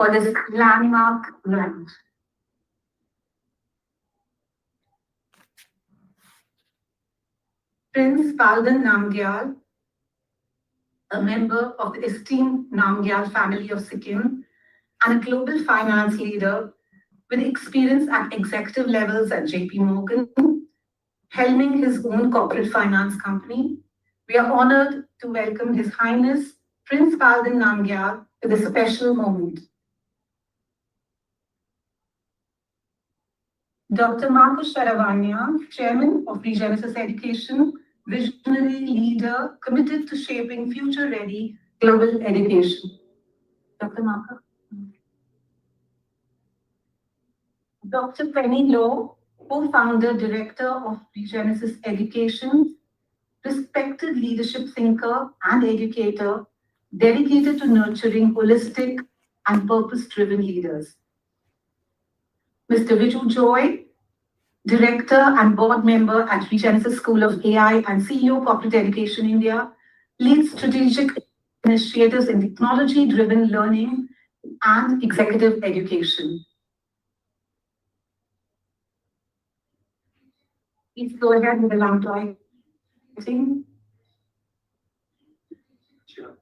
for this landmark grant. Prince Baldan Namgyal, a member of the esteemed Namgyal family of Sikkim and a global finance leader with experience at executive levels at JP Morgan, helming his own corporate finance company, we are honored to welcome His Highness Prince Baldan Namgyal to this special moment. Dr. Marcus Sharavanya, Chairman of Regenesis Education, visionary leader committed to shaping future-ready global education. Dr. Marcus. Dr. Penny Law, co-founder, director of Regenesis Education, respected leadership thinker and educator, dedicated to nurturing holistic and purpose-driven leaders. Mr. Viju Joy, director and board member at Regenesis School of AI and CEO Corporate Education India, leads strategic initiatives in technology-driven learning and executive education. Please go ahead with the lamp lighting. Sure.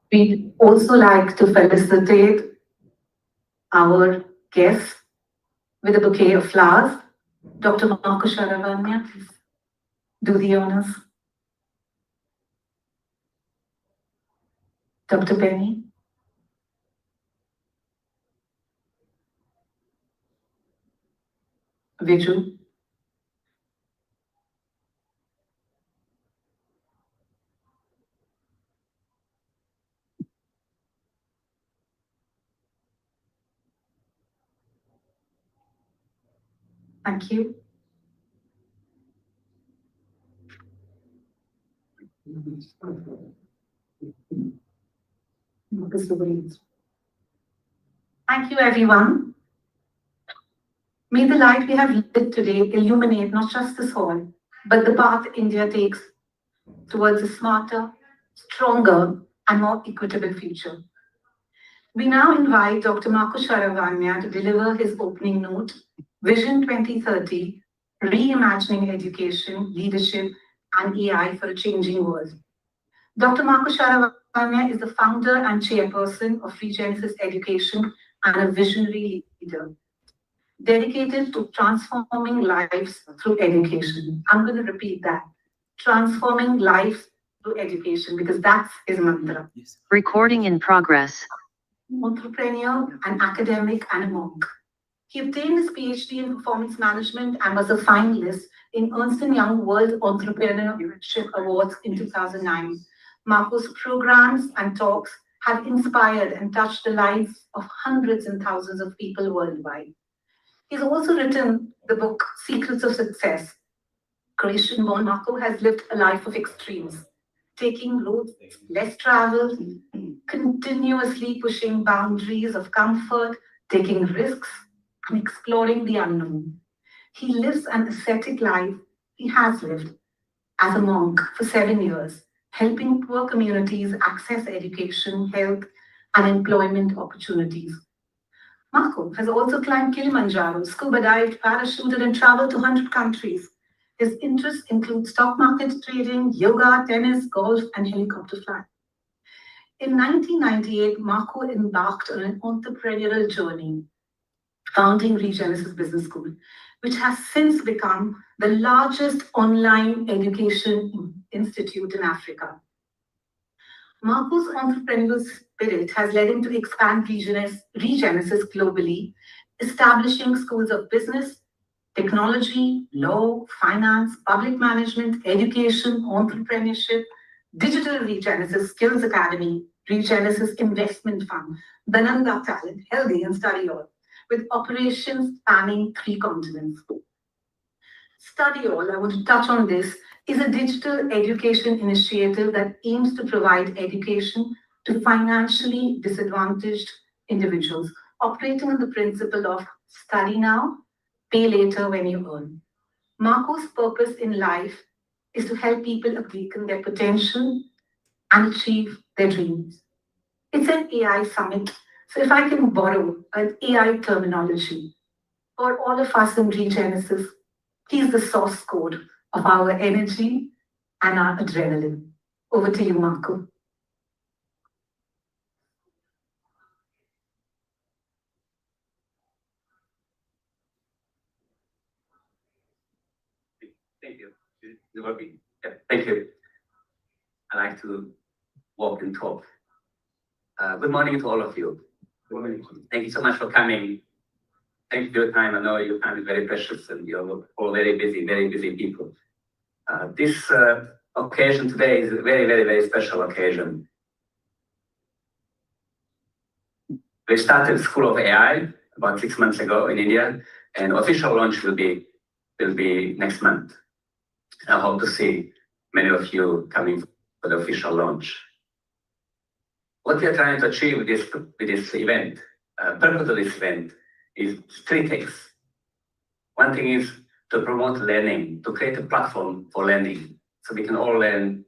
We'd also like to felicitate our guests with a bouquet of flowers. Dr. Marcus Sharavanya, please do the honors. Dr. Penny. Viju. Thank you. Thank you, everyone. May the light we have lit today illuminate not just this hall, but the path India takes towards a smarter, stronger, and more equitable future. We now invite Dr. Marcus Sharavanya to deliver his opening note, Vision 2030, Reimagining Education, Leadership, and AI for a Changing World. Dr. Marcus Sharavanya is the founder and chairperson of Regenesis Education and a visionary leader, dedicated to transforming lives through education. I'm going to repeat that. Transforming lives through education, because that's his mantra. Yes. Recording in progress. Entrepreneur, an academic, and a monk. He obtained his PhD in performance management and was a finalist in Ernst & Young World Entrepreneurship Awards in 2009. Marco's programs and talks have inspired and touched the lives of hundreds and thousands of people worldwide. He's also written the book Secrets of Success. Croatian-born Marco has lived a life of extremes, taking roads less traveled, continuously pushing boundaries of comfort, taking risks, and exploring the unknown. He lives an ascetic life. He has lived as a monk for 7 years, helping poor communities access education, health, and employment opportunities. Marco has also climbed Kilimanjaro, scuba dived, parachuted, and traveled to 100 countries. His interests include stock market trading, yoga, tennis, golf, and helicopter flying. In 1998, Marco embarked on an entrepreneurial journey, founding Regenesis Business School, which has since become the largest online education institute in Africa. Marco's entrepreneurial spirit has led him to expand Regenesis globally, establishing schools of business, technology, law, finance, public management, education, entrepreneurship, digital Regenesis Skills Academy, Regenesis Investment Fund, Bananga Talent, Healthy and Study All, with operations spanning 3 continents. Study All, I want to touch on this, is a digital education initiative that aims to provide education to financially disadvantaged individuals, operating on the principle of study now, pay later when you earn. Marco's purpose in life is to help people awaken their potential and achieve their dreams. It's an AI summit, so if I can borrow an AI terminology, for all of us in Regenesis, he's the source code of our energy and our adrenaline. Over to you, Marco. Thank you. Thank you. I like to walk and talk. Good morning to all of you. Good morning. Thank you so much for coming. Thank you for your time. I know your time is very precious and you're all very busy people. This occasion today is a very special occasion. We started School of AI about 6 months ago in India, and official launch will be next month. I hope to see many of you coming for the official launch. What we are trying to achieve with this event, purpose of this event, is 3 things. One thing is to promote learning, to create a platform for learning, so we can all learn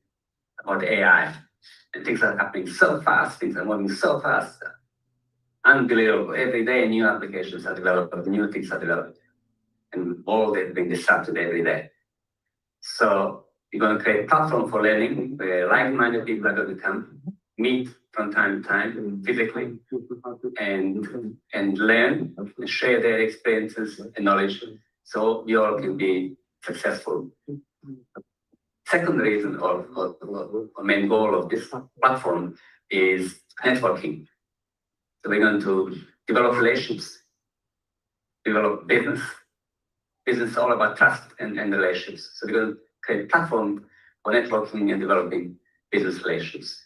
about AI. And things are happening so fast, things are moving so fast. Unbelievable. Every day new applications are developed, new things are developed, and all they're being disrupted every day. So we're going to create a platform for learning where like-minded people are going to come, meet from time to time physically, and learn and share their experiences and knowledge, so we all can be successful. Second reason or main goal of this platform is networking. So we're going to develop relationships, develop business. Business is all about trust and relations. So we're going to create a platform for networking and developing business relations.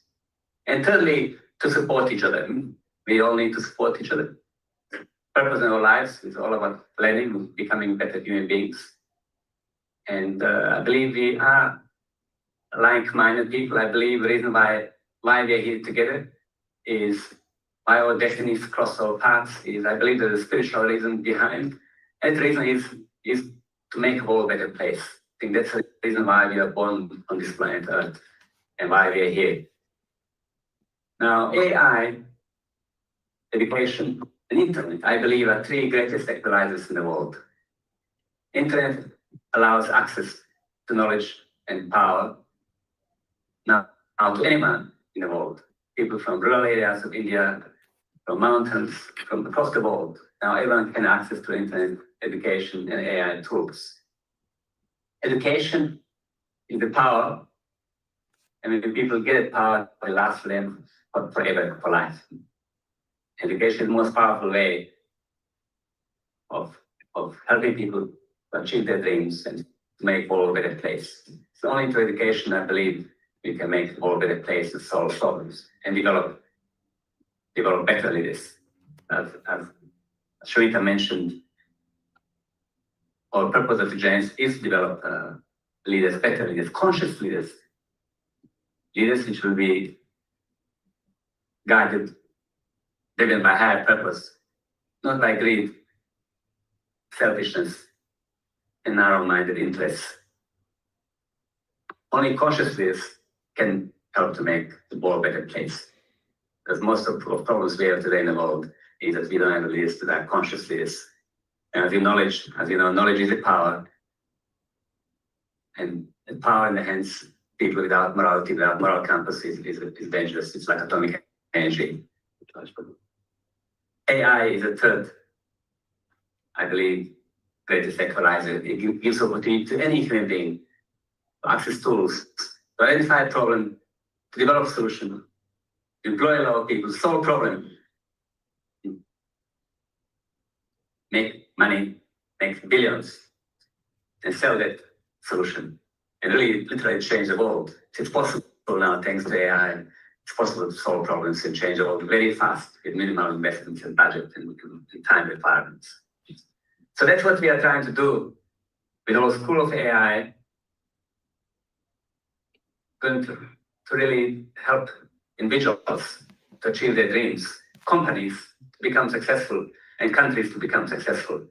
And thirdly, to support each other. We all need to support each other. Purpose in our lives is all about learning, becoming better human beings. And I believe we are like-minded people. I believe the reason why we are here together is why our destinies cross our paths is, I believe there's a spiritual reason behind. And the reason is to make the world a better place. I think that's the reason why we are born on this planet Earth and why we are here. Now, AI, education, and internet, I believe, are 3 greatest equalizers in the world. Internet allows access to knowledge and power now to anyone in the world. People from rural areas of India, from mountains, from across the world. Now everyone can access to internet, education, and AI tools. Education is the power, and when people get power, they last for them forever, for life. Education is the most powerful way of helping people to achieve their dreams and to make the world a better place. It's only through education, I believe, we can make the world a better place and solve problems and develop better leaders. As Shrita mentioned, our purpose of Regenesis is to develop leaders, better leaders, conscious leaders, leaders which will be guided, driven by higher purpose, not by greed, selfishness, and narrow-minded interests. Only conscious leaders can help to make the world a better place. Because most of the problems we have today in the world is that we don't have leaders that are conscious leaders. And as you know, knowledge is a power. And the power in the hands of people without morality, without moral compass is dangerous. It's like atomic energy. AI is a third, I believe, greatest equalizer. It gives opportunity to any human being to access tools, to identify a problem, to develop a solution, employ a lot of people, solve problem. make money, make billions, and sell that solution and really literally change the world. It's possible now, thanks to AI. It's possible to solve problems and change the world very fast with minimal investments and budget and time requirements. So that's what we are trying to do with our School of AI, going to really help individuals to achieve their dreams, companies to become successful, and countries to become successful,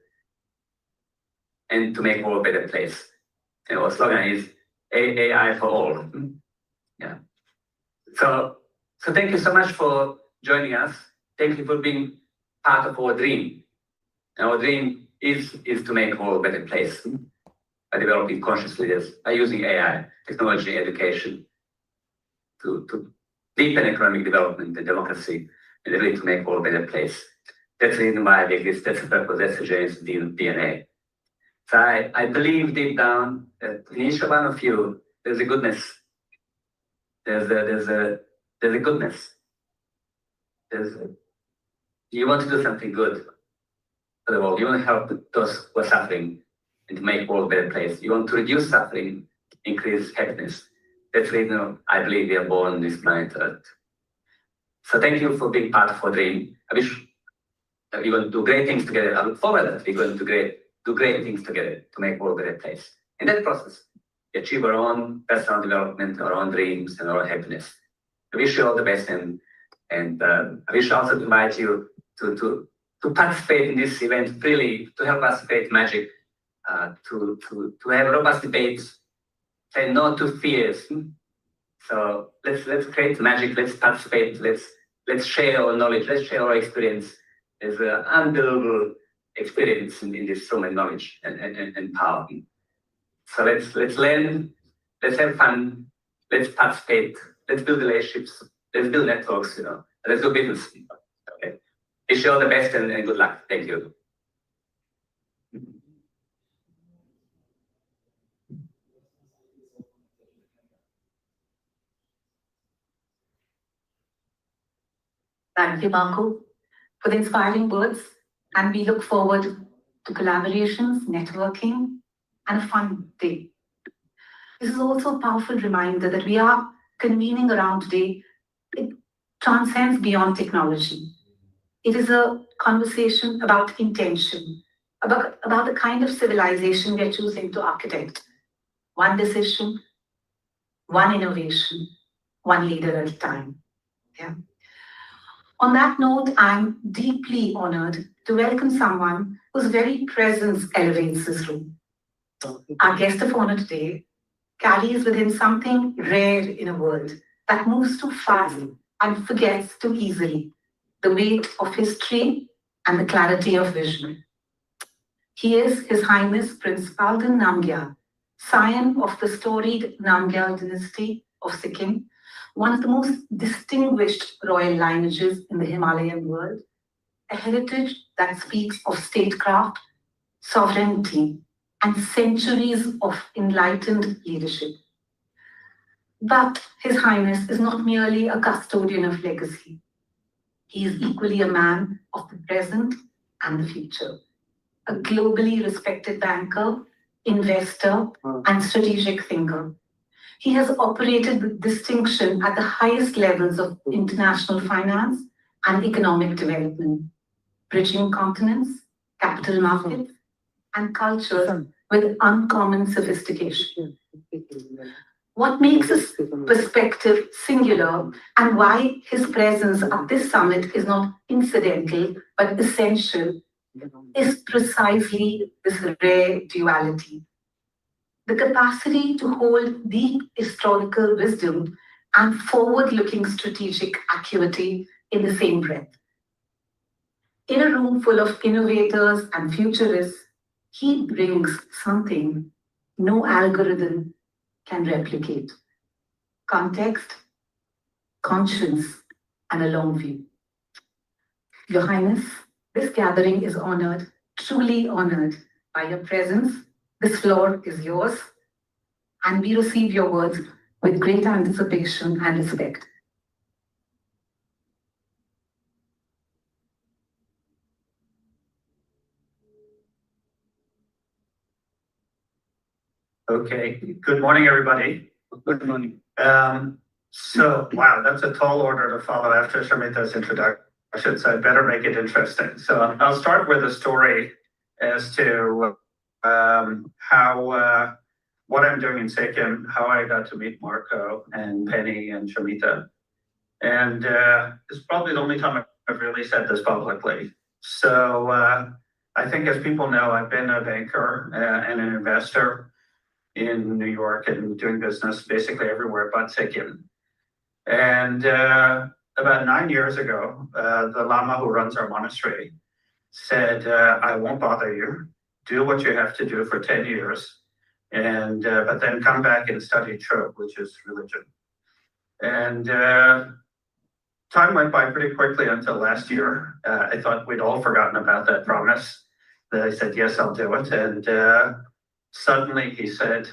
and to make the world a better place. And our slogan is AI for all. Yeah. So thank you so much for joining us. Thank you for being part of our dream. And our dream is to make the world a better place by developing conscious leaders, by using AI, technology, education to deepen economic development and democracy, and really to make the world a better place. That's the reason why we exist. That's the purpose. That's the Regenesis DNA. So I believe deep down that in each one of you, there's a goodness. There's a goodness. You want to do something good for the world. You want to help those who are suffering and to make the world a better place. You want to reduce suffering, increase happiness. That's the reason I believe we are born on this planet Earth. So thank you for being part of our dream. I wish we're going to do great things together. I look forward that we're going to do great things together to make the world a better place. In that process, we achieve our own personal development, our own dreams, and our own happiness. I wish you all the best, and I wish also to invite you to participate in this event freely, to help us create magic, to have robust debates, say no to fears. So let's create magic. Let's participate. Let's share our knowledge. Let's share our experience. There's an unbelievable experience in this room and knowledge and power. So let's learn. Let's have fun. Let's participate. Let's build relationships. Let's build networks. Let's do business. Okay. Wish you all the best and good luck. Thank you. Thank you, Marco, for the inspiring words, and we look forward to collaborations, networking, and a fun day. This is also a powerful reminder that we are convening around today. It transcends beyond technology. It is a conversation about intention, about the kind of civilization we are choosing to architect. One decision, one innovation, one leader at a time. Yeah. On that note, I'm deeply honored to welcome someone whose very presence elevates this room. Our guest of honor today carries within something rare in a world that moves too fast and forgets too easily: the weight of history and the clarity of vision. He is His Highness Prince Baldan Namgyal, scion of the storied Namgyal dynasty of Sikkim, one of the most distinguished royal lineages in the Himalayan world, a heritage that speaks of statecraft, sovereignty, and centuries of enlightened leadership. But His Highness is not merely a custodian of legacy. He is equally a man of the present and the future, a globally respected banker, investor, and strategic thinker. He has operated with distinction at the highest levels of international finance and economic development, bridging continents, capital markets, and cultures with uncommon sophistication. What makes his perspective singular and why his presence at this summit is not incidental but essential is precisely this rare duality. The capacity to hold deep historical wisdom and forward-looking strategic acuity in the same breath. In a room full of innovators and futurists, he brings something no algorithm can replicate: context, conscience, and a long view. Your Highness, this gathering is honored, truly honored by your presence. This floor is yours, and we receive your words with great anticipation and respect. Okay, good morning, everybody. Good morning. So, wow, that's a tall order to follow after Shamita's introduction, so I better make it interesting. So I'll start with a story as to how what I'm doing in Sikkim, how I got to meet Marco and Penny and Shamita. And it's probably the only time I've really said this publicly. So I think as people know, I've been a banker and an investor in New York and doing business basically everywhere but Sikkim. And about 9 years ago, the Lama who runs our monastery said, I won't bother you. Do what you have to do for 10 years. And but then come back and study Chö, which is religion. And time went by pretty quickly until last year. I thought we'd all forgotten about that promise. I said, yes, I'll do it. And suddenly he said,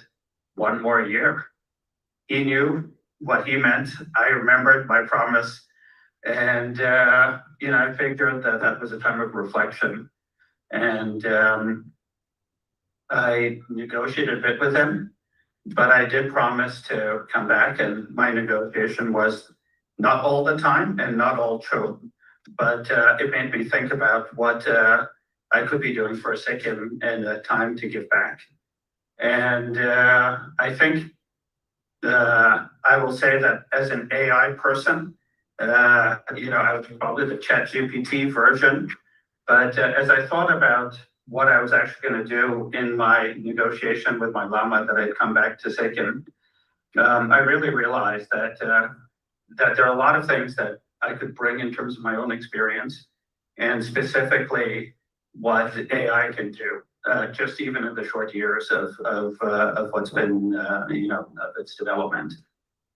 one more year. He knew what he meant. I remembered my promise. And, I figured that that was a time of reflection. And I negotiated a bit with him, but I did promise to come back. And my negotiation was not all the time and not all true, but it made me think about what I could be doing for Sikkim and a time to give back. And I think I will say that as an AI person, I was probably the ChatGPT version. But as I thought about what I was actually going to do in my negotiation with my Lama that I'd come back to Sikkim, I really realized that there are a lot of things that I could bring in terms of my own experience, and specifically what AI can do, just even in the short years of what's been, of its development.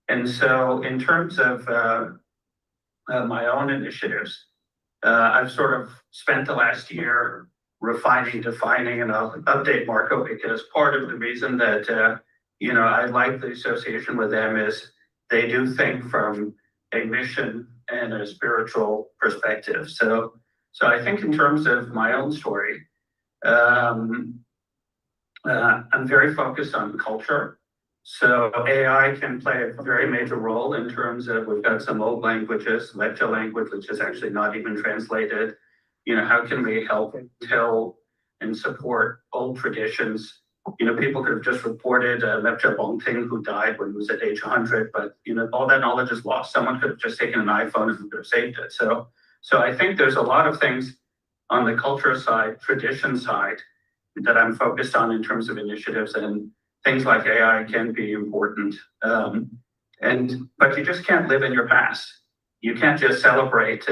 And so in terms of my own initiatives, I've sort of spent the last year refining, defining, and I'll update Marco because part of the reason that, I like the association with them is they do think from a mission and a spiritual perspective. So I think in terms of my own story, I'm very focused on culture. So AI can play a very major role in terms of, we've got some old languages, Lepcha language, which is actually not even translated. How can we help tell and support old traditions? People could have just reported Lepcha Bongting who died when he was at age 100, but all that knowledge is lost. Someone could have just taken an iPhone and could have saved it. So I think there's a lot of things on the culture side, tradition side, that I'm focused on in terms of initiatives, and things like AI can be important. But you just can't live in your past. You can't just celebrate,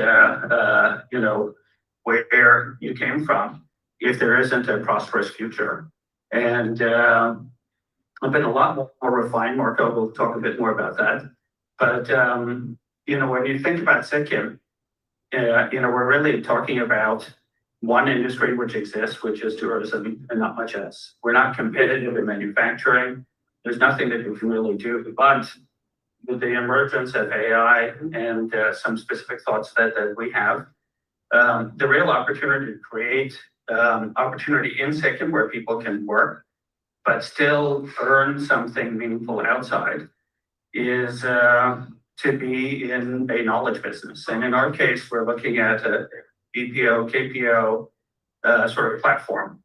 where you came from if there isn't a prosperous future. And I've been a lot more refined. Marco will talk a bit more about that. But, when you think about Sikkim, we're really talking about one industry which exists, which is tourism, and not much else. We're not competitive in manufacturing. There's nothing that we can really do. But with the emergence of AI and some specific thoughts that we have, the real opportunity to create opportunity in Sikkim where people can work, but still earn something meaningful outside is to be in a knowledge business. And in our case, we're looking at a BPO, KPO sort of platform.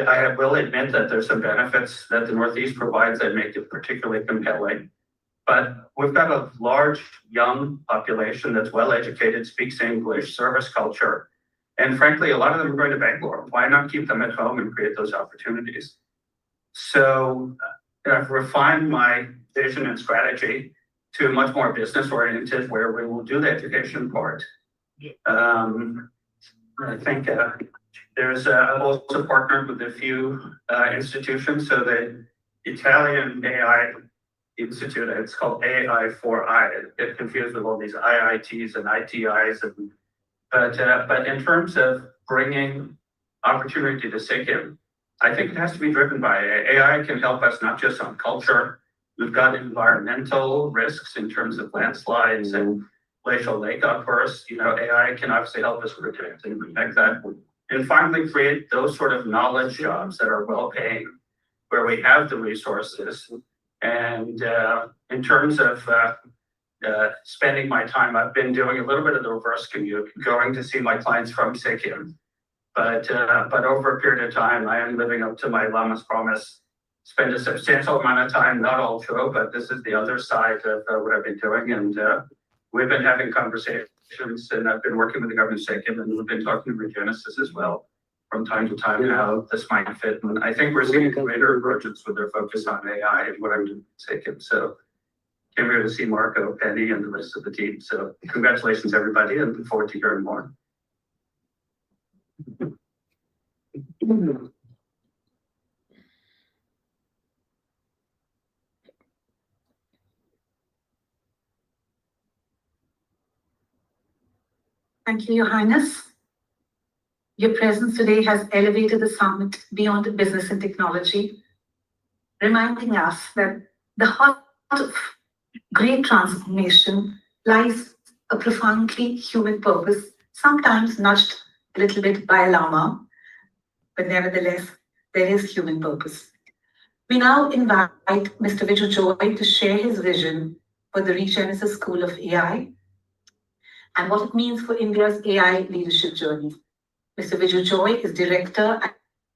I will admit that there's some benefits that the Northeast provides that make it particularly compelling. But we've got a large young population that's well educated, speaks English, service culture. And frankly, a lot of them are going to Bangalore. Why not keep them at home and create those opportunities? So I've refined my vision and strategy to much more business oriented, where we will do the education part. I think I've also partnered with a few institutions. So the Italian AI Institute, it's called AI4I. Get confused with all these IITs and ITIs. But in terms of bringing opportunity to Sikkim, I think it has to be driven by AI. Can help us not just on culture. We've got environmental risks in terms of landslides and glacial lake outbursts. AI can obviously help us predict and protect that. And finally, create those sort of knowledge jobs that are well paying, where we have the resources. And in terms of spending my time, I've been doing a little bit of the reverse commute, going to see my clients from Sikkim. But over a period of time, I am living up to my Lama's promise. Spend a substantial amount of time, not all true, but this is the other side of what I've been doing. And we've been having conversations, and I've been working with the government of Sikkim, and we've been talking to Regenesis as well from time to time how this might fit. And I think we're seeing greater emergence with their focus on AI and what I'm doing in Sikkim. So came here to see Marco, Penny, and the rest of the team. So congratulations, everybody, and look forward to hearing more. Thank you, Your Highness. Your presence today has elevated the summit beyond business and technology, reminding us that the heart of great transformation lies a profoundly human purpose, sometimes nudged a little bit by a llama, but nevertheless, there is human purpose. We now invite Mr. Viju Joy to share his vision for the Regenesis School of AI and what it means for India's AI leadership journey. Mr. Viju Joy is Director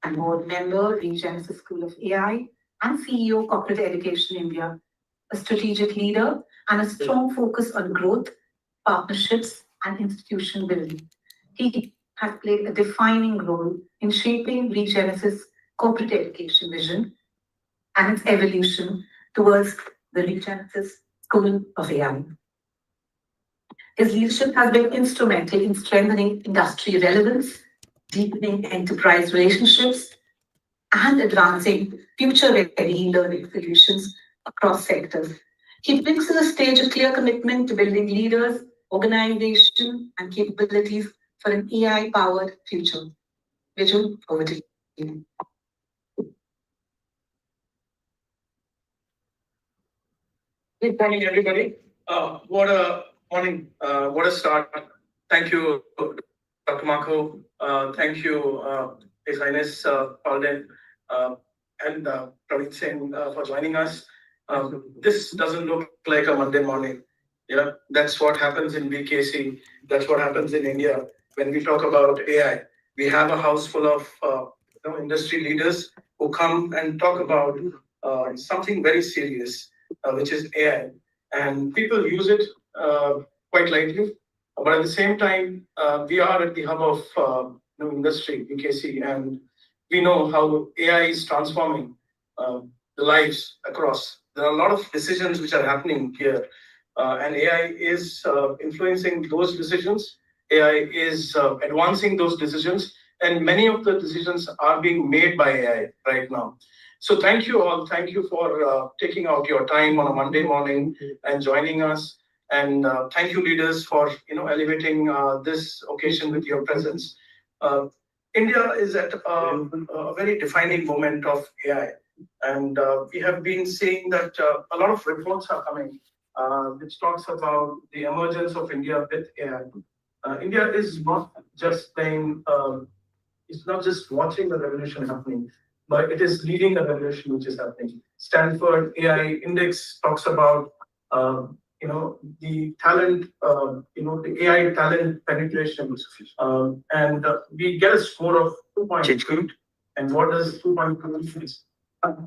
and Board Member, Regenesis School of AI, and CEO, Corporate Education India, a strategic leader and a strong focus on growth, partnerships, and institution building. He has played a defining role in shaping Regenesis' corporate education vision and its evolution towards the Regenesis School of AI. His leadership has been instrumental in strengthening industry relevance, deepening enterprise relationships, and advancing future-ready learning solutions across sectors. He brings to the stage a clear commitment to building leaders, organization, and capabilities for an AI-powered future. Viju, over to you. Good morning, everybody. What a morning. What a start. Thank you, Dr. Marco. Thank you, His Highness Baldan and Praveen Singh for joining us. This doesn't look like a Monday morning. Yeah, that's what happens in BKC. That's what happens in India. When we talk about AI, we have a house full of industry leaders who come and talk about something very serious, which is AI. And people use it quite lightly. But at the same time, we are at the hub of industry, BKC, and we know how AI is transforming the lives across. There are a lot of decisions which are happening here, and AI is influencing those decisions. AI is advancing those decisions, and many of the decisions are being made by AI right now. So thank you all. Thank you for taking out your time on a Monday morning and joining us. And thank you, leaders, for elevating this occasion with your presence. India is at a very defining moment of AI, and we have been seeing that a lot of reports are coming, which talks about the emergence of India with AI. India is not just playing; it's not just watching the revolution happening, but it is leading the revolution which is happening. Stanford AI Index talks about the talent, the AI talent penetration, and we get a score of 2.8. And what does 2.2 mean?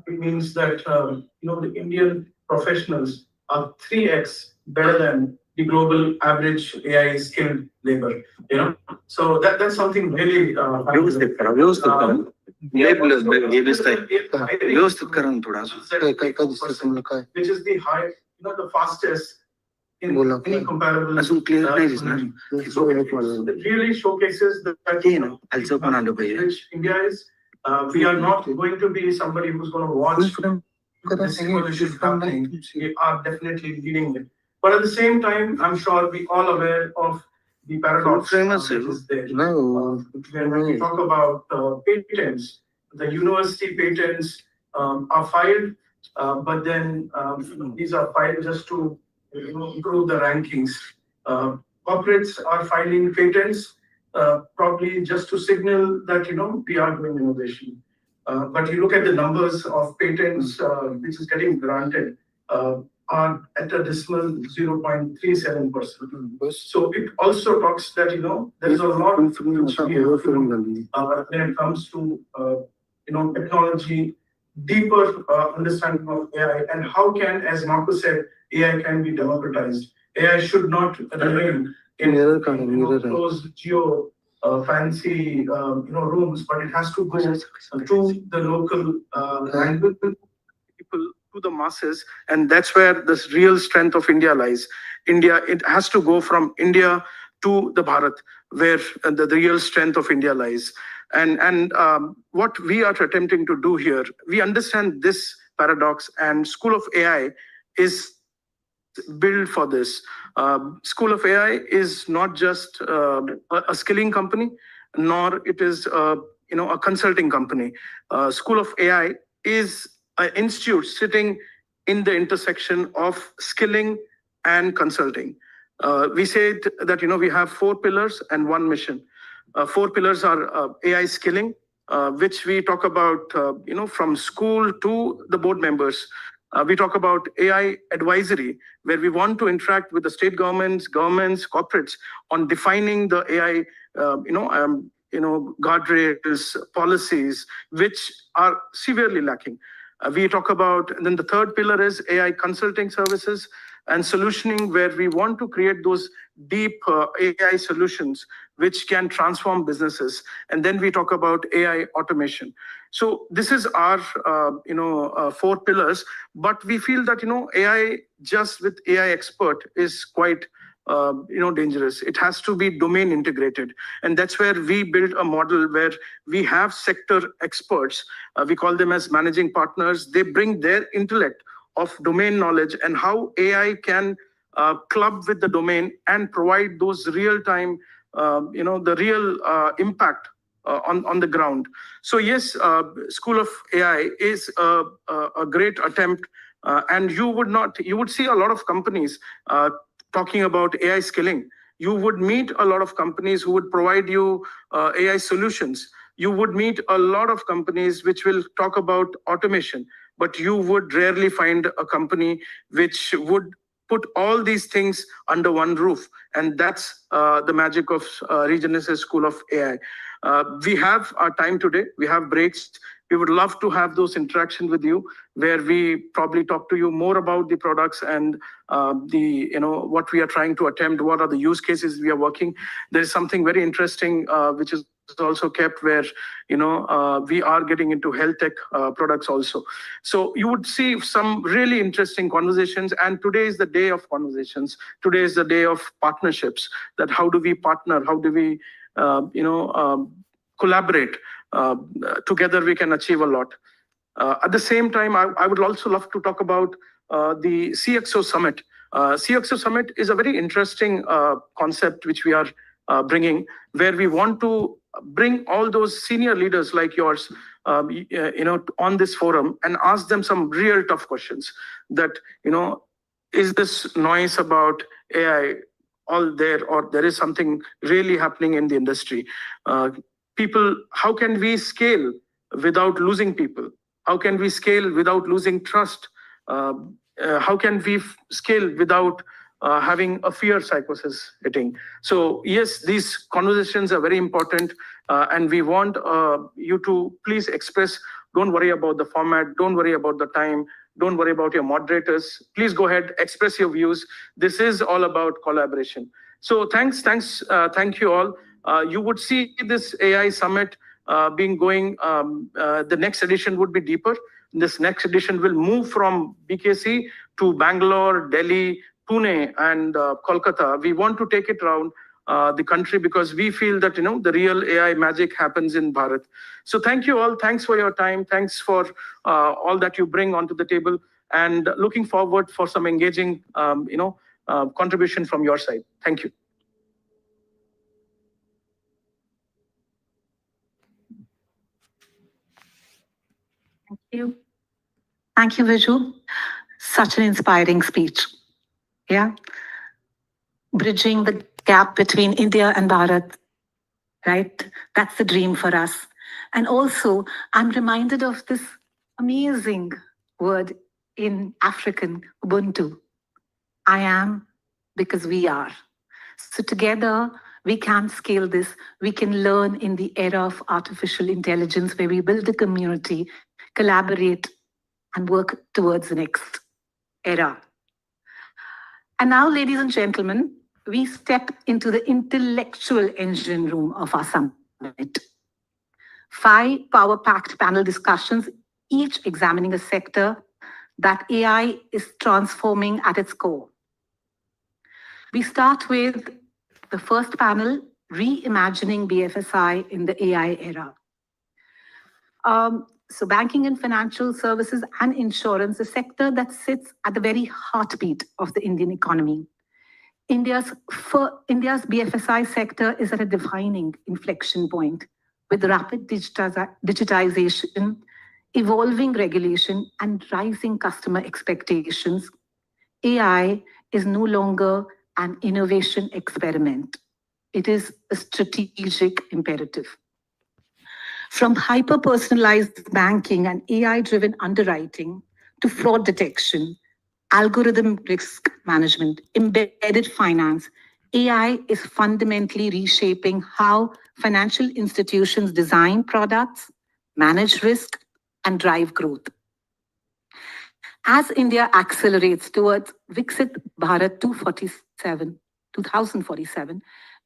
It means that the Indian professionals are 3x better than the global average AI skilled labor. So that's something really. Which is the high, the fastest in any comparable. It really showcases that which India is. We are not going to be somebody who's going to watch this evolution happening. We are definitely leading it. But at the same time, I'm sure we all aware of the paradox which is there. When we talk about patents, the university patents are filed, but then these are filed just to improve the rankings. Corporates are filing patents probably just to signal that we are doing innovation. But you look at the numbers of patents which is getting granted are at a dismal 0.37%. So it also talks that there is a lot which we have to do, when it comes to technology, deeper understanding of AI, and how can, as Marco said, AI can be democratized. AI should not remain in closed geo fancy rooms, but it has to go to the local language people, to the masses, and that's where the real strength of India lies. India, it has to go from India to the Bharat, where the real strength of India lies. And what we are attempting to do here, we understand this paradox, and School of AI is built for this. School of AI is not just a skilling company, nor it is a consulting company. School of AI is an institute sitting in the intersection of skilling and consulting. We said that we have 4 pillars and 1 mission. 4 pillars are AI skilling, which we talk about from school to the board members. We talk about AI advisory, where we want to interact with the state governments, corporates on defining the AI, guardrails, policies, which are severely lacking. We talk about, and then the 3rd pillar is AI consulting services and solutioning, where we want to create those deep AI solutions which can transform businesses. And then we talk about AI automation. So this is our 4 pillars, but we feel that AI just with AI expert is quite dangerous. It has to be domain integrated, and that's where we build a model where we have sector experts. We call them as managing partners. They bring their intellect of domain knowledge and how AI can club with the domain and provide those real-time, the real impact on the ground. So yes, School of AI is a great attempt, and you would see a lot of companies talking about AI skilling. You would meet a lot of companies who would provide you AI solutions. You would meet a lot of companies which will talk about automation, but you would rarely find a company which would put all these things under one roof. And that's the magic of Regenesis School of AI. We have our time today. We have breaks. We would love to have those interactions with you, where we probably talk to you more about the products and what we are trying to attempt, what are the use cases we are working. There is something very interesting which is also kept, where we are getting into health tech products also. So you would see some really interesting conversations, and today is the day of conversations. Today is the day of partnerships, that how do we partner, how do we collaborate. Together we can achieve a lot. At the same time, I would also love to talk about the CXO Summit. CXO Summit is a very interesting concept which we are bringing, where we want to bring all those senior leaders like yours on this forum and ask them some real tough questions. That, is this noise about AI all there, or there is something really happening in the industry? People, how can we scale without losing people? How can we scale without losing trust? How can we scale without having a fear psychosis hitting? So yes, these conversations are very important, and we want you to please express. Don't worry about the format. Don't worry about the time. Don't worry about your moderators. Please go ahead, express your views. This is all about collaboration. So thank you all. You would see this AI Summit being going, the next edition would be deeper. This next edition will move from BKC to Bangalore, Delhi, Pune, and Kolkata. We want to take it around the country, because we feel that the real AI magic happens in Bharat. So thank you all. Thanks for your time. Thanks for all that you bring onto the table, and looking forward for some engaging contribution from your side. Thank you. Thank you. Thank you, Viju. Such an inspiring speech. Yeah. Bridging the gap between India and Bharat, right? That's the dream for us. And also, I'm reminded of this amazing word in African, Ubuntu. I am because we are. So together, we can scale this. We can learn in the era of artificial intelligence where we build a community, collaborate, and work towards the next era. And now, ladies and gentlemen, we step into the intellectual engine room of our summit. 5 power-packed panel discussions, each examining a sector that AI is transforming at its core. We start with the first panel, Reimagining BFSI in the AI era. So banking and financial services and insurance, a sector that sits at the very heartbeat of the Indian economy. India's BFSI sector is at a defining inflection point with rapid digitization, evolving regulation, and rising customer expectations. AI is no longer an innovation experiment. It is a strategic imperative. From hyper-personalized banking and AI-driven underwriting to fraud detection, algorithm risk management, embedded finance, AI is fundamentally reshaping how financial institutions design products, manage risk, and drive growth. As India accelerates towards Viksit Bharat 2047,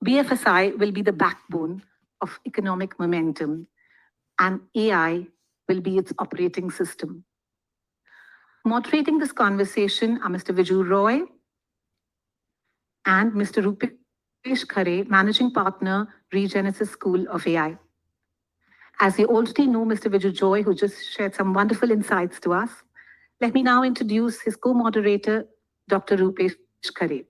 BFSI will be the backbone of economic momentum, and AI will be its operating system. Moderating this conversation are Mr. Viju Roy and Mr. Rupesh Khare, Managing Partner, Regenesis School of AI. As you already know, Mr. Viju Joy, who just shared some wonderful insights to us, let me now introduce his co-moderator, Dr. Rupesh Khare.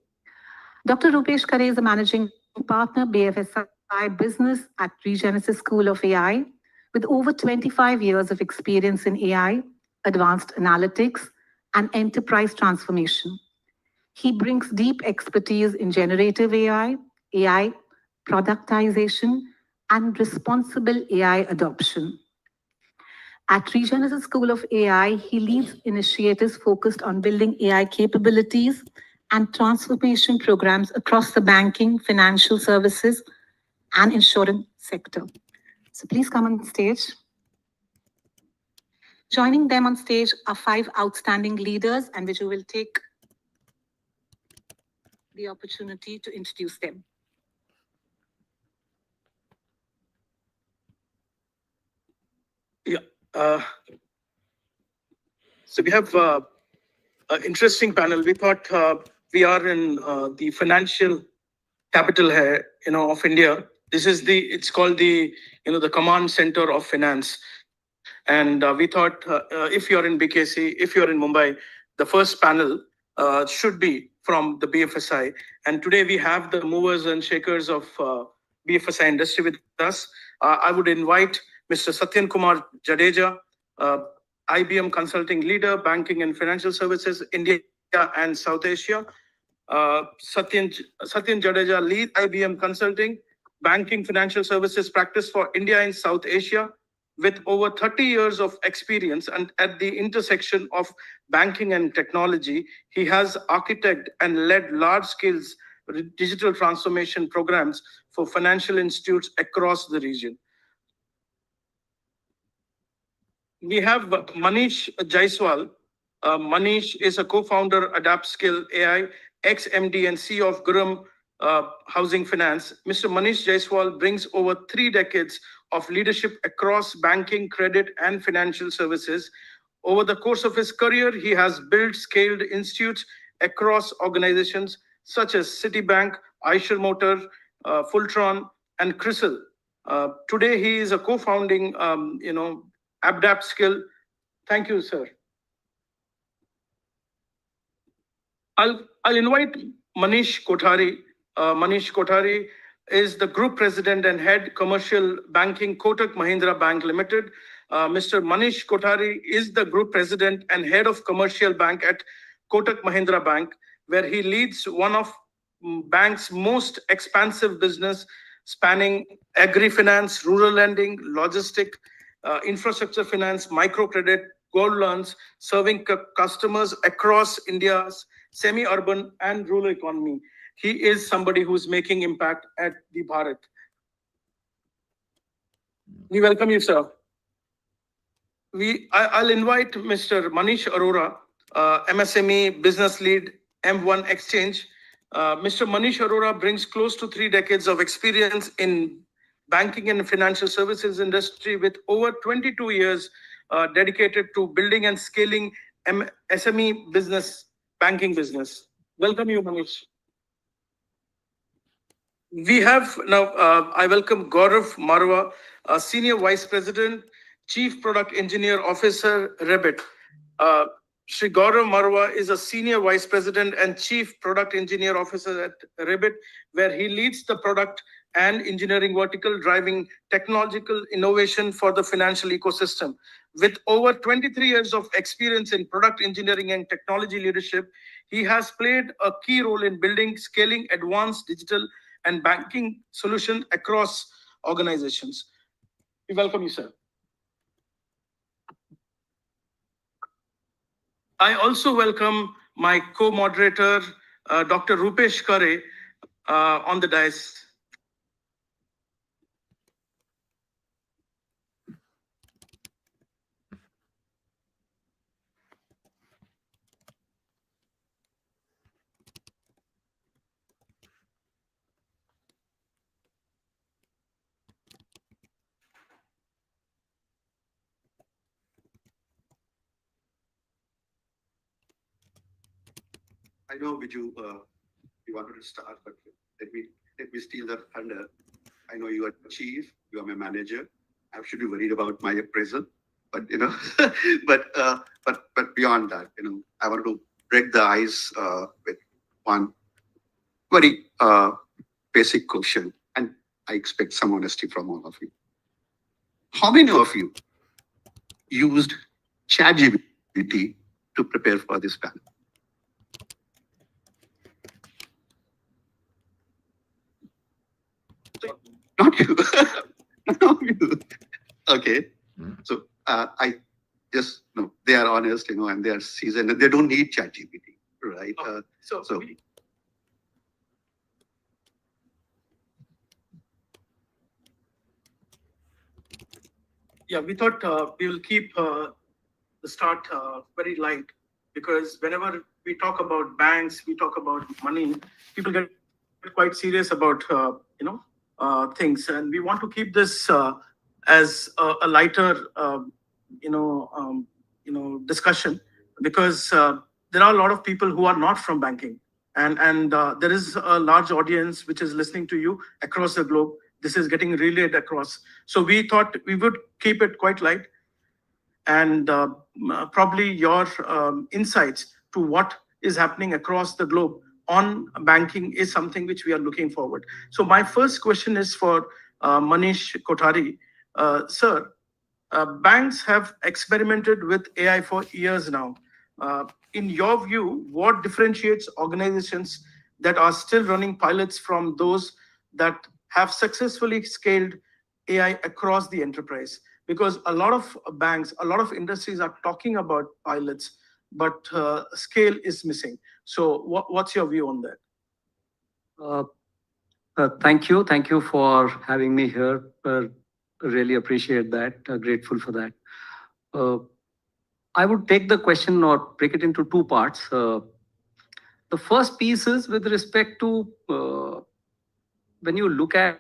Dr. Rupesh Khare is the Managing Partner, BFSI Business at Regenesis School of AI, with over 25 years of experience in AI, advanced analytics, and enterprise transformation. He brings deep expertise in generative AI, AI productization, and responsible AI adoption. At Regenesis School of AI, he leads initiatives focused on building AI capabilities and transformation programs across the banking, financial services, and insurance sector. So please come on stage. Joining them on stage are 5 outstanding leaders, and which will take the opportunity to introduce them. So we have an interesting panel. We thought we are in the financial capital here, of India. It's called the command center of finance. And we thought if you're in BKC, if you're in Mumbai, the first panel should be from the BFSI. And today we have the movers and shakers of BFSI industry with us. I would invite Mr. Satyan Kumar Jadeja, IBM Consulting Leader, Banking and Financial Services, India and South Asia. Satyan Jadeja, Lead IBM Consulting, Banking Financial Services Practice for India and South Asia, with over 30 years of experience and at the intersection of banking and technology. He has architected and led large-scale digital transformation programs for financial institutes across the region. We have Manish Jaiswal. Manish is a co-founder, AdaptSkill AI, ex-MD and CEO of Gurum Housing Finance. Mr. Manish Jaiswal brings over 3 decades of leadership across banking, credit, and financial services. Over the course of his career, he has built scaled institutes across organizations such as Citibank, Eicher Motor, Fultron, and CRISIL. Today, he is a co-founding, AdaptSkill. Thank you, sir. I'll invite Manish Kothari. Manish Kothari is the Group President and Head Commercial Banking, Kotak Mahindra Bank Limited. Mr. Manish Kothari is the Group President and Head of Commercial Bank at Kotak Mahindra Bank, where he leads one of bank's most expansive business spanning agri-finance, rural lending, logistic, infrastructure finance, microcredit, gold loans, serving customers across India's semi-urban and rural economy. He is somebody who's making impact at the Bharat. We welcome you, sir. I'll invite Mr. Manish Arora, MSME Business Lead, M1 Exchange. Mr. Manish Arora brings close to 3 decades of experience in banking and financial services industry with over 22 years dedicated to building and scaling SME business, banking business. Welcome you, Manish. We have now, I welcome Gaurav Marwa, Senior Vice President, Chief Product Engineer Officer, Rebit. Shri Gaurav Marwa is a Senior Vice President and Chief Product Engineer Officer at Rebit, where he leads the product and engineering vertical, driving technological innovation for the financial ecosystem. With over 23 years of experience in product engineering and technology leadership, he has played a key role in building, scaling advanced digital and banking solutions across organizations. We welcome you, sir. I also welcome my co-moderator, Dr. Rupesh Kare, on the dais. I know Viju, you wanted to start, but let me steal that thunder. I know you are chief, you are my manager. I should be worried about my appraisal, but but beyond that, I want to break the ice with one very basic question, and I expect some honesty from all of you. How many of you used ChatGPT to prepare for this panel? Not you. Not you. Okay. So I just know they are honest, and they are seasoned, and they don't need ChatGPT, right? So yeah, we thought we will keep the start very light, because whenever we talk about banks, we talk about money, people get quite serious about things, and we want to keep this as a lighter discussion, because there are a lot of people who are not from banking, and there is a large audience which is listening to you across the globe. This is getting relayed across, so we thought we would keep it quite light, and probably your insights to what is happening across the globe on banking is something which we are looking forward. So my first question is for Manish Kothari. Sir, banks have experimented with AI for years now. In your view, what differentiates organizations that are still running pilots from those that have successfully scaled AI across the enterprise? Because a lot of banks, a lot of industries are talking about pilots, but scale is missing. So what's your view on that? Thank you. Thank you for having me here. Really appreciate that. Grateful for that. I would take the question or break it into two parts. The first piece is with respect to when you look at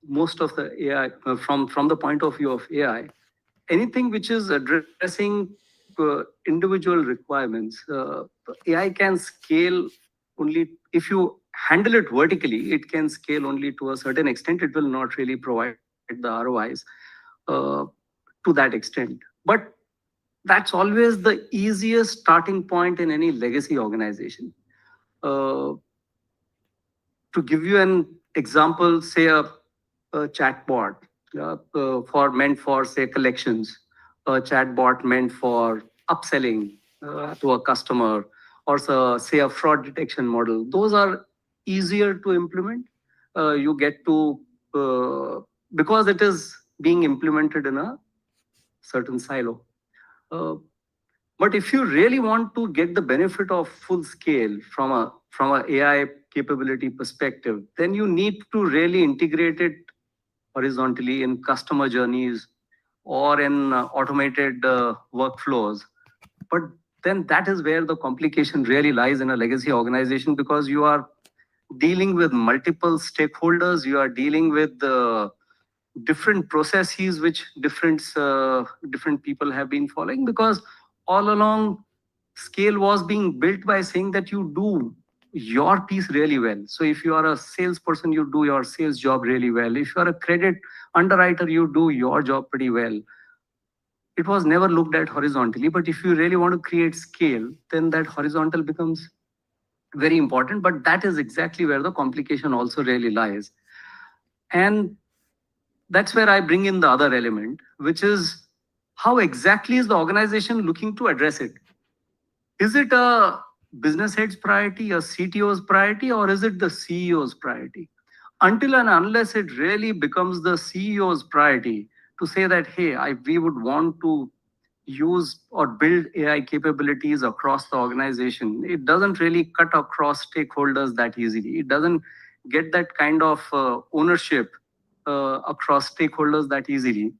most of the AI from the point of view of AI, anything which is addressing individual requirements, AI can scale only if you handle it vertically. It can scale only to a certain extent. It will not really provide the ROIs to that extent. But that's always the easiest starting point in any legacy organization. To give you an example, say a chatbot meant for, say, collections, a chatbot meant for upselling to a customer, or say a fraud detection model. Those are easier to implement. you get to, because it is being implemented in a certain silo. But if you really want to get the benefit of full scale from a AI capability perspective, then you need to really integrate it horizontally in customer journeys or in automated workflows. But then that is where the complication really lies in a legacy organization, because you are dealing with multiple stakeholders, you are dealing with different processes which different people have been following, because all along scale was being built by saying that you do your piece really well. So if you are a salesperson, you do your sales job really well. If you are a credit underwriter, you do your job pretty well. It was never looked at horizontally, but if you really want to create scale, then that horizontal becomes very important. But that is exactly where the complication also really lies. And that's where I bring in the other element, which is how exactly is the organization looking to address it? Is it a business head's priority, a CTO's priority, or is it the CEO's priority? Until and unless it really becomes the CEO's priority to say that, hey, we would want to use or build AI capabilities across the organization, it doesn't really cut across stakeholders that easily. It doesn't get that kind of ownership across stakeholders that easily.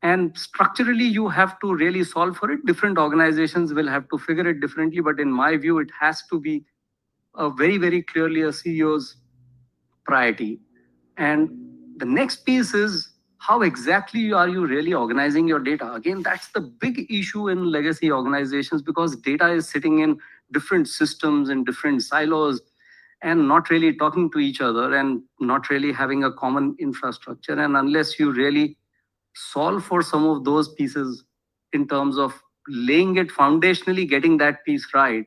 And structurally, you have to really solve for it. Different organizations will have to figure it differently. But in my view, it has to be very, very clearly a CEO's priority. And the next piece is, how exactly are you really organizing your data? Again, that's the big issue in legacy organizations, because data is sitting in different systems and different silos and not really talking to each other and not really having a common infrastructure. And unless you really solve for some of those pieces in terms of laying it foundationally, getting that piece right,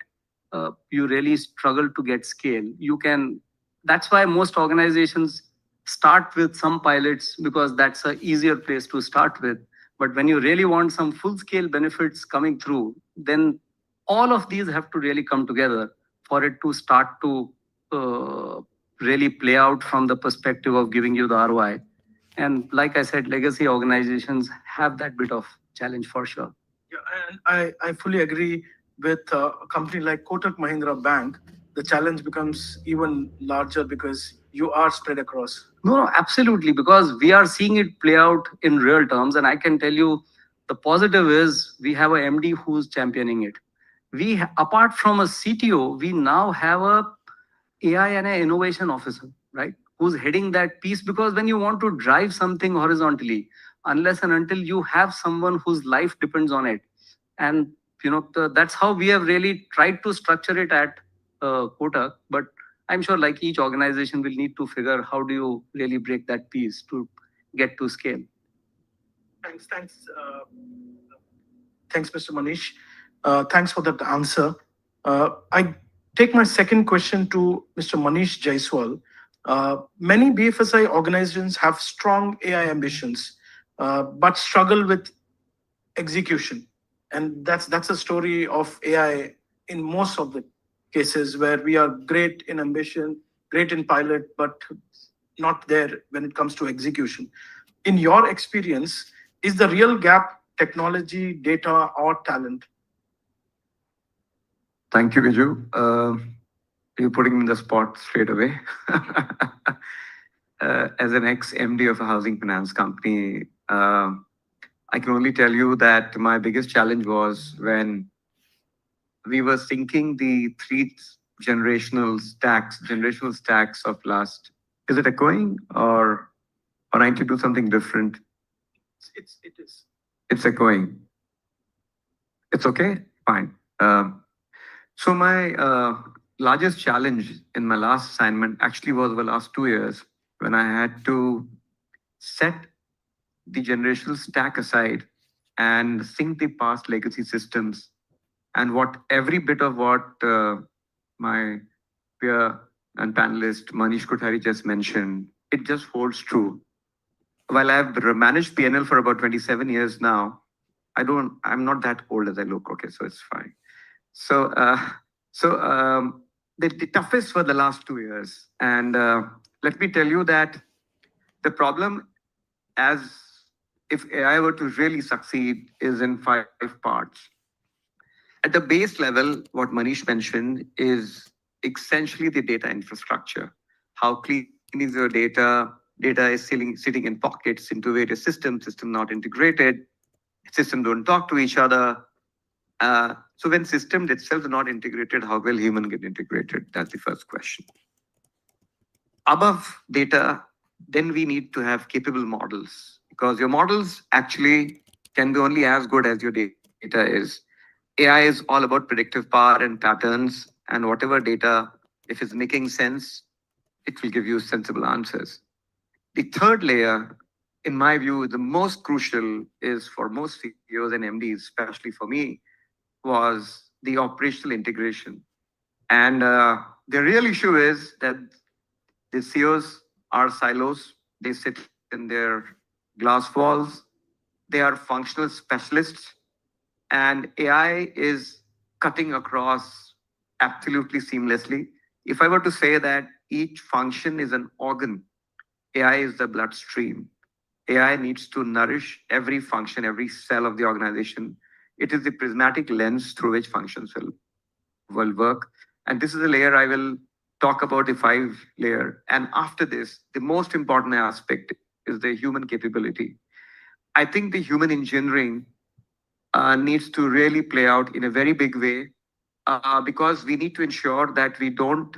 you really struggle to get scale. That's why most organizations start with some pilots, because that's an easier place to start with. But when you really want some full scale benefits coming through, then all of these have to really come together for it to start to really play out from the perspective of giving you the ROI. And like I said, legacy organizations have that bit of challenge for sure. Yeah, and I fully agree with a company like Kotak Mahindra Bank. The challenge becomes even larger because you are spread across. No, absolutely, because we are seeing it play out in real terms. And I can tell you, the positive is we have a MD who's championing it. Apart from a CTO, we now have a AI and an innovation officer, right? Who's heading that piece, because when you want to drive something horizontally, unless and until you have someone whose life depends on it. And that's how we have really tried to structure it at Kotak. But I'm sure like each organization will need to figure how do you really break that piece to get to scale. Thanks, Mr. Manish. Thanks for that answer. I take my second question to Mr. Manish Jaiswal. Many BFSI organizations have strong AI ambitions, but struggle with execution. And that's a story of AI in most of the cases, where we are great in ambition, great in pilot, but not there when it comes to execution. In your experience, is the real gap technology, data, or talent? Thank you, Viju. You're putting me in the spot straight away. As an ex-MD of a housing finance company, I can only tell you that my biggest challenge was when we were syncing the three generational stacks of last. Is it echoing or I need to do something different? It is. It's echoing. It's okay? Fine. So my largest challenge in my last assignment actually was the last 2 years, when I had to set the generational stack aside and sync the past legacy systems, and every bit of what my peer and panelist Manish Kothari just mentioned, it just holds true. While I've managed PNL for about 27 years now, I'm not that old as I look. Okay, so it's fine. So the toughest for the last 2 years, and let me tell you that the problem, as if AI were to really succeed, is in 5 parts. At the base level, what Manish mentioned is essentially the data infrastructure. How clean is your data? Data is sitting in pockets into various systems, system not integrated, systems don't talk to each other. So when system itself is not integrated, how will human get integrated? That's the first question. Above data, then we need to have capable models, because your models actually can be only as good as your data is. AI is all about predictive power and patterns, and whatever data, if it's making sense, it will give you sensible answers. The third layer, in my view, the most crucial is for most CEOs and MDs, especially for me, was the operational integration. And the real issue is that the CEOs are silos. They sit in their glass walls. They are functional specialists. And AI is cutting across absolutely seamlessly. If I were to say that each function is an organ, AI is the bloodstream. AI needs to nourish every function, every cell of the organization. It is the prismatic lens through which functions will work. And this is a layer I will talk about, the 5 layer. And after this, the most important aspect is the human capability. I think the human engineering needs to really play out in a very big way, because we need to ensure that we don't.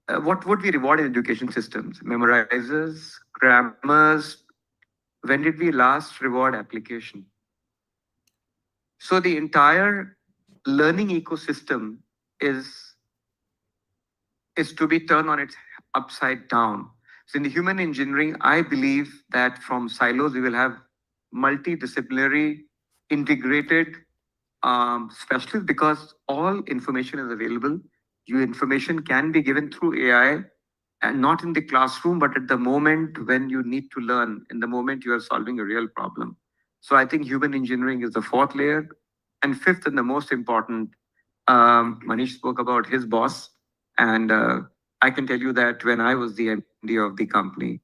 What would we reward in education systems? Memorizers, grammars. When did we last reward application? So the entire learning ecosystem is to be turned on its upside down. So in the human engineering, I believe that from silos we will have multidisciplinary, integrated specialists, because all information is available. Your information can be given through AI, and not in the classroom, but at the moment when you need to learn, in the moment you are solving a real problem. So I think human engineering is the 4th layer. And 5th, and the most important, Manish spoke about his boss. And I can tell you that when I was the MD of the company,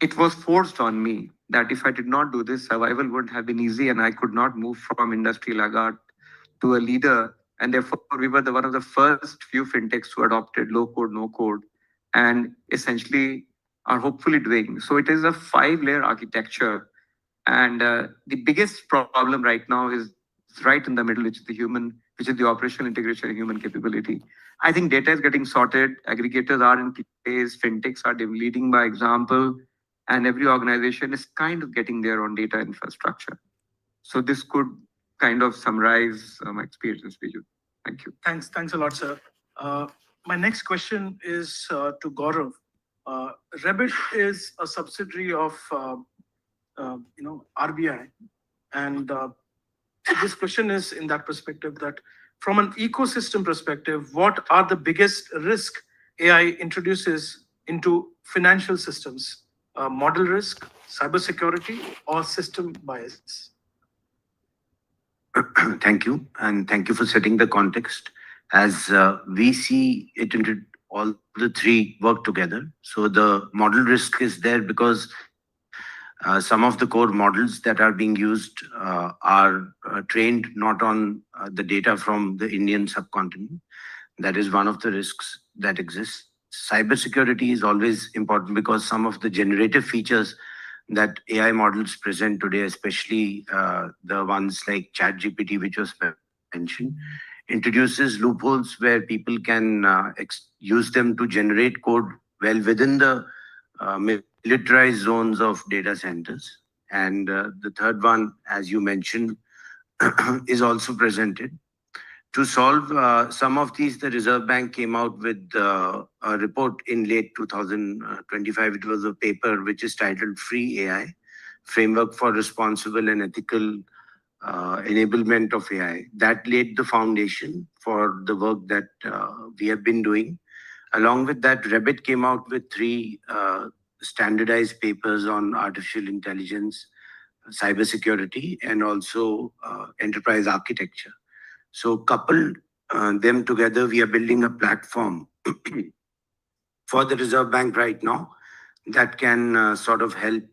it was forced on me that if I did not do this, survival wouldn't have been easy, and I could not move from industry laggard to a leader. And therefore, we were one of the first few fintechs who adopted low code, no code, and essentially are hopefully doing. So it is a 5-layer architecture. And the biggest problem right now is right in the middle, which is the operational integration and human capability. I think data is getting sorted, aggregators are in place, fintechs are leading by example, and every organization is kind of getting their own data infrastructure. So this could kind of summarize my experience with you. Thank you. Thanks a lot, sir. My next question is to Gaurav. Rebit is a subsidiary of RBI, and so this question is in that perspective, that from an ecosystem perspective, what are the biggest risk AI introduces into financial systems? Model risk, cybersecurity, or system bias? Thank you, and thank you for setting the context. As we see it, into all the 3 work together. So the model risk is there because some of the core models that are being used are trained not on the data from the Indian subcontinent. That is one of the risks that exists. Cybersecurity is always important because some of the generative features that AI models present today, especially the ones like ChatGPT, which was mentioned, introduces loopholes where people can use them to generate code well within the militarized zones of data centers. And the third one, as you mentioned, is also presented. To solve some of these, the Reserve Bank came out with a report in late 2025. It was a paper which is titled Free AI, Framework for Responsible and Ethical Enablement of AI. That laid the foundation for the work that we have been doing. Along with that, Rebit came out with 3 standardized papers on artificial intelligence, cybersecurity, and also enterprise architecture. So couple them together, we are building a platform for the Reserve Bank right now that can sort of help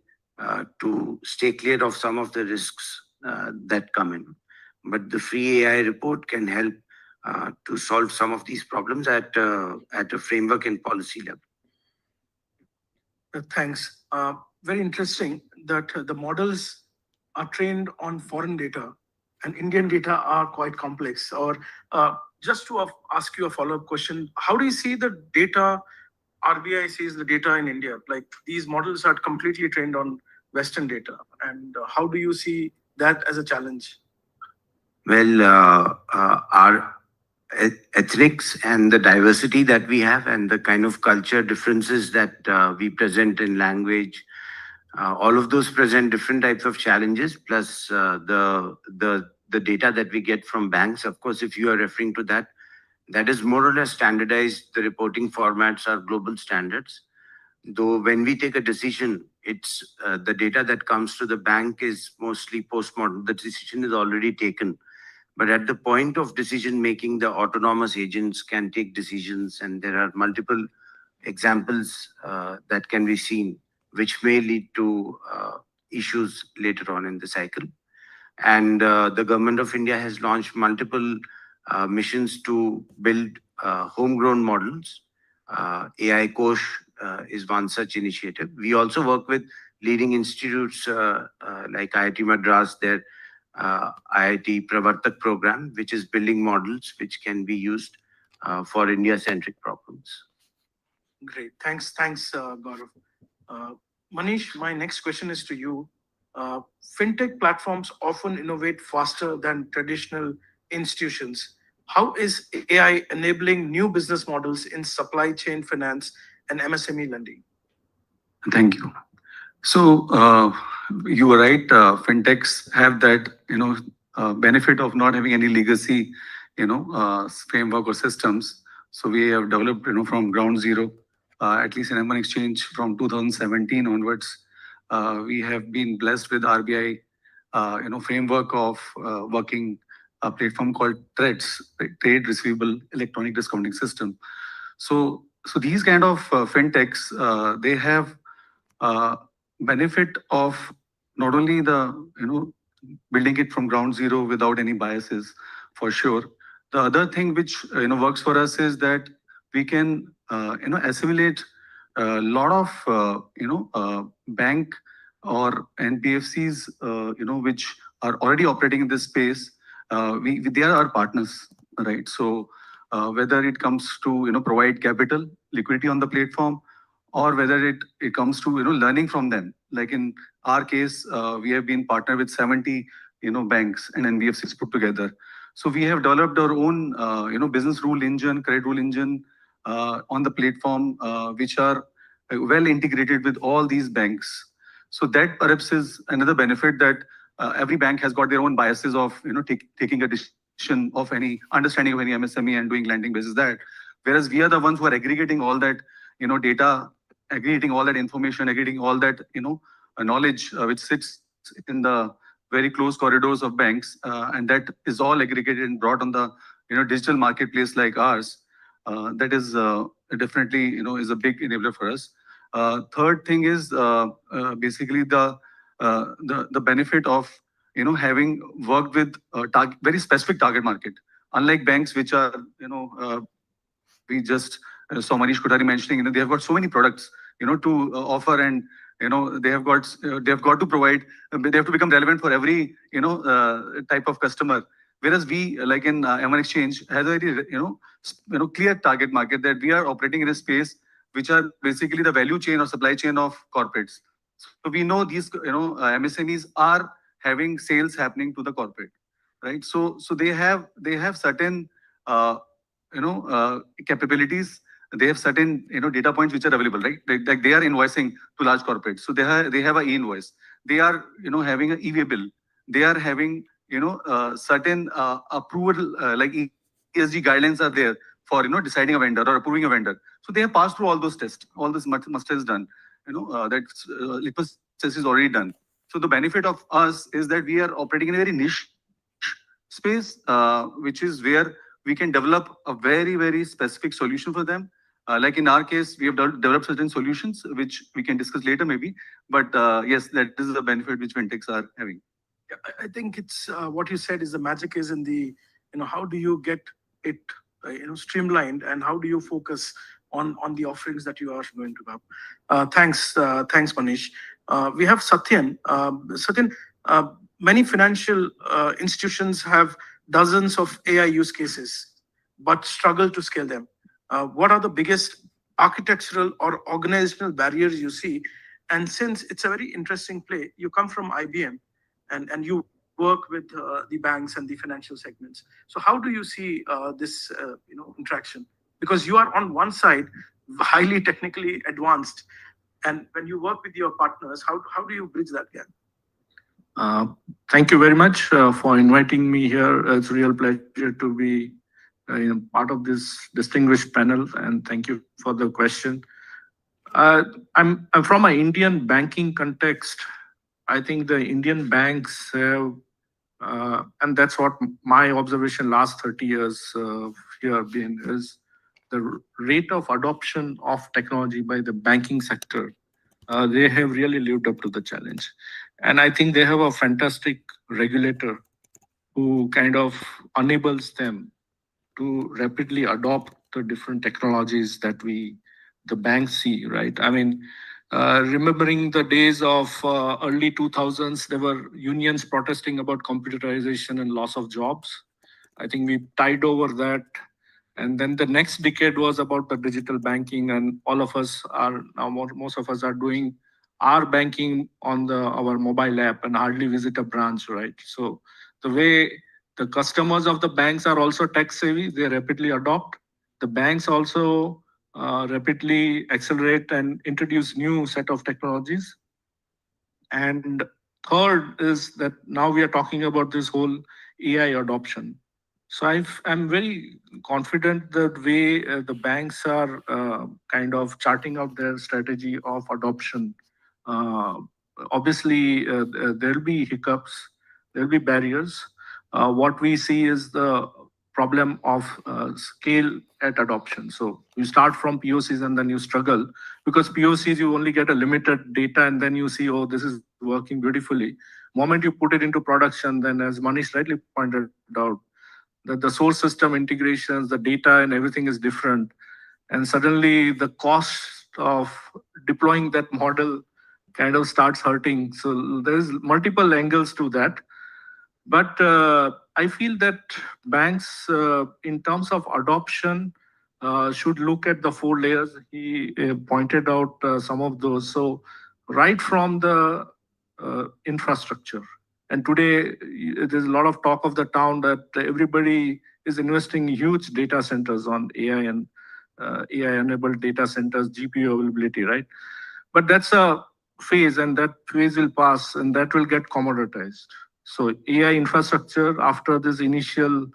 to stay clear of some of the risks that come in. But the free AI report can help to solve some of these problems at a framework and policy level. Thanks. Very interesting that the models are trained on foreign data and Indian data are quite complex. Or just to ask you a follow-up question, how do you see the data RBI sees the data in India? Like these models are completely trained on Western data. And how do you see that as a challenge? Well, our ethics and the diversity that we have and the kind of culture differences that we present in language, all of those present different types of challenges, plus the data that we get from banks. Of course, if you are referring to that, that is more or less standardized. The reporting formats are global standards. Though when we take a decision, it's the data that comes to the bank is mostly post-mortem. The decision is already taken. But at the point of decision making, the autonomous agents can take decisions, and there are multiple examples that can be seen, which may lead to issues later on in the cycle. And the government of India has launched multiple missions to build homegrown models. AI Kosh is one such initiative. We also work with leading institutes like IIT Madras, their IIT Pravartak program, which is building models which can be used for India-centric problems. Great. Thanks, Gaurav. Manish, my next question is to you. Fintech platforms often innovate faster than traditional institutions. How is AI enabling new business models in supply chain finance and MSME lending? Thank you. So you were right. Fintechs have that benefit of not having any legacy framework or systems. So we have developed from ground zero, at least in M1 Exchange from 2017 onwards. We have been blessed with RBI framework of working a platform called TREDS, Trade Receivable Electronic Discounting System. So these kind of fintechs, they have benefit of not only the building it from ground zero without any biases, for sure. The other thing which works for us is that we can assimilate a lot of bank or NBFCs which are already operating in this space. They are our partners, right? So whether it comes to provide capital liquidity on the platform, or whether it comes to learning from them. Like in our case, we have been partnered with 70 banks and NBFCs put together. So we have developed our own business rule engine, credit rule engine on the platform, which are well integrated with all these banks. So that perhaps is another benefit, that every bank has got their own biases of taking a decision of any understanding of any MSME and doing lending basis that. Whereas we are the ones who are aggregating all that data, aggregating all that information, aggregating all that knowledge which sits in the very close corridors of banks, and that is all aggregated and brought on the digital marketplace like ours. That is definitely is a big enabler for us. Third thing is basically the benefit of having worked with very specific target market. Unlike banks which are we just saw Manish Kothari mentioning, they have got so many products to offer, and they have got to provide. They have to become relevant for every type of customer. Whereas we, like in M1 Exchange, has a very clear target market, that we are operating in a space which are basically the value chain or supply chain of corporates. So we know these MSMEs are having sales happening to the corporate, right? So they have certain capabilities. They have certain data points which are available, right? Like they are invoicing to large corporates, so they have an e-invoice. They are having an e-way bill. They are having certain approval like ESG guidelines are there for deciding a vendor or approving a vendor. So they have passed through all those tests. All this muster is done. That litmus test is already done. So the benefit of us is that we are operating in a very niche space, which is where we can develop a very, very specific solution for them. Like in our case, we have developed certain solutions, which we can discuss later maybe. But yes, that is the benefit which fintechs are having. Yeah, I think it's what you said is the magic is in the, how do you get it, streamlined, and how do you focus on the offerings that you are going to have. Thanks, Manish. We have Satyan. Satyan, many financial institutions have dozens of AI use cases, but struggle to scale them. What are the biggest architectural or organizational barriers you see? And since it's a very interesting play, you come from IBM, and you work with the banks and the financial segments. So how do you see this interaction? Because you are on one side highly technically advanced, and when you work with your partners, how do you bridge that gap? Thank you very much for inviting me here. It's a real pleasure to be part of this distinguished panel, and thank you for the question. I'm from an Indian banking context. I think the Indian banks have, and that's what my observation last 30 years here been, is the rate of adoption of technology by the banking sector. They have really lived up to the challenge. And I think they have a fantastic regulator who kind of enables them to rapidly adopt the different technologies that the banks see, right? I mean, remembering the days of early 2000s, there were unions protesting about computerization and loss of jobs. I think we tied over that. And then the next decade was about the digital banking, and all of us are now, most of us are doing our banking on our mobile app and hardly visit a branch, right? So the way the customers of the banks are also tech savvy, they rapidly adopt. The banks also rapidly accelerate and introduce new set of technologies. And third is that now we are talking about this whole AI adoption. So I'm very confident that way the banks are kind of charting out their strategy of adoption. Obviously, there'll be hiccups, there'll be barriers. What we see is the problem of scale at adoption. So you start from POCs and then you struggle, because POCs you only get a limited data and then you see, oh, this is working beautifully. Moment you put it into production, then as Manish rightly pointed out, that the source system integrations, the data and everything is different. And suddenly the cost of deploying that model kind of starts hurting. So there's multiple angles to that. But I feel that banks, in terms of adoption, should look at the 4 layers. He pointed out some of those. So right from the infrastructure. And today, there's a lot of talk of the town that everybody is investing huge data centers on AI and AI-enabled data centers, GPU availability, right? But that's a phase, and that phase will pass, and that will get commoditized. So AI infrastructure, after this initial,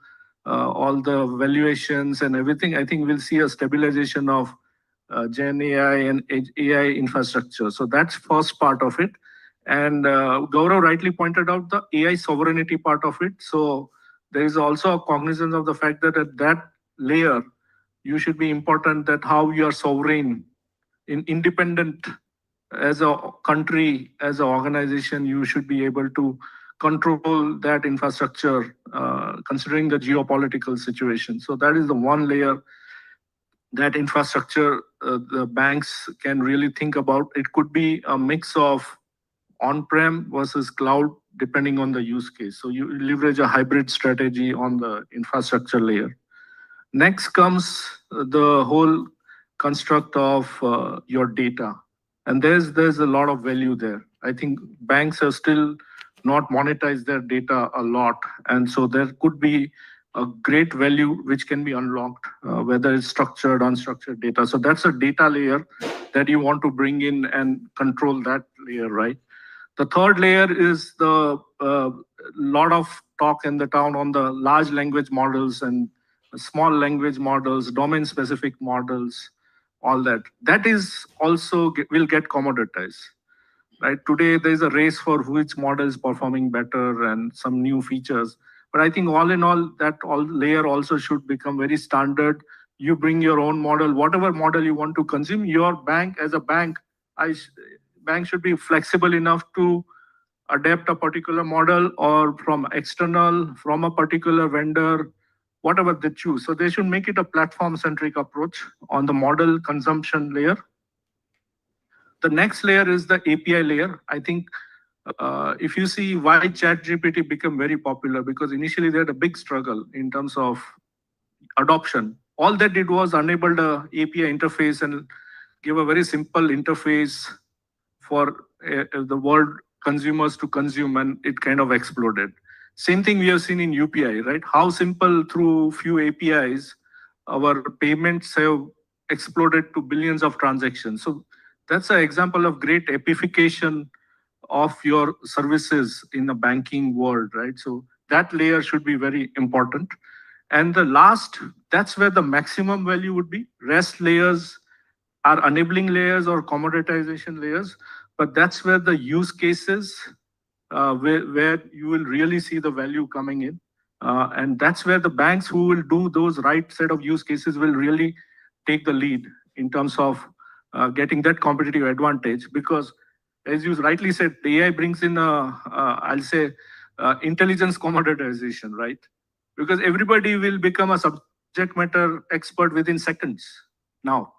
all the valuations and everything, I think we'll see a stabilization of Gen AI and AI infrastructure. So that's first part of it. And Gaurav rightly pointed out the AI sovereignty part of it. So there is also a cognizance of the fact that at that layer, you should be important that how you are sovereign, independent as a country, as an organization, you should be able to control that infrastructure, considering the geopolitical situation. So that is the one layer that infrastructure the banks can really think about. It could be a mix of on-prem versus cloud, depending on the use case. So you leverage a hybrid strategy on the infrastructure layer. Next comes the whole construct of your data. And there's a lot of value there. I think banks have still not monetized their data a lot. And so there could be a great value which can be unlocked, whether it's structured, unstructured data. So that's a data layer that you want to bring in and control that layer, right? The third layer is the lot of talk in the town on the large language models and small language models, domain-specific models, all that. That is also will get commoditized, right? Today, there's a race for which model is performing better and some new features. But I think all in all, that all layer also should become very standard You bring your own model, whatever model you want to consume. Your bank, as a bank, bank should be flexible enough to adapt a particular model or from external, from a particular vendor, whatever they choose. So they should make it a platform-centric approach on the model consumption layer. The next layer is the API layer. I think if you see why ChatGPT became very popular, because initially they had a big struggle in terms of adoption. All that did was enable the API interface and give a very simple interface for the world consumers to consume, and it kind of exploded. Same thing we have seen in UPI, right? How simple through few APIs, our payments have exploded to billions of transactions. So that's an example of great appification of your services in the banking world, right? So that layer should be very important. And the last, that's where the maximum value would be. Rest layers are enabling layers or commoditization layers, but that's where the use cases, where you will really see the value coming in. And that's where the banks who will do those right set of use cases will really take the lead in terms of getting that competitive advantage. Because as you rightly said, the AI brings in, I'll say, intelligence commoditization, right? Because everybody will become a subject matter expert within seconds now.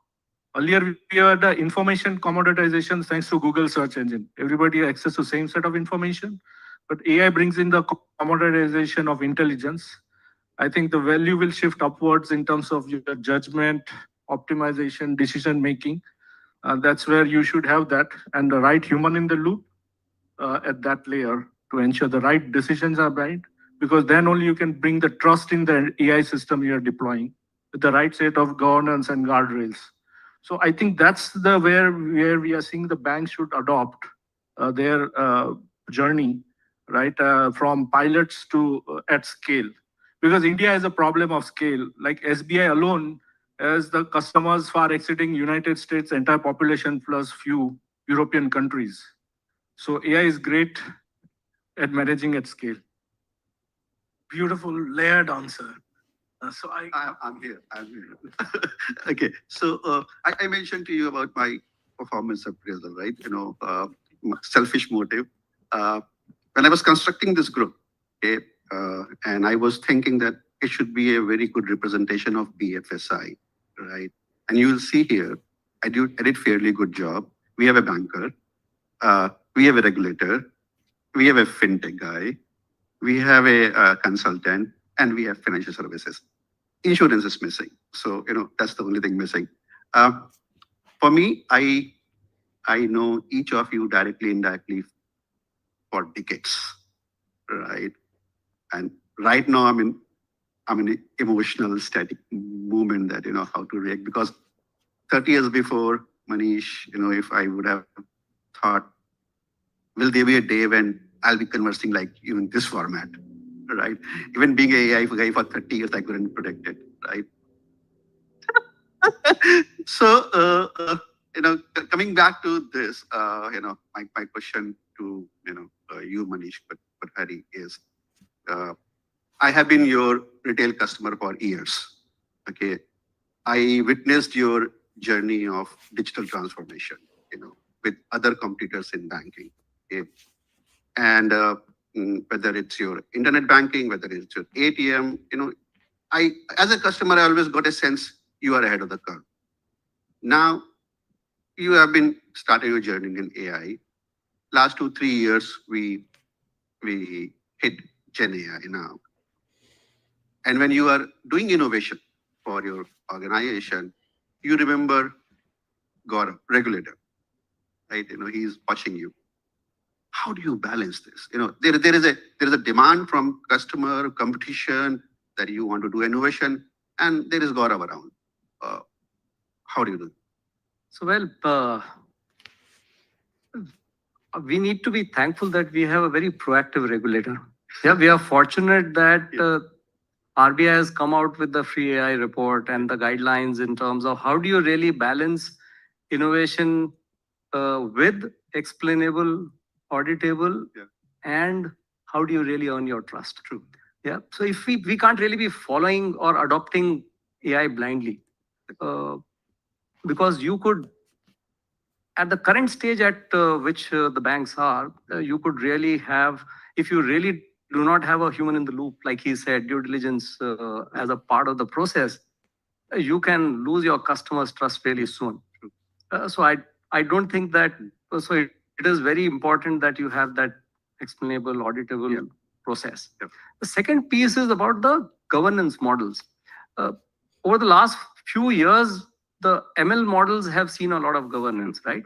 Earlier, we had the information commoditization thanks to Google search engine. Everybody has access to same set of information, but AI brings in the commoditization of intelligence. I think the value will shift upwards in terms of your judgment, optimization, decision making. That's where you should have that and the right human in the loop at that layer to ensure the right decisions are made, because then only you can bring the trust in the AI system you're deploying with the right set of governance and guardrails. So I think that's the where we are seeing the banks should adopt their journey, right, from pilots to at scale. Because India has a problem of scale. Like SBI alone, as the customers far exceeding United States entire population plus few European countries. So AI is great at managing at scale. Beautiful layered answer. I'm here. Okay, so I mentioned to you about my performance appraisal, right? Selfish motive. When I was constructing this group, okay, and I was thinking that it should be a very good representation of BFSI, right? And you will see here, I did fairly good job. We have a banker, we have a regulator, we have a fintech guy, we have a consultant, and we have financial services. Insurance is missing. So, that's the only thing missing. For me, I know each of you directly, indirectly for decades, right? And right now I'm in an emotional static moment that, how to react, because 30 years before, Manish, if I would have thought, will there be a day when I'll be conversing like you in this format, right? Even being an AI guy for 30 years, I couldn't predict it, right? So, coming back to this, my question to, you, Manish, but Hari is, I have been your retail customer for years, okay? I witnessed your journey of digital transformation, with other competitors in banking, okay? And whether it's your internet banking, whether it's your ATM, as a customer, I always got a sense you are ahead of the curve. Now, you have been starting your journey in AI. Last 2-3 years, we hit Gen AI now. And when you are doing innovation for your organization, you remember Gaurav, regulator, right? He's watching you. How do you balance this? There is a demand from customer competition that you want to do innovation, and there is Gaurav around. How do you do it? So, well, we need to be thankful that we have a very proactive regulator. Yeah, we are fortunate that RBI has come out with the free AI report and the guidelines in terms of how do you really balance innovation with explainable, auditable, and how do you really earn your trust? True. Yeah. So if we can't really be following or adopting AI blindly. Because you could, at the current stage at which the banks are, you could really have, if you really do not have a human in the loop, like he said, due diligence as a part of the process, you can lose your customers' trust really soon. So I don't think that, it is very important that you have that explainable, auditable process. The second piece is about the governance models. Uh, Over the last few years, the ML models have seen a lot of governance, right?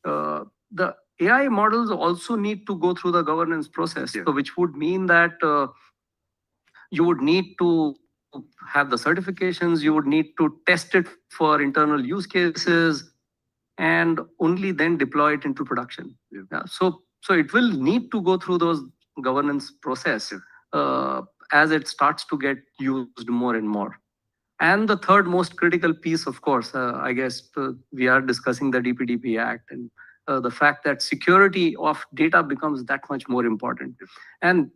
The AI models also need to go through the governance process, so which would mean that you would need to have the certifications, you would need to test it for internal use cases, and only then deploy it into production. So it will need to go through those governance process as it starts to get used more and more. And the third most critical piece, of course, I guess we are discussing the DPDP Act, and the fact that security of data becomes that much more important. And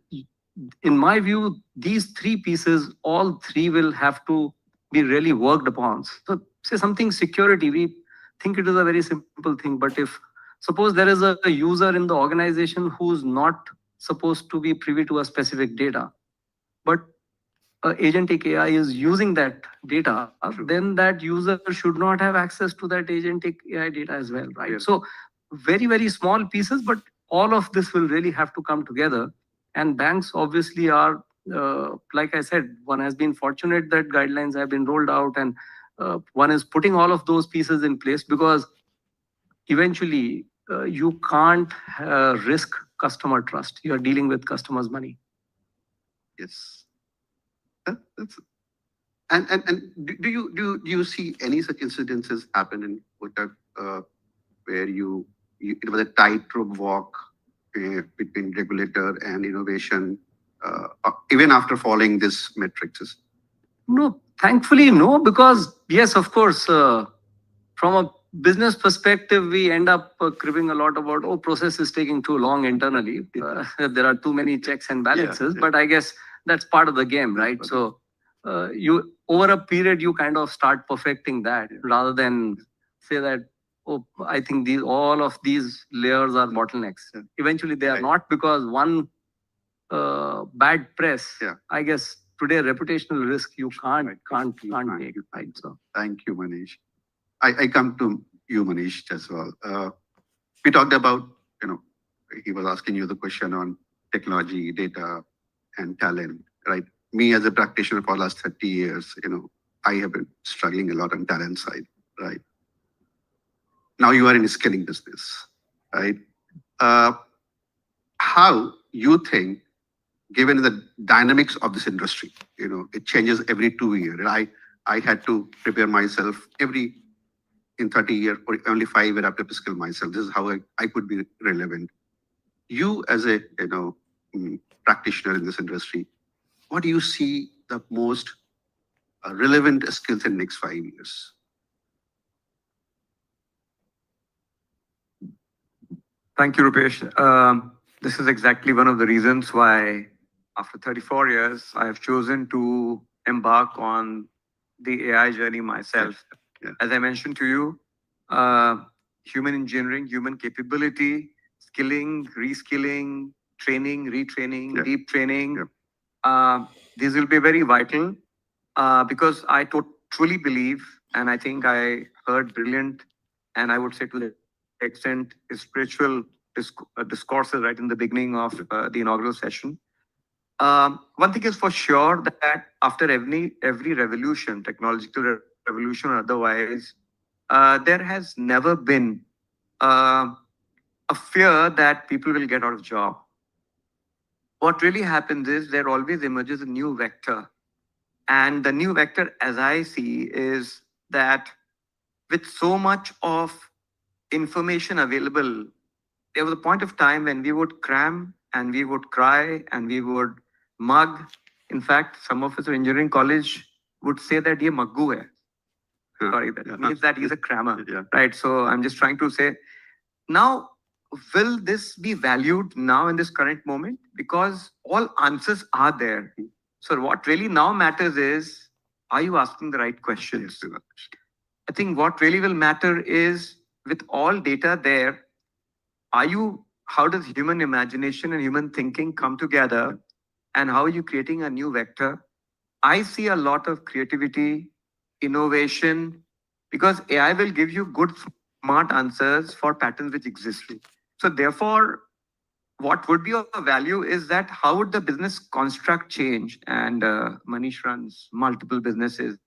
in my view, these three pieces, all three will have to be really worked upon. So say something security, we think it is a very simple thing, but if suppose there is a user in the organization who's not supposed to be privy to a specific data, but agentic AI is using that data, then that user should not have access to that agentic AI data as well, right? So very, very small pieces, but all of this will really have to come together. And banks obviously are, like I said, one has been fortunate that guidelines have been rolled out, and one is putting all of those pieces in place, because eventually you can't risk customer trust. You are dealing with customers' money. Yes. That's and do you see any such incidences happen in Kotak where it was a tightrope walk between regulator and innovation even after following this matrices? No, thankfully, no, because yes, of course, from a business perspective, we end up cribbing a lot about, oh, process is taking too long internally. There are too many checks and balances, but I guess that's part of the game, right? So you, over a period, you kind of start perfecting that rather than say that, oh, I think all of these layers are bottlenecks. Eventually, they are not, because one bad press, I guess today reputational risk you can't take, right? So thank you, Manish. I come to you, Manish, as well. We talked about, he was asking you the question on technology, data, and talent, right? Me as a practitioner for the last 30 years, I have been struggling a lot on talent side, right? Now you are in a skilling business, right? How you think, given the dynamics of this industry, it changes every 2 years. I had to prepare myself in 30 years, or only 5 years after skill myself. This is how I could be relevant. You as a practitioner in this industry, what do you see the most relevant skills in next 5 years? Thank you, Rupesh. This is exactly one of the reasons why, after 34 years, I have chosen to embark on the AI journey myself. As I mentioned to you, human engineering, human capability, skilling, reskilling, training, retraining, deep training, these will be very vital because I truly believe, and I think I heard brilliant, and I would say to the extent spiritual discourses right in the beginning of the inaugural session. One thing is for sure, that after every revolution, technological revolution or otherwise, there has never been a fear that people will get out of job. What really happens is there always emerges a new vector. And the new vector, as I see, is that with so much of information available, there was a point of time when we would cram and we would cry and we would mug. In fact, some of us in engineering college would say that ye maggu hai. Sorry, that means that he's a crammer, right? So I'm just trying to say, now, will this be valued now in this current moment? Because all answers are there. So what really now matters is, are you asking the right questions? I think what really will matter is with all data there, how does human imagination and human thinking come together, and how are you creating a new vector? I see a lot of creativity, innovation, because AI will give you good, smart answers for patterns which exist. So therefore, what would be of value is that how would the business construct change? And Manish runs multiple businesses.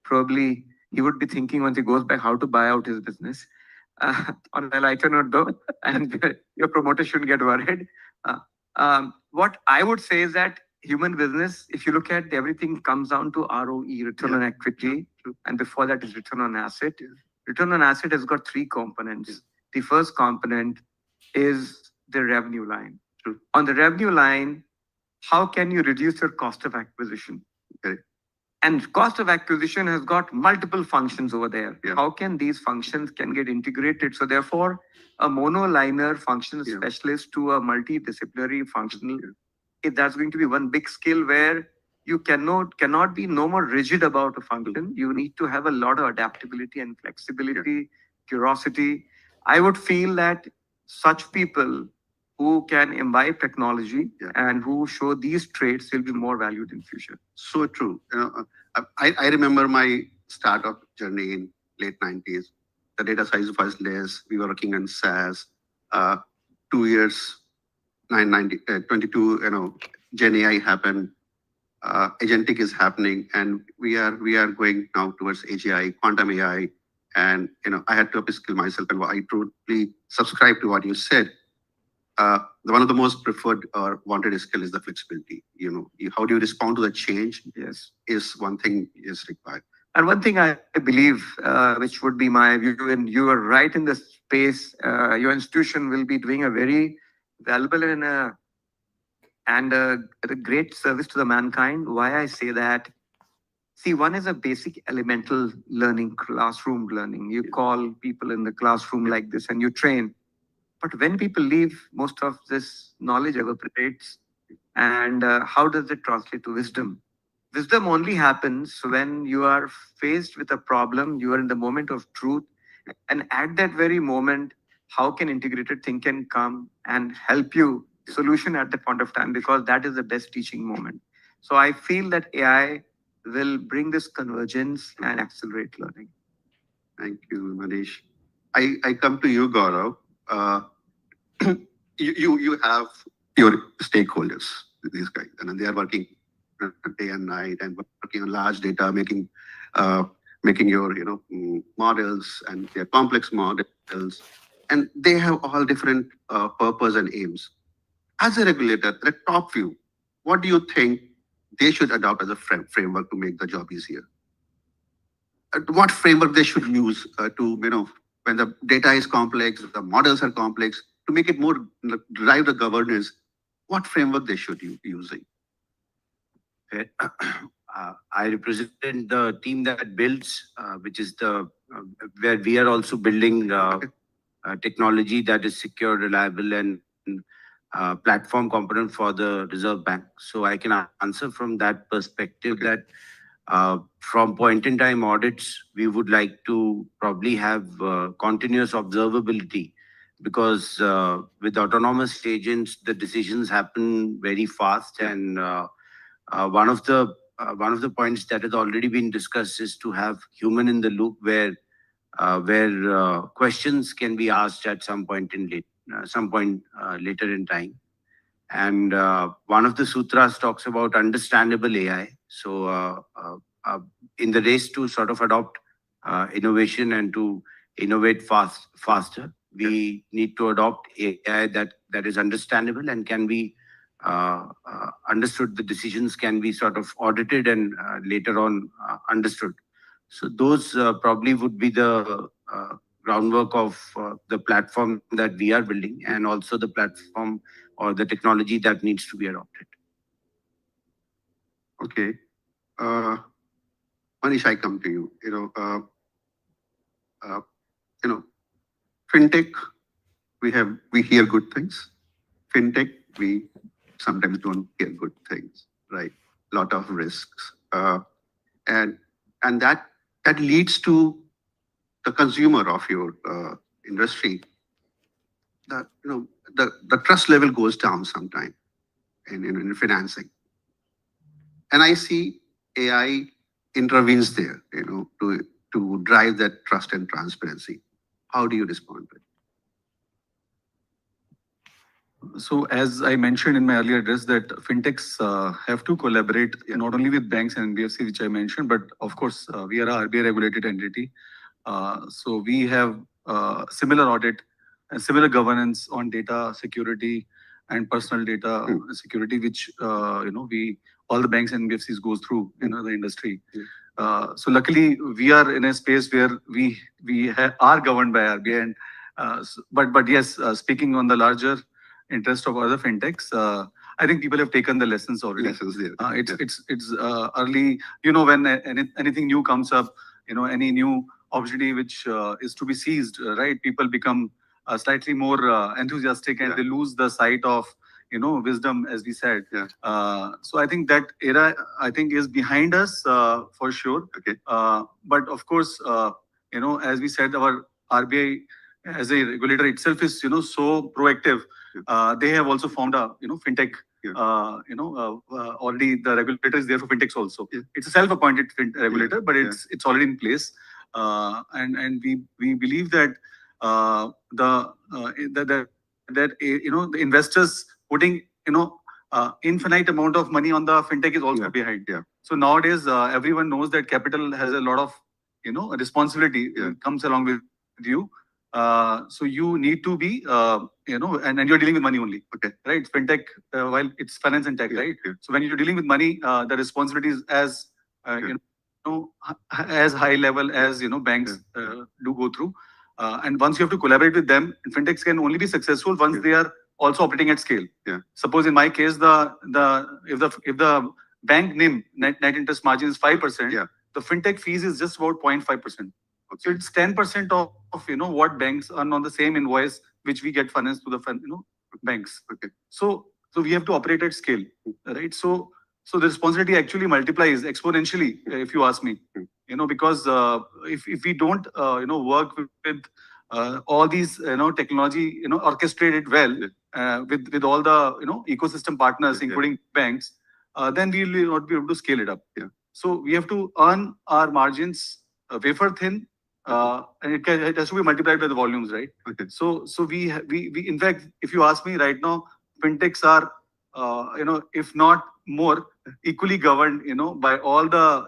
Probably he would be thinking once he goes back how to buy out his business. On a lighter note though, and your promoter shouldn't get worried. What I would say is that human business, if you look at everything comes down to ROE, return on equity, and before that is return on asset. Return on asset has got three components. The first component is the revenue line. On the revenue line, how can you reduce your cost of acquisition? Okay. And cost of acquisition has got multiple functions over there. Yeah. How can these functions can get integrated? So therefore, a monoliner functional specialist to a multidisciplinary functional, if that's going to be one big skill where you cannot be no more rigid about a function. You need to have a lot of adaptability and flexibility, curiosity. I would feel that such people who can imbibe technology and who show these traits will be more valued in future. So true. I remember my startup journey in late 90s. The data size was less. We were working on SaaS. 2 years, 22, Gen AI happened. Agentic is happening, and we are going now towards AGI, quantum AI. And I had to upskill myself, and I totally subscribe to what you said. One of the most preferred or wanted skill is the flexibility. How do you respond to the change? Yes, is one thing is required. And one thing I believe, which would be my view, and you are right in the space, your institution will be doing a very valuable and a great service to the mankind. Why I say that? See, one is a basic elemental learning, classroom learning. You call people in the classroom like this and you train. But when people leave, most of this knowledge evaporates. And how does it translate to wisdom? Wisdom only happens when you are faced with a problem, you are in the moment of truth. And at that very moment, how can integrated thinking come and help you solution at that point of time? Because that is the best teaching moment. So I feel that AI will bring this convergence and accelerate learning. Thank you, Manish. I come to you, Gaurav. You have your stakeholders, these guys, and they are working day and night and working on large data, making your models, and their complex models, and they have all different purpose and aims. As a regulator, the top view, what do you think they should adopt as a framework to make the job easier? What framework they should use to when the data is complex, the models are complex, to make it more drive the governance, what framework they should be using? Okay. I represent the team that builds, which is where we are also building technology that is secure, reliable, and platform component for the Reserve Bank. So I can answer from that perspective that from point-in-time audits, we would like to probably have continuous observability, because with autonomous agents, the decisions happen very fast. And one of the points that has already been discussed is to have human in the loop, where questions can be asked at some point later in time. And one of the sutras talks about understandable AI. So in the race to sort of adopt innovation and to innovate faster, we need to adopt AI that is understandable and can be understood. The decisions can be sort of audited and later on understood. So those probably would be the groundwork of the platform that we are building, and also the platform or the technology that needs to be adopted. Okay. Manish, I come to you. Fintech, we hear good things. Fintech, we sometimes don't hear good things, right? A lot of risks. And that leads to the consumer of your industry, the trust level goes down sometime in financing. And I see AI intervenes there, to drive that trust and transparency. How do you respond to it? So as I mentioned in my earlier address, that fintechs have to collaborate not only with banks and NBFC, which I mentioned, but of course we are a RBI regulated entity. So we have similar audit and similar governance on data security and personal data security, which we all the banks and NBFCs goes through the industry. So luckily we are in a space where we are governed by RBI, and but yes, speaking on the larger interest of other fintechs, I think people have taken the lessons already. Lessons there. It's early, when anything new comes up, any new opportunity which is to be seized, right? People become slightly more enthusiastic, and they lose the sight of wisdom, as we said. So I think that era, is behind us for sure. Okay. But of course, as we said, our RBI as a regulator itself is so proactive. They have also formed a fintech. Already the regulator is there for fintechs also. It's a self-appointed regulator, but it's already in place. And we believe that the investors putting infinite amount of money on the fintech is also behind. So nowadays everyone knows that capital has a lot of responsibility comes along with you. So you need to be and you're dealing with money only. Okay. Right? Fintech, while it's finance and tech, right? So when you're dealing with money, the responsibility is as as high level as banks do go through. And once you have to collaborate with them, fintechs can only be successful once they are also operating at scale. Suppose in my case, if the bank NIM, net interest margin, is 5%, the fintech fees is just about 0.5%. So it's 10% of what banks earn on the same invoice which we get financed to the banks. Okay. So we have to operate at scale, right? So the responsibility actually multiplies exponentially, if you ask me. Because if we don't work with all these technology orchestrated well with all the ecosystem partners, including banks, then we will not be able to scale it up. So we have to earn our margins wafer thin, and it has to be multiplied by the volumes, right? Okay. So we in fact, if you ask me right now, fintechs are if not more, equally governed by all the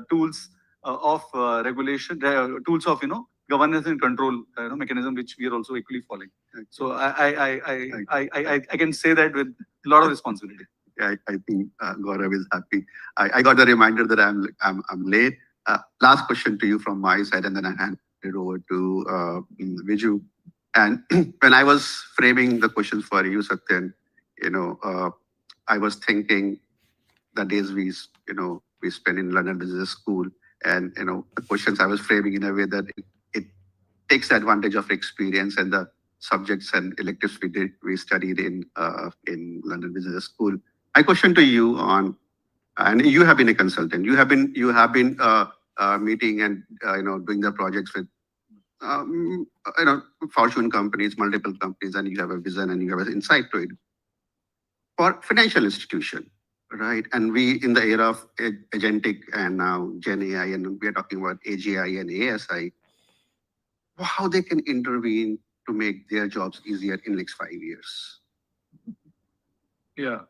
tools of regulation, tools of governance and control mechanism, which we are also equally following. So I can say that with a lot of responsibility. I think Gaurav is happy. I got a reminder that I'm late. Last question to you from my side, and then I hand it over to Viju. And when I was framing the questions for you, Satyan, I was thinking the days we spent in London Business School, and the questions I was framing in a way that it takes advantage of experience and the subjects and electives we studied in London Business School. My question to you and you have been a consultant. You have been meeting and doing the projects with fortune companies, multiple companies, and you have a vision and you have an insight to it. For financial institution, right? And we in the era of agentic and now Gen AI, and we are talking about AGI and ASI, how they can intervene to make their jobs easier in the next 5 years. Yeah.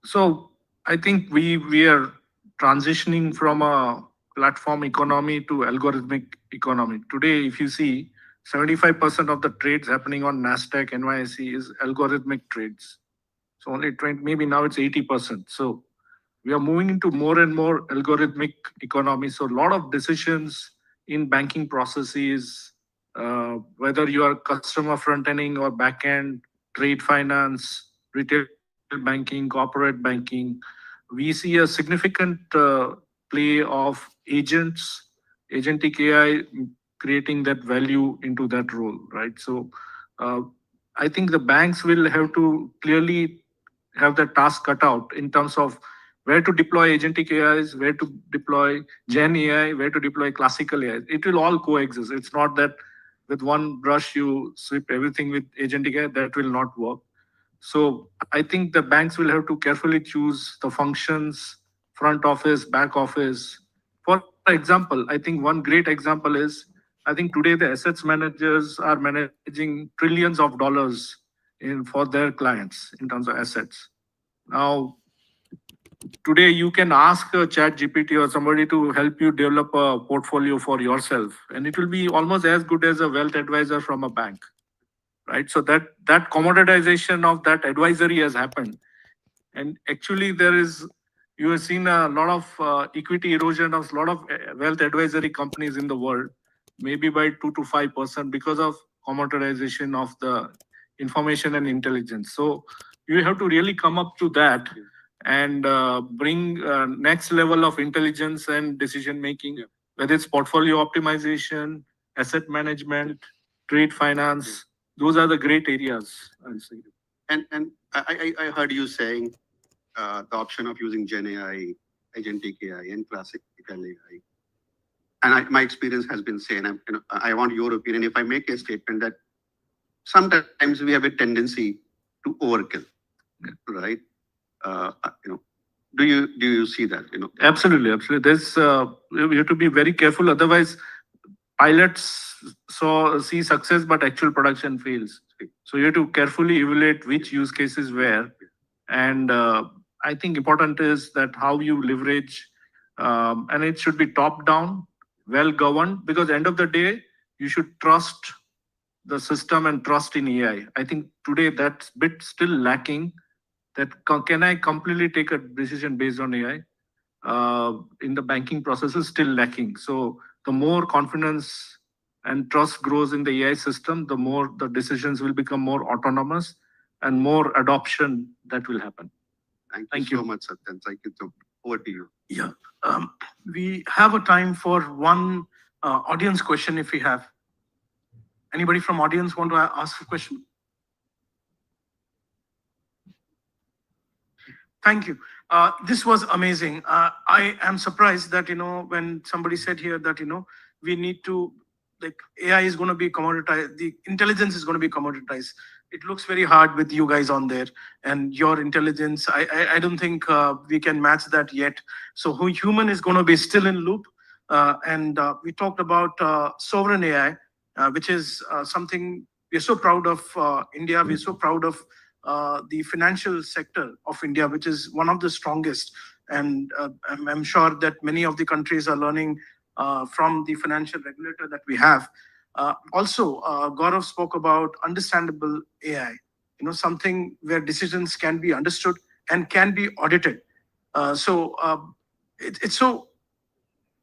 So I think we are transitioning from a platform economy to algorithmic economy. Today, if you see, 75% of the trades happening on NASDAQ, NYSE is algorithmic trades. So only 20, maybe now it's 80%. So we are moving into more and more algorithmic economy. So a lot of decisions in banking processes, whether you are customer front-ending or back-end, trade finance, retail banking, corporate banking, we see a significant play of agents, agentic AI creating that value into that role, right? So I think the banks will have to clearly have the task cut out in terms of where to deploy agentic AIs, where to deploy Gen AI, where to deploy classical AI. It will all coexist. It's not that with one brush you sweep everything with agentic AI. That will not work. So I think the banks will have to carefully choose the functions, front office, back office. For example, I think one great example is, I think today the assets managers are managing trillions of dollars for their clients in terms of assets. Now, today you can ask a chat GPT or somebody to help you develop a portfolio for yourself, and it will be almost as good as a wealth advisor from a bank, right? So that commoditization of that advisory has happened. And actually you have seen a lot of equity erosion of a lot of wealth advisory companies in the world, maybe by 2 to 5% because of commoditization of the information and intelligence. So you have to really come up to that and bring next level of intelligence and decision making, whether it's portfolio optimization, asset management, trade finance. Those are the great areas, I'll say. And I heard you saying the option of using Gen AI, agentic AI, and classical AI. And my experience has been same. I want your opinion. If I make a statement that sometimes we have a tendency to overkill, right? Do you see that? Absolutely. There's you have to be very careful. Otherwise, pilots see success, but actual production fails. So you have to carefully evaluate which use cases where. And I think important is that how you leverage, and it should be top down, well governed, because end of the day, you should trust the system and trust in AI. I think today that's bit still lacking. That can I completely take a decision based on AI? In the banking process is still lacking. So the more confidence and trust grows in the AI system, the more the decisions will become more autonomous and more adoption that will happen. Thank you so much, Satyan. Thank you. So over to you. Yeah. We have a time for one audience question if we have. Anybody from audience want to ask a question? Thank you. This was amazing. I am surprised that, when somebody said here that, we need to, like, AI is going to be commoditized, the intelligence is going to be commoditized. It looks very hard with you guys on there and your intelligence. I don't think we can match that yet. So human is going to be still in loop. And we talked about sovereign AI, which is something we're so proud of India. We're so proud of the financial sector of India, which is one of the strongest. And I'm sure that many of the countries are learning from the financial regulator that we have. Also, Gaurav spoke about understandable AI, something where decisions can be understood and can be audited. So it's so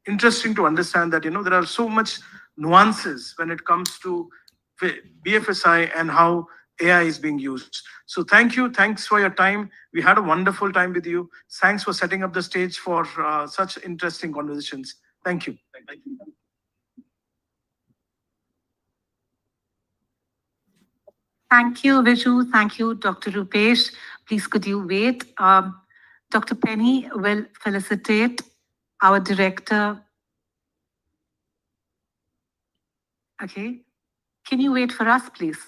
interesting to understand that, there are so much nuances when it comes to BFSI and how AI is being used. So thank you. Thanks for your time. We had a wonderful time with you. Thanks for setting up the stage for such interesting conversations. Thank you. Thank you. Thank you, Viju. Thank you, Dr. Rupesh. Please, could you wait? Dr. Penny will felicitate our director. Okay. Can you wait for us, please?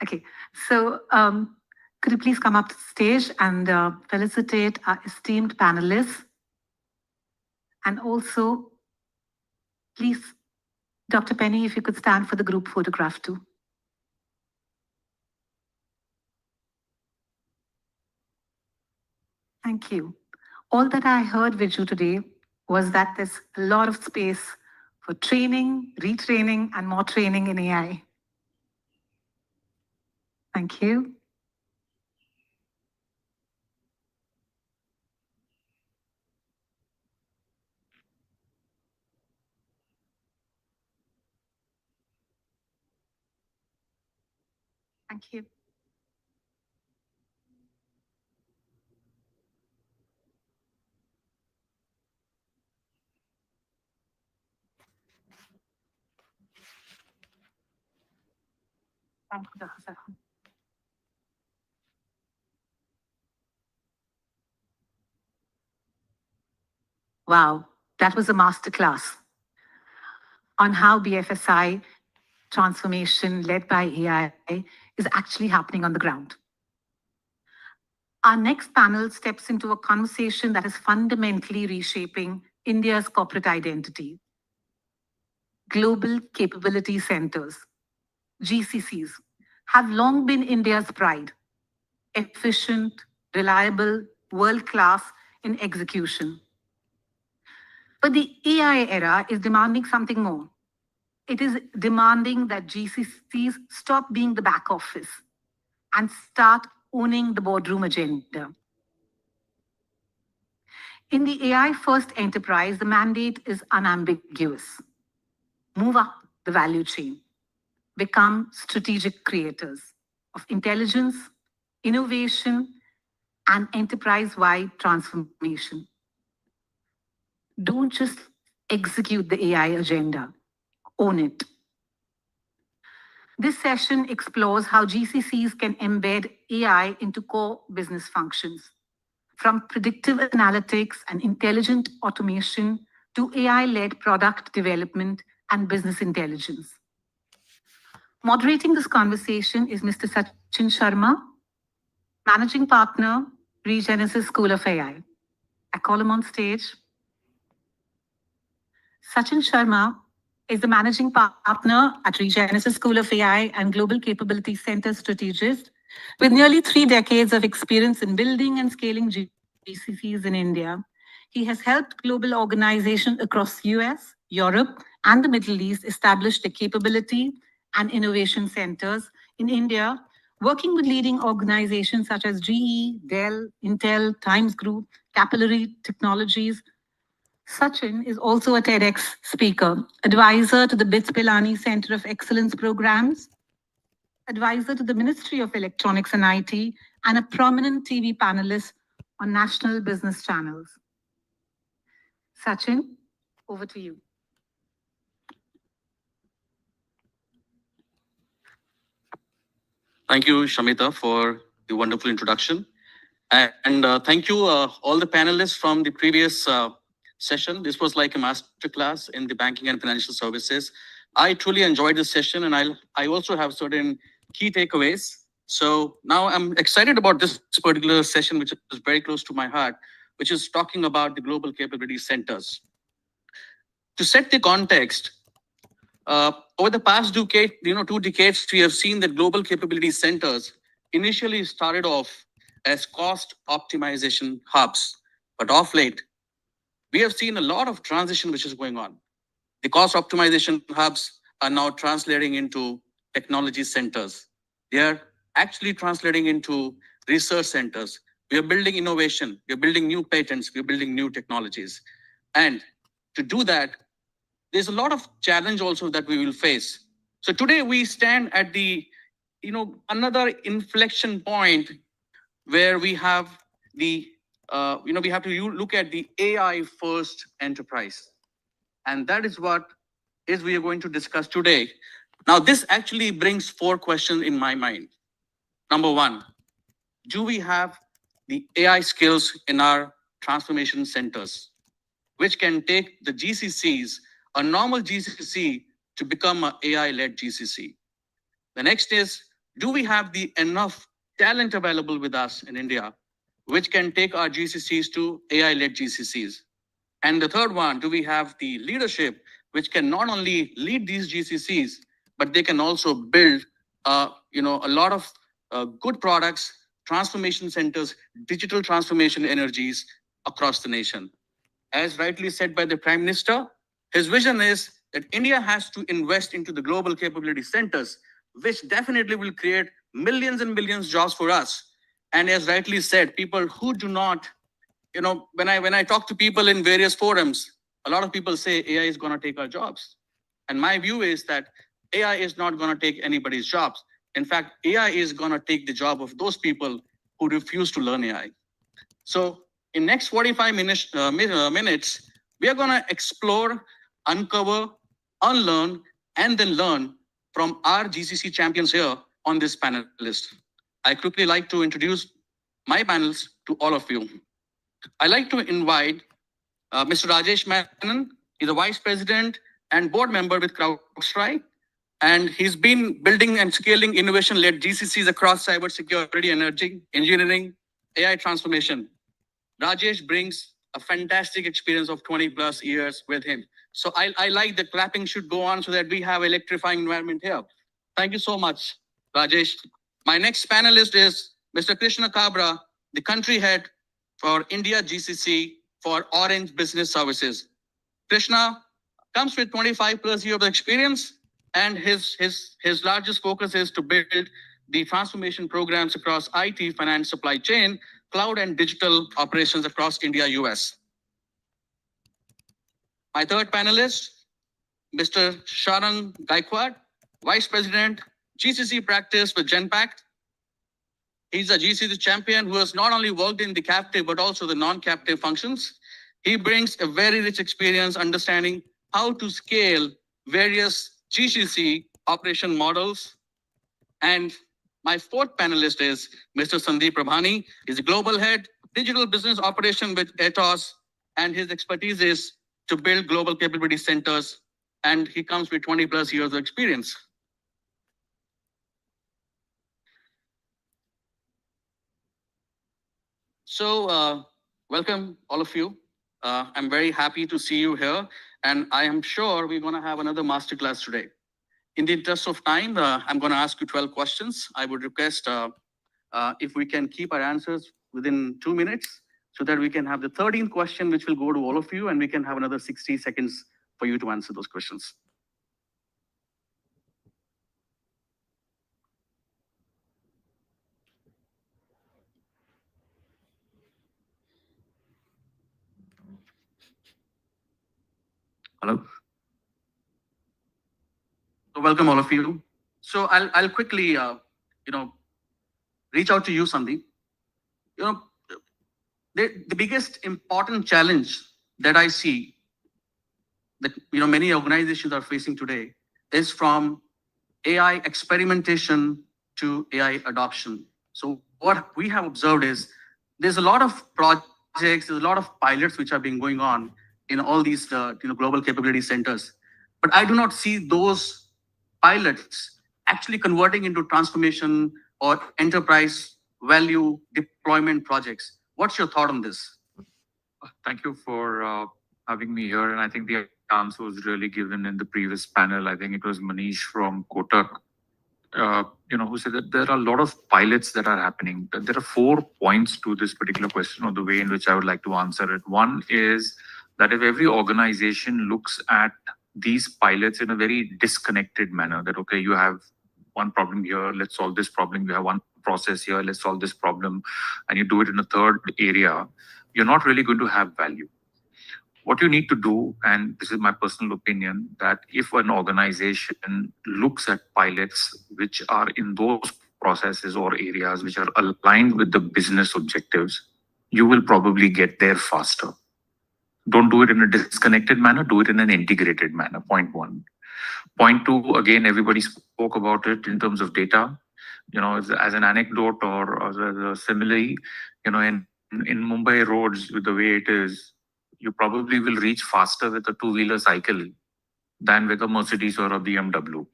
Okay. So could you please come up to the stage and felicitate our esteemed panelists? And also, please, Dr. Penny, if you could stand for the group photograph too. Thank you. All that I heard, Viju, today was that there's a lot of space for training, retraining, and more training in AI. Thank you. Thank you. Thank you, Dr. Safan. Wow, that was a masterclass on how BFSI transformation led by AI is actually happening on the ground. Our next panel steps into a conversation that is fundamentally reshaping India's corporate identity. Global Capability Centers, GCCs, have long been India's pride. Efficient, reliable, world-class in execution. But the AI era is demanding something more. It is demanding that GCCs stop being the back office and start owning the boardroom agenda. In the AI-first enterprise, the mandate is unambiguous. Move up the value chain. Become strategic creators of intelligence, innovation, and enterprise-wide transformation. Don't just execute the AI agenda, own it. This session explores how GCCs can embed AI into core business functions, from predictive analytics and intelligent automation to AI-led product development and business intelligence. Moderating this conversation is Mr. Sachin Sharma, Managing Partner, Regenesis School of AI. I call him on stage. Sachin Sharma is the Managing Partner at Regenesis School of AI and Global Capability Center strategist with nearly 3 decades of experience in building and scaling GCCs in India. He has helped global organizations across US, Europe, and the Middle East establish the capability and innovation centers in India, working with leading organizations such as GE, Dell, Intel, Times Group, Capillary Technologies. Sachin is also a TEDx speaker, advisor to the BITS Pilani Center of Excellence Programs, advisor to the Ministry of Electronics and IT, and a prominent TV panelist on national business channels. Sachin, over to you. Thank you, Shamita, for the wonderful introduction. And thank you, all the panelists from the previous session. This was like a masterclass in the banking and financial services. I truly enjoyed this session, and I also have certain key takeaways. So now I'm excited about this particular session, which is very close to my heart, which is talking about the global capability centers. To set the context, over the past decade, 2 decades, we have seen that global capability centers initially started off as cost optimization hubs. But of late, we have seen a lot of transition which is going on. The cost optimization hubs are now translating into technology centers. They are actually translating into research centers. We are building innovation. We are building new patents. We are building new technologies. And to do that, there's a lot of challenge also that we will face. So today we stand at the, another inflection point where we have the, we have to look at the AI first enterprise. And that is what we are going to discuss today. Now, this actually brings 4 questions in my mind. Number 1, do we have the AI skills in our transformation centers, which can take the GCCs, a normal GCC, to become an AI-led GCC? The next is, do we have the enough talent available with us in India, which can take our GCCs to AI-led GCCs? And the third one, do we have the leadership which can not only lead these GCCs, but they can also build, a lot of good products, transformation centers, digital transformation energies across the nation? As rightly said by the Prime Minister, his vision is that India has to invest into the global capability centers, which definitely will create millions and millions of jobs for us. And as rightly said, people who do not, when I talk to people in various forums, a lot of people say AI is going to take our jobs. And my view is that AI is not going to take anybody's jobs. In fact, AI is going to take the job of those people who refuse to learn AI. So in next 45 minutes, we are going to explore, uncover, unlearn, and then learn from our GCC champions here on this panel list. I quickly like to introduce my panels to all of you. I like to invite Mr. Rajesh Menon is a vice president and board member with CrowdStrike. And he's been building and scaling innovation-led GCCs across cybersecurity, energy, engineering, AI transformation. Rajesh brings a fantastic experience of 20 plus years with him. So I like the clapping should go on so that we have electrifying environment here. Thank you so much, Rajesh. My next panelist is Mr. Krishna Kabra, the country head for India GCC for Orange Business Services. Krishna comes with 25 plus years of experience, and his largest focus is to build the transformation programs across IT, finance, supply chain, cloud, and digital operations across India, US. My third panelist, Mr. Sharang Gaikwad, Vice President, GCC practice with Genpact. He's a GCC champion who has not only worked in the captive, but also the non-captive functions. He brings a very rich experience understanding how to scale various GCC operation models. And my fourth panelist is Mr. Sandeep Prabhani. He's a global head, digital business operation with Ethos, and his expertise is to build global capability centers. And he comes with 20 plus years of experience. So, welcome all of you. I'm very happy to see you here, and I am sure we're going to have another masterclass today. In the interest of time, I'm going to ask you 12 questions. I would request if we can keep our answers within 2 minutes so that we can have the 13th question, which will go to all of you, and we can have another 60 seconds for you to answer those questions. Hello. So welcome all of you. So I'll quickly, reach out to you, Sandeep. The biggest important challenge that I see that many organizations are facing today is from AI experimentation to AI adoption. So what we have observed is there's a lot of projects, there's a lot of pilots which are being going on in all these global capability centers, but I do not see those pilots actually converting into transformation or enterprise value deployment projects. What's your thought on this? Thank you for having me here. And I think the answer was really given in the previous panel. I think it was Manish from Kotak, who said that there are a lot of pilots that are happening. There are 4 points to this particular question, or the way in which I would like to answer it. One is that if every organization looks at these pilots in a very disconnected manner, that, okay, you have one problem here, let's solve this problem. You have one process here, let's solve this problem. And you do it in a third area, you're not really going to have value. What you need to do, and this is my personal opinion, that if an organization looks at pilots which are in those processes or areas which are aligned with the business objectives, you will probably get there faster. Don't do it in a disconnected manner, do it in an integrated manner, point one. Point two, again, everybody spoke about it in terms of data. As an anecdote or as a simile, in Mumbai roads, with the way it is, you probably will reach faster with a two-wheeler cycle than with a Mercedes or a BMW.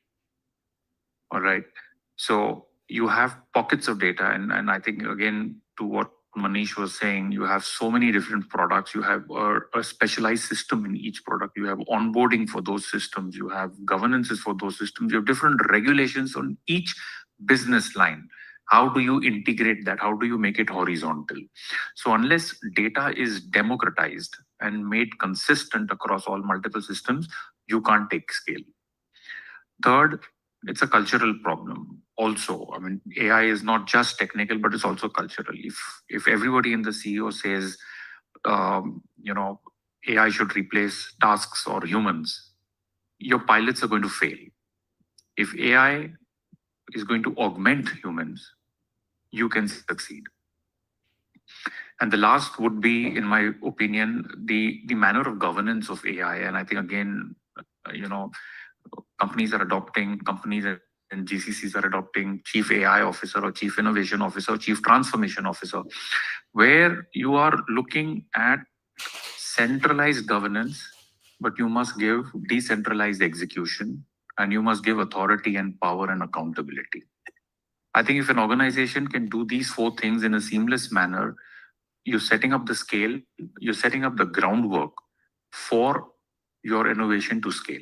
All right. So you have pockets of data. And I think, again, to what Manish was saying, you have so many different products. You have a specialized system in each product. You have onboarding for those systems. You have governances for those systems. You have different regulations on each business line. How do you integrate that? How do you make it horizontal? So unless data is democratized and made consistent across all multiple systems, you can't take scale. Third, it's a cultural problem also. I mean, AI is not just technical, but it's also cultural. If everybody in the CEO says, AI should replace tasks or humans, your pilots are going to fail. If AI is going to augment humans, you can succeed. And the last would be, in my opinion, the manner of governance of AI. And I think, again, companies and GCCs are adopting chief AI officer or chief innovation officer, or chief transformation officer, where you are looking at centralized governance, but you must give decentralized execution, and you must give authority and power and accountability. I think if an organization can do these four things in a seamless manner, you're setting up the scale, you're setting up the groundwork for your innovation to scale.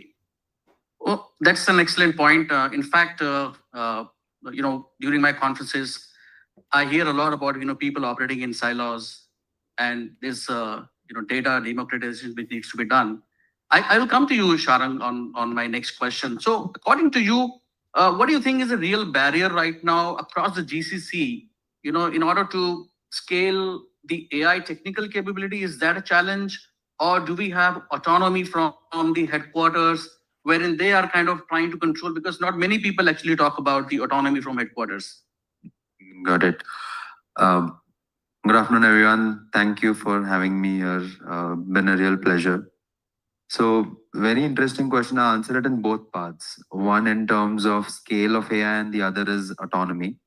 Well, that's an excellent point. In fact, during my conferences, I hear a lot about people operating in silos, and this data democratization which needs to be done. I will come to you, Sharang, on my next question. So, according to you, what do you think is a real barrier right now across the GCC? In order to scale the AI technical capability, is that a challenge, or do we have autonomy from the headquarters, wherein they are kind of trying to control? Because not many people actually talk about the autonomy from headquarters. Got it. Good afternoon, everyone. Thank you for having me here. Been a real pleasure. So, very interesting question. I'll answer it in both parts. One in terms of scale of AI, and the other is autonomy.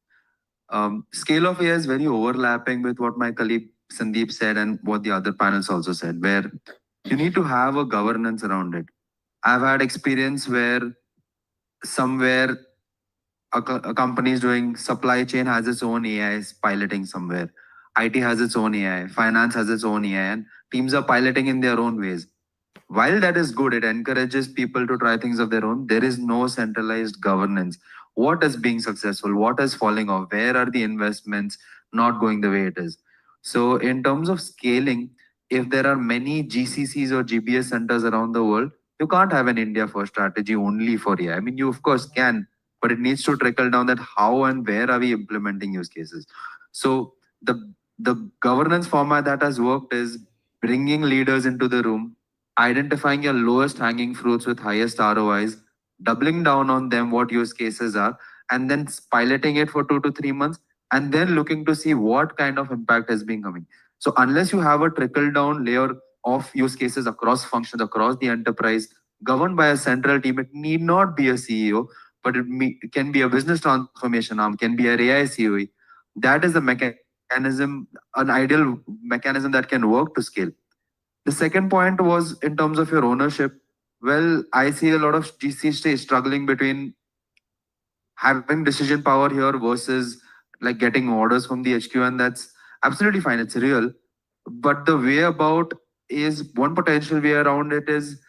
Scale of AI is very overlapping with what my colleague Sandeep said and what the other panels also said, where you need to have a governance around it. I've had experience where somewhere a company is doing supply chain has its own AI is piloting somewhere. IT has its own AI, finance has its own AI, and teams are piloting in their own ways. While that is good, it encourages people to try things of their own. There is no centralized governance. What is being successful? What is falling off? Where are the investments not going the way it is? So, in terms of scaling, if there are many GCCs or GBS centers around the world, you can't have an India first strategy only for AI. I mean, you of course can, but it needs to trickle down that how and where are we implementing use cases. So the governance format that has worked is bringing leaders into the room, identifying your lowest hanging fruits with highest ROIs, doubling down on them what use cases are, and then piloting it for 2 to 3 months, and then looking to see what kind of impact has been coming. So unless you have a trickle down layer of use cases across functions, across the enterprise, governed by a central team, it need not be a CEO, but it can be a business transformation arm, can be a AI COE. That is a mechanism, an ideal mechanism that can work to scale. The second point was in terms of your ownership. Well, I see a lot of GC struggling between having decision power here versus like getting orders from the HQ, and that's absolutely fine. It's real. But the way about is one potential way around it is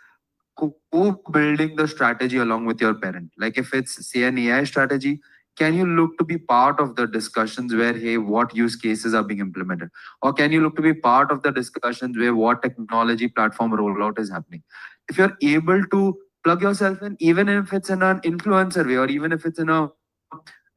co-building the strategy along with your parent. Like if it's say an AI strategy, can you look to be part of the discussions where, hey, what use cases are being implemented? Or can you look to be part of the discussions where what technology platform rollout is happening? If you're able to plug yourself in, even if it's in an influencer way or even if it's in a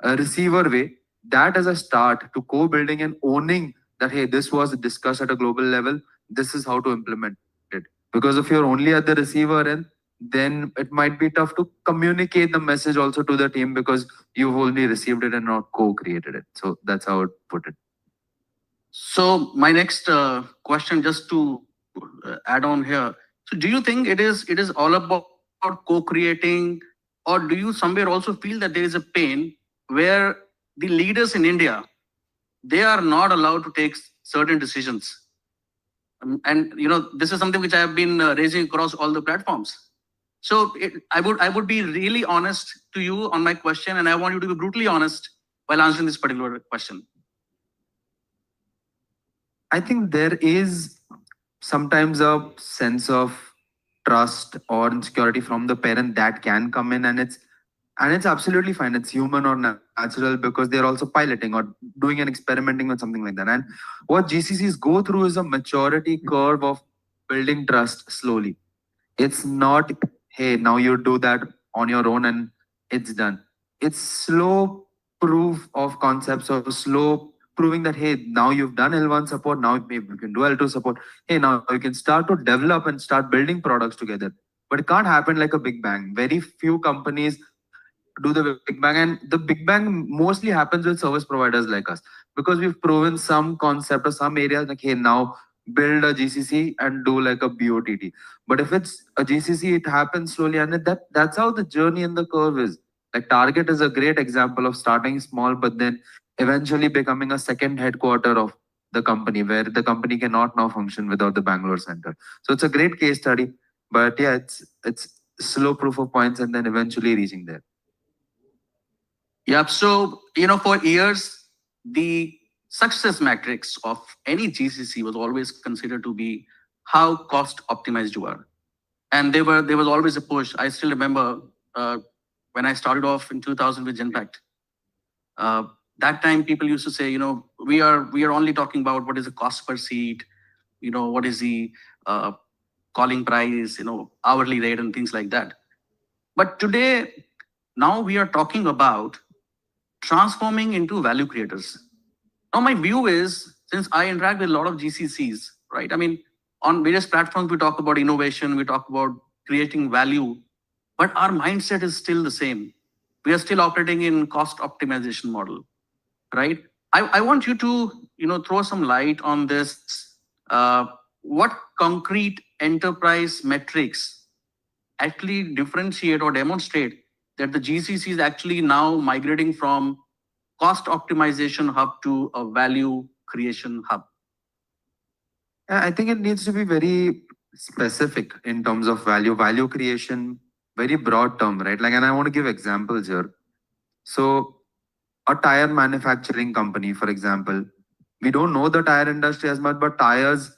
receiver way, that is a start to co-building and owning that, hey, this was discussed at a global level, this is how to implement it. Because if you're only at the receiver end, then it might be tough to communicate the message also to the team because you've only received it and not co-created it. So that's how I would put it. So my next question, just to add on here. So do you think it is all about co-creating, or do you somewhere also feel that there is a pain where the leaders in India, they are not allowed to take certain decisions? And this is something which I have been raising across all the platforms. So I would be really honest to you on my question, and I want you to be brutally honest while answering this particular question. I think there is sometimes a sense of trust or insecurity from the parent that can come in, and it's absolutely fine. It's human or natural because they're also piloting or doing and experimenting with something like that. And what GCCs go through is a maturity curve of building trust slowly. It's not, hey, now you do that on your own and it's done. It's slow proof of concepts or slow proving that, hey, now you've done L1 support, now maybe you can do L2 support. Hey, now you can start to develop and start building products together. But it can't happen like a big bang. Very few companies do the big bang, and the big bang mostly happens with service providers like us because we've proven some concept or some areas like, hey, now build a GCC and do like a BOTT. But if it's a GCC, it happens slowly, and that's how the journey and the curve is. Like Target is a great example of starting small, but then eventually becoming a second headquarter of the company, where the company cannot now function without the Bangalore center. So it's a great case study, but yeah, it's slow proof of points and then eventually reaching there. Yep. So, for years, the success matrix of any GCC was always considered to be how cost optimized you are. And there was always a push. I still remember when I started off in 2000 with Genpact. That time people used to say, we are only talking about what is the cost per seat, what is the calling price, hourly rate and things like that. But today, now we are talking about transforming into value creators. Now, my view is, since I interact with a lot of GCCs, right? I mean, on various platforms, we talk about innovation, we talk about creating value, but our mindset is still the same. We are still operating in cost optimization model, right? I want you to, throw some light on this. What concrete enterprise metrics actually differentiate or demonstrate that the GCC is actually now migrating from cost optimization hub to a value creation hub? I think it needs to be very specific in terms of value creation, very broad term, right? Like, and I want to give examples here. So a tire manufacturing company, for example, we don't know the tire industry as much, but tires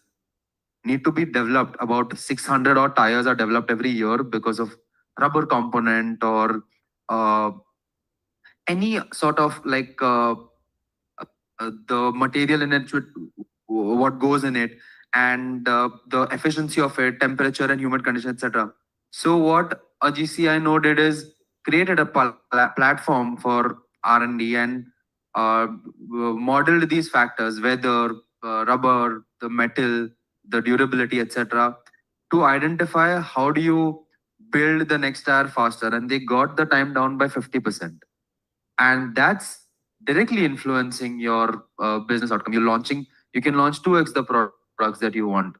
need to be developed. About 600 odd tires are developed every year because of rubber component or any sort of like the material in it, what goes in it, and the efficiency of it, temperature and humid condition, etc. So what a GCI node did is created a platform for R&D and modeled these factors, weather, rubber, the metal, the durability, etc., to identify how do you build the next tire faster, and they got the time down by 50%. And that's directly influencing your business outcome. You can launch 2x the products that you want.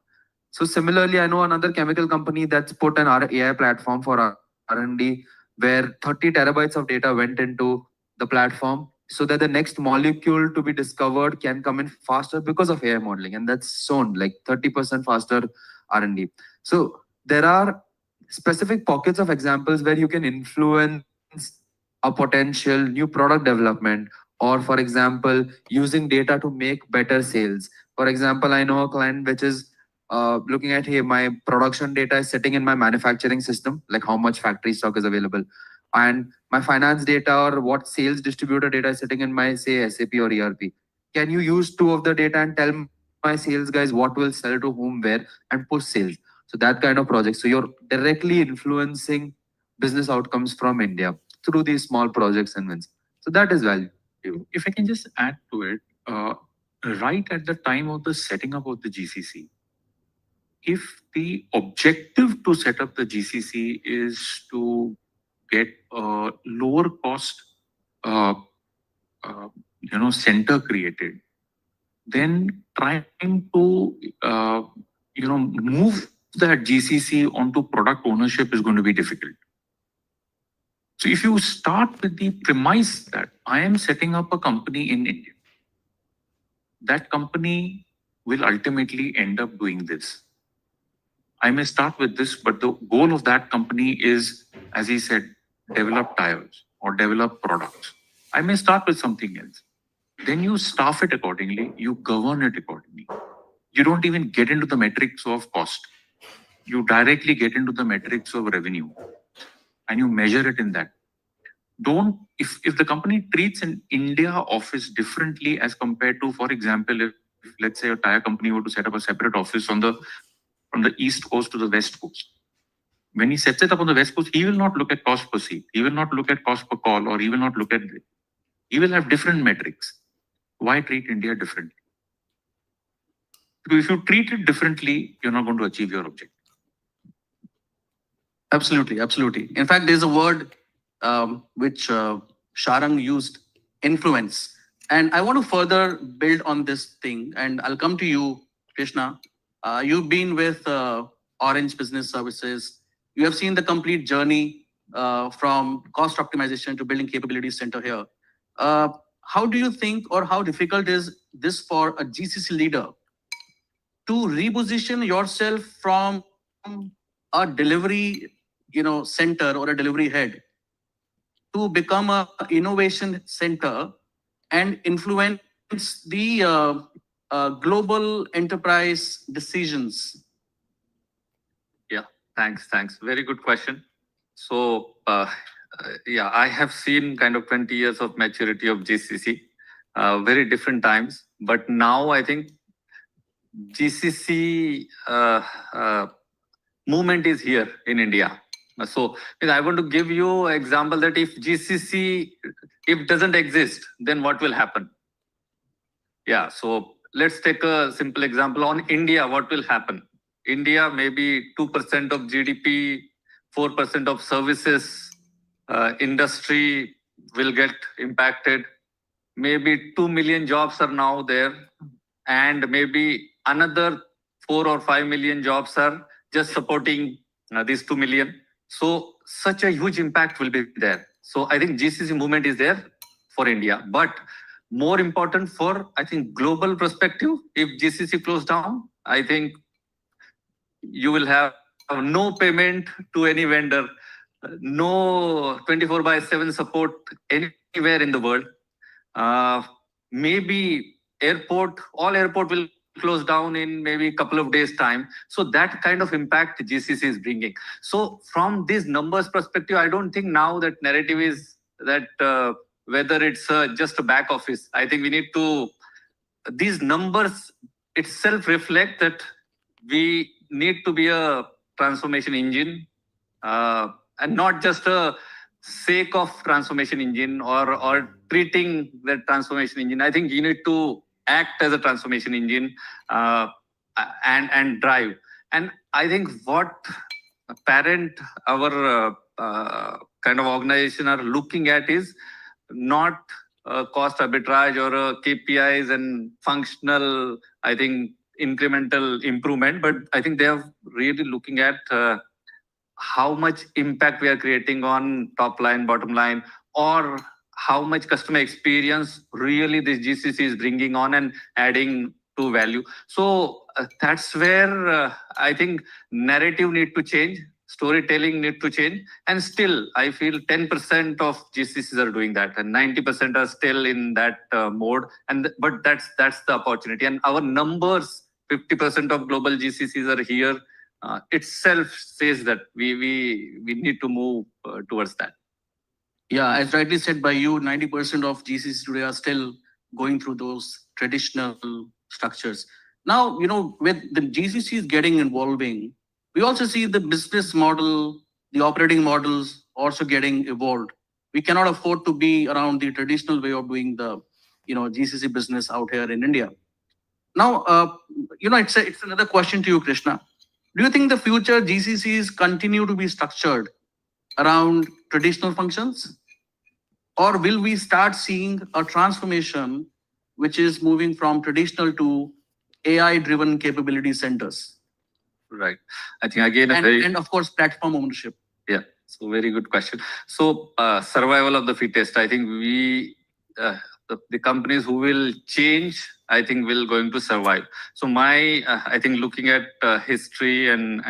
So similarly, I know another chemical company that's put an AI platform for R&D where 30 terabytes of data went into the platform so that the next molecule to be discovered can come in faster because of AI modeling. And that's shown like 30% faster R&D. So there are specific pockets of examples where you can influence a potential new product development, or for example, using data to make better sales. For example, I know a client which is looking at, hey, my production data is sitting in my manufacturing system, like how much factory stock is available. And my finance data or what sales distributor data is sitting in my, say, SAP or ERP. Can you use two of the data and tell my sales guys what will sell to whom, where, and push sales? So that kind of project. So you're directly influencing business outcomes from India through these small projects and wins. So that is value. If I can just add to it, right at the time of the setting up of the GCC, if the objective to set up the GCC is to get a lower cost, center created, then trying to, move that GCC onto product ownership is going to be difficult. So if you start with the premise that I am setting up a company in India, that company will ultimately end up doing this. I may start with this, but the goal of that company is, as he said, develop tires or develop products. I may start with something else. Then you staff it accordingly, you govern it accordingly. You don't even get into the metrics of cost. You directly get into the metrics of revenue and you measure it in that. If the company treats an India office differently as compared to, for example, if let's say a tire company were to set up a separate office from the East Coast to the West Coast. When he sets it up on the West Coast, he will not look at cost per seat. He will not look at cost per call, or he will not look at it. He will have different metrics. Why treat India differently? Because if you treat it differently, you're not going to achieve your objective. Absolutely, absolutely. In fact, there's a word which Sharang used, influence. And I want to further build on this thing. And I'll come to you, Krishna. You've been with Orange Business Services. You have seen the complete journey from cost optimization to building capability center here. how do you think, or how difficult is this for a GCC leader to reposition yourself from a delivery, center or a delivery head to become a innovation center and influence the global enterprise decisions? Yeah, thanks. Very good question. So, yeah, I have seen kind of 20 years of maturity of GCC, very different times. But now I think GCC movement is here in India. So I want to give you an example that if GCC, if doesn't exist, then what will happen? Yeah, so let's take a simple example on India. What will happen? India, maybe 2% of GDP, 4% of services industry will get impacted. Maybe 2 million jobs are now there, and maybe another 4 or 5 million jobs are just supporting these 2 million. So such a huge impact will be there. So I think GCC movement is there for India, but more important for, I think, global perspective. If GCC closed down, I think you will have no payment to any vendor, no 24/7 support anywhere in the world. Maybe all airport will close down in maybe a couple of days time. So that kind of impact GCC is bringing. So from these numbers perspective, I don't think now that narrative is that whether it's just a back office. I think we need to, these numbers itself reflect that we need to be a transformation engine, and not just a sake of transformation engine or treating the transformation engine. I think you need to act as a transformation engine and drive. And I think what our kind of organization are looking at is not cost arbitrage or KPIs and functional, I think, incremental improvement, but I think they are really looking at how much impact we are creating on top line, bottom line, or how much customer experience really this GCC is bringing on and adding to value. So that's where I think narrative need to change, storytelling need to change, and still I feel 10% of GCCs are doing that, and 90% are still in that mode. But that's the opportunity, and our numbers, 50% of global GCCs are here. Itself says that we need to move towards that. Yeah, as rightly said by you, 90% of GCCs today are still going through those traditional structures. Now, with the GCCs getting evolving, we also see the business model, the operating models also getting evolved. We cannot afford to be around the traditional way of doing the, GCC business out here in India. Now, it's another question to you, Krishna. Do you think the future GCCs continue to be structured around traditional functions? Or will we start seeing a transformation which is moving from traditional to AI-driven capability centers? Right. I think again, and of course, platform ownership. Yeah. So very good question. So survival of the fittest. I think the companies who will change, I think will going to survive. So I think looking at history and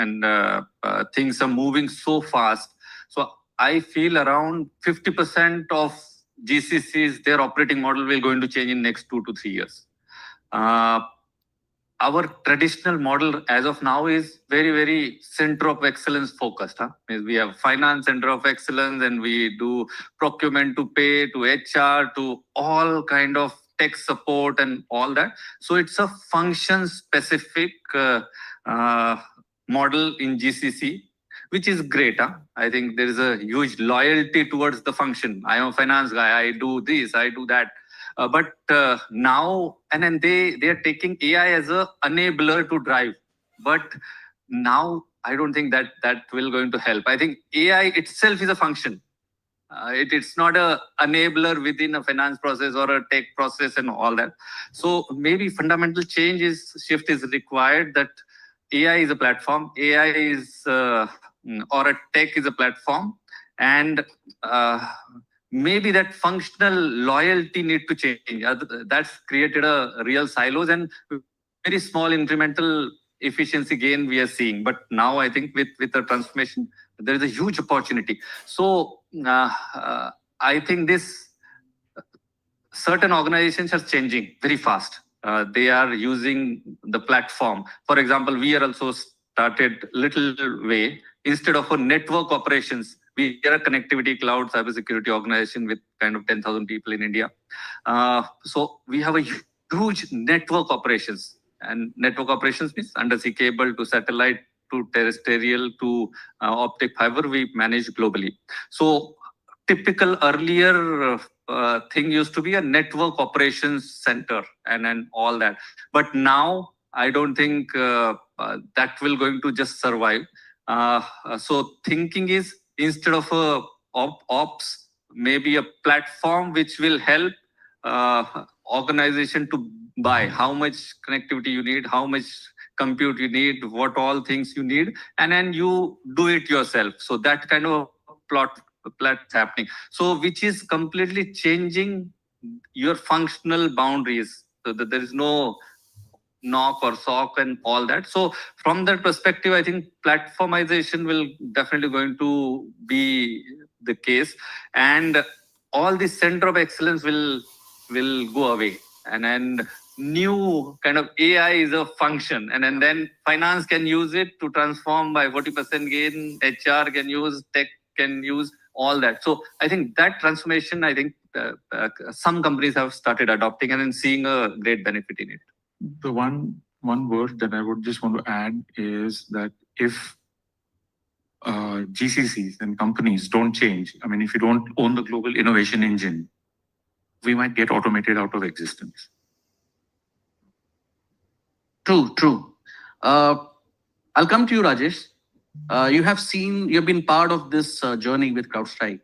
things are moving so fast. So I feel around 50% of GCCs, their operating model will going to change in next 2 to 3 years. Our traditional model as of now is very, very center of excellence focused. We have finance center of excellence, and we do procurement to pay to HR to all kind of tech support and all that. So it's a function specific model in GCC, which is great. I think there is a huge loyalty towards the function. I am a finance guy. I do this, I do that. But now, and then they are taking AI as a enabler to drive. But now I don't think that will going to help. I think AI itself is a function. It's not a enabler within a finance process or a tech process and all that. So maybe fundamental shift is required, that AI is a platform, AI is or a tech is a platform, and maybe that functional loyalty need to change. That's created a real silos and very small incremental efficiency gain we are seeing. But now I think with the transformation, there is a huge opportunity. So I think this certain organizations are changing very fast. They are using the platform. For example, we are also started little way. Instead of a network operations, we are a connectivity cloud cybersecurity organization with kind of 10,000 people in India. So we have a huge network operations, and network operations means undersea cable to satellite to terrestrial to optic fiber we manage globally. So typical earlier thing used to be a network operations center and all that. But now I don't think that will going to just survive. So thinking is instead of a ops, maybe a platform which will help organization to buy how much connectivity you need, how much compute you need, what all things you need, and then you do it yourself. So that kind of plot happening. So which is completely changing your functional boundaries. So that there is no knock or sock and all that. So from that perspective, I think platformization will definitely going to be the case, and all the center of excellence will go away, and then new kind of AI is a function, and then finance can use it to transform by 40% gain, HR can use, tech can use all that. So I think that transformation, I think some companies have started adopting and then seeing a great benefit in it. The one word that I would just want to add is that if GCCs and companies don't change, I mean, if you don't own the global innovation engine, we might get automated out of existence. True. I'll come to you, Rajesh. You've been part of this journey with CrowdStrike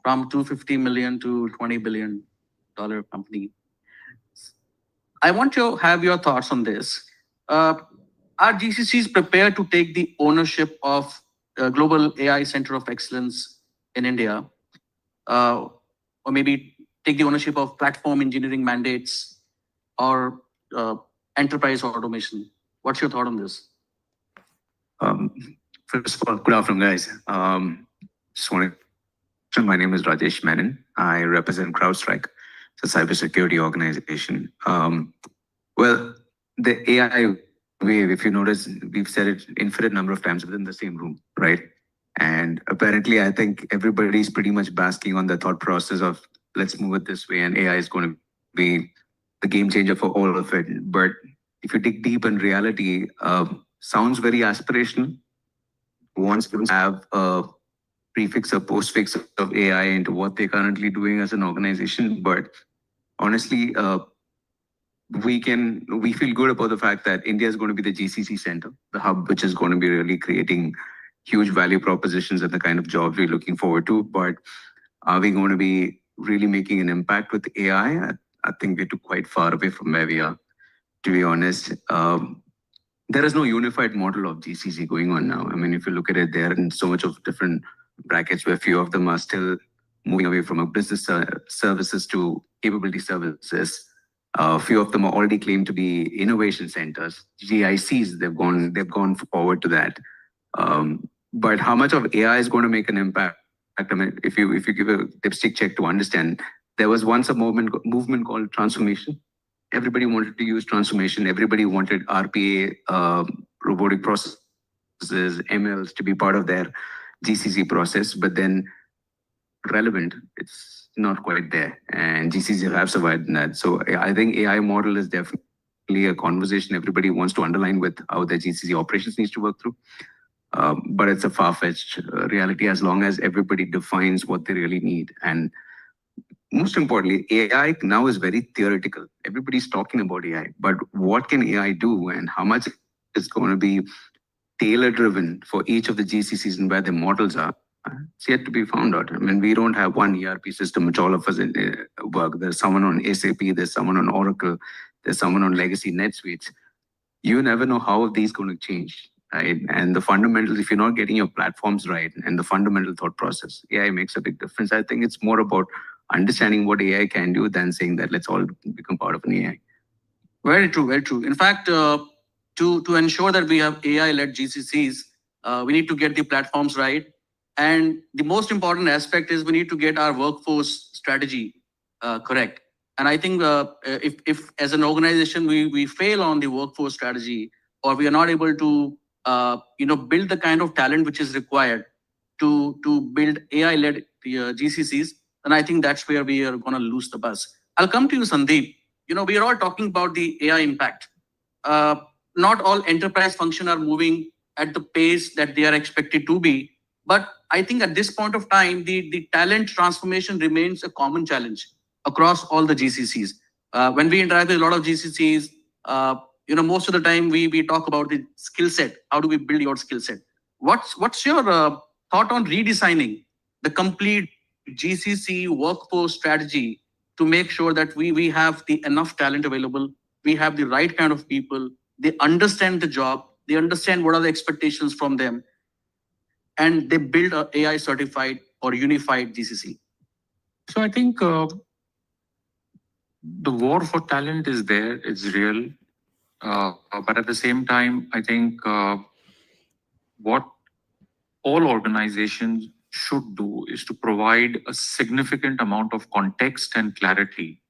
from $250 million to $20 billion company. I want to have your thoughts on this. Are GCCs prepared to take the ownership of Global AI Center of Excellence in India? Or maybe take the ownership of platform engineering mandates or enterprise automation? What's your thought on this? First of all, good afternoon, guys. My name is Rajesh Menon. I represent CrowdStrike. It's a cybersecurity organization. Well, the AI wave, if you notice, we've said it infinite number of times within the same room, right? And apparently, I think everybody's pretty much basking on the thought process of let's move it this way, and AI is going to be the game changer for all of it. But if you dig deep in reality, sounds very aspirational. Wants to have a prefix or postfix of AI into what they're currently doing as an organization. But honestly, we feel good about the fact that India is going to be the GCC center, the hub, which is going to be really creating huge value propositions and the kind of jobs we're looking forward to. But are we going to be really making an impact with AI? I think we're quite far away from where we are, to be honest. There is no unified model of GCC going on now. I mean, if you look at it, they're in so much of different brackets where few of them are still moving away from a business services to capability services. Few of them are already claimed to be innovation centers. GICs, they've gone forward to that. But how much of AI is going to make an impact? I mean, if you give a dipstick check to understand, there was once a movement called transformation. Everybody wanted to use transformation. Everybody wanted RPA, robotic processes, MLs to be part of their GCC process. But then relevant, it's not quite there. And GCC have survived in that. So I think AI model is definitely a conversation everybody wants to underline with how their GCC operations needs to work through. But it's a far-fetched reality as long as everybody defines what they really need. And most importantly, AI now is very theoretical. Everybody's talking about AI, but what can AI do and how much is going to be tailor-driven for each of the GCCs and where the models are? It's yet to be found out. I mean, we don't have one ERP system which all of us work. There's someone on SAP, there's someone on Oracle, there's someone on legacy NetSuite. You never know how these going to change. right? And the fundamentals, if you're not getting your platforms right and the fundamental thought process, AI makes a big difference. I think it's more about understanding what AI can do than saying that let's all become part of an AI. Very true, very true. In fact, to ensure that we have AI-led GCCs, we need to get the platforms right. And the most important aspect is we need to get our workforce strategy correct. And I think if as an organization we fail on the workforce strategy, or we are not able to build the kind of talent which is required to build AI-led GCCs, then I think that's where we are going to lose the bus. I'll come to you, Sandeep. We are all talking about the AI impact. Not all enterprise functions are moving at the pace that they are expected to be. But I think at this point of time, the talent transformation remains a common challenge across all the GCCs. When we interact with a lot of GCCs, most of the time we talk about the skill set. How do we build your skill set? What's your thought on redesigning the complete GCC workforce strategy to make sure that we have the enough talent available, we have the right kind of people, they understand the job, they understand what are the expectations from them, and they build a AI certified or unified GCC? So I think the war for talent is there, it's real. But at the same time, I think what all organizations should do is to provide a significant amount of context and clarity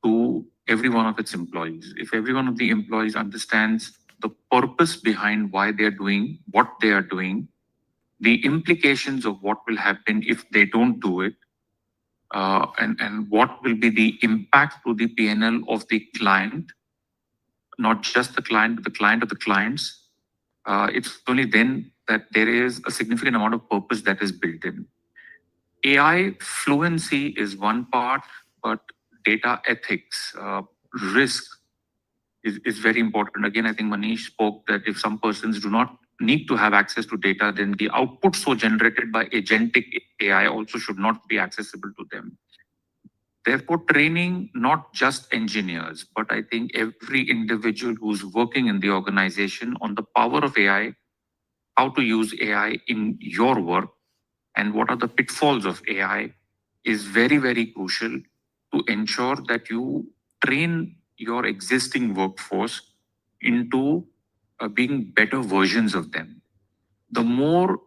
to every one of its employees. If every one of the employees understands the purpose behind why they're doing what they are doing, the implications of what will happen if they don't do it, and what will be the impact to the P&L of the client, not just the client, but the client of the clients, it's only then that there is a significant amount of purpose that is built in. AI fluency is one part, but data ethics, risk is very important. Again, I think Manish spoke that if some persons do not need to have access to data, then the output so generated by agentic AI also should not be accessible to them. Therefore, training not just engineers, but I think every individual who's working in the organization on the power of AI, how to use AI in your work, and what are the pitfalls of AI is very, very crucial to ensure that you train your existing workforce into being better versions of them. The more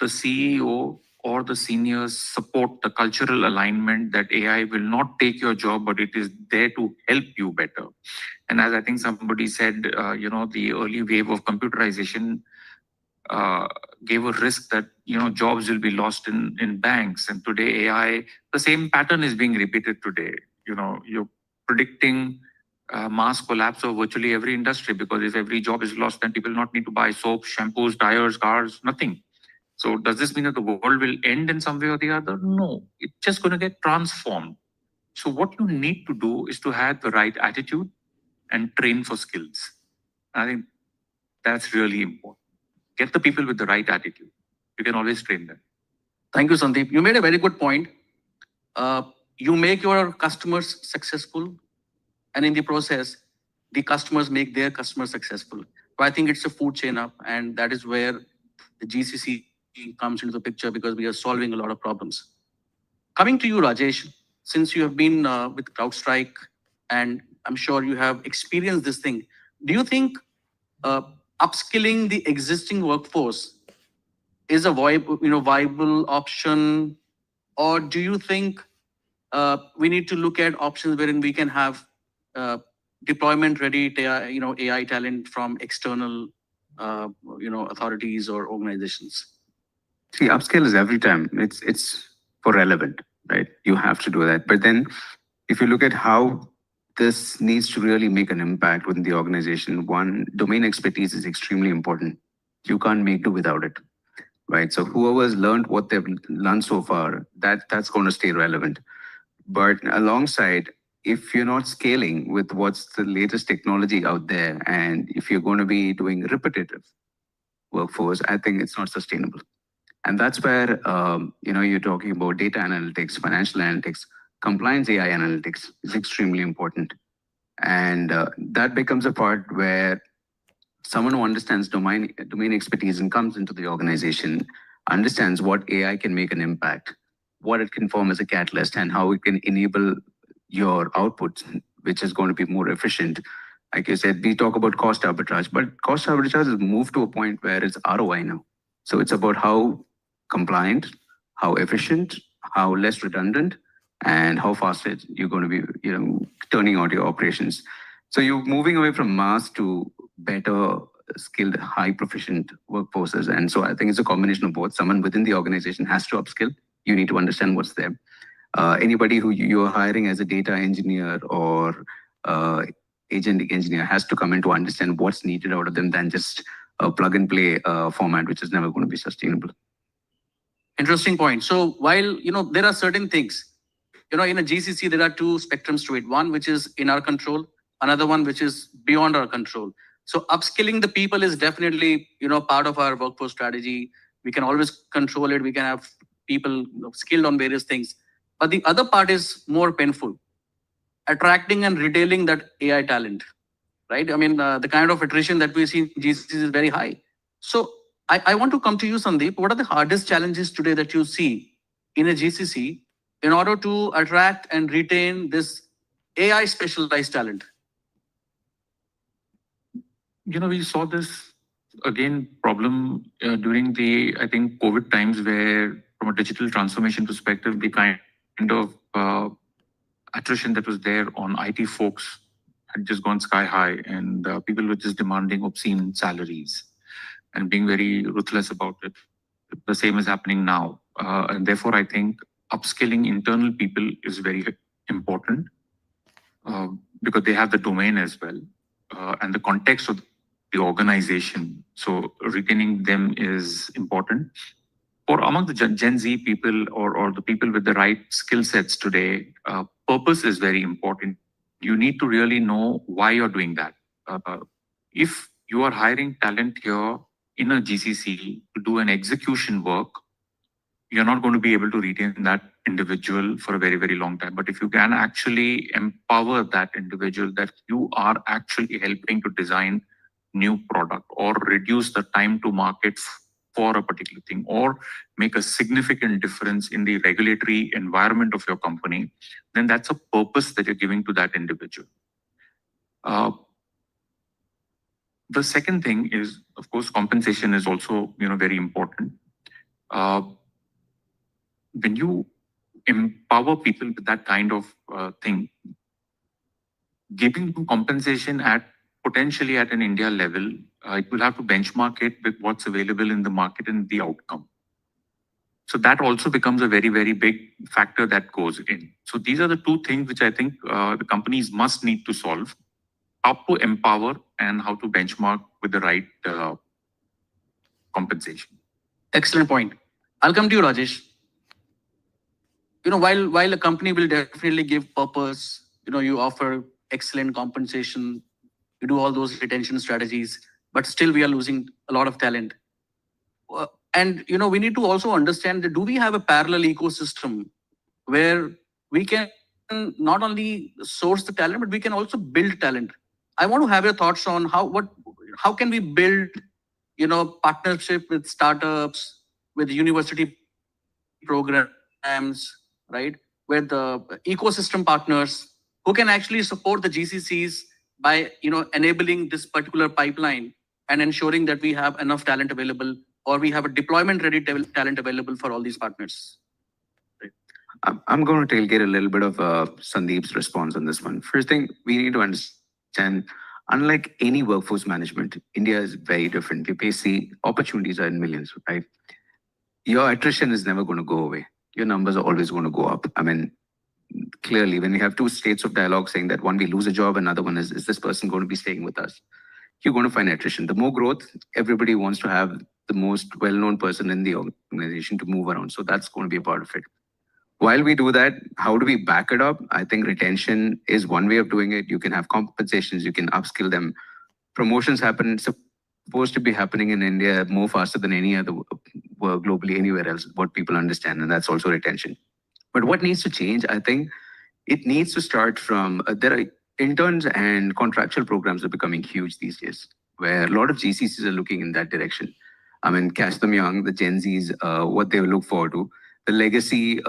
the CEO or the seniors support the cultural alignment that AI will not take your job, but it is there to help you better. And as I think somebody said, the early wave of computerization gave a risk that jobs will be lost in banks. And today AI, the same pattern is being repeated today. You're predicting mass collapse of virtually every industry, because if every job is lost, then people not need to buy soap, shampoos, tires, cars, nothing. So does this mean that the world will end in some way or the other? No, it's just going to get transformed. So what you need to do is to have the right attitude and train for skills. I think that's really important. Get the people with the right attitude. You can always train them. Thank you, Sandeep. You made a very good point. You make your customers successful, and in the process, the customers make their customers successful. So I think it's a food chain up, and that is where the GCC comes into the picture, because we are solving a lot of problems. Coming to you, Rajesh, since you have been with CrowdStrike, and I'm sure you have experienced this thing, do you think upskilling the existing workforce is a viable option, or do you think we need to look at options wherein we can have deployment-ready AI talent from external authorities or organizations? See, upscale is every time. It's for relevant, right? You have to do that. But then if you look at how this needs to really make an impact within the organization, one, domain expertise is extremely important. You can't make do without it, right? So whoever's learned what they've learned so far, that's going to stay relevant. But alongside, if you're not scaling with what's the latest technology out there, and if you're going to be doing repetitive workforce, I think it's not sustainable. And that's where, you're talking about data analytics, financial analytics, compliance AI analytics is extremely important. And that becomes a part where someone who understands domain expertise and comes into the organization, understands what AI can make an impact, what it can form as a catalyst, and how it can enable your output, which is going to be more efficient. Like you said, we talk about cost arbitrage, but cost arbitrage has moved to a point where it's ROI now. So it's about how compliant, how efficient, how less redundant, and how fast you're going to be, turning out your operations. So you're moving away from mass to better skilled, high proficient workforces. And so I think it's a combination of both. Someone within the organization has to upskill. You need to understand what's there. Anybody who you're hiring as a data engineer or agentic engineer has to come in to understand what's needed out of them than just a plug and play format, which is never going to be sustainable. Interesting point. So while, there are certain things, in a GCC, there are two spectrums to it. One, which is in our control, another one, which is beyond our control. So upskilling the people is definitely, part of our workforce strategy. We can always control it. We can have people skilled on various things. But the other part is more painful. Attracting and retaining that AI talent, right? I mean, the kind of attrition that we see in GCC is very high. So I want to come to you, Sandeep. What are the hardest challenges today that you see in a GCC in order to attract and retain this AI specialized talent? We saw this problem during the, I think, COVID times, where from a digital transformation perspective, the kind of attrition that was there on IT folks had just gone sky high, and people were just demanding obscene salaries and being very ruthless about it. The same is happening now. And therefore, I think upskilling internal people is very important because they have the domain as well and the context of the organization. So retaining them is important. For among the Gen Z people or the people with the right skill sets today, purpose is very important. You need to really know why you're doing that. If you are hiring talent here in a GCC to do an execution work, you're not going to be able to retain that individual for a very, very long time. But if you can actually empower that individual, that you are actually helping to design new product or reduce the time to market for a particular thing, or make a significant difference in the regulatory environment of your company, then that's a purpose that you're giving to that individual. The second thing is, of course, compensation is also, very important. When you empower people with that kind of thing, giving them compensation potentially at an India level, you will have to benchmark it with what's available in the market and the outcome. So that also becomes a very, very big factor that goes in. So these are the two things which I think the companies must need to solve: how to empower and how to benchmark with the right compensation. Excellent point. I'll come to you, Rajesh. While a company will definitely give purpose, you offer excellent compensation, you do all those retention strategies, but still we are losing a lot of talent. And, we need to also understand that do we have a parallel ecosystem where we can not only source the talent, but we can also build talent? I want to have your thoughts on how can we build, partnership with startups, with university programs, right? With the ecosystem partners who can actually support the GCCs by, enabling this particular pipeline and ensuring that we have enough talent available, or we have a deployment ready talent available for all these partners. I'm going to tailgate a little bit of Sandeep's response on this one. First thing, we need to understand, unlike any workforce management, India is very different. We basically, opportunities are in millions, right? Your attrition is never going to go away. Your numbers are always going to go up. I mean, clearly, when we have two states of dialogue saying that one, we lose a job, another one is this person going to be staying with us? You're going to find attrition. The more growth, everybody wants to have the most well-known person in the organization to move around. So that's going to be a part of it. While we do that, how do we back it up? I think retention is one way of doing it. You can have compensations, you can upskill them. Promotions happen, it's supposed to be happening in India more faster than any other work globally, anywhere else, what people understand, and that's also retention. But what needs to change, I think, it needs to start from, there are interns and contractual programs are becoming huge these days. where a lot of GCCs are looking in that direction. I mean, catch them young, the Gen Zs, what they look forward to. The legacy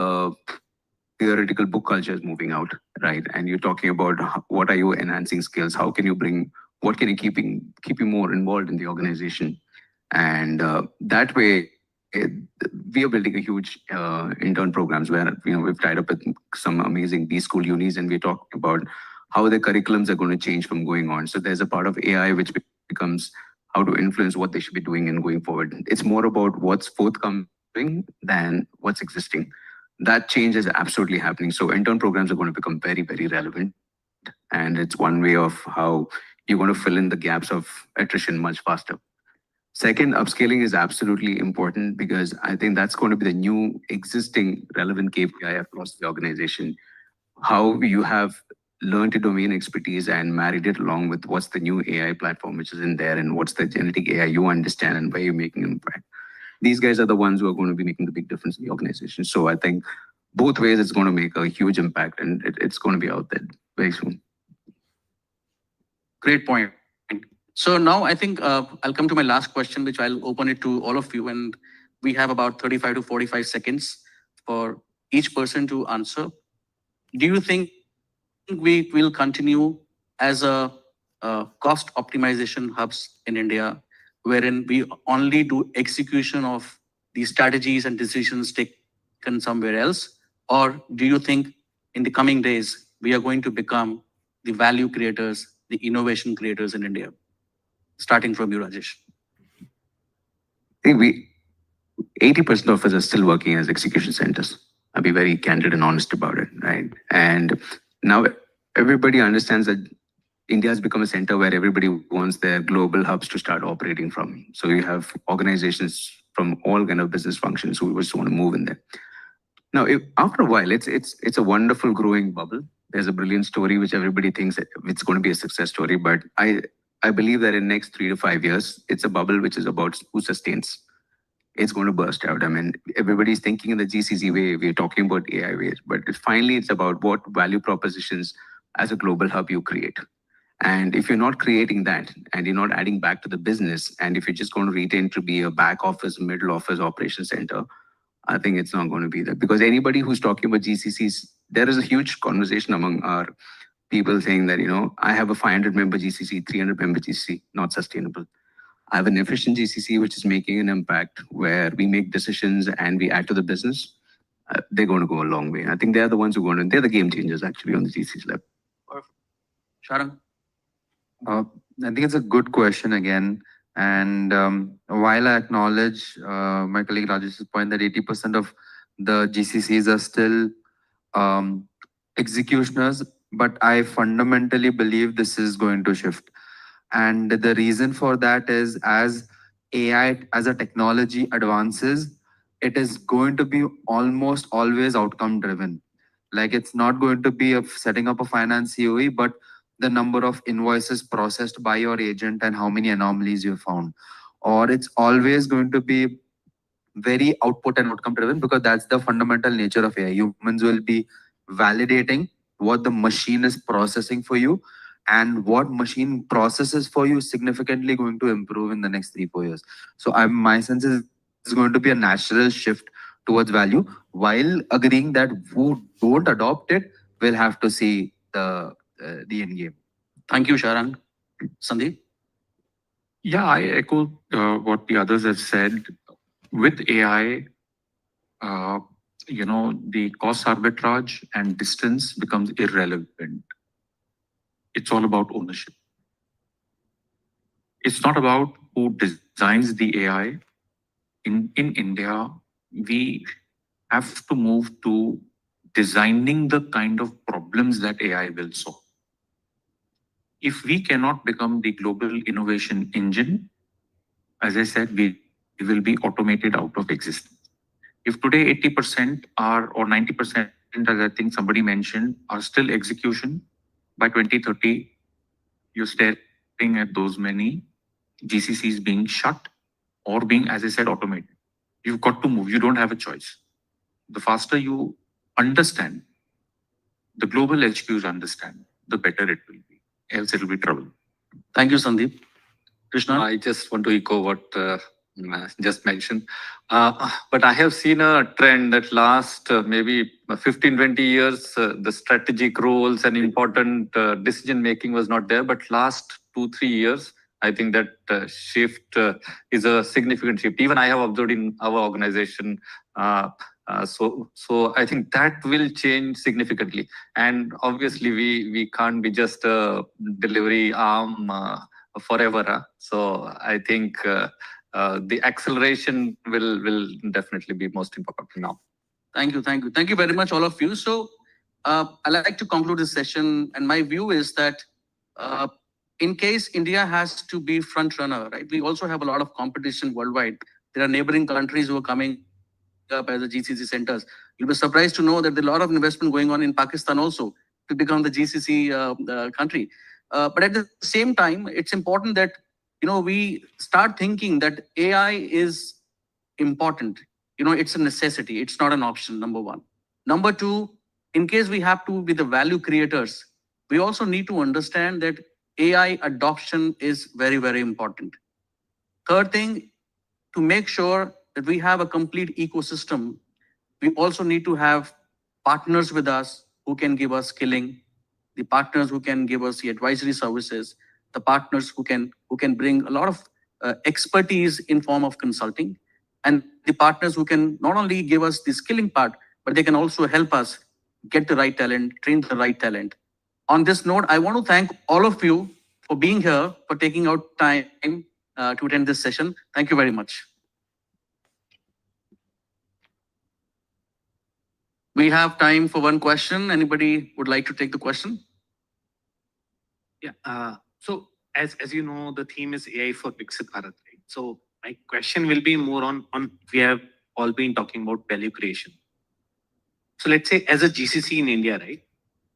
theoretical book culture is moving out, right? And you're talking about what are you enhancing skills? How can you bring, what can you keep you more involved in the organization? And that way, we are building a huge intern programs where, we've tied up with some amazing B-school unis, and we're talking about how the curriculums are going to change from going on. So there's a part of AI which becomes how to influence what they should be doing and going forward. It's more about what's forthcoming than what's existing. That change is absolutely happening. So intern programs are going to become very, very relevant. And it's one way of how you're going to fill in the gaps of attrition much faster. Second, upscaling is absolutely important because I think that's going to be the new existing relevant KPI across the organization. How you have learned your domain expertise and married it along with what's the new AI platform which is in there and what's the genetic AI you understand and where you're making an impact. These guys are the ones who are going to be making the big difference in the organization. So I think both ways it's going to make a huge impact and it's going to be out there very soon. Great point. So now I think I'll come to my last question, which I'll open it to all of you. And we have about 35 to 45 seconds for each person to answer. Do you think we will continue as a cost optimization hubs in India, wherein we only do execution of the strategies and decisions taken somewhere else? Or do you think in the coming days, we are going to become the value creators, the innovation creators in India? Starting from you, Rajesh. I think 80% of us are still working as execution centers. I'll be very candid and honest about it, right? And now everybody understands that India has become a center where everybody wants their global hubs to start operating from. So you have organizations from all kind of business functions who just want to move in there. Now, after a while, it's a wonderful growing bubble. There's a brilliant story which everybody thinks it's going to be a success story, but I believe that in next 3 to 5 years, it's a bubble which is about who sustains. It's going to burst out. I mean, everybody's thinking in the GCC way. We're talking about AI ways, but finally, it's about what value propositions as a global hub you create. And if you're not creating that and you're not adding back to the business, and if you're just going to retain to be a back office, middle office operation center, I think it's not going to be that. Because anybody who's talking about GCCs, there is a huge conversation among our people saying that, I have a 500 member GCC, 300 member GCC, not sustainable. I have an efficient GCC which is making an impact where we make decisions and we add to the business. They're going to go a long way. I think they're the ones who are going to, they're the game changers actually on the GCC level. Sharan? I think it's a good question again. And while I acknowledge my colleague Rajesh's point that 80% of the GCCs are still executioners, but I fundamentally believe this is going to shift. And the reason for that is as AI as a technology advances, it is going to be almost always outcome driven. Like it's not going to be setting up a finance COE, but the number of invoices processed by your agent and how many anomalies you found. Or it's always going to be very output and outcome driven because that's the fundamental nature of AI. Humans will be validating what the machine is processing for you, and what machine processes for you is significantly going to improve in the next 3-4 years. So my sense is it's going to be a natural shift towards value, while agreeing that who don't adopt it will have to see the end game. Thank you, Sharan. Sandeep? Yeah, I echo what the others have said. With AI, the cost arbitrage and distance becomes irrelevant. It's all about ownership. It's not about who designs the AI. In India, we have to move to designing the kind of problems that AI will solve. If we cannot become the global innovation engine, as I said, we will be automated out of existence. If today 80% are, or 90%, as I think somebody mentioned, are still execution, by 2030, you're staring at those many GCCs being shut or being, as I said, automated. You've got to move. You don't have a choice. The faster you understand, the global HQs understand, the better it will be. Else it will be trouble. Thank you, Sandeep. Krishna? I just want to echo what just mentioned. But I have seen a trend that last maybe 15, 20 years, the strategic roles and important decision making was not there. But last 2, 3 years, I think that shift is a significant shift. Even I have observed in our organization. So I think that will change significantly. And obviously, we can't be just a delivery arm forever. So I think the acceleration will definitely be most important now. Thank you, thank you. Thank you very much, all of you. So I'd like to conclude this session. And my view is that in case India has to be front runner, right? We also have a lot of competition worldwide. There are neighboring countries who are coming up as the GCC centers. You'll be surprised to know that there's a lot of investment going on in Pakistan also to become the GCC country. But at the same time, it's important that we start thinking that AI is important. It's a necessity. It's not an option, number one. Number two, in case we have to be the value creators, we also need to understand that AI adoption is very, very important. Third thing, to make sure that we have a complete ecosystem, we also need to have partners with us who can give us skilling, the partners who can give us the advisory services, the partners who can bring a lot of expertise in form of consulting, and the partners who can not only give us the skilling part, but they can also help us get the right talent, train the right talent. On this note, I want to thank all of you for being here, for taking out time to attend this session. Thank you very much. We have time for one question. Anybody would like to take the question? Yeah. So as you know, the theme is AI for Viksit Bharat, right? So my question will be more on we have all been talking about value creation. So let's say as a GCC in India, right?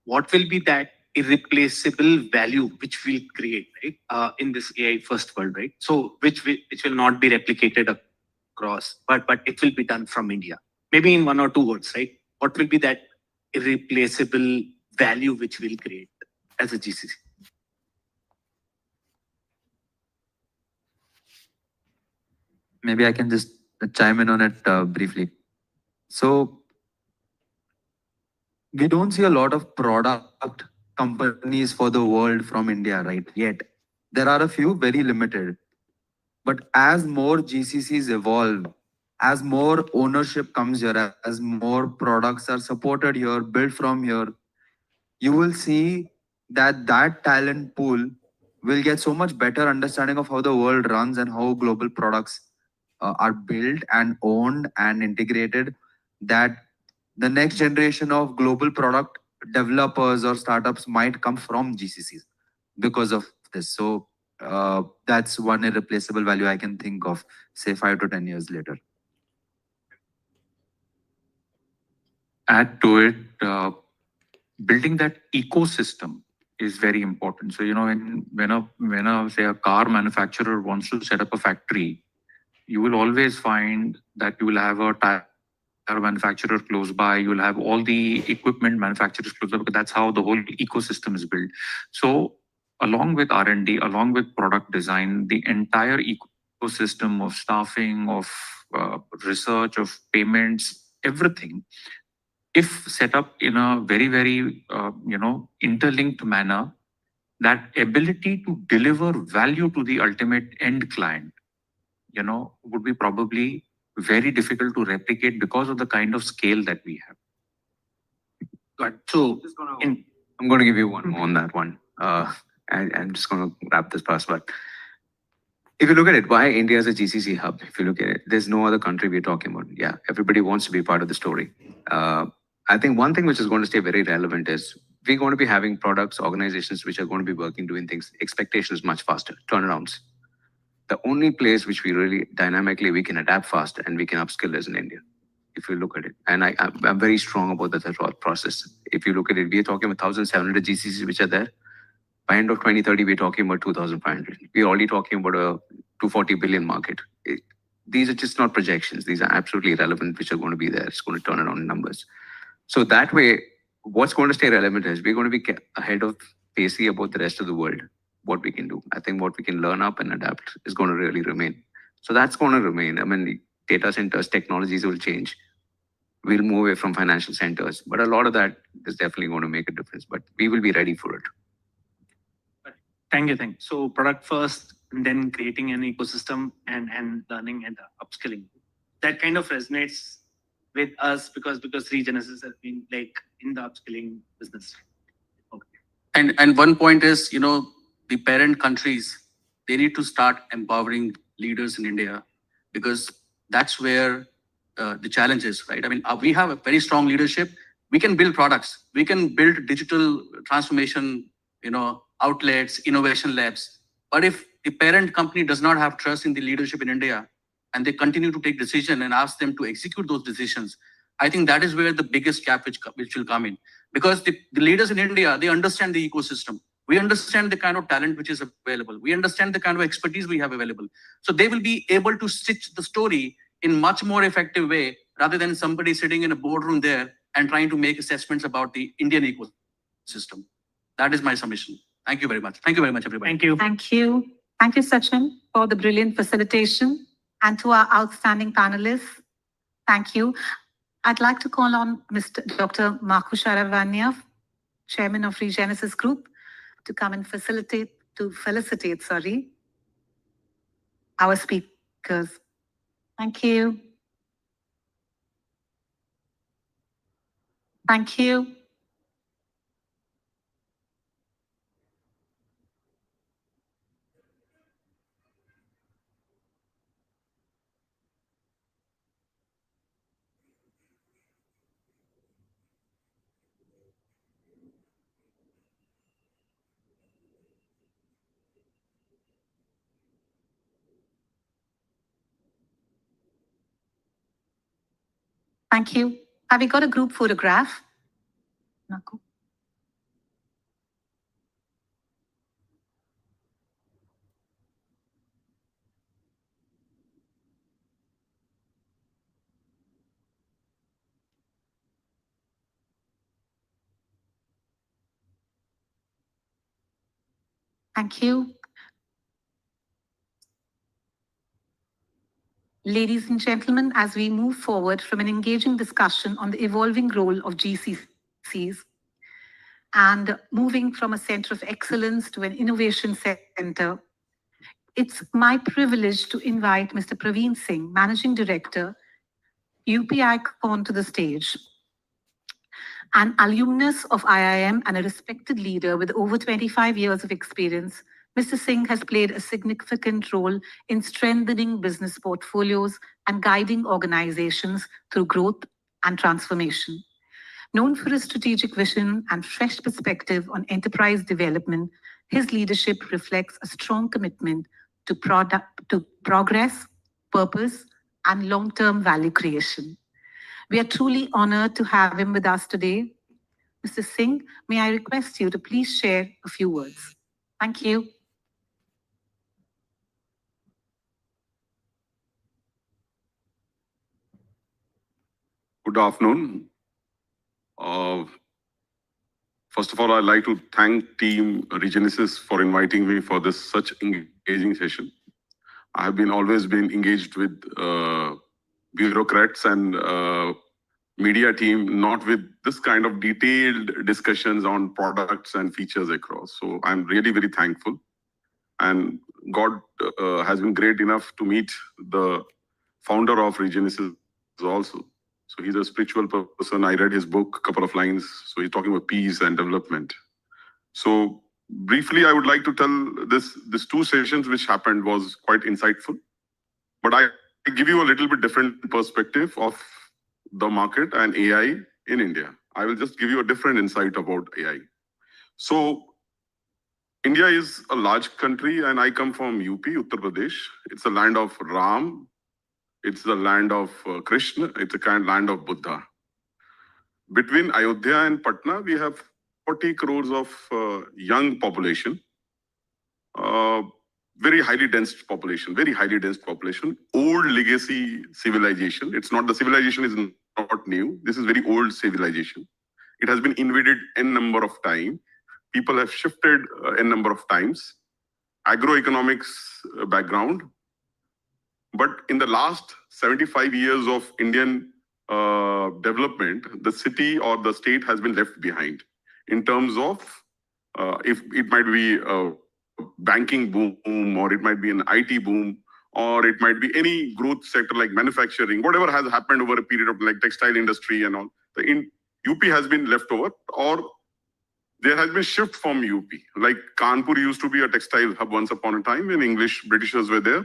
What will be that irreplaceable value which we'll create, right? In this AI first world, right? So which will not be replicated across, but it will be done from India. Maybe in 1 or 2 words, right? What will be that irreplaceable value which we'll create as a GCC? Maybe I can just chime in on it briefly. So we don't see a lot of product companies for the world from India, right? Yet there are a few, very limited. But as more GCCs evolve, as more ownership comes here, as more products are supported here, built from here, you will see that talent pool will get so much better understanding of how the world runs and how global products are built and owned and integrated, that the next generation of global product developers or startups might come from GCCs because of this. So that's one irreplaceable value I can think of, say 5 to 10 years later. Add to it, building that ecosystem is very important. So, when a car manufacturer wants to set up a factory, you will always find that you will have a tire manufacturer close by, you will have all the equipment manufacturers close by, because that's how the whole ecosystem is built. So along with R&D, along with product design, the entire ecosystem of staffing, of research, of payments, everything, if set up in a very, very, interlinked manner, that ability to deliver value to the ultimate end client, would be probably very difficult to replicate because of the kind of scale that we have. But so I'm going to give you one more on that one. I'm just going to wrap this past. But if you look at it, why India is a GCC hub? If you look at it, there's no other country we're talking about. Yeah, everybody wants to be part of the story. I think one thing which is going to stay very relevant is we're going to be having products, organizations which are going to be working, doing things, expectations much faster, turnarounds. The only place which we really dynamically we can adapt fast and we can upskill is in India, if you look at it. And I'm very strong about that thought process. If you look at it, we're talking about 1,700 GCCs which are there. By end of 2030, we're talking about 2,500. We're already talking about a 240 billion market. These are just not projections. These are absolutely relevant, which are going to be there. It's going to turn around in numbers. So that way, what's going to stay relevant is we're going to be ahead of pacey about the rest of the world. what we can do. I think what we can learn up and adapt is going to really remain. So that's going to remain. I mean, data centers, technologies will change. We'll move away from financial centers, but a lot of that is definitely going to make a difference, but we will be ready for it. Thank you. So product first, and then creating an ecosystem and learning and upskilling. That kind of resonates with us because Regenesis has been like in the upskilling business. And one point is, the parent countries, they need to start empowering leaders in India because that's where the challenge is, right? I mean, we have a very strong leadership. We can build products. We can build digital transformation, outlets, innovation labs. But if the parent company does not have trust in the leadership in India and they continue to take decisions and ask them to execute those decisions, I think that is where the biggest gap which will come in. Because the leaders in India, they understand the ecosystem. We understand the kind of talent which is available. We understand the kind of expertise we have available. So they will be able to stitch the story in much more effective way rather than somebody sitting in a boardroom there and trying to make assessments about the Indian ecosystem. That is my submission. Thank you very much. Thank you very much, everybody. Thank you. Thank you. Thank you, Sachin, for the brilliant facilitation, and to our outstanding panelists. Thank you. I'd like to call on Dr. Marco Sharavanya, Chairman of Regenesis Group, to come and felicitate our speakers. Thank you. Thank you. Thank you. Have we got a group photograph? Naku? Thank you. Ladies and gentlemen, as we move forward from an engaging discussion on the evolving role of GCCs and moving from a center of excellence to an innovation center, it's my privilege to invite Mr. Praveen Singh, Managing Director, UPICon, to the stage. An alumnus of IIM and a respected leader with over 25 years of experience, Mr. Singh has played a significant role in strengthening business portfolios and guiding organizations through growth and transformation. Known for his strategic vision and fresh perspective on enterprise development, his leadership reflects a strong commitment to progress, purpose, and long-term value creation. We are truly honored to have him with us today. Mr. Singh, may I request you to please share a few words? Thank you. Good afternoon. First of all, I'd like to thank Team Regenesis for inviting me for this such engaging session. I have always been engaged with bureaucrats and media team, not with this kind of detailed discussions on products and features across. So I'm really very thankful. And God has been great enough to meet the founder of Regenesis also. So he's a spiritual person. I read his book, a couple of lines. So he's talking about peace and development. So briefly, I would like to tell this two sessions which happened was quite insightful. But I give you a little bit different perspective of the market and AI in India. I will just give you a different insight about AI. So India is a large country and I come from UP, Uttar Pradesh. It's the land of Ram. It's the land of Krishna. It's a kind of land of Buddha. Between Ayodhya and Patna, we have 40 crores of young population. Very highly dense population, old legacy civilization. It's not, the civilization is not new. This is very old civilization. It has been invaded n number of times. People have shifted n number of times. agroeconomics background. But in the last 75 years of Indian development, the city or the state has been left behind in terms of if it might be a banking boom, or it might be an IT boom, or it might be any growth sector like manufacturing, whatever has happened over a period of like textile industry and all. In UP has been left over, or there has been shift from UP. Like Kanpur used to be a textile hub once upon a time when Britishers were there,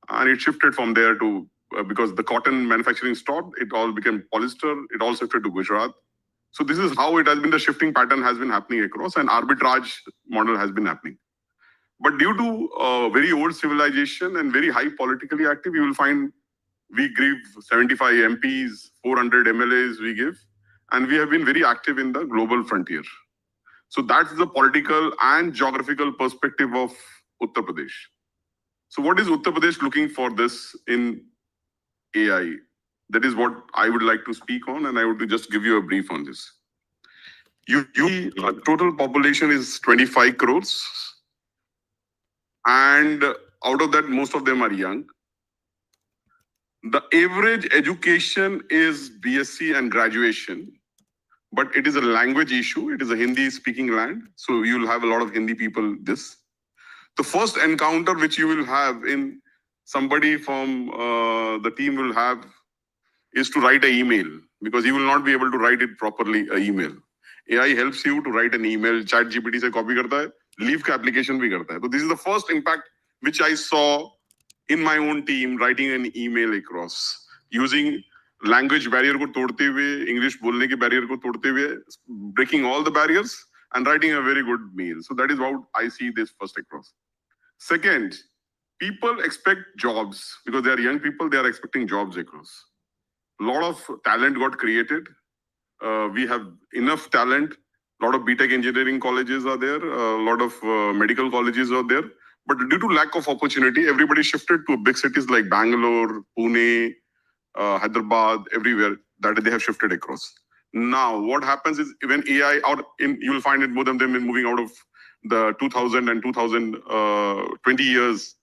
and it shifted from there to because the cotton manufacturing stopped, it all became polyester. It all shifted to Gujarat. So this is how it has been. The shifting pattern has been happening across, and arbitrage model has been happening. But due to very old civilization and very high politically active, you will find we give 75 MPs, 400 MLAs we give, and we have been very active in the global frontier. So that's the political and geographical perspective of Uttar Pradesh. So what is Uttar Pradesh looking for this in AI? That is what I would like to speak on, and I would just give you a brief on this. Total population is 25 crores. And out of that, most of them are young. The average education is BSc and graduation, but it is a language issue. It is a Hindi speaking land. So you'll have a lot of Hindi people this. The first encounter which you will have in somebody from the team will have is to write an email, because you will not be able to write it properly, an email. AI helps you to write an email, ChatGPT se copy karta hai, leave ka application bhi karta hai. So this is the first impact which I saw in my own team, writing an email across, using language barrier ko todte hue, English bolne ke barrier ko todte hue, breaking all the barriers and writing a very good mail. So that is how I see this first across. Second, people expect jobs because they are young people, they are expecting jobs across. A lot of talent got created. We have enough talent. A lot of BTech engineering colleges are there. A lot of medical colleges are there. But due to lack of opportunity, everybody shifted to big cities like Bangalore, Pune, Hyderabad, everywhere that they have shifted across. Now, what happens is when AI you will find it more than them moving out of the 2000 and 2020 years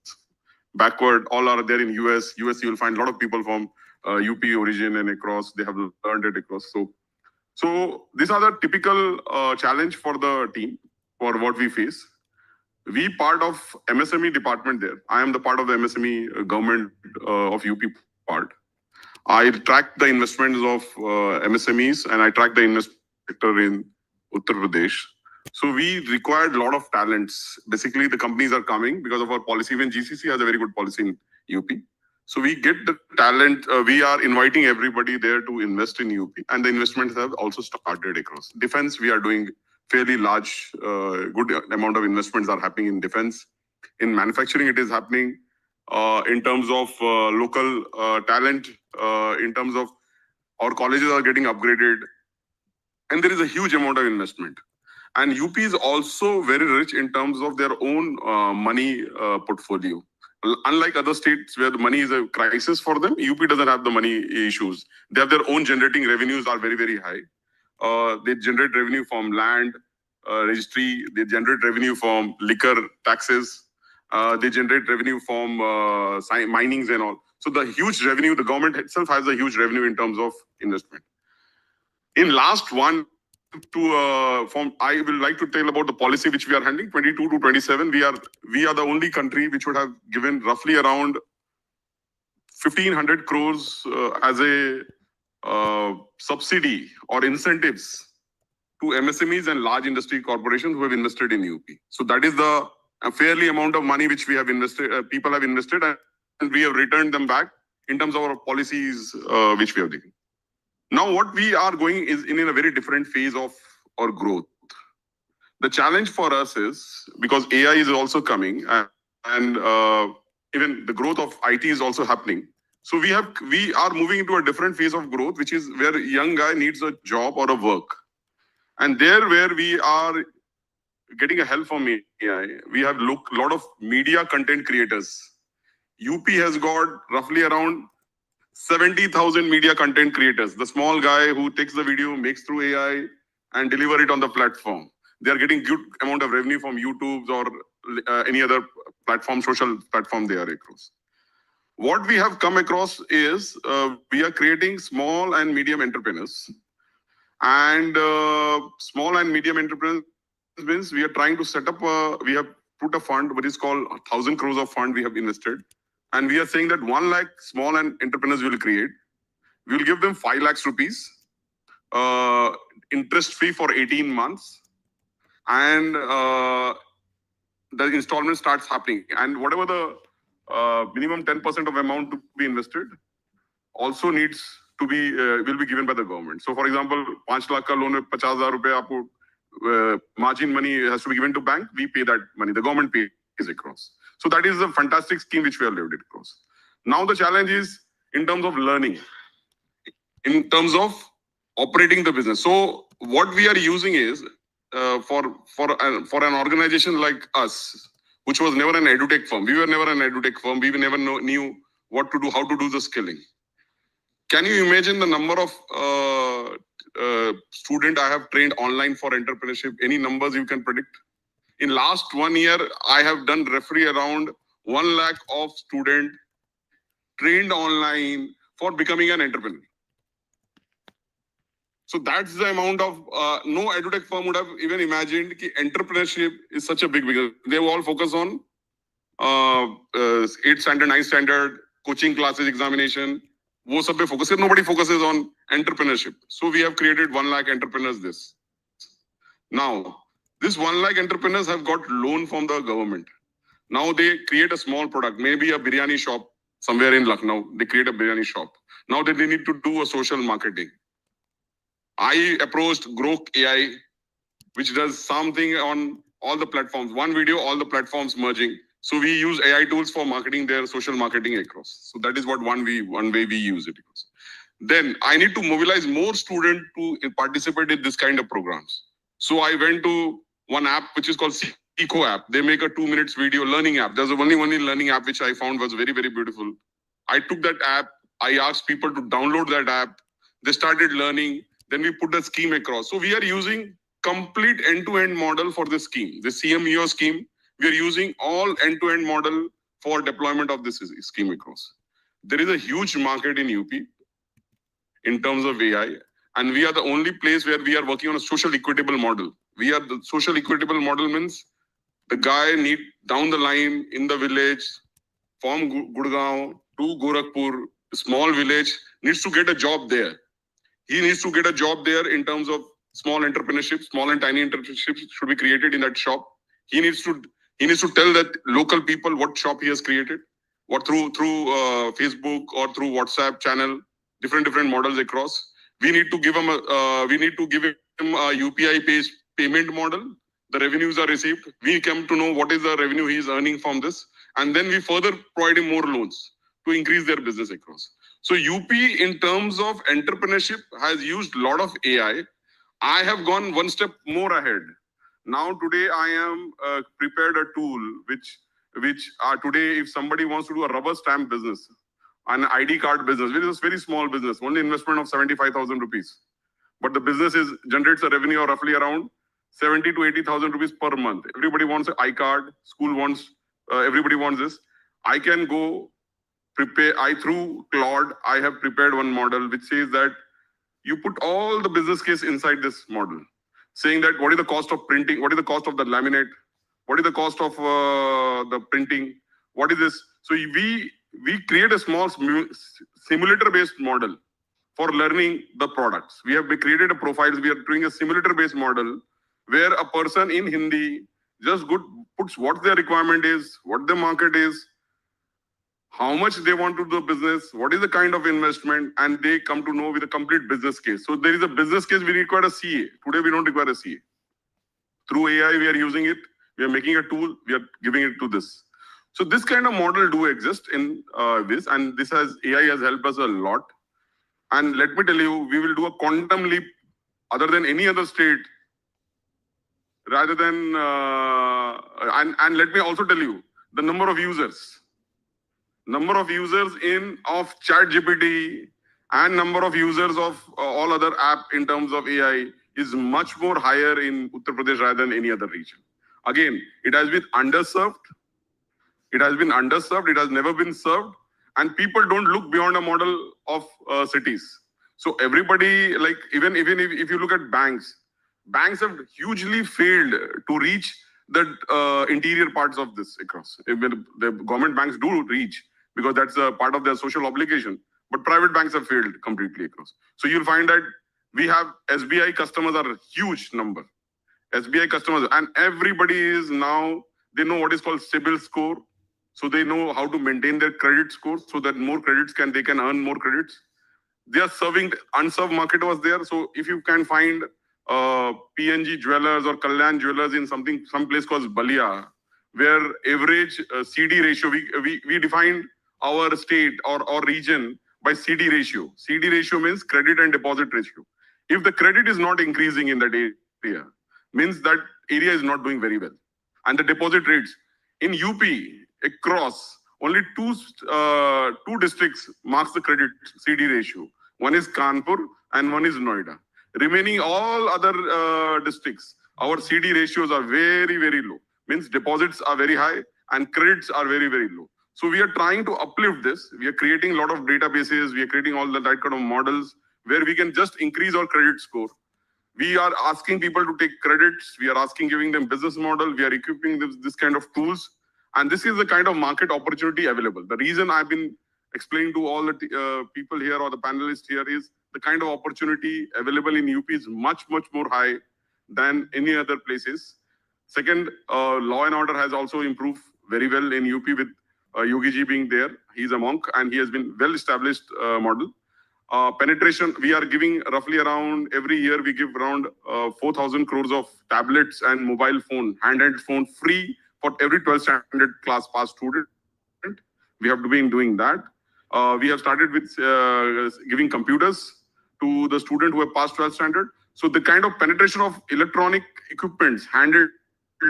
backward. All are there in US. You will find a lot of people from UP origin and across. They have learned it across. So these are the typical challenge for the team for what we face. We part of MSME department there. I am the part of the MSME government of UP part. I track the investments of MSMEs and I track the investment sector in Uttar Pradesh. So we required a lot of talents. Basically, the companies are coming because of our policy. Even GCC has a very good policy in UP. So we get the talent. We are inviting everybody there to invest in UP, and the investments have also started across. Defense, we are doing fairly large, good amount of investments are happening in defense. In manufacturing, it is happening. In terms of local talent, in terms of our colleges are getting upgraded, and there is a huge amount of investment. And UP is also very rich in terms of their own money portfolio. Unlike other states where the money is a crisis for them, UP doesn't have the money issues. They have their own generating revenues are very, very high. They generate revenue from land registry. They generate revenue from liquor taxes. They generate revenue from minings and all. So the huge revenue, the government itself has a huge revenue in terms of investment. In last one, I will like to tell about the policy which we are handling, 22 to 27. We are the only country which would have given roughly around 1,500 crores as a subsidy or incentives to MSMEs and large industry corporations who have invested in UP. So that is the fairly amount of money which we have invested, people have invested, and we have returned them back in terms of our policies which we have taken. Now, what we are going is in a very different phase of our growth. The challenge for us is because AI is also coming and even the growth of IT is also happening. So we are moving into a different phase of growth, which is where a young guy needs a job or a work. And there where we are getting a help from AI, we have a lot of media content creators. UP has got roughly around 70,000 media content creators. The small guy who takes the video, makes through AI and deliver it on the platform. They are getting good amount of revenue from YouTube's or any other platform, social platform they are across. What we have come across is we are creating small and medium entrepreneurs. And small and medium entrepreneurs means we are trying to set up, we have put a fund, what is called 1,000 crores of fund we have invested. And we are saying that 1 lakh small and entrepreneurs will create. We will give them 5 lakhs rupees, interest free for 18 months. And the installment starts happening. And whatever the minimum 10% of amount to be invested also needs to be, will be given by the government. So for example, 5 lakh ka loan, 50,000 rupees aapko, margin money has to be given to bank, we pay that money, the government pays across. So that is a fantastic scheme which we have lived it across. Now the challenge is in terms of learning, in terms of operating the business. So what we are using is for an organization like us, which was never an edutech firm. We were never an edutech firm. We never knew what to do, how to do the skilling. Can you imagine the number of student I have trained online for entrepreneurship? Any numbers you can predict? In last 1 year, I have done roughly around 1 lakh of student trained online for becoming an entrepreneur. So that's the amount of, no edutech firm would have even imagined that entrepreneurship is such a big business. They all focus on 8th standard, 9th standard, coaching classes, examination. Wo sab pe focus, nobody focuses on entrepreneurship. So we have created 1 lakh entrepreneurs this. Now, this 1 lakh entrepreneurs have got loan from the government. Now they create a small product, maybe a biryani shop somewhere in Lucknow. They create a biryani shop. Now they need to do a social marketing. I approached Grok AI, which does something on all the platforms. One video, all the platforms merging. So we use AI tools for marketing their social marketing across. So that is what one way we use it. Then I need to mobilize more students to participate in this kind of programs. So I went to one app which is called Eco app. They make a 2 minutes video learning app. There's only one learning app which I found was very, very beautiful. I took that app. I asked people to download that app. They started learning. Then we put the scheme across. So we are using complete end-to-end model for this scheme. The CMEO scheme, we are using all end-to-end model for deployment of this scheme across. There is a huge market in UP in terms of AI. And we are the only place where we are working on a social equitable model. We are the social equitable model means the guy need down the line in the village from Gurgaon to Gorakhpur, small village, needs to get a job there. He needs to get a job there in terms of small entrepreneurship, small and tiny entrepreneurship should be created in that shop. He needs to tell that local people what shop he has created, what through Facebook or through WhatsApp channel, different models across. We need to give him a UPI based payment model. The revenues are received. We come to know what is the revenue he is earning from this, and then we further provide him more loans to increase their business across. So UP in terms of entrepreneurship has used a lot of AI. I have gone one step more ahead. Now today I am prepared a tool which today if somebody wants to do a rubber stamp business, an ID card business, which is a very small business, only investment of 75,000 rupees. But the business generates a revenue of roughly around 70 to 80,000 rupees per month. Everybody wants an iCard, school wants, everybody wants this. I can go prepare, through Claude, I have prepared one model which says that you put all the business case inside this model, saying that what is the cost of printing, what is the cost of the laminate, what is the cost of the printing, what is this. So we create a small simulator-based model for learning the products. We have created a profiles. We are doing a simulator-based model where a person in Hindi just puts what their requirement is, what the market is, how much they want to do the business, what is the kind of investment, and they come to know with a complete business case. So there is a business case, we require a CA. Today, we don't require a CA. Through AI, we are using it. We are making a tool. We are giving it to this. So this kind of model do exist in this, and AI has helped us a lot. And let me tell you, we will do a quantum leap other than any other state, rather than, and let me also tell you, the number of users of ChatGPT and number of users of all other app in terms of AI is much more higher in Uttar Pradesh rather than any other region. Again, it has been underserved. It has been underserved. It has never been served. And people don't look beyond a model of cities. So everybody, like even if you look at banks have hugely failed to reach the interior parts of this across. Even the government banks do reach because that's a part of their social obligation. But private banks have failed completely across. So you'll find that we have SBI customers are a huge number. SBI customers, and everybody is now, they know what is called CIBIL score. So they know how to maintain their credit scores so that more credits they can earn more credits. They are serving, unserved market was there. So if you can find PNG jewelers or Kalyan jewelers in some place called Balia, where average CD ratio, we defined our state or region by CD ratio. CD ratio means credit and deposit ratio. If the credit is not increasing in that area, means that area is not doing very well. And the deposit rates in UP across only two districts marks the credit CD ratio. One is Kanpur and one is Noida. Remaining all other districts, our CD ratios are very, very low. Means deposits are very high and credits are very, very low. So we are trying to uplift this. We are creating a lot of databases. We are creating all the right kind of models where we can just increase our credit score. We are asking people to take credits. We are giving them business model. We are equipping this kind of tools. And this is the kind of market opportunity available. The reason I've been explaining to all the people here or the panelists here is the kind of opportunity available in UP is much, much more high than any other places. Second, law and order has also improved very well in UP with Yogi ji being there. He's a monk and he has been well-established model. Penetration, we are giving roughly around, every year we give around 4,000 crores of tablets and mobile phone, handheld phone free for every 12th standard class pass student. We have been doing that. We have started with giving computers to the student who have passed 12th standard. So the kind of penetration of electronic equipments, handheld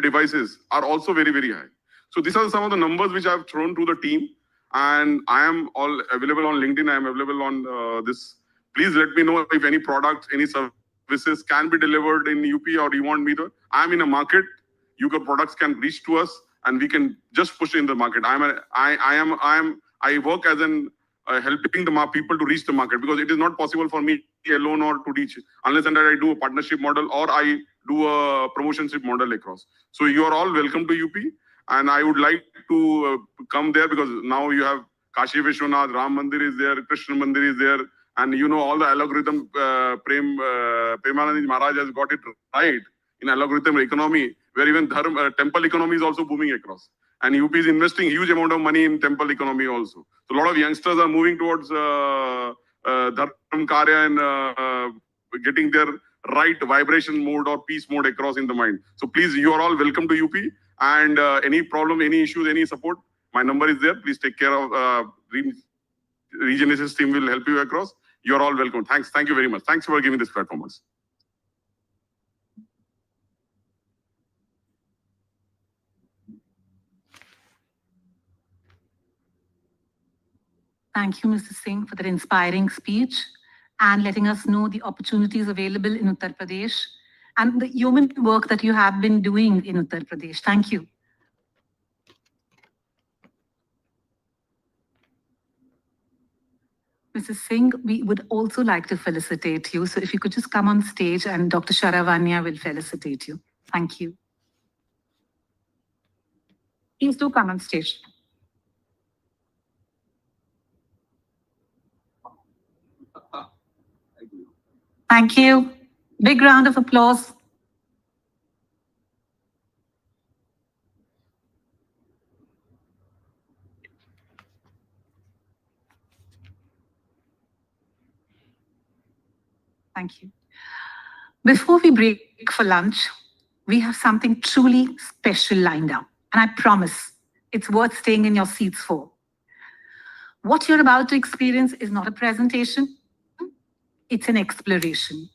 devices are also very, very high. So these are some of the numbers which I have thrown to the team. And I am all available on LinkedIn. I am available on this. Please let me know if any products, any services can be delivered in UP or you want me to. I am in a market. Your products can reach to us and we can just push in the market. I work as an helping the people to reach the market because it is not possible for me alone or to reach unless and I do a partnership model or I do a promotionship model across. So you are all welcome to UP. And I would like to come there because now you have Kashi Vishwanath, Ram Mandir is there, Krishna Mandir is there. And you know all the algorithm, Premanand Maharaj has got it right in algorithm economy, where even temple economy is also booming across. And UP is investing huge amount of money in temple economy also. So a lot of youngsters are moving towards Dharm Karya and getting their right vibration mode or peace mode across in the mind. So please, you are all welcome to UP. And any problem, any issues, any support, my number is there. Please take care of Regenesis team will help you across. You are all welcome. Thanks. Thank you very much. Thanks for giving this platform. Thank you, Mr. Singh, for that inspiring speech and letting us know the opportunities available in Uttar Pradesh and the human work that you have been doing in Uttar Pradesh. Thank you. Mrs. Singh, we would also like to felicitate you. So if you could just come on stage and Dr. Sharavanya will felicitate you. Thank you. Please do come on stage. Thank you. Big round of applause. Thank you. Before we break for lunch, we have something truly special lined up. And I promise it's worth staying in your seats for. What you're about to experience is not a presentation. It's an exploration.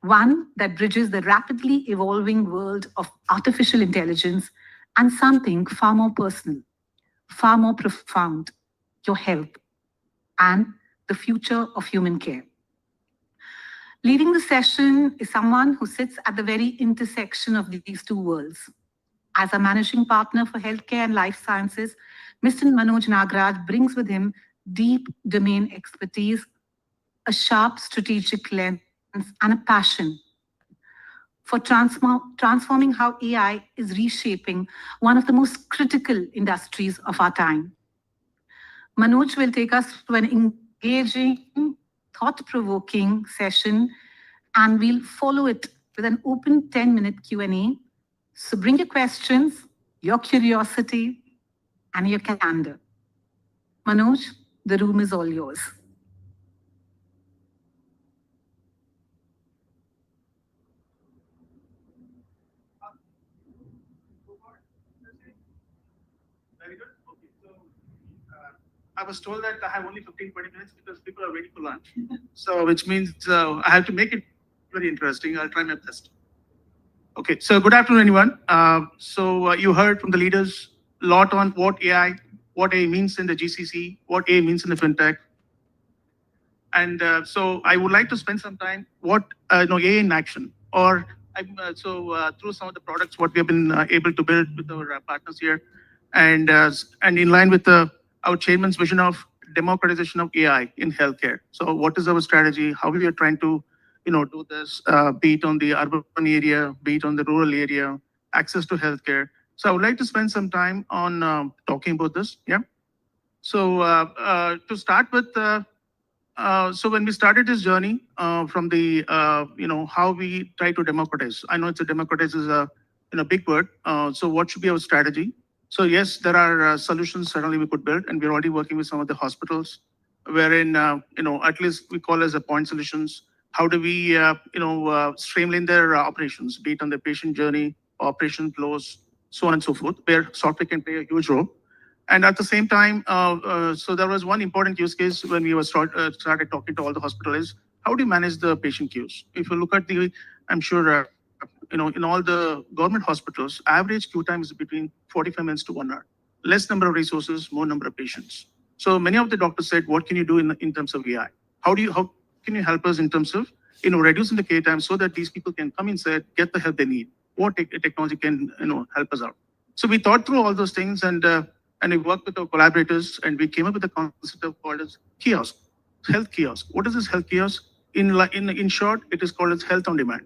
One that bridges the rapidly evolving world of artificial intelligence and something far more personal, far more profound, your health and the future of human care. Leading the session is someone who sits at the very intersection of these two worlds. As a managing partner for healthcare and life sciences, Mr. Manoj Nagraj brings with him deep domain expertise, a sharp strategic lens, and a passion for transforming how AI is reshaping one of the most critical industries of our time. Manoj will take us through an engaging, thought-provoking session, and we'll follow it with an open 10-minute Q&A. So bring your questions, your curiosity, and your candor. Manoj, the room is all yours. Very good. Okay. So I was told that I have only 15-20 minutes because people are waiting for lunch. So which means I have to make it very interesting. I'll try my best. Okay. So good afternoon, everyone. You heard from the leaders a lot on what AI means in the GCC, what AI means in the fintech. And so I would like to spend some time what AI in action, or through some of the products what we have been able to build with our partners here, and in line with our chairman's vision of democratization of AI in healthcare. So what is our strategy? How we are trying to do this, be it on the urban area, be it on the rural area, access to healthcare. So I would like to spend some time on talking about this. Yeah. So to start with. So when we started this journey from the how we try to democratize, I know it's a democratize is a big word. So what should be our strategy? So yes, there are solutions certainly we could build, and we're already working with some of the hospitals, wherein at least we call as a point solutions. How do we streamline their operations, be it on the patient journey, operation flows, so on and so forth, where software can play a huge role. And at the same time, so there was one important use case when we were started talking to all the hospitals. How do you manage the patient queues? If you look at I'm sure, in all the government hospitals, average queue time is between 45 minutes to 1 hour. Less number of resources, more number of patients. So many of the doctors said, what can you do in terms of AI? How can you help us in terms of reducing the queue time so that these people can come inside, get the help they need? What technology can help us out? So we thought through all those things, and we worked with our collaborators, and we came up with a concept of called as kiosk, health kiosk. What is this health kiosk? In short, it is called as health on demand.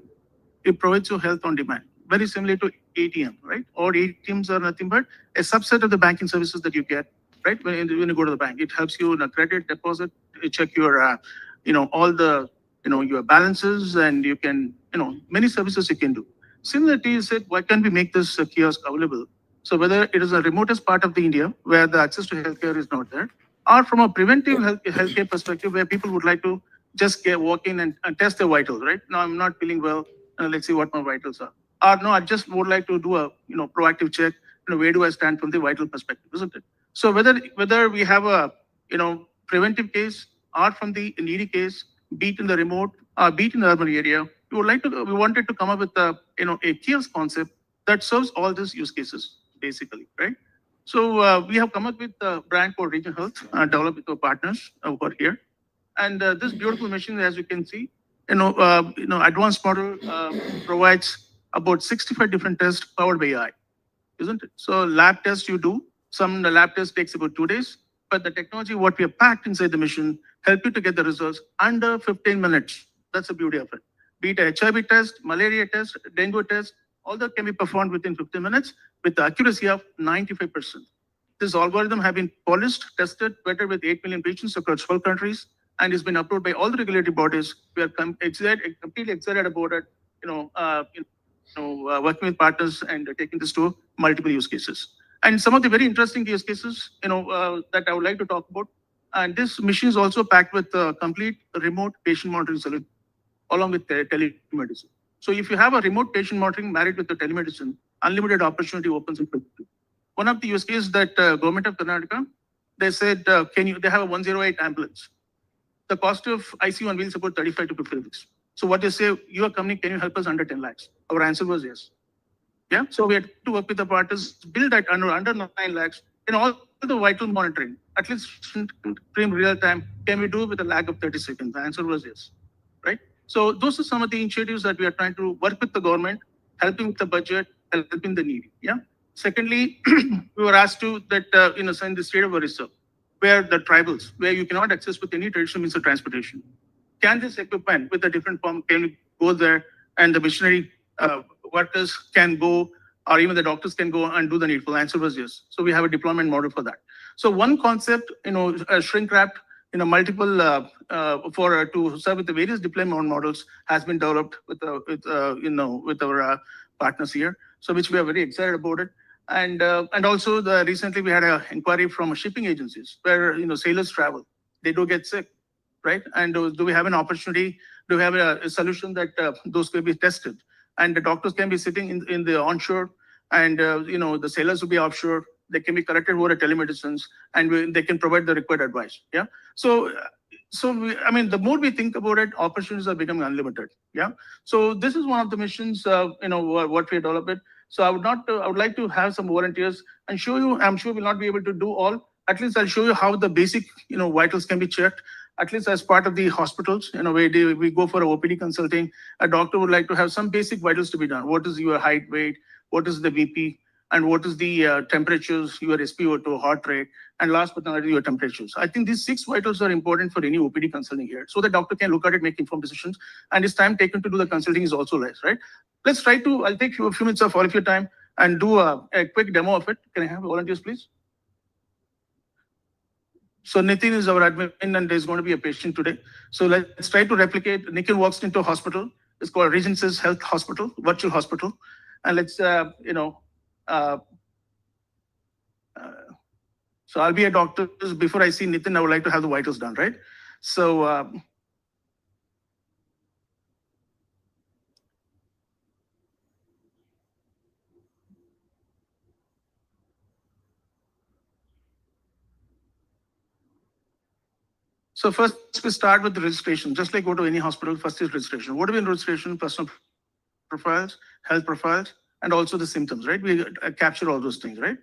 It provides you health on demand, very similar to ATM, right? Or ATMs are nothing but a subset of the banking services that you get, right? When you go to the bank, it helps you in a credit deposit, you check your, all the, your balances, and you can, many services you can do. Similarly, you said, why can't we make this kiosk available? So whether it is the remotest part of the India where the access to healthcare is not there, or from a preventive healthcare perspective where people would like to just walk in and test their vitals, right? Now I'm not feeling well, let's see what my vitals are. Or no, I just would like to do a proactive check. Where do I stand from the vital perspective, isn't it? So whether we have a preventive case or from the needy case, be it in the remote or be it in the urban area, we wanted to come up with a kiosk concept that serves all these use cases, basically, right? So we have come up with a brand called Region Health, developed with our partners over here. And this beautiful machine, as you can see, advanced model provides about 65 different tests powered by AI, isn't it? So lab tests you do, some the lab test takes about 2 days, but the technology what we have packed inside the machine help you to get the results under 15 minutes. That's the beauty of it. Be it a HIV test, malaria test, dengue test, all that can be performed within 15 minutes with the accuracy of 95%. This algorithm have been polished, tested, vetted with 8 million patients across 12 countries, and has been approved by all the regulatory bodies. We are completely excited about it, working with partners and taking this to multiple use cases. And some of the very interesting use cases, that I would like to talk about. And this machine is also packed with complete remote patient monitoring solution, along with telemedicine. So if you have a remote patient monitoring married with the telemedicine, unlimited opportunity opens up. One of the use cases that government of Karnataka, they said, they have a 108 ambulance. The cost of ICU on wheels is about 35 to 50 lakhs. So what they say, your company, can you help us under 10 lakhs? Our answer was yes. Yeah. So we had to work with the partners, build that under 9 lakhs in all the vital monitoring, at least in real time. Can we do it with a lag of 30 seconds? The answer was yes. Right. So those are some of the initiatives that we are trying to work with the government, helping with the budget, helping the needy. Yeah. Secondly, we were asked to that, so in the state of Orissa, where the tribals, where you cannot access with any traditional means of transportation, can this equipment with a different form, can we go there and the missionary workers can go, or even the doctors can go and do the needful? Answer was yes. So we have a deployment model for that. So one concept, shrink wrapped, multiple to serve with the various deployment models has been developed with our partners here. So which we are very excited about it. And also recently we had an inquiry from shipping agencies where sailors travel, they do get sick, right? And do we have an opportunity? Do we have a solution that those can be tested, and the doctors can be sitting in the onshore, and the sailors will be offshore. They can be corrected over telemedicines, and they can provide the required advice. Yeah. So. The more we think about it, opportunities are becoming unlimited. Yeah. So this is one of the missions, what we developed. So I would like to have some volunteers and show you. I'm sure we'll not be able to do all. At least I'll show you how the basic, vitals can be checked. At least as part of the hospitals, where we go for a OPD consulting, a doctor would like to have some basic vitals to be done. What is your height, weight? What is the BP? And what is the temperatures, your SpO2, heart rate, and last but not least, your temperatures. I think these 6 vitals are important for any OPD consulting here. So the doctor can look at it, make informed decisions, and his time taken to do the consulting is also less, right? Let's try to, I'll take a few minutes of all of your time and do a quick demo of it. Can I have volunteers, please? So Nitin is our admin, and there's going to be a patient today. So let's try to replicate. Nitin walks into a hospital. It's called Regenesis Health Hospital, virtual hospital. And let's, so I'll be a doctor. Before I see Nitin, I would like to have the vitals done, right? So, so first we start with the registration. Just like go to any hospital, first is registration. What do we in registration? Personal profiles, health profiles, and also the symptoms, right? We capture all those things, right?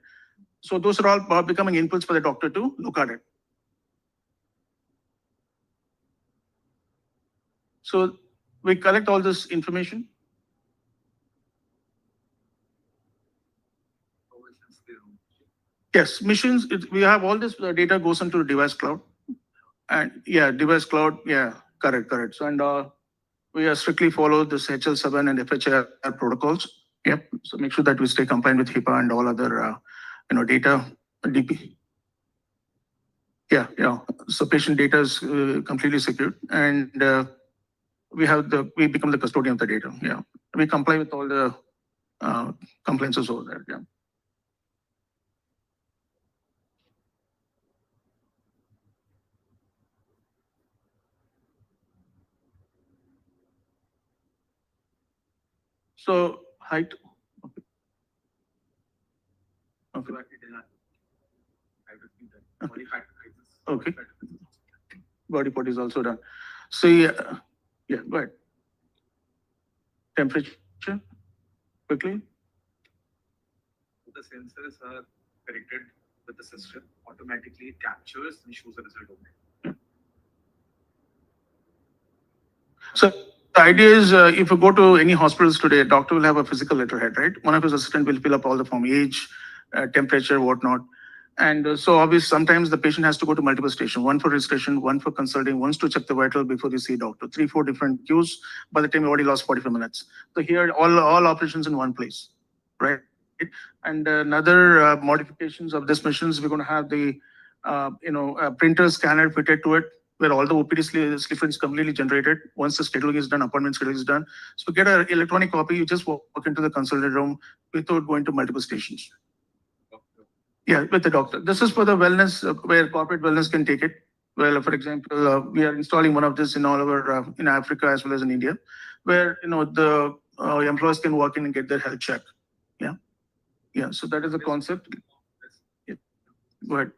So those are all becoming inputs for the doctor to look at it. So we collect all this information. Yes, missions, we have all this data goes into the device cloud. And yeah, device cloud, yeah, correct. So, and we strictly follow this HL7 and FHIR protocols. Yep. So make sure that we stay compliant with HIPAA and all other, data, DP. Yeah. So patient data is completely secure, and we become the custodian of the data. Yeah. We comply with all the compliances over there. Yeah. So height. Okay. Okay. Body part is also done. So yeah, go ahead. Temperature, quickly. The sensors are connected with the system, automatically captures and shows the result of it. So the idea is, if you go to any hospitals today, a doctor will have a physical letterhead, right? One of his assistant will fill up all the form, age, temperature, whatnot. And so obviously sometimes the patient has to go to multiple stations, one for registration, one for consulting, one to check the vital before they see a doctor, 3-4 different queues. By the time you already lost 45 minutes. So here, all operations in one place, right? And another modifications of this machines, we're going to have the, printer scanner fitted to it, where all the OPD slip is completely generated. Once the scheduling is done, appointment scheduling is done. So get an electronic copy, you just walk into the consultant room without going to multiple stations. Yeah, with the doctor. This is for the wellness, where corporate wellness can take it. Well, for example, we are installing one of this in all over in Africa as well as in India, where the employees can walk in and get their health check. Yeah. So that is the concept. Yeah. Go ahead.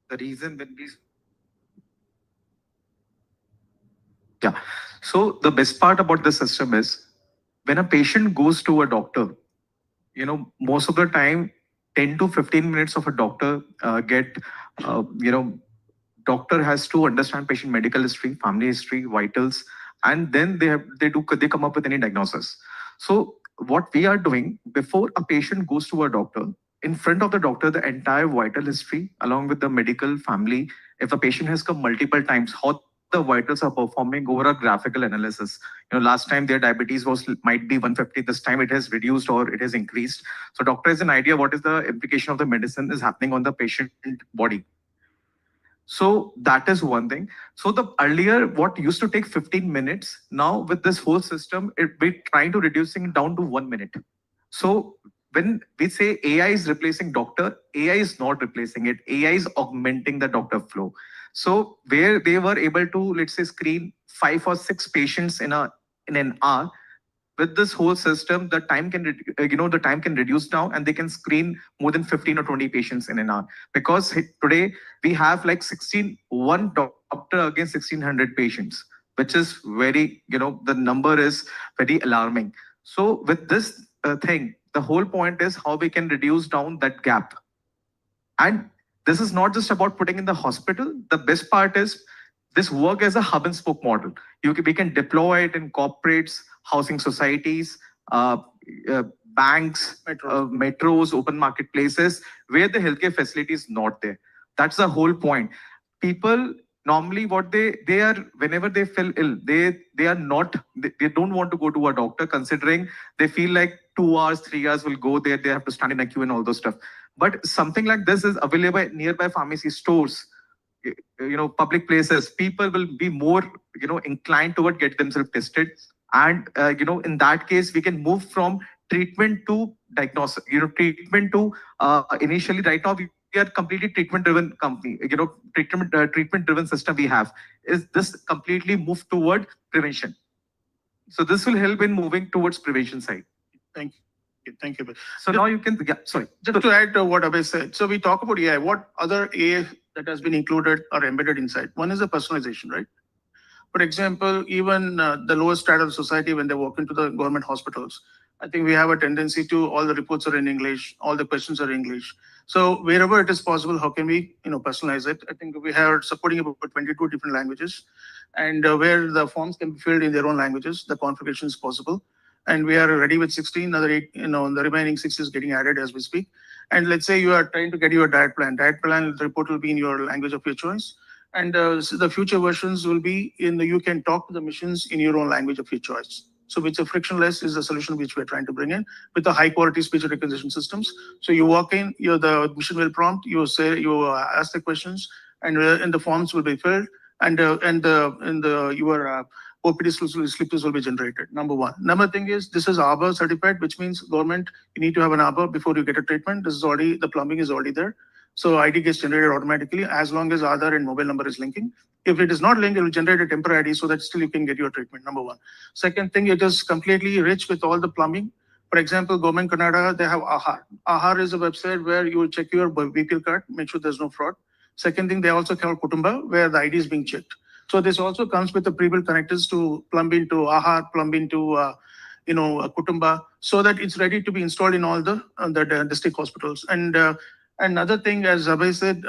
The reason when we so the best part about the system is when a patient goes to a doctor, most of the time 10 to 15 minutes of a doctor doctor has to understand patient medical history, family history, vitals, and then they come up with any diagnosis. So what we are doing before a patient goes to a doctor, in front of the doctor the entire vital history along with the medical family. If a patient has come multiple times, how the vitals are performing over a graphical analysis. Last time their diabetes might be 150, this time it has reduced or it has increased. So doctor has an idea what is the implication of the medicine is happening on the patient body. So that is one thing. So the earlier what used to take 15 minutes, now with this whole system, we're trying to reducing it down to 1 minute. So when we say AI is replacing doctor, AI is not replacing it. AI is augmenting the doctor flow. So where they were able to, let's say, screen 5 or 6 patients in an hour, with this whole system, the time can the time can reduce down, and they can screen more than 15 or 20 patients in an hour. Because today we have like one doctor against 1600 patients, which is very, the number is very alarming. So with this thing, the whole point is how we can reduce down that gap. And this is not just about putting in the hospital. The best part is this work as a hub and spoke model. We can deploy it in corporates, housing societies, banks, metros, open marketplaces, where the healthcare facility is not there. That's the whole point. People normally what they are, whenever they feel ill, they don't want to go to a doctor, considering they feel like 2 hours, 3 hours will go there. They have to stand in a queue and all those stuff. But something like this is available at nearby pharmacy stores, public places. People will be more, inclined toward get themselves tested. And, in that case, we can move from treatment to diagnosis, treatment to initially right now we are completely treatment driven company, treatment driven system we have is this completely move toward prevention. So this will help in moving towards prevention side. Thank you. Thank you. So now you can, sorry. Just to add to what Abhay said. So we talk about AI. What other AI that has been included or embedded inside? One is the personalization, right? For example, even the lowest strata of society, when they walk into the government hospitals, I think we have a tendency to all the reports are in English, all the questions are in English. So wherever it is possible, how can we, personalize it? I think we are supporting about 22 different languages, and where the forms can be filled in their own languages, the configuration is possible. And we are ready with 16, another 8, the remaining 6 is getting added as we speak. And let's say you are trying to get your diet plan. Diet plan, the report will be in your language of your choice. And so the future versions will be you can talk to the machines in your own language of your choice. So which is frictionless is the solution which we're trying to bring in with the high quality speech recognition systems. So you walk in, the machine will prompt, you ask the questions, and the forms will be filled, and your OPD slips will be generated. Number one. Number thing is this is ARBA certified, which means government, you need to have an ARBA before you get a treatment. This is already, the plumbing is already there. So ID gets generated automatically as long as Aadhaar and mobile number is linking. If it is not linked, it will generate a temporary ID so that still you can get your treatment, number one. Second thing, it is completely rich with all the plumbing. For example, Government Karnataka, they have AHAR. AHAR is a website where you will check your BPL card, make sure there's no fraud. Second thing, they also have Kutumba, where the ID is being checked. So this also comes with the pre-built connectors to plumb into AHAR, plumb into Kutumba, so that it's ready to be installed in all the district hospitals. And another thing, as Abhay said,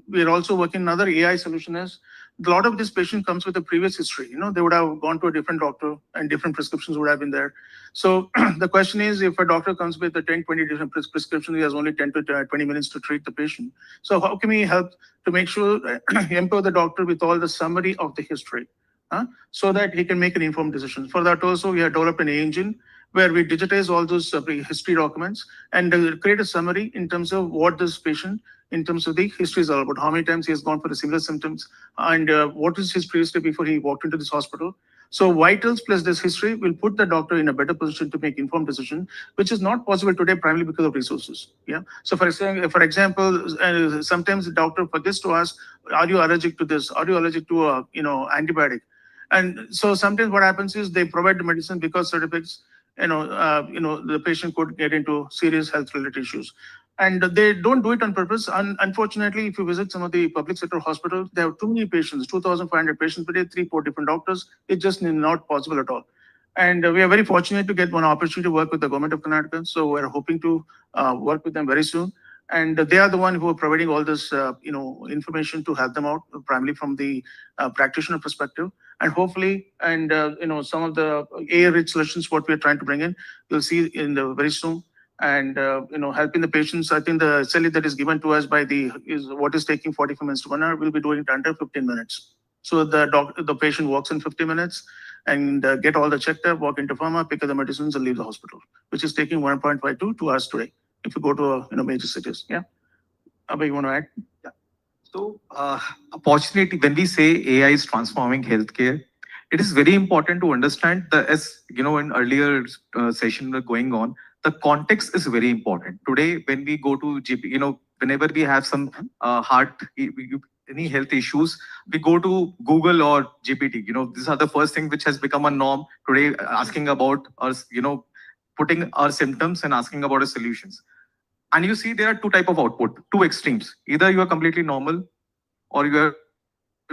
we're also working another AI solution is a lot of this patient comes with a previous history. They would have gone to a different doctor and different prescriptions would have been there. So the question is, if a doctor comes with 10, 20 different prescriptions, he has only 10 to 20 minutes to treat the patient. So how can we help to make sure, empower the doctor with all the summary of the history, so that he can make an informed decision? For that also, we have developed an engine where we digitize all those history documents and create a summary in terms of what this patient, in terms of the history is all about, how many times he has gone for the similar symptoms, and what is his previous before he walked into this hospital. So vitals plus this history will put the doctor in a better position to make informed decision, which is not possible today primarily because of resources. Yeah. So for example, sometimes the doctor forgets to ask, are you allergic to this? Are you allergic to antibiotic? And so sometimes what happens is they provide the medicine because certificates, the patient could get into serious health related issues. And they don't do it on purpose. Unfortunately, if you visit some of the public sector hospitals, they have too many patients, 2,500 patients per day, 3-4 different doctors. It's just not possible at all. And we are very fortunate to get one opportunity to work with the government of Karnataka. So we're hoping to work with them very soon. And they are the one who are providing all this, information to help them out, primarily from the practitioner perspective. And hopefully, some of the AI-rich solutions, what we're trying to bring in, you'll see in the very soon. and helping the patients. I think the SLE that is given to us by what is taking 45 minutes to 1 hour, will be doing it under 15 minutes. So the patient walks in 50 minutes and get all the checked up, walk into pharma, pick up the medicines and leave the hospital, which is taking 1.5 to 2 hours today if you go to major cities. Yeah. Abhay, you want to add? Yeah. So, opportunity, when we say AI is transforming healthcare, it is very important to understand as in earlier session going on, the context is very important. Today, when we go to GP, whenever we have some heart, any health issues, we go to Google or GPT. These are the first thing which has become a norm today, asking about us, putting our symptoms and asking about our solutions. And you see there are two type of output, two extremes. Either you are completely normal or you are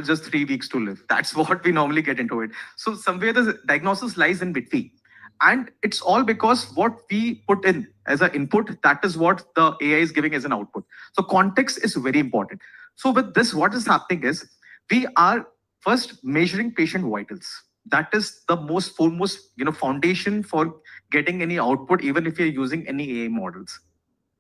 just 3 weeks to live. That's what we normally get into it. So somewhere the diagnosis lies in between. And it's all because what we put in as an input, that is what the AI is giving as an output. So context is very important. So with this, what is happening is we are first measuring patient vitals. That is the most foremost, foundation for getting any output, even if you're using any AI models.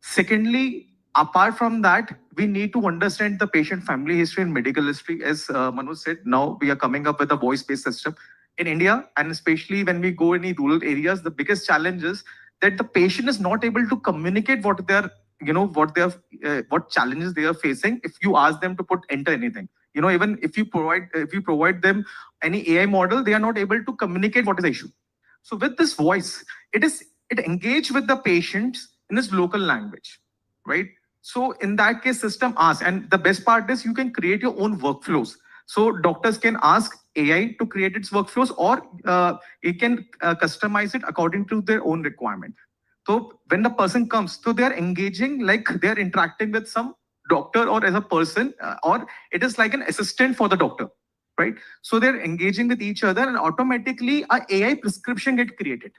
Secondly, apart from that, we need to understand the patient family history and medical history. As Manoj said, now we are coming up with a voice-based system in India, and especially when we go in rural areas, the biggest challenge is that the patient is not able to communicate what challenges they are facing. If you ask them to enter anything, even if you provide them any AI model, they are not able to communicate what is the issue. So with this voice, it engage with the patients in his local language, right? So in that case, system asks, and the best part is you can create your own workflows. So doctors can ask AI to create its workflows, or it can customize it according to their own requirement. So when the person comes, so they're engaging, like they're interacting with some doctor or as a person, or it is like an assistant for the doctor, right? So they're engaging with each other and automatically a AI prescription get created.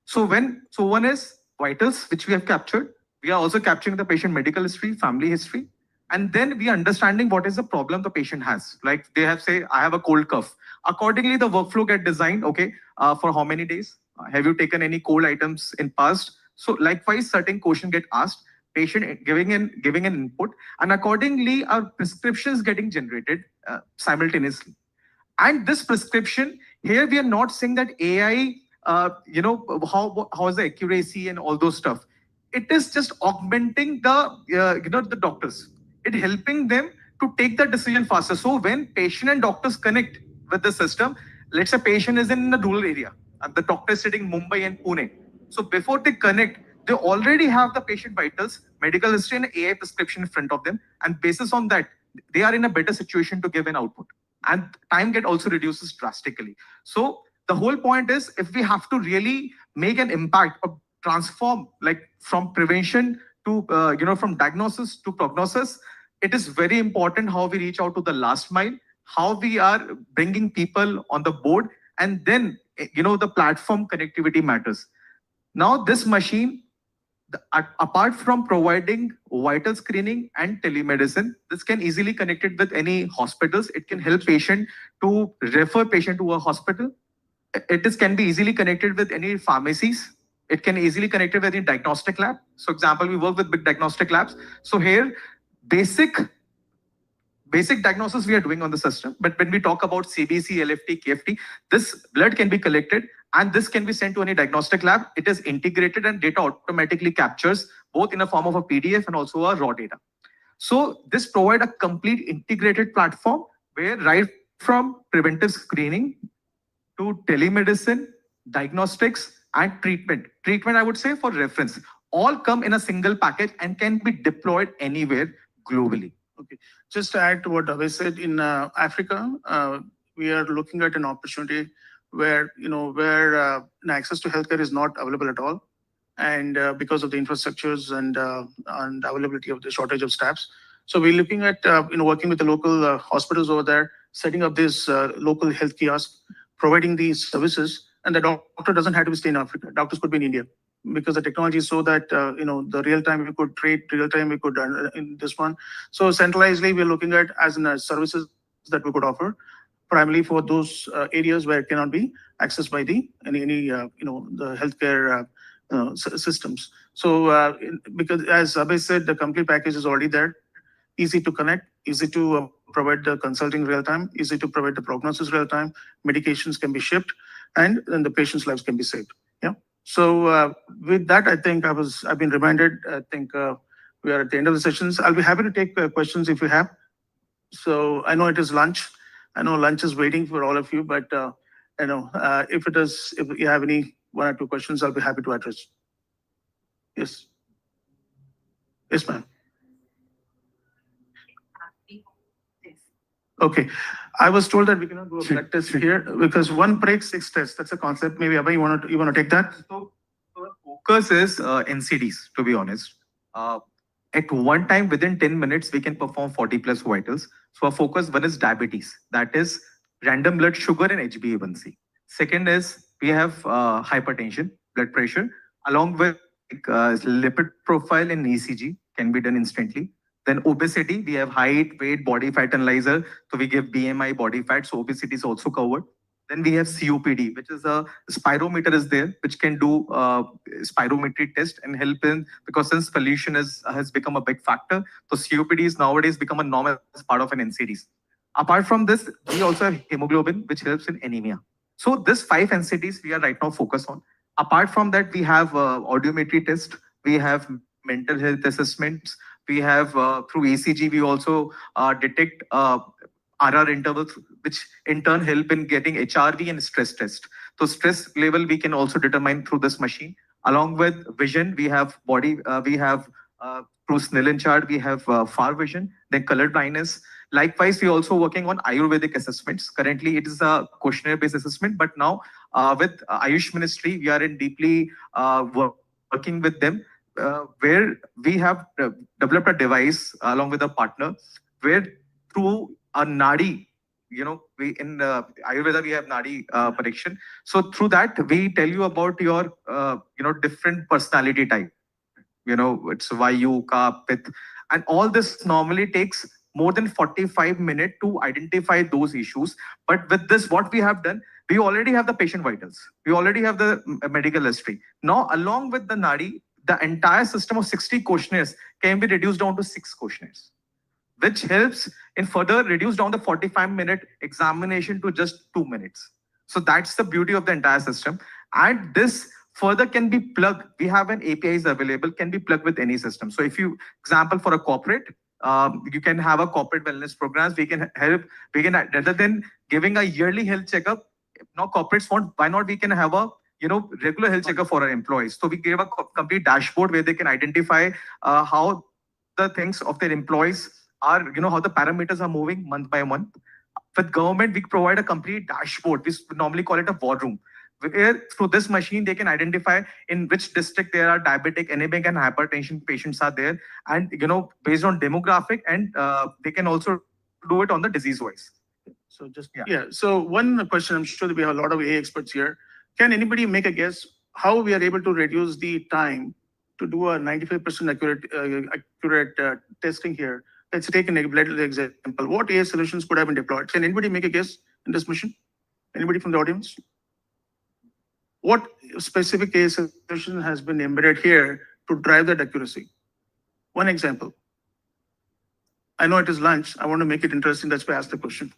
So one is vitals, which we have captured. We are also capturing the patient medical history, family history, and then we are understanding what is the problem the patient has. Like they have say, I have a cold cough. Accordingly, the workflow get designed. Okay, for how many days? Have you taken any cold items in past? So likewise, certain question get asked. Patient giving an input, and accordingly, our prescriptions getting generated simultaneously. And this prescription here, we are not saying that AI, how is the accuracy and all those stuff. It is just augmenting the doctors. It helping them to take the decision faster. So when patient and doctors connect with the system, let's say patient is in the rural area and the doctor is sitting in Mumbai and Pune. So before they connect, they already have the patient vitals, medical history and AI prescription in front of them. And basis on that, they are in a better situation to give an output. And time get also reduces drastically. So the whole point is, if we have to really make an impact or transform, like from prevention to, from diagnosis to prognosis, it is very important how we reach out to the last mile, how we are bringing people on the board, and then, the platform connectivity matters. Now this machine, apart from providing vital screening and telemedicine, this can easily connect it with any hospitals. It can help patient to refer patient to a hospital. Can be easily connected with any pharmacies. It can easily connect with any diagnostic lab. So example, we work with big diagnostic labs. So here, basic diagnosis we are doing on the system. But when we talk about CBC, LFT, KFT, this blood can be collected and this can be sent to any diagnostic lab. It is integrated and data automatically captures both in a form of a PDF and also a raw data. So this provide a complete integrated platform where right from preventive screening to telemedicine, diagnostics, and treatment. Treatment, I would say, for reference, all come in a single package and can be deployed anywhere globally. Okay. Just to add to what Abhay said, in Africa, we are looking at an opportunity where access to healthcare is not available at all, and because of the infrastructures and availability of the shortage of staffs. So we're looking at working with the local hospitals over there, setting up this local health kiosk, providing these services, and the doctor doesn't have to stay in Africa. Doctors could be in India, because the technology is so that the real time we could trade, real time we could in this one. So centralizedly, we're looking at as in services that we could offer, primarily for those areas where it cannot be accessed by any the healthcare systems. So because as Abhay said, the complete package is already there, easy to connect, easy to provide the consulting real time, easy to provide the prognosis real time, medications can be shipped, and then the patient's lives can be saved. Yeah. So with that, I think I've been reminded. I think we are at the end of the sessions. I'll be happy to take questions if you have. So I know it is lunch. I know lunch is waiting for all of you, but if you have any one or two questions, I'll be happy to address. Yes. Yes, ma'am. Okay. I was told that we cannot do a blood test here because one break, six tests. That's a concept. Maybe Abhay, you want to take that? So our focus is NCDs, to be honest. At one time, within 10 minutes, we can perform 40 plus vitals. So our focus one is diabetes, that is random blood sugar and HbA1c. Second is we have hypertension, blood pressure, along with lipid profile and ECG can be done instantly. Then obesity, we have height, weight, body fat analyzer. So we give BMI, body fat. So obesity is also covered. Then we have COPD, which is a spirometer is there, which can do spirometry test and help in, because since pollution has become a big factor, so COPD is nowadays become a norm as part of an NCDs. Apart from this, we also have hemoglobin, which helps in anemia. So this 5 NCDs we are right now focused on. Apart from that, we have audiometry test, we have mental health assessments, we have through ECG, we also detect RR intervals, which in turn help in getting HRV and stress test. So stress level we can also determine through this machine. Along with vision, we have through Snellen chart, we have far vision, then color blindness. Likewise, we're also working on Ayurvedic assessments. Currently, it is a questionnaire-based assessment, but now with Ayush Ministry, we are in deeply working with them, where we have developed a device along with a partner, where through a nadi, we in Ayurveda we have nadi prediction. So through that we tell you about your different personality type. It's Vayu, Ka, Pith, and all this normally takes more than 45 minutes to identify those issues. But with this, what we have done, we already have the patient vitals, we already have the medical history. Now, along with the nadi, the entire system of 60 questionnaires can be reduced down to 6 questionnaires, which helps in further reduce down the 45-minute examination to just 2 minutes. So that's the beauty of the entire system. And this further can be plugged. We have an APIs available, can be plugged with any system. So if you, example, for a corporate, you can have a corporate wellness programs. We can help, rather than giving a yearly health checkup, now corporates want, why not we can have a regular health checkup for our employees. So we give a complete dashboard where they can identify how the things of their employees are, how the parameters are moving month by month. With government, we provide a complete dashboard. We normally call it a war room, where through this machine, they can identify in which district there are diabetic, anemic, and hypertension patients are there. And, based on demographic, and they can also do it on the disease wise. So just, yeah. So one question, I'm sure that we have a lot of AI experts here. Can anybody make a guess how we are able to reduce the time to do a 95% accurate testing here? Let's take an example. What AI solutions could have been deployed? Can anybody make a guess in this mission? Anybody from the audience? What specific AI solution has been embedded here to drive that accuracy? One example. I know it is lunch. I want to make it interesting. That's why I asked the question.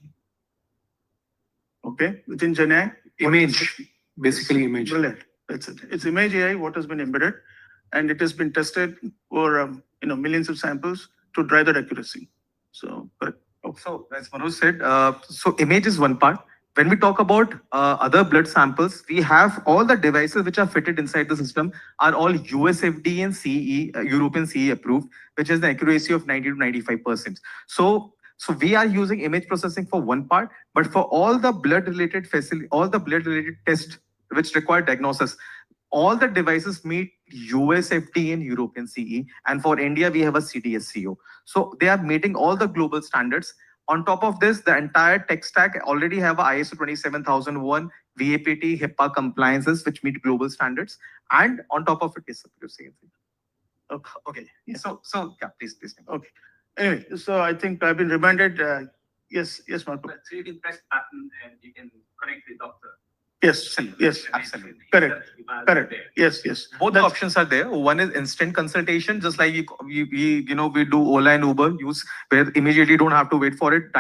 Okay, within Gen AI? Image, basically image. Brilliant. That's it. It's image AI, what has been embedded, and it has been tested for millions of samples to drive that accuracy. So, correct. So as Manoj said, so image is one part. When we talk about other blood samples, we have all the devices which are fitted inside the system are all US FDA and CE, European CE approved, which has the accuracy of 90 to 95%. So we are using image processing for one part, but for all the blood related tests which require diagnosis, all the devices meet US FDA and European CE. And for India, we have a CDSCO. So they are meeting all the global standards. On top of this, the entire tech stack already have a ISO 27001, VAPT, HIPAA compliances, which meet global standards. And on top of it, yes, you're saying. Okay. Yeah. So yeah, please. Okay. Anyway, so I think I've been reminded. Yes, Marco. So you can press button and you can connect with the doctor. Yes, absolutely. Correct. Correct. Yes, yes. Both the options are there. One is instant consultation, just like we do Ola and Uber use, where immediately you don't have to wait for it.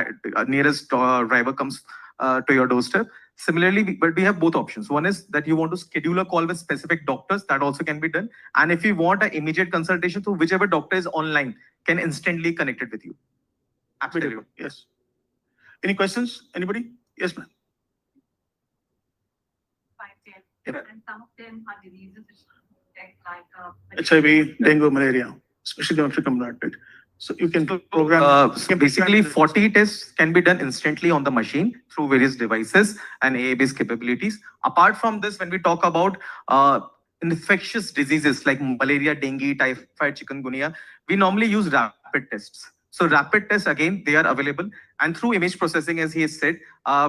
Nearest driver comes to your doorstep. Similarly, but we have both options. One is that you want to schedule a call with specific doctors. That also can be done. And if you want an immediate consultation, so whichever doctor is online can instantly connect it with you. Absolutely. Yes. Any questions? Anybody? Yes, ma'am. Yep. And some of them are diseases which affect HIV, dengue, malaria, especially the African blood, right? So you can program. So basically 40 tests can be done instantly on the machine through various devices and AI-based capabilities. Apart from this, when we talk about infectious diseases like malaria, dengue, typhoid, chikungunya, we normally use rapid tests. So rapid tests, again, they are available. And through image processing, as he has said,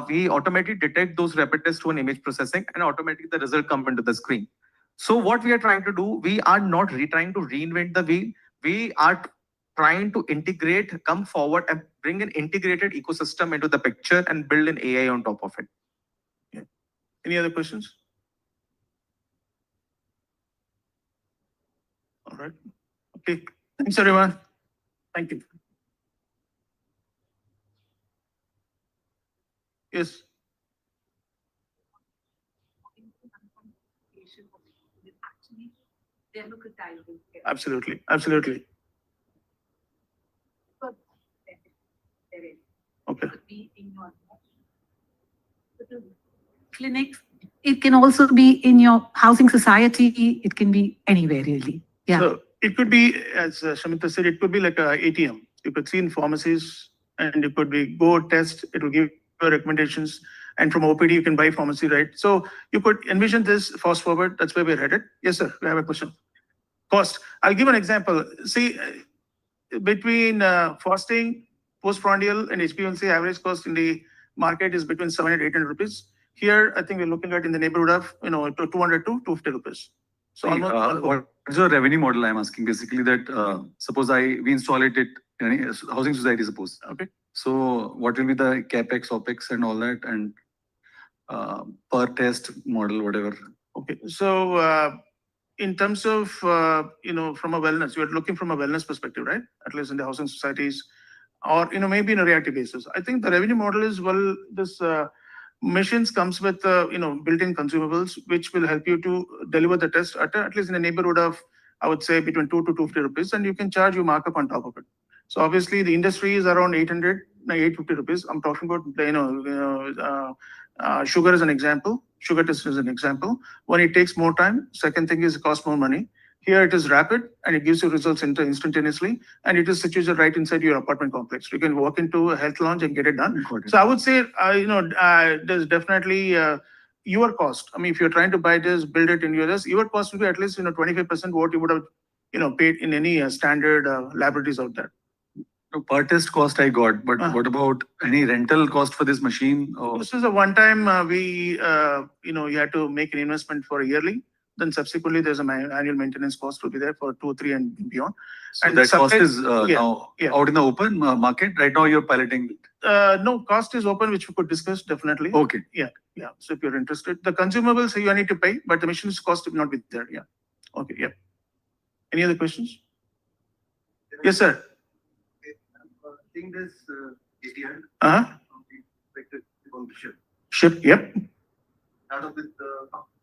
we automatically detect those rapid tests through an image processing and automatically the result comes into the screen. So what we are trying to do, we are not trying to reinvent the wheel. We are trying to integrate, come forward and bring an integrated ecosystem into the picture and build an AI on top of it. Yeah. Any other questions? All right. Okay. Thanks, everyone. Thank you. Yes. Absolutely. Absolutely. Okay. Clinics. It can also be in your housing society. It can be anywhere really. Yeah. So it could be, as Shamita said, it could be like a ATM. You could see in pharmacies and it could be go test, it will give you recommendations. And from OPD, you can buy pharmacy, right? So you could envision this fast forward. That's where we're headed. Yes, sir. We have a question. Cost. I'll give an example. See, between fasting, postprandial, and HbA1c, average cost in the market is between 700 and 800 rupees. Here, I think we're looking at in the neighborhood of 200 to 250 rupees. So almost. What is your revenue model? I'm asking basically that suppose we install it at any housing society, suppose. Okay. So what will be the capex, opex, and all that, and per test model, whatever? Okay. So in terms of from a wellness, you're looking from a wellness perspective, right? At least in the housing societies, or maybe in a reactive basis. I think the revenue model is this machines comes with built-in consumables which will help you to deliver the test at least in a neighborhood of, I would say, between 2 to 250 rupees, and you can charge your markup on top of it. So obviously the industry is around 800, 850 rupees. I'm talking about sugar as an example. Sugar test is an example. When it takes more time, second thing is it costs more money. Here it is rapid and it gives you results instantaneously, and it is situated right inside your apartment complex. You can walk into a health lounge and get it done. So I would say, there's definitely your cost. I mean, if you're trying to buy this, build it in US, your cost will be at least 25% what you would have paid in any standard laboratories out there. Per test cost I got, but what about any rental cost for this machine? Or? This is a one-time. You had to make an investment for a yearly. Then subsequently, there's an annual maintenance cost will be there for 2, 3, and beyond. So and that cost is now out in the open market. Right now, you're piloting. No, cost is open, which we could discuss definitely. Okay. Yeah. So if you're interested, the consumables you need to pay, but the machine's cost will not be there. Yeah. Okay. Yeah. Any other questions? Yes, sir. I think this ATM. On the ship. Ship. Yep. Out of with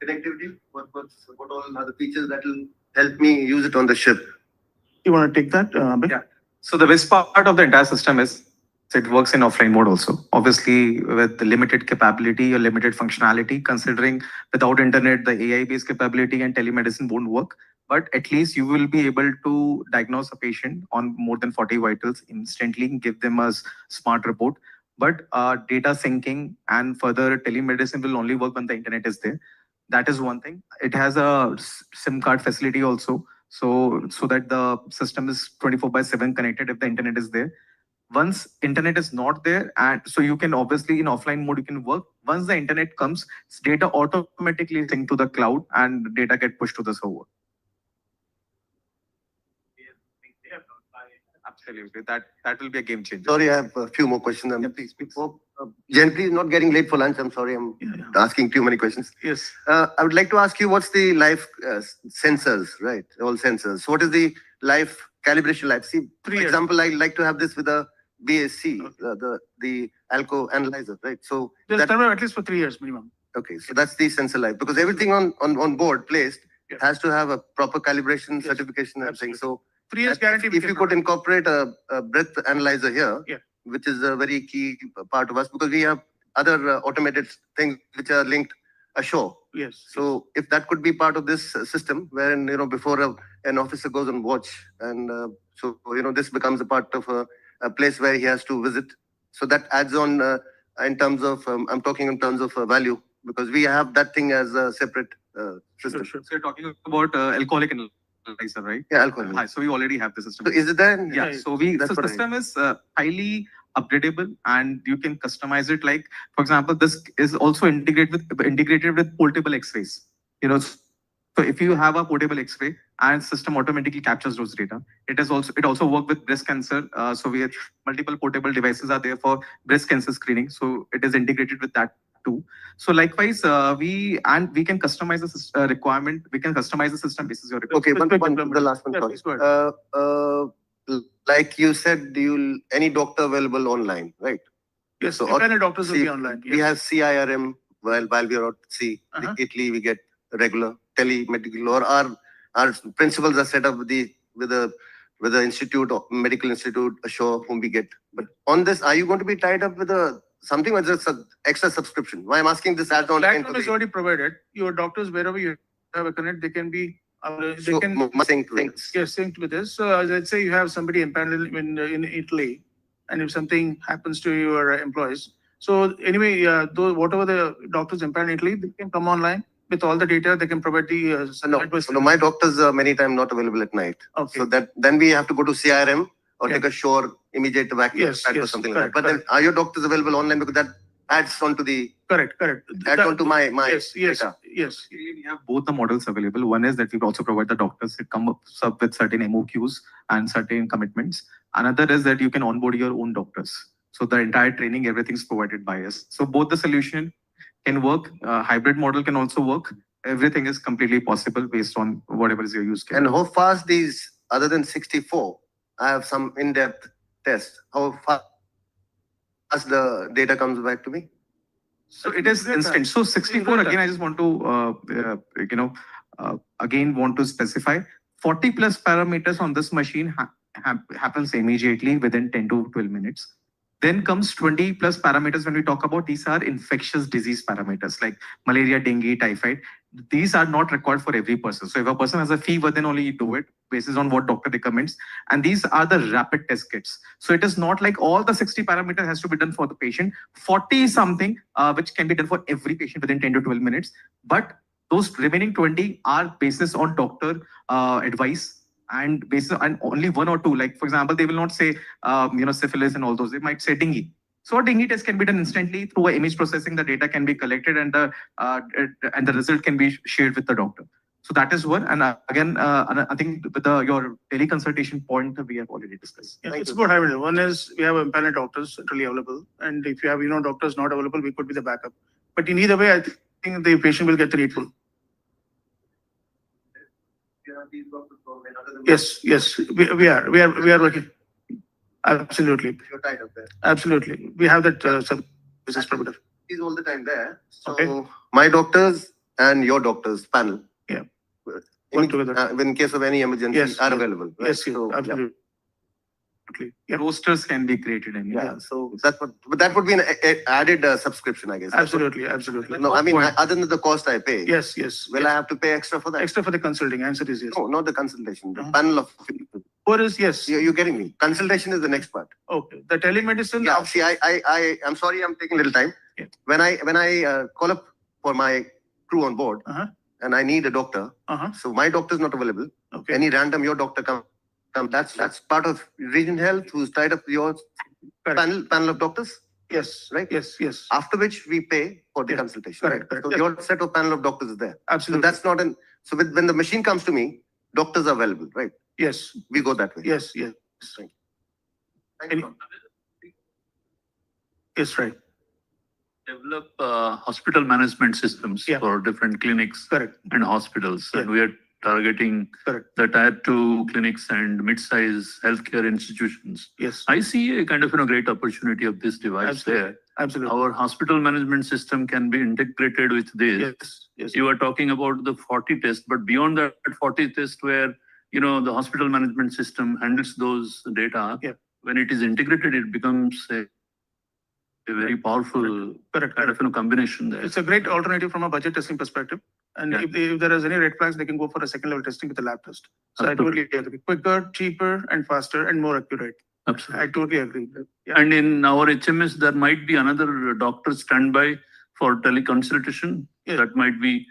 connectivity, what all are the features that will help me use it on the ship? You want to take that? Yeah. So the best part of the entire system is it works in offline mode also. Obviously, with limited capability or limited functionality, considering without internet, the AI-based capability and telemedicine won't work. But at least you will be able to diagnose a patient on more than 40 vitals instantly, give them a smart report. But data syncing and further telemedicine will only work when the internet is there. That is one thing. It has a SIM card facility also, so that the system is 24/7 connected if the internet is there. Once internet is not there, and so you can obviously in offline mode you can work. Once the internet comes, data automatically sync to the cloud and data get pushed to the server. Absolutely. That will be a game changer. Sorry, I have a few more questions. Please. Gently, not getting late for lunch. I'm sorry, I'm asking too many questions. Yes. I would like to ask you, what's the life sensors, right? All sensors. So what is the life calibration life? See, for example, I like to have this with a BSc, the alco analyzer, right? So They'll survive at least for 3 years minimum. okay, so that's the sensor life, because everything on board placed has to have a proper calibration, certification, and everything. So 3 years guarantee. if you could incorporate a breath analyzer here, which is a very key part of us, because we have other automated things which are linked ashore. Yes. So if that could be part of this system, wherein before an officer goes on watch, and so this becomes a part of a place where he has to visit. So that adds on in terms of I'm talking in terms of value, because we have that thing as a separate system. So you're talking about alcoholic analyzer, right? Yeah, alcohol. Hi, so we already have the system. So is it there? Yeah. So the system is highly upgradable, and you can customize it. Like, for example, this is also integrated with portable X-rays. So if you have a portable X-ray and system automatically captures those data, it also work with breast cancer. So we have multiple portable devices are there for breast cancer screening. So it is integrated with that too. So likewise, we can customize the requirement. We can customize the system basis your requirement. Okay, but the last one. Sorry. Like you said, any doctor available online, right? Yes, so independent doctors will be online. We have CIRM while we are at sea. Italy, we get regular telemedical, or our principals are set up with the institute, or medical institute ashore, whom we get. But on this, are you going to be tied up with something, or just an extra subscription? Why I'm asking this add-on? That is already provided. Your doctors, wherever you have a connect, they can be synced with this. So let's say you have somebody empaneled in Italy, and if something happens to your employees, so anyway, whatever the doctors empaneled in Italy, they can come online with all the data. They can provide the no, my doctors are many times not available at night. Okay. So then we have to go to CRM or take a shore immediate evacuation or something like that. But then are your doctors available online, because that adds on to the correct. Adds on to my data. Yes. We have both the models available. One is that we also provide the doctors. It comes up with certain MOQs and certain commitments. Another is that you can onboard your own doctors. So the entire training, everything's provided by us. So both the solution can work. Hybrid model can also work. Everything is completely possible based on whatever is your use case. And how fast these, other than 64, I have some in-depth test. How fast the data comes back to me? So it is instant. So 64, again, I just want to, again want to specify 40 plus parameters on this machine happens immediately within 10 to 12 minutes. Then comes 20 plus parameters when we talk about these are infectious disease parameters like malaria, dengue, typhoid. These are not required for every person. So if a person has a fever, then only you do it based on what doctor recommends. And these are the rapid test kits. So it is not like all the 60 parameters has to be done for the patient. 40 is something which can be done for every patient within 10 to 12 minutes. But those remaining 20 are basis on doctor advice. And based on only one or two, like for example, they will not say, syphilis and all those. They might say dengue. So a dengue test can be done instantly through image processing. The data can be collected, and the result can be shared with the doctor. So that is one. And again, I think with your teleconsultation point, we have already discussed. Yeah, it's about hybrid. One is we have empaneled doctors centrally available, and if you have doctors not available, we could be the backup. But in either way, I think the patient will get the needful. Yes, we are working. Absolutely. You're tied up there. Absolutely. We have that services provider. He's all the time there. So my doctors and your doctors panel. Yeah. In case of any emergency, are available. Right? Yes, absolutely. Yeah. Rosters can be created. So that would be an added subscription, I guess. Absolutely. No, I mean, other than the cost I pay. Yes. Will I have to pay extra for that? Extra for the consulting. Answer is yes. No, not the consultation. The panel of people. Or is yes. You're getting me. Consultation is the next part. Okay. The telemedicine. Yeah. See, I'm sorry, I'm taking a little time. Yeah. When I call up for my crew on board, and I need a doctor, so my doctor is not available. Okay. Any random your doctor come. That's part of Region Health, who's tied up your panel of doctors. Yes. Right. Yes. After which we pay for the consultation. Correct. So your set of panel of doctors is there. Absolutely. So that's not an. So when the machine comes to me, doctors are available, right? Yes. We go that way. Yes. Thank you. Yes, right. Develop hospital management systems for different clinics and hospitals. And we are targeting the tier 2 clinics and mid-size healthcare institutions. Yes. I see a kind of great opportunity of this device there. Absolutely. Our hospital management system can be integrated with this. Yes. You are talking about the 40 tests, but beyond that 40 tests where, the hospital management system handles those data, when it is integrated, it becomes a very powerful kind of combination there. It's a great alternative from a budget testing perspective. And if there is any red flags, they can go for a second level testing with a lab test. So I totally agree. Quicker, cheaper, and faster, and more accurate. Absolutely. I totally agree. And in our HMS, there might be another doctor standby for teleconsultation. That might be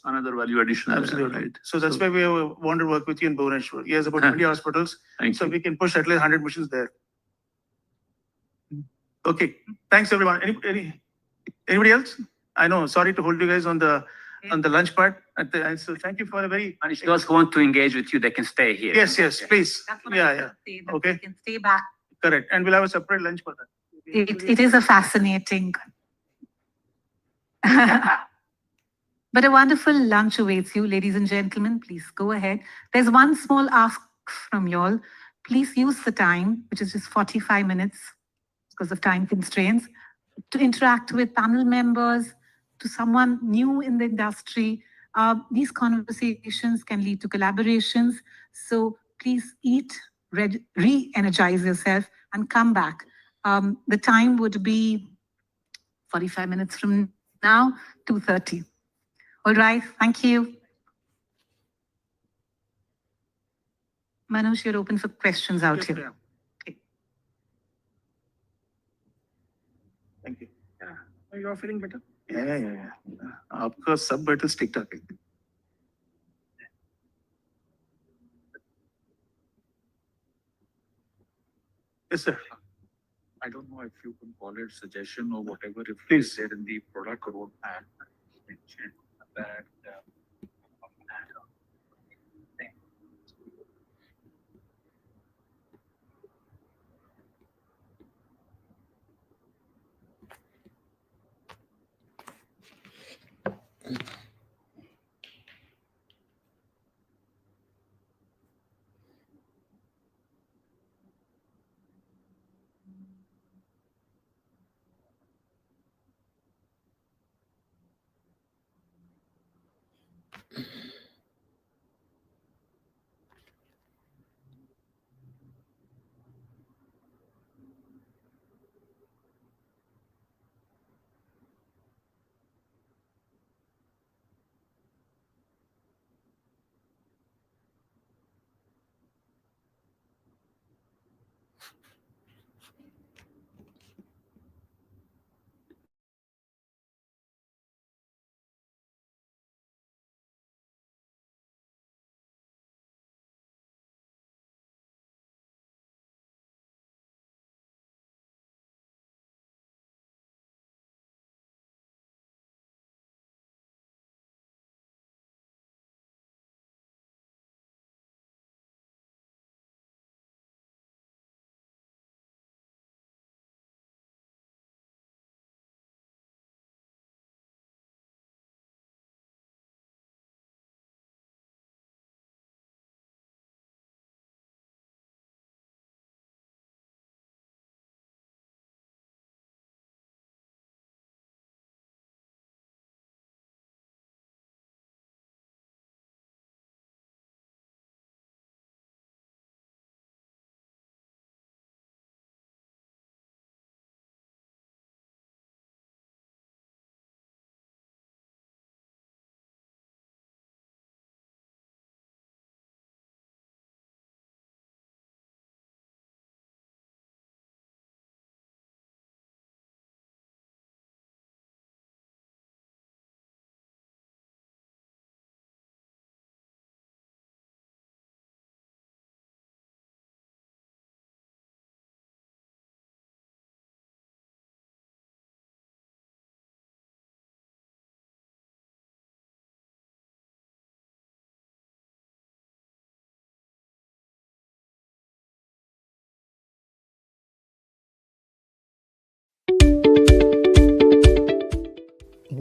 another value addition. Absolutely. Right? So that's why we want to work with you in Bhubaneswar. He has about 20 hospitals. So we can push at least 100 missions there. Okay. Thanks, everyone. Anybody else? I know. Sorry to hold you guys on the lunch part. So thank you for a very. And if those who want to engage with you, they can stay here. Yes, please. That's what I say, that Okay. we can stay back. Correct. And we'll have a separate lunch for that. It is a fascinating, but a wonderful lunch awaits you, ladies and gentlemen. Please go ahead. There's one small ask from you all. Please use the time, which is just 45 minutes because of time constraints, to interact with panel members, to someone new in the industry. These conversations can lead to collaborations. So please eat, re-energize yourself, and come back. The time would be 45 minutes from now, 2:30. All right, thank you. Manoj, you're open for questions out here. Okay. Thank you. Are you all feeling better? Yeah. आपका सब vitals ठीक ठाक है. Yes, sir. I don't know if you can call it suggestion or whatever. If Please. said in the product roadmap, mentioned that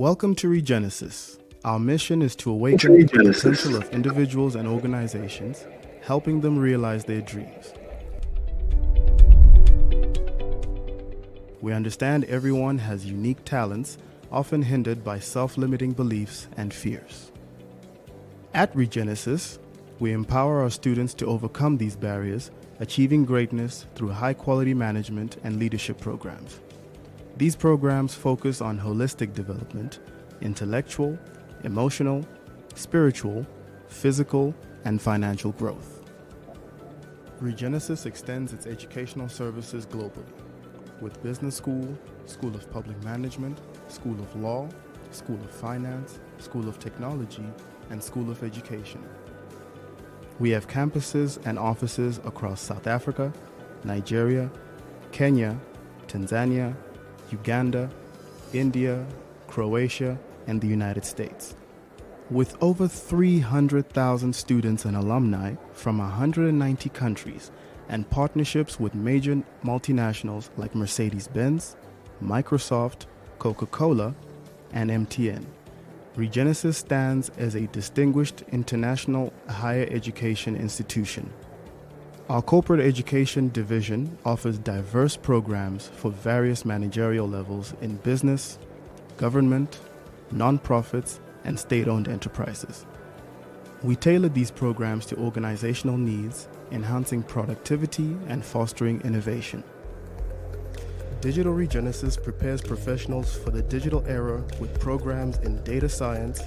Welcome to Regenesis. Our mission is to awaken the potential of individuals and organizations, helping them realize their dreams. We understand everyone has unique talents, often hindered by self-limiting beliefs and fears. At Regenesis, we empower our students to overcome these barriers, achieving greatness through high-quality management and leadership programs. These programs focus on holistic development, intellectual, emotional, spiritual, physical, and financial growth. Regenesis extends its educational services globally, with Business School, School of Public Management, School of Law, School of Finance, School of Technology, and School of Education. We have campuses and offices across South Africa, Nigeria, Kenya, Tanzania, Uganda, India, Croatia, and the United States. With over 300,000 students and alumni from 190 countries and partnerships with major multinationals like Mercedes-Benz, Microsoft, Coca-Cola, and MTN, Regenesis stands as a distinguished international higher education institution. Our corporate education division offers diverse programs for various managerial levels in business, government, nonprofits, and state-owned enterprises. We tailor these programs to organizational needs, enhancing productivity and fostering innovation. Digital Regenesis prepares professionals for the digital era with programs in data science,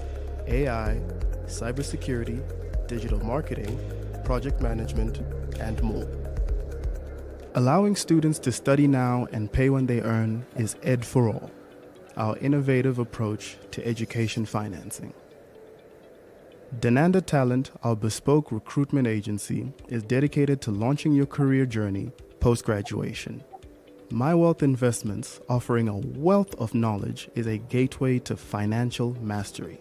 AI, cybersecurity, digital marketing, project management, and more. Allowing students to study now and pay when they earn is Ed for All, our innovative approach to education financing. Denanda Talent, our bespoke recruitment agency, is dedicated to launching your career journey post-graduation. My Wealth Investments, offering a wealth of knowledge, is a gateway to financial mastery.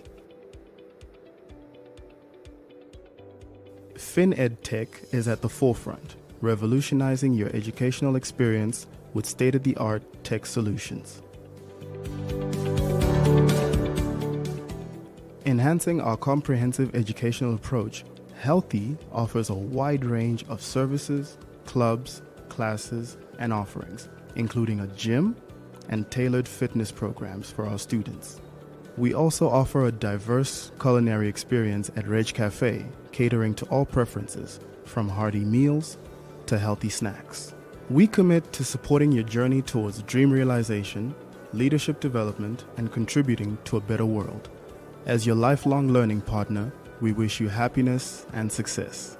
FinEd Tech is at the forefront, revolutionizing your educational experience with state-of-the-art tech solutions. Enhancing our comprehensive educational approach, Healthy offers a wide range of services, clubs, classes, and offerings, including a gym and tailored fitness programs for our students. We also offer a diverse culinary experience at Reg Cafe, catering to all preferences, from hearty meals to healthy snacks. We commit to supporting your journey towards dream realization, leadership development, and contributing to a better world. As your lifelong learning partner, we wish you happiness and success.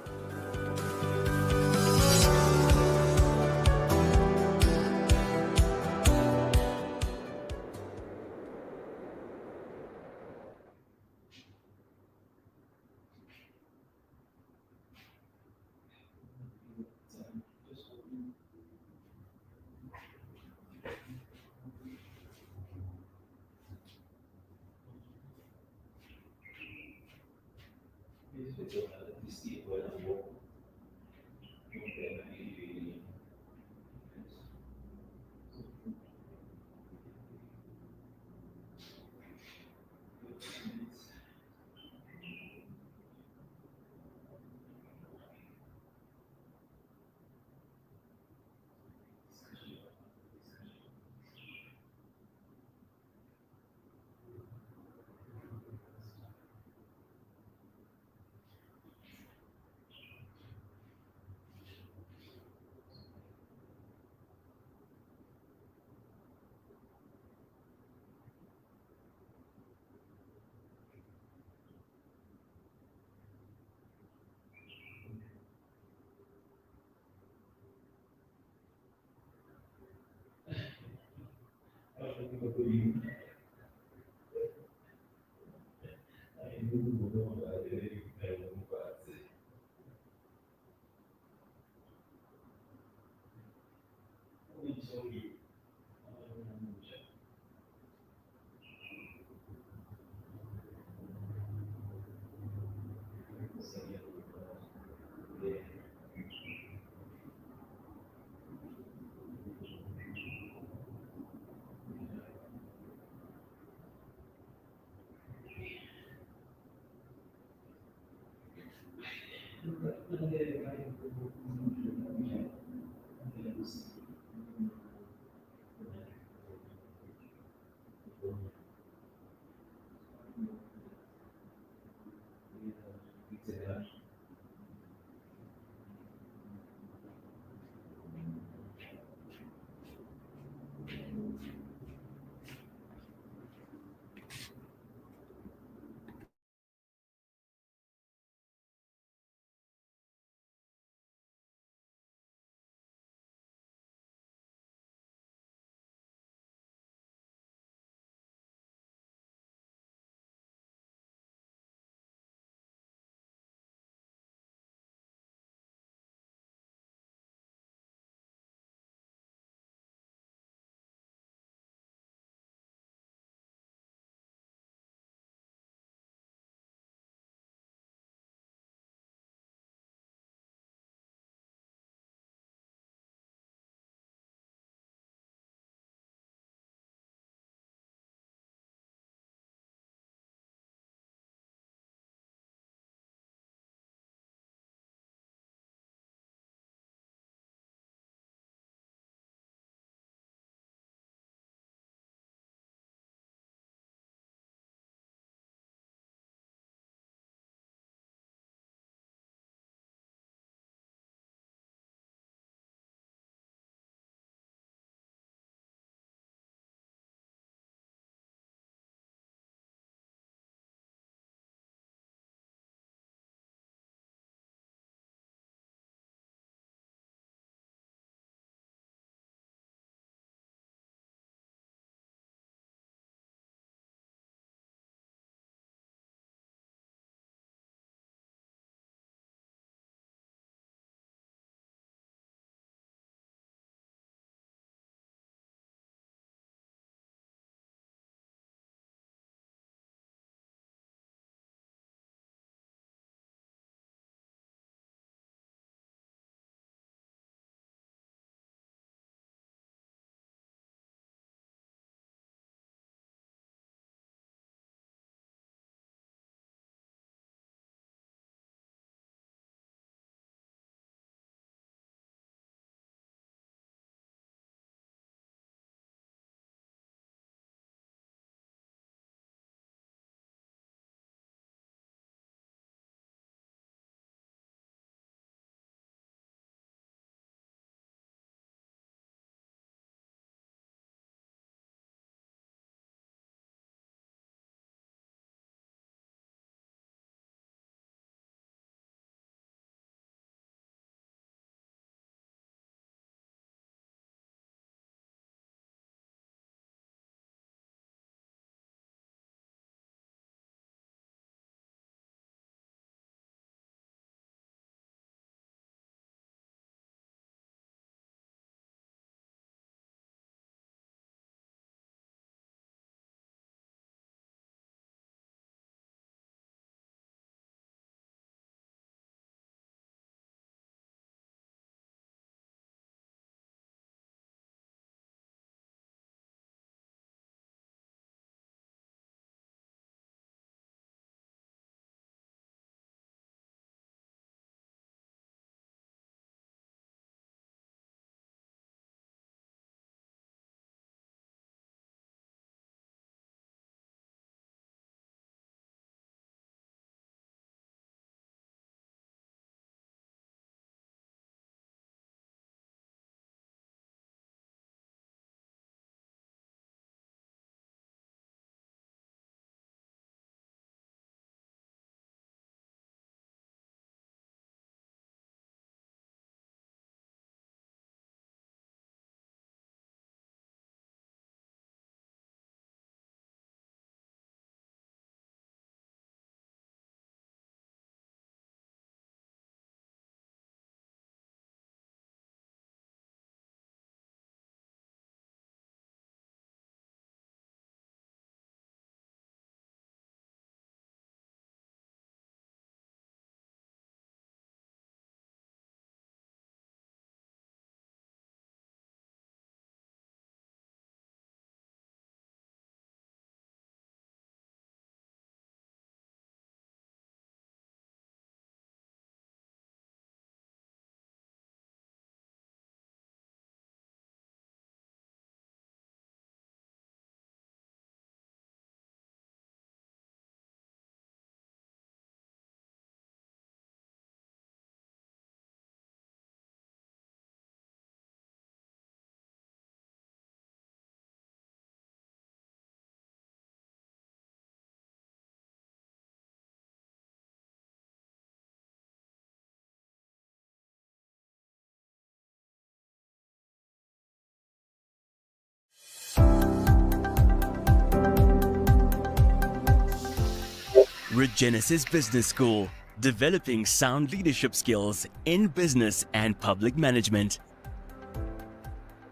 Regenesis Business School, developing sound leadership skills in business and public management.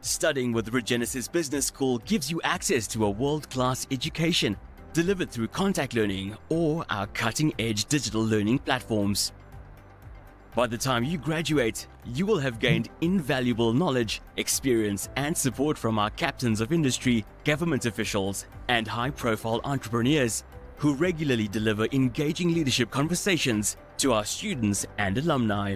Studying with Regenesis Business School gives you access to a world-class education delivered through contact learning or our cutting-edge digital learning platforms. By the time you graduate, you will have gained invaluable knowledge, experience, and support from our captains of industry, government officials, and high-profile entrepreneurs who regularly deliver engaging leadership conversations to our students and alumni.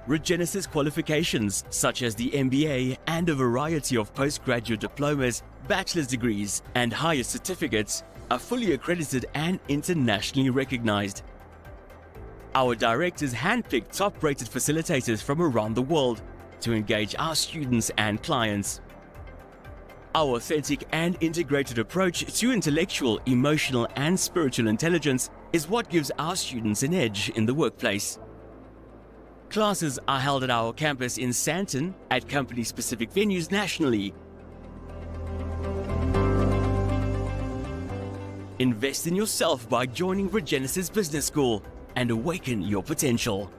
Regenesis qualifications such as the MBA and a variety of postgraduate diplomas, bachelor's degrees, and higher certificates are fully accredited and internationally recognized. Our directors handpick top-rated facilitators from around the world to engage our students and clients. Our authentic and integrated approach to intellectual, emotional, and spiritual intelligence is what gives our students an edge in the workplace. Classes are held at our campus in Santon at company-specific venues nationally. Invest in yourself by joining Regenesis Business School and awaken your potential.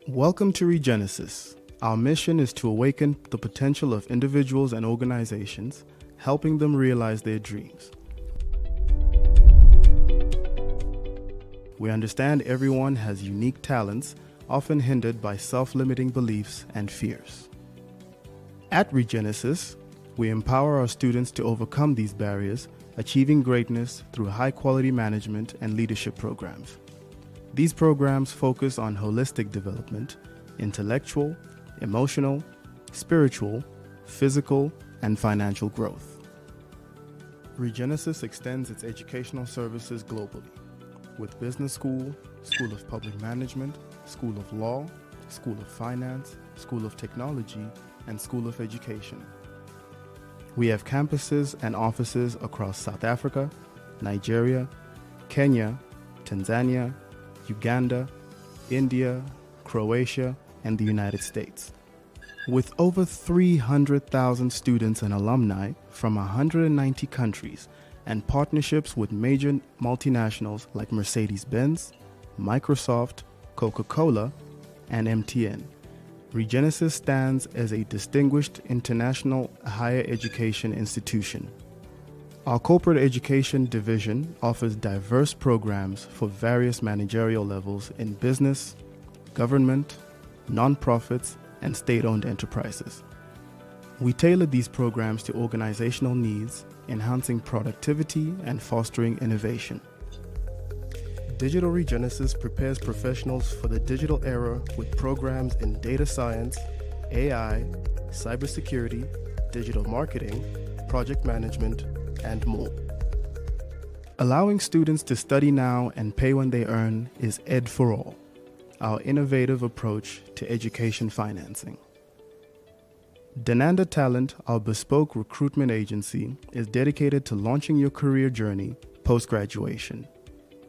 Welcome to Regenesis. Our mission is to awaken the potential of individuals and organizations, helping them realize their dreams. We understand everyone has unique talents, often hindered by self-limiting beliefs and fears. At Regenesis, we empower our students to overcome these barriers, achieving greatness through high-quality management and leadership programs. These programs focus on holistic development, intellectual, emotional, spiritual, physical, and financial growth. Regenesis extends its educational services globally, with Business School, School of Public Management, School of Law, School of Finance, School of Technology, and School of Education. We have campuses and offices across South Africa, Nigeria, Kenya, Tanzania, Uganda, India, Croatia, and the United States. With over 300,000 students and alumni from 190 countries and partnerships with major multinationals like Mercedes-Benz, Microsoft, Coca-Cola, and MTN, Regenesis stands as a distinguished international higher education institution. Our corporate education division offers diverse programs for various managerial levels in business, government, nonprofits, and state-owned enterprises. We tailor these programs to organizational needs, enhancing productivity and fostering innovation. Digital Regenesis prepares professionals for the digital era with programs in data science, AI, cybersecurity, digital marketing, project management, and more. Allowing students to study now and pay when they earn is Ed for All, our innovative approach to education financing. Denanda Talent, our bespoke recruitment agency, is dedicated to launching your career journey post-graduation.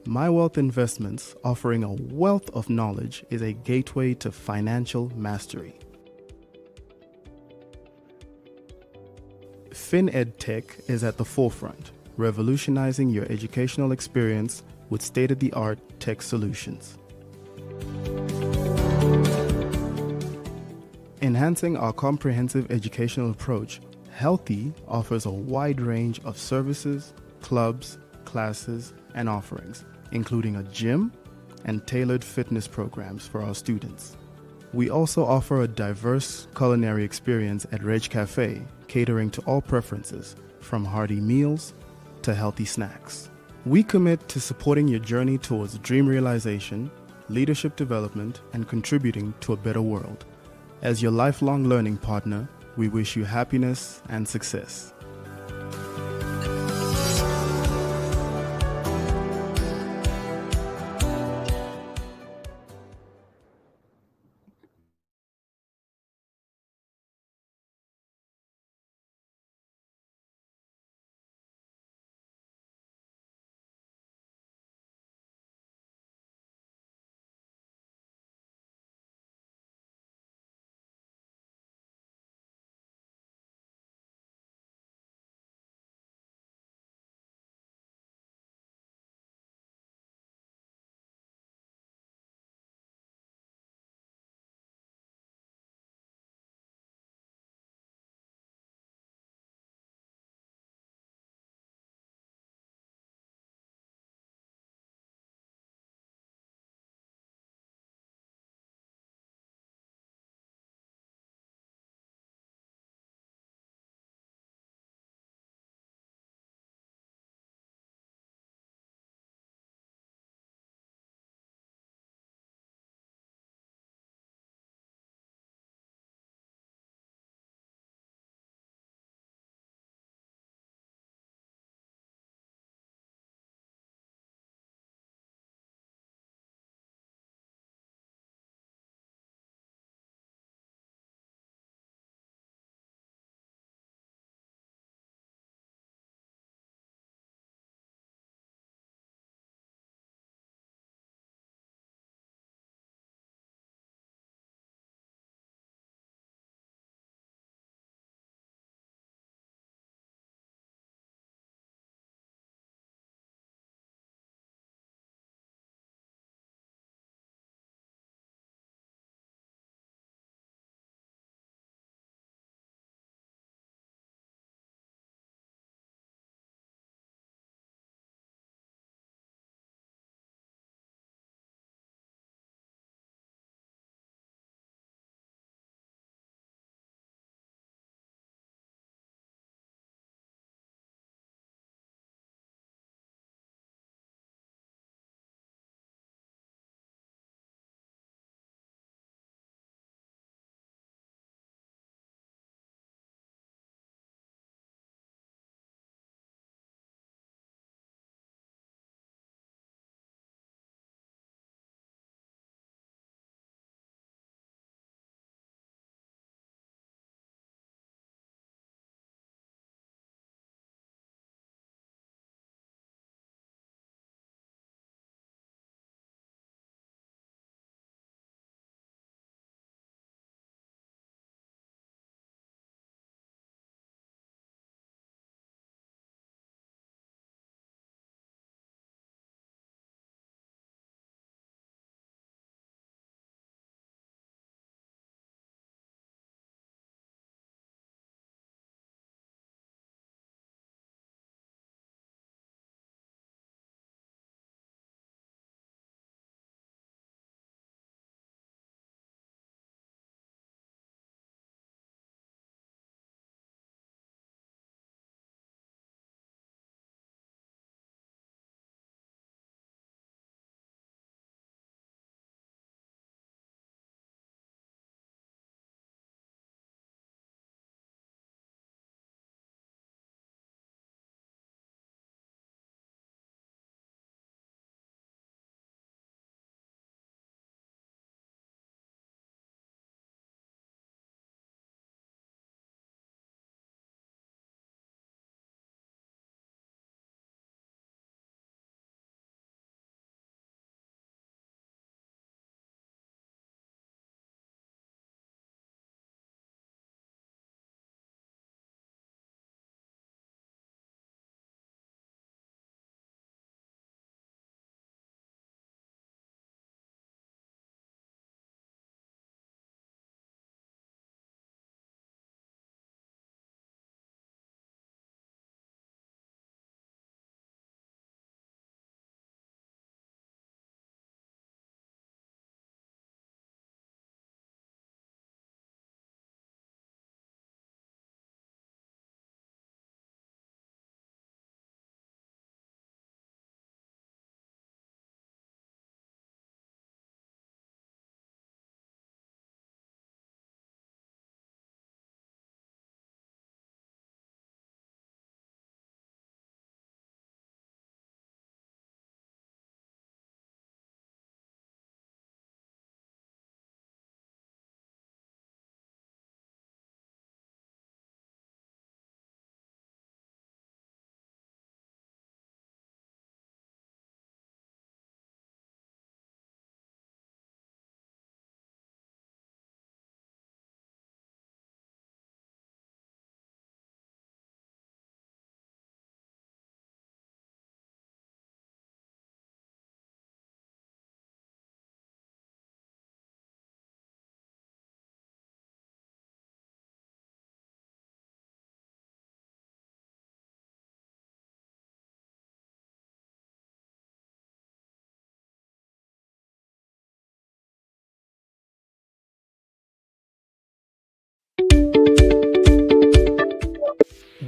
My Wealth Investments, offering a wealth of knowledge, is a gateway to financial mastery. FinEd Tech is at the forefront, revolutionizing your educational experience with state-of-the-art tech solutions. Enhancing our comprehensive educational approach, Healthy offers a wide range of services, clubs, classes, and offerings, including a gym and tailored fitness programs for our students. We also offer a diverse culinary experience at Reg Cafe, catering to all preferences, from hearty meals to healthy snacks. We commit to supporting your journey towards dream realization, leadership development, and contributing to a better world. As your lifelong learning partner, we wish you happiness and success.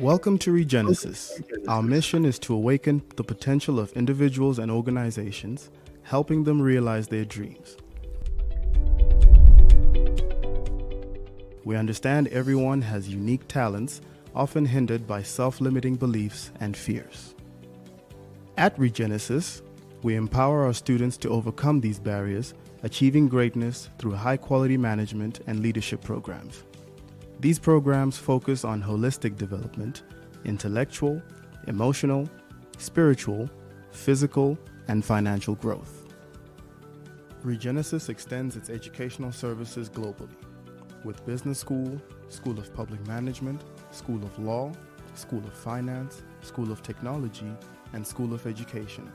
Welcome to Regenesis. Our mission is to awaken the potential of individuals and organizations, helping them realize their dreams. We understand everyone has unique talents, often hindered by self-limiting beliefs and fears. At Regenesis, we empower our students to overcome these barriers, achieving greatness through high-quality management and leadership programs. These programs focus on holistic development, intellectual, emotional, spiritual, physical, and financial growth. Regenesis extends its educational services globally with Business School, School of Public Management, School of Law, School of Finance, School of Technology, and School of Education.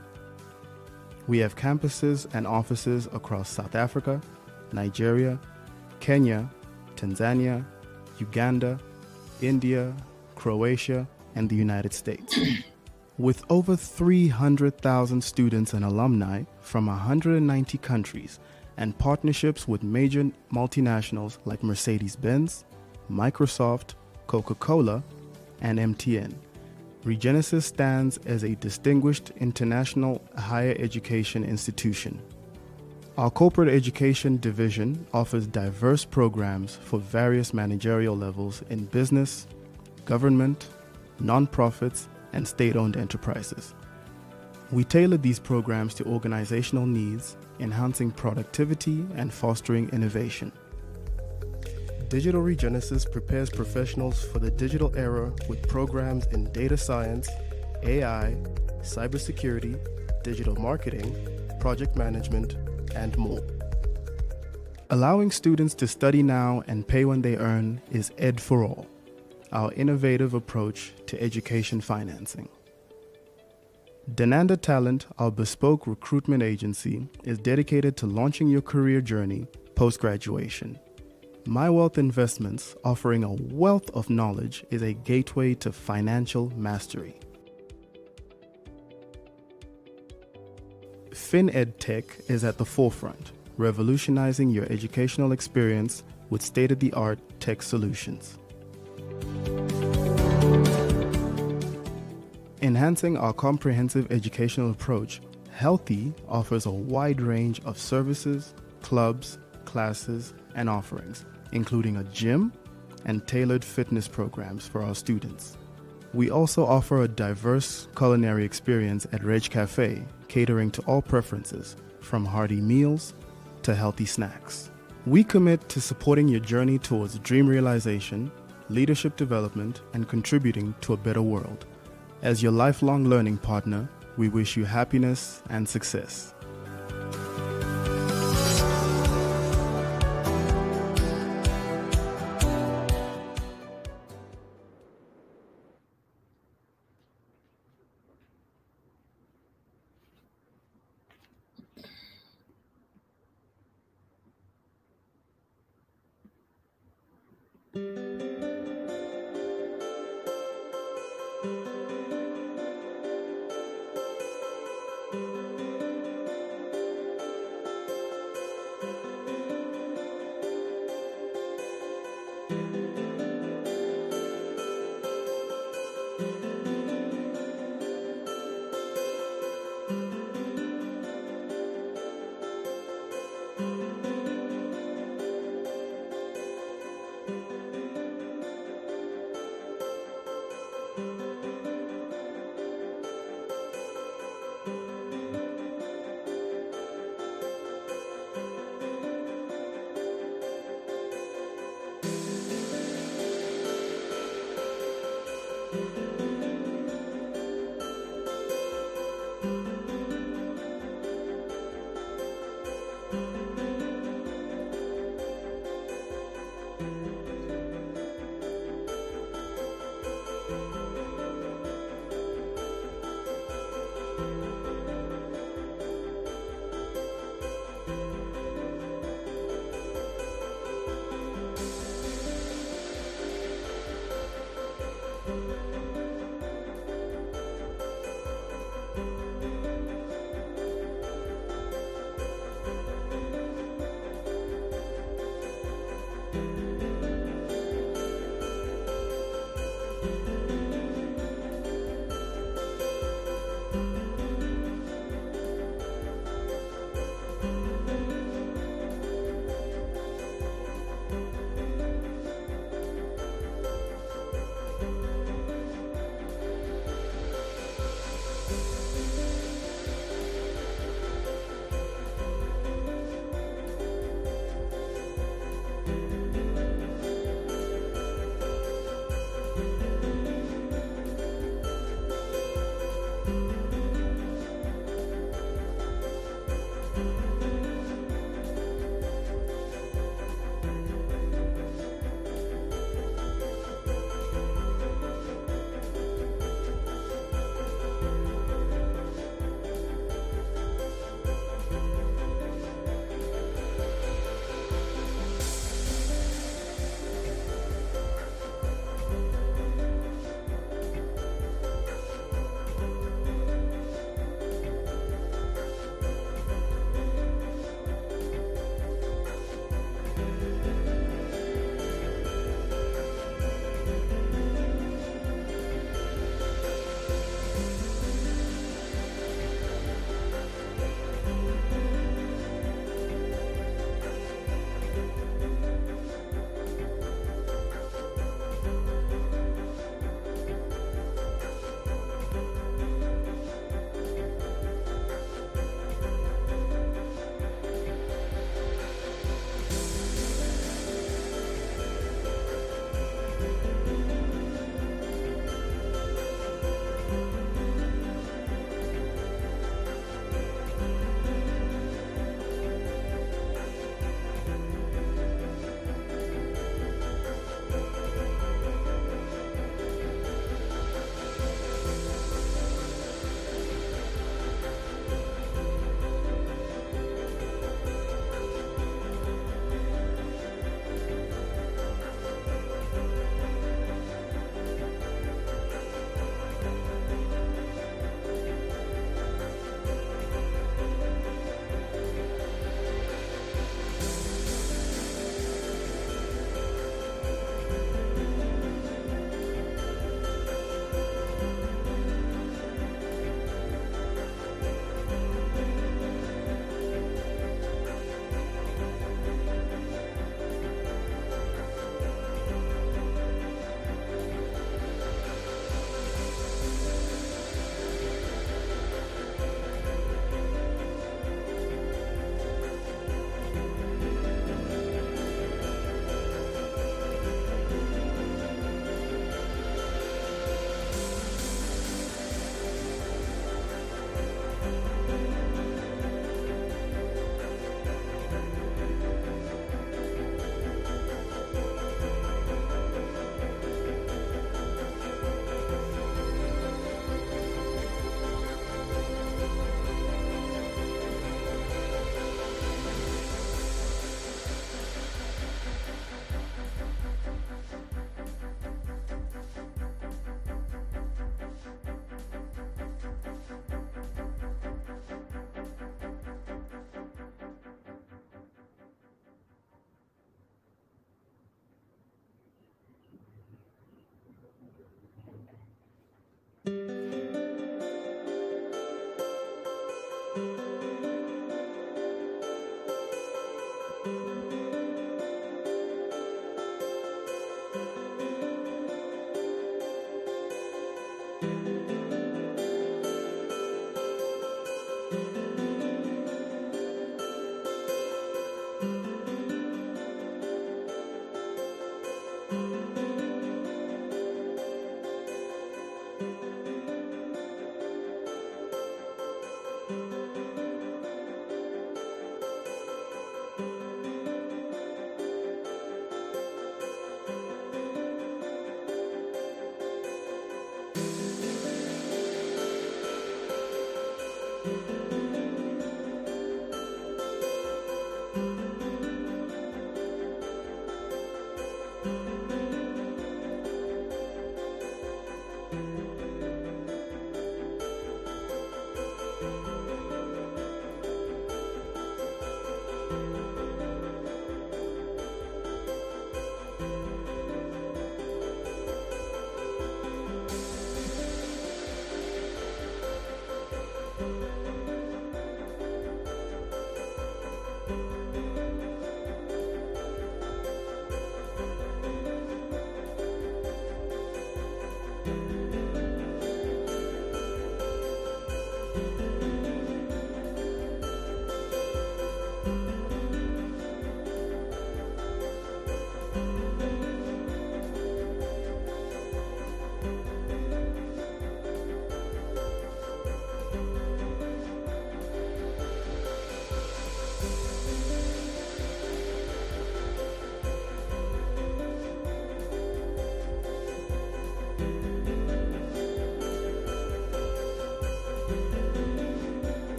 We have campuses and offices across South Africa, Nigeria, Kenya, Tanzania, Uganda, India, Croatia, and the United States. With over 300,000 students and alumni from 190 countries and partnerships with major multinationals like Mercedes-Benz, Microsoft, Coca-Cola, and MTN, Regenesis stands as a distinguished international higher education institution. Our corporate education division offers diverse programs for various managerial levels in business, government, nonprofits, and state-owned enterprises. We tailor these programs to organizational needs, enhancing productivity and fostering innovation. Digital Regenesis prepares professionals for the digital era with programs in data science, AI, cybersecurity, digital marketing, project management, and more. Allowing students to study now and pay when they earn is Ed for All, our innovative approach to education financing. Denanda Talent, our bespoke recruitment agency, is dedicated to launching your career journey post-graduation. My Wealth Investments, offering a wealth of knowledge, is a gateway to financial mastery. FinEd Tech is at the forefront, revolutionizing your educational experience with state-of-the-art tech solutions. Enhancing our comprehensive educational approach, Healthy offers a wide range of services, clubs, classes, and offerings, including a gym and tailored fitness programs for our students. We also offer a diverse culinary experience at Reg Cafe, catering to all preferences, from hearty meals to healthy snacks. We commit to supporting your journey towards dream realization, leadership development, and contributing to a better world. As your lifelong learning partner, we wish you happiness and success.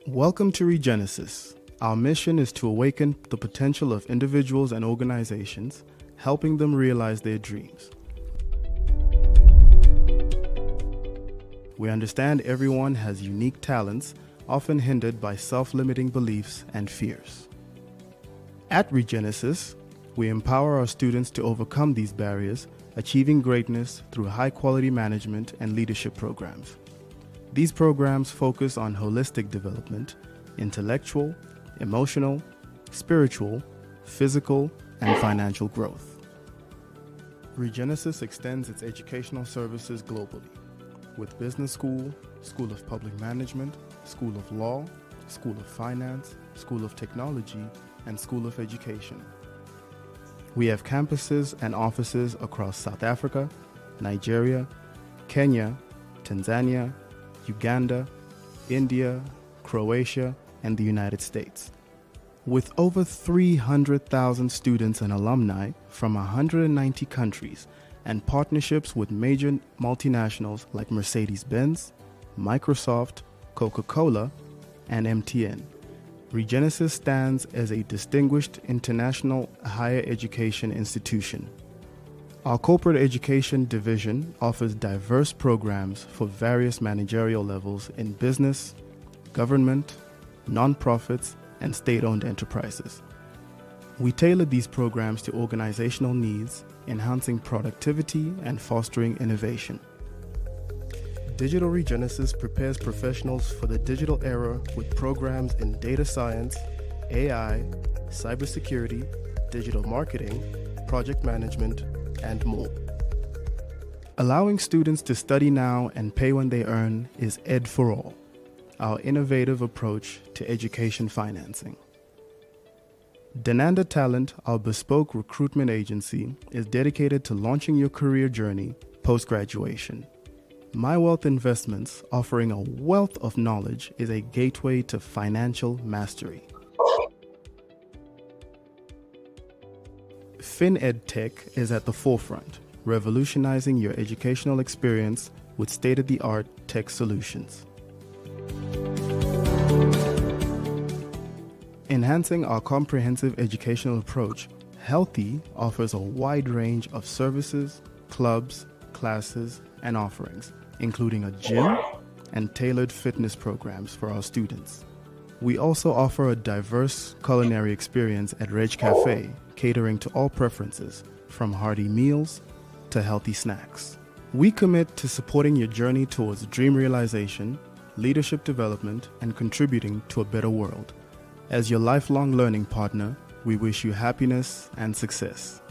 Welcome to Regenesis, Our mission is to awaken the potential of individuals and organizations, helping them realize their dreams. We understand everyone has unique talents, often hindered by self-limiting beliefs and fears. At Regenesis, we empower our students to overcome these barriers, achieving greatness through high-quality management and leadership programs. These programs focus on holistic development, intellectual, emotional, spiritual, physical, and financial growth. Regenesis extends its educational services globally, with Business School, School of Public Management, School of Law, School of Finance, School of Technology, and School of Education. We have campuses and offices across South Africa, Nigeria, Kenya, Tanzania, Uganda, India, Croatia, and the United States. With over 300,000 students and alumni from 190 countries and partnerships with major multinationals like Mercedes-Benz, Microsoft, Coca-Cola, and MTN, Regenesis stands as a distinguished international higher education institution. Our corporate education division offers diverse programs for various managerial levels in business, government, nonprofits, and state-owned enterprises. We tailor these programs to organizational needs, enhancing productivity and fostering innovation. Digital Regenesis prepares professionals for the digital era with programs in data science, AI, cybersecurity, digital marketing, project management, and more. Allowing students to study now and pay when they earn is Ed for All, our innovative approach to education financing. Denanda Talent, our bespoke recruitment agency, is dedicated to launching your career journey post-graduation. My Wealth Investments, offering a wealth of knowledge, is a gateway to financial mastery. FinEd Tech is at the forefront, revolutionizing your educational experience with state-of-the-art tech solutions. Enhancing our comprehensive educational approach, Healthy offers a wide range of services, clubs, classes, and offerings, including a gym and tailored fitness programs for our students. We also offer a diverse culinary experience at Reg Cafe, catering to all preferences, from hearty meals to healthy snacks. We commit to supporting your journey towards dream realization, leadership development, and contributing to a better world. As your lifelong learning partner, we wish you happiness and success.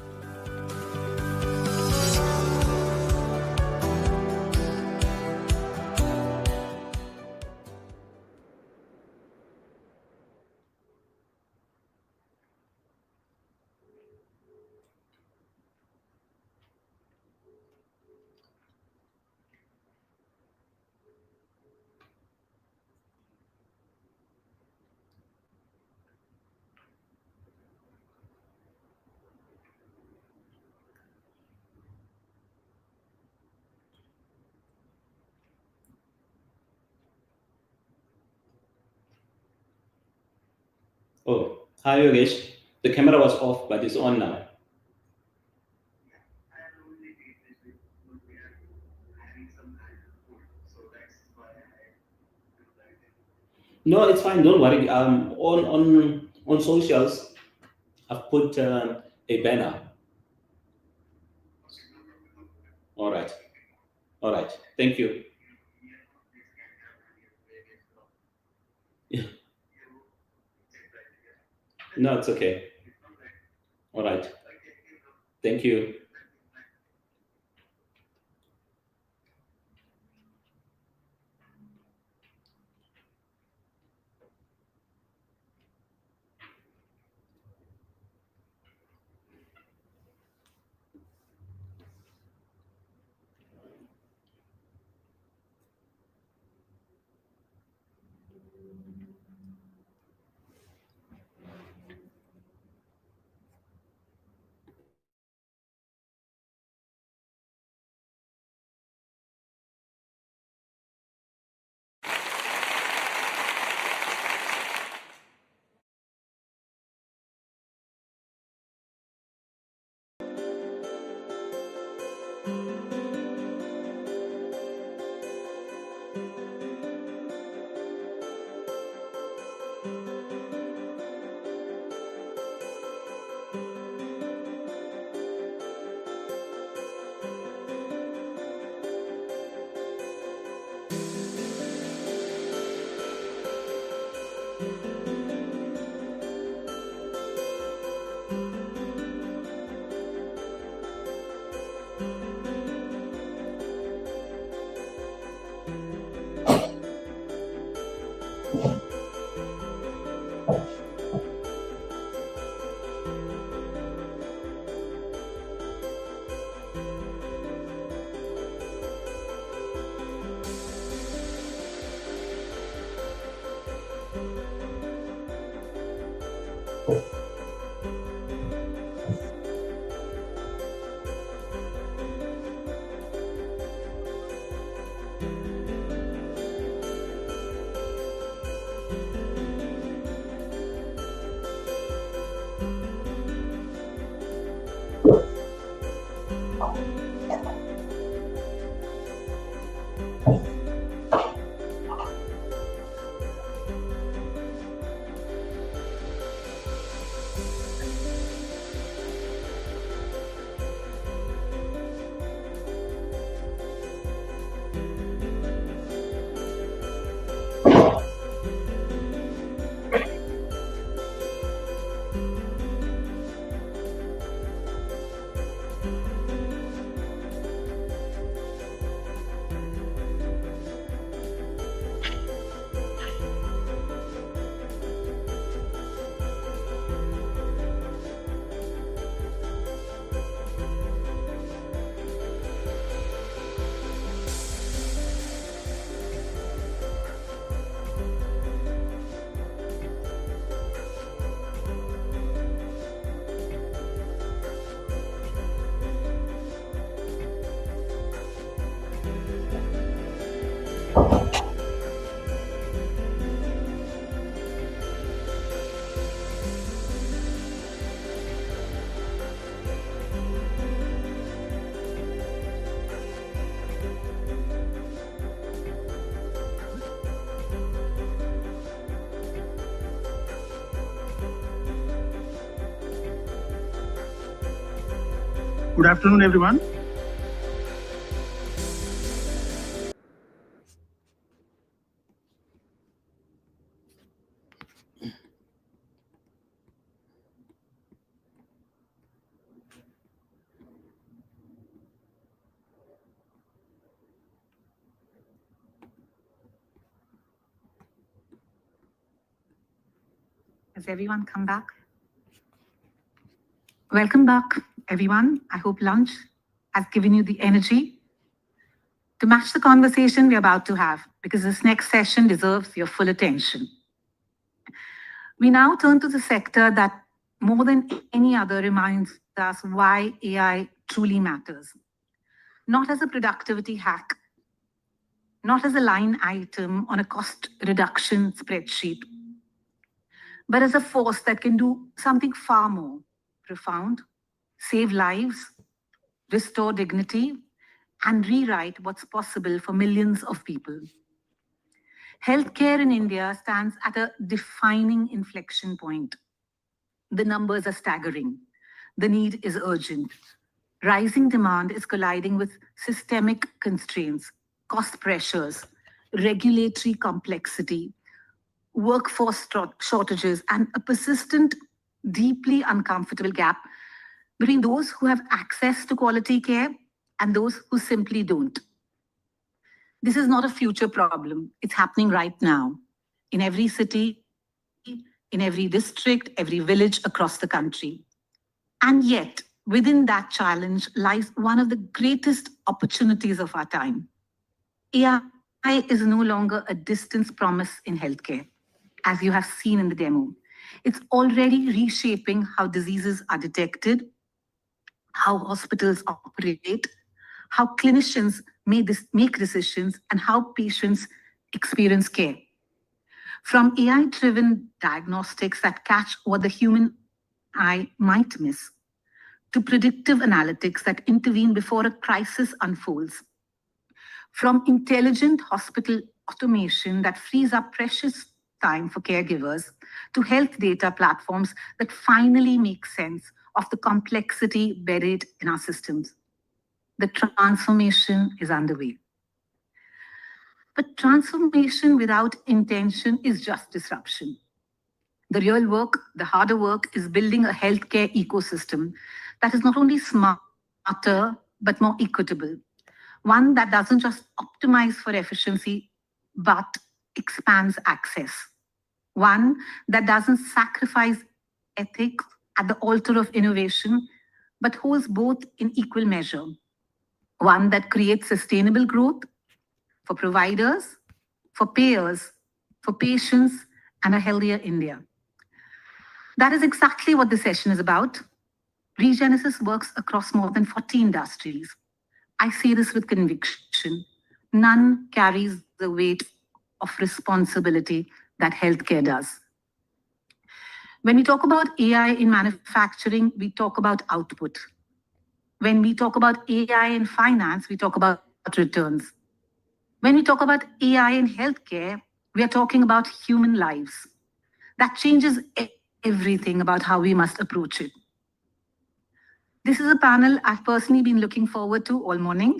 Oh, hi Yogesh. The camera was off, but it's on now. No, it's fine. Don't worry. On socials, I've put a banner. All right. All right. Thank you. Yeah. No, it's okay. All right. Thank you. Good afternoon, everyone. Has everyone come back? Welcome back, everyone. I hope lunch has given you the energy to match the conversation we're about to have, because this next session deserves your full attention. We now turn to the sector that more than any other reminds us why AI truly matters. Not as a productivity hack, not as a line item on a cost reduction spreadsheet, but as a force that can do something far more profound, save lives, restore dignity, and rewrite what's possible for millions of people. Healthcare in India stands at a defining inflection point. The numbers are staggering. The need is urgent. Rising demand is colliding with systemic constraints, cost pressures, regulatory complexity, workforce shortages, and a persistent, deeply uncomfortable gap between those who have access to quality care and those who simply don't. This is not a future problem. It's happening right now in every city, in every district, every village across the country. And yet, within that challenge lies one of the greatest opportunities of our time. AI is no longer a distant promise in healthcare, as you have seen in the demo. It's already reshaping how diseases are detected, how hospitals operate, how clinicians make decisions, and how patients experience care. From AI-driven diagnostics that catch what the human eye might miss, to predictive analytics that intervene before a crisis unfolds. From intelligent hospital automation that frees up precious time for caregivers, to health data platforms that finally make sense of the complexity buried in our systems. The transformation is underway. But transformation without intention is just disruption. The real work, the harder work, is building a healthcare ecosystem that is not only smarter, but more equitable. One that doesn't just optimize for efficiency, but expands access. One that doesn't sacrifice ethics at the altar of innovation, but holds both in equal measure. One that creates sustainable growth for providers, for payers, for patients, and a healthier India. That is exactly what this session is about. Regenesis works across more than 40 industries. I say this with conviction. None carries the weight of responsibility that healthcare does. When we talk about AI in manufacturing, we talk about output. When we talk about AI in finance, we talk about returns. When we talk about AI in healthcare, we are talking about human lives. That changes everything about how we must approach it. This is a panel I've personally been looking forward to all morning.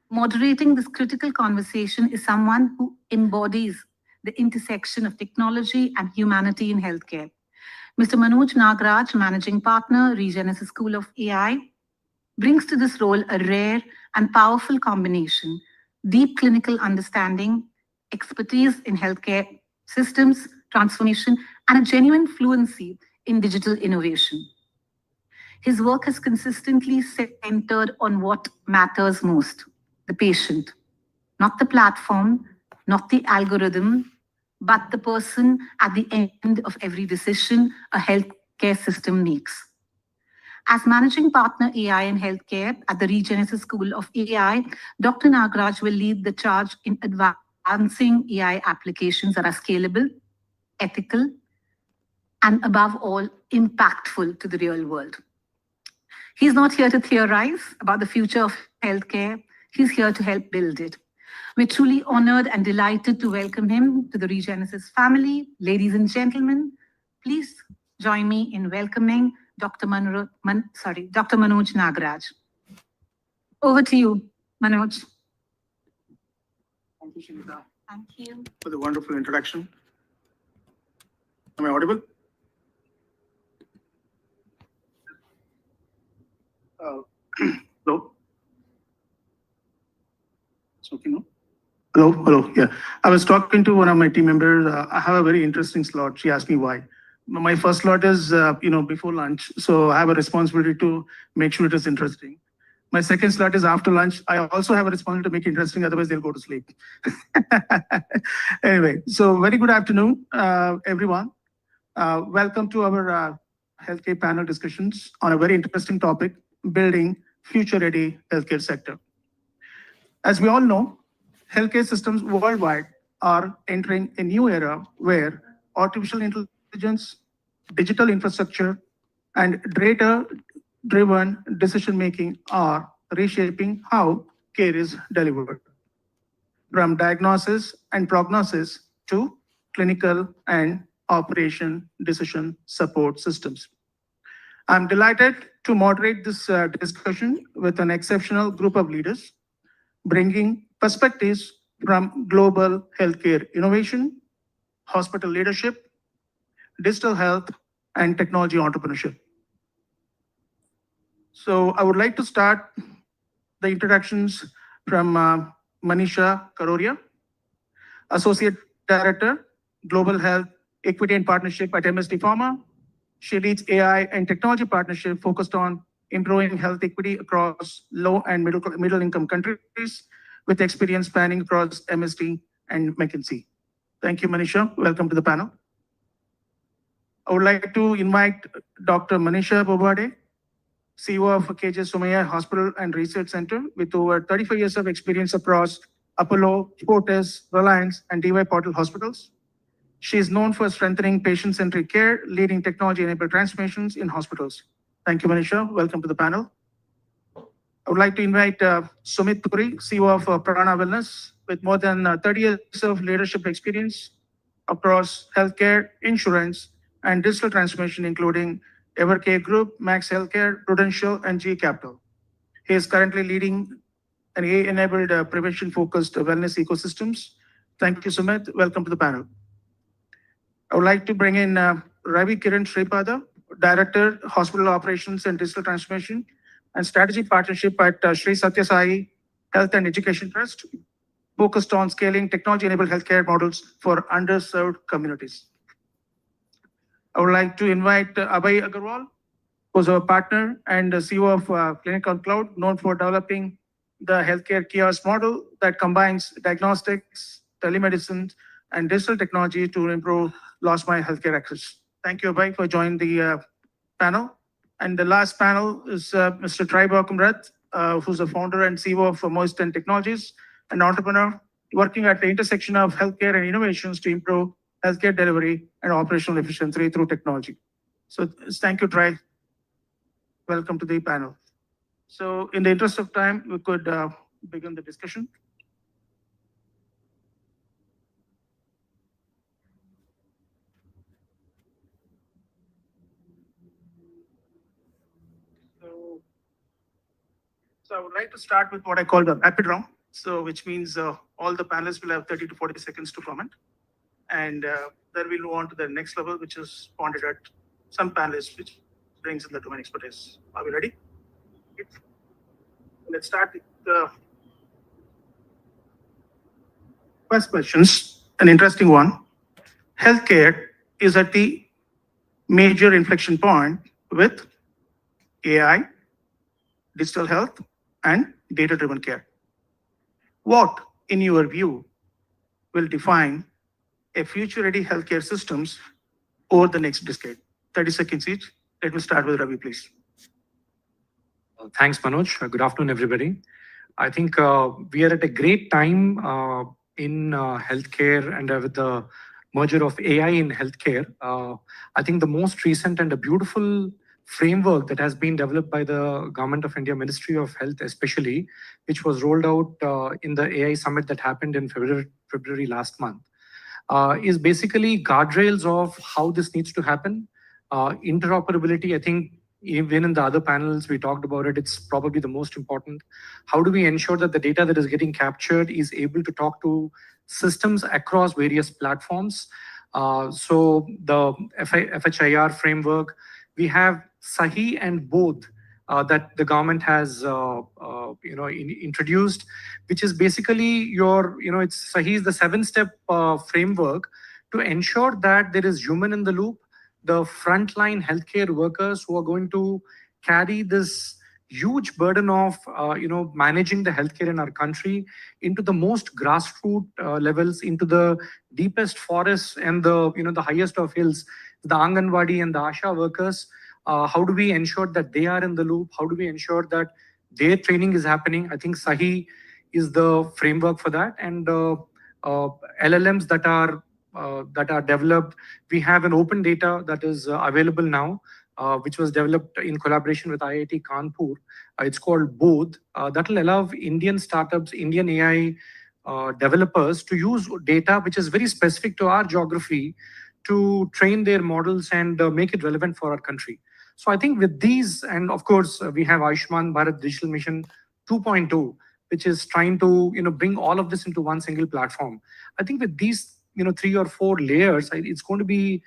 Moderating this critical conversation is someone who embodies the intersection of technology and humanity in healthcare. Mr. Manoj Nagraj, Managing Partner, Regenesis School of AI, brings to this role a rare and powerful combination: deep clinical understanding, expertise in healthcare systems, transformation, and a genuine fluency in digital innovation. His work has consistently centered on what matters most: the patient, not the platform, not the algorithm, but the person at the end of every decision a healthcare system makes. As Managing Partner AI in Healthcare at the Regenesis School of AI, Dr. Nagraj will lead the charge in advancing AI applications that are scalable, ethical, and above all, impactful to the real world. He's not here to theorize about the future of healthcare. He's here to help build it. We're truly honored and delighted to welcome him to the Regenesis family. Ladies and gentlemen, please join me in welcoming Dr. Manoj Nagaraj. Over to you, Manoj. Thank you, Shinita, Thank you. for the wonderful introduction. Am I audible? Hello? It's okay, no? Hello, yeah. I was talking to one of my team members. I have a very interesting slot. She asked me why. My first slot is, before lunch. So I have a responsibility to make sure it is interesting. My second slot is after lunch. I also have a responsibility to make it interesting, otherwise they'll go to sleep. Anyway, so very good afternoon, everyone. Welcome to our healthcare panel discussions on a very interesting topic, building future-ready healthcare sector. As we all know, healthcare systems worldwide are entering a new era where artificial intelligence, digital infrastructure, and data-driven decision-making are reshaping how care is delivered, from diagnosis and prognosis to clinical and operation decision support systems. I'm delighted to moderate this discussion with an exceptional group of leaders, bringing perspectives from global healthcare innovation, hospital leadership, digital health, and technology entrepreneurship. So I would like to start the introductions from Manisha Karoria, Associate Director, Global Health Equity and Partnership at MSD Pharma. She leads AI and technology partnership focused on improving health equity across low and middle income countries, with experience spanning across MSD and McKinsey. Thank you, Manisha. Welcome to the panel. I would like to invite Dr. Manisha Bobade, CEO of KJ Somaiya Hospital and Research Center, with over 35 years of experience across Apollo, Fortis, Reliance, and DY Portal hospitals. She is known for strengthening patient-centric care, leading technology-enabled transformations in hospitals. Thank you, Manisha. Welcome to the panel. I would like to invite Sumit Puri, CEO of Prana Wellness, with more than 30 years of leadership experience across healthcare, insurance, and digital transformation, including Evercare Group, Max Healthcare, Prudential, and GE Capital. He is currently leading an AI-enabled prevention-focused wellness ecosystems. Thank you, Sumit. Welcome to the panel. I would like to bring in Ravi Kiran Sripada, Director, Hospital Operations and Digital Transformation and Strategy Partnership at Sri Satya Sai Health and Education Trust, focused on scaling technology-enabled healthcare models for underserved communities. I would like to invite Abhay Agarwal, who's our partner and CEO of Clinic on Cloud, known for developing the healthcare kiosk model that combines diagnostics, telemedicine, and digital technology to improve last mile healthcare access. Thank you, Abhay, for joining the panel. And the last panel is Mr. Tribal Kumrat, who's the founder and CEO of Moisten Technologies, an entrepreneur working at the intersection of healthcare and innovations to improve healthcare delivery and operational efficiency through technology. So thank you, Tri. Welcome to the panel. So in the interest of time, we could begin the discussion. So I would like to start with what I call the rapid round. So which means all the panelists will have 30 to 40 seconds to comment. And then we'll move on to the next level, which is pointed at some panelists, which brings in the domain expertise. Are we ready? Let's start with the first questions, an interesting one. Healthcare is at the major inflection point with AI, digital health, and data-driven care. What, in your view, will define a future-ready healthcare systems over the next decade? 30 seconds each. Let me start with Ravi, please. Thanks, Manoj. Good afternoon, everybody. I think we are at a great time in healthcare and with the merger of AI in healthcare. I think the most recent and a beautiful framework that has been developed by the Government of India, Ministry of Health especially, which was rolled out in the AI summit that happened in February last month, is basically guardrails of how this needs to happen. Interoperability, I think even in the other panels, we talked about it. It's probably the most important. How do we ensure that the data that is getting captured is able to talk to systems across various platforms? So the FHIR framework, we have Sahi and Bodh that the government has introduced, which is basically it's Sahi is the 7-step framework to ensure that there is human in the loop, the frontline healthcare workers who are going to carry this huge burden of managing the healthcare in our country into the most grassroots levels, into the deepest forests and the highest of hills, the Anganwadi and the Asha workers. How do we ensure that they are in the loop? How do we ensure that their training is happening? I think Sahi is the framework for that, and LLMs that are developed. We have an open data that is available now, which was developed in collaboration with IIT Kanpur. It's called Bodh. That will allow Indian startups, Indian AI developers to use data which is very specific to our geography to train their models and make it relevant for our country. So I think with these, and of course, we have Ayushman Bharat Digital Mission 2.0, which is trying to bring all of this into one single platform. I think with these 3 or 4 layers, it's going to be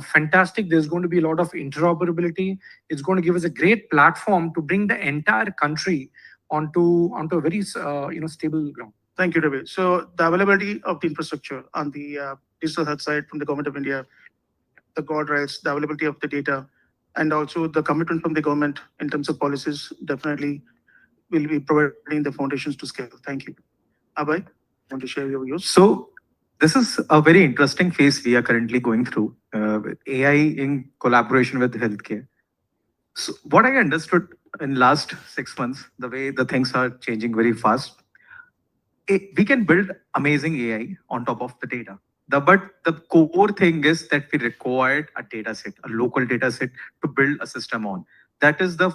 fantastic. There's going to be a lot of interoperability. It's going to give us a great platform to bring the entire country onto a very stable ground. Thank you, Ravi. So the availability of the infrastructure on the digital health side from the government of India, the guardrails, the availability of the data, and also the commitment from the government in terms of policies definitely will be providing the foundations to scale. Thank you. Abhay, want to share your views? So this is a very interesting phase we are currently going through with AI in collaboration with healthcare. So what I understood in last 6 months, the way the things are changing very fast, we can build amazing AI on top of the data. But the core thing is that we required a data set, a local data set to build a system on. That is the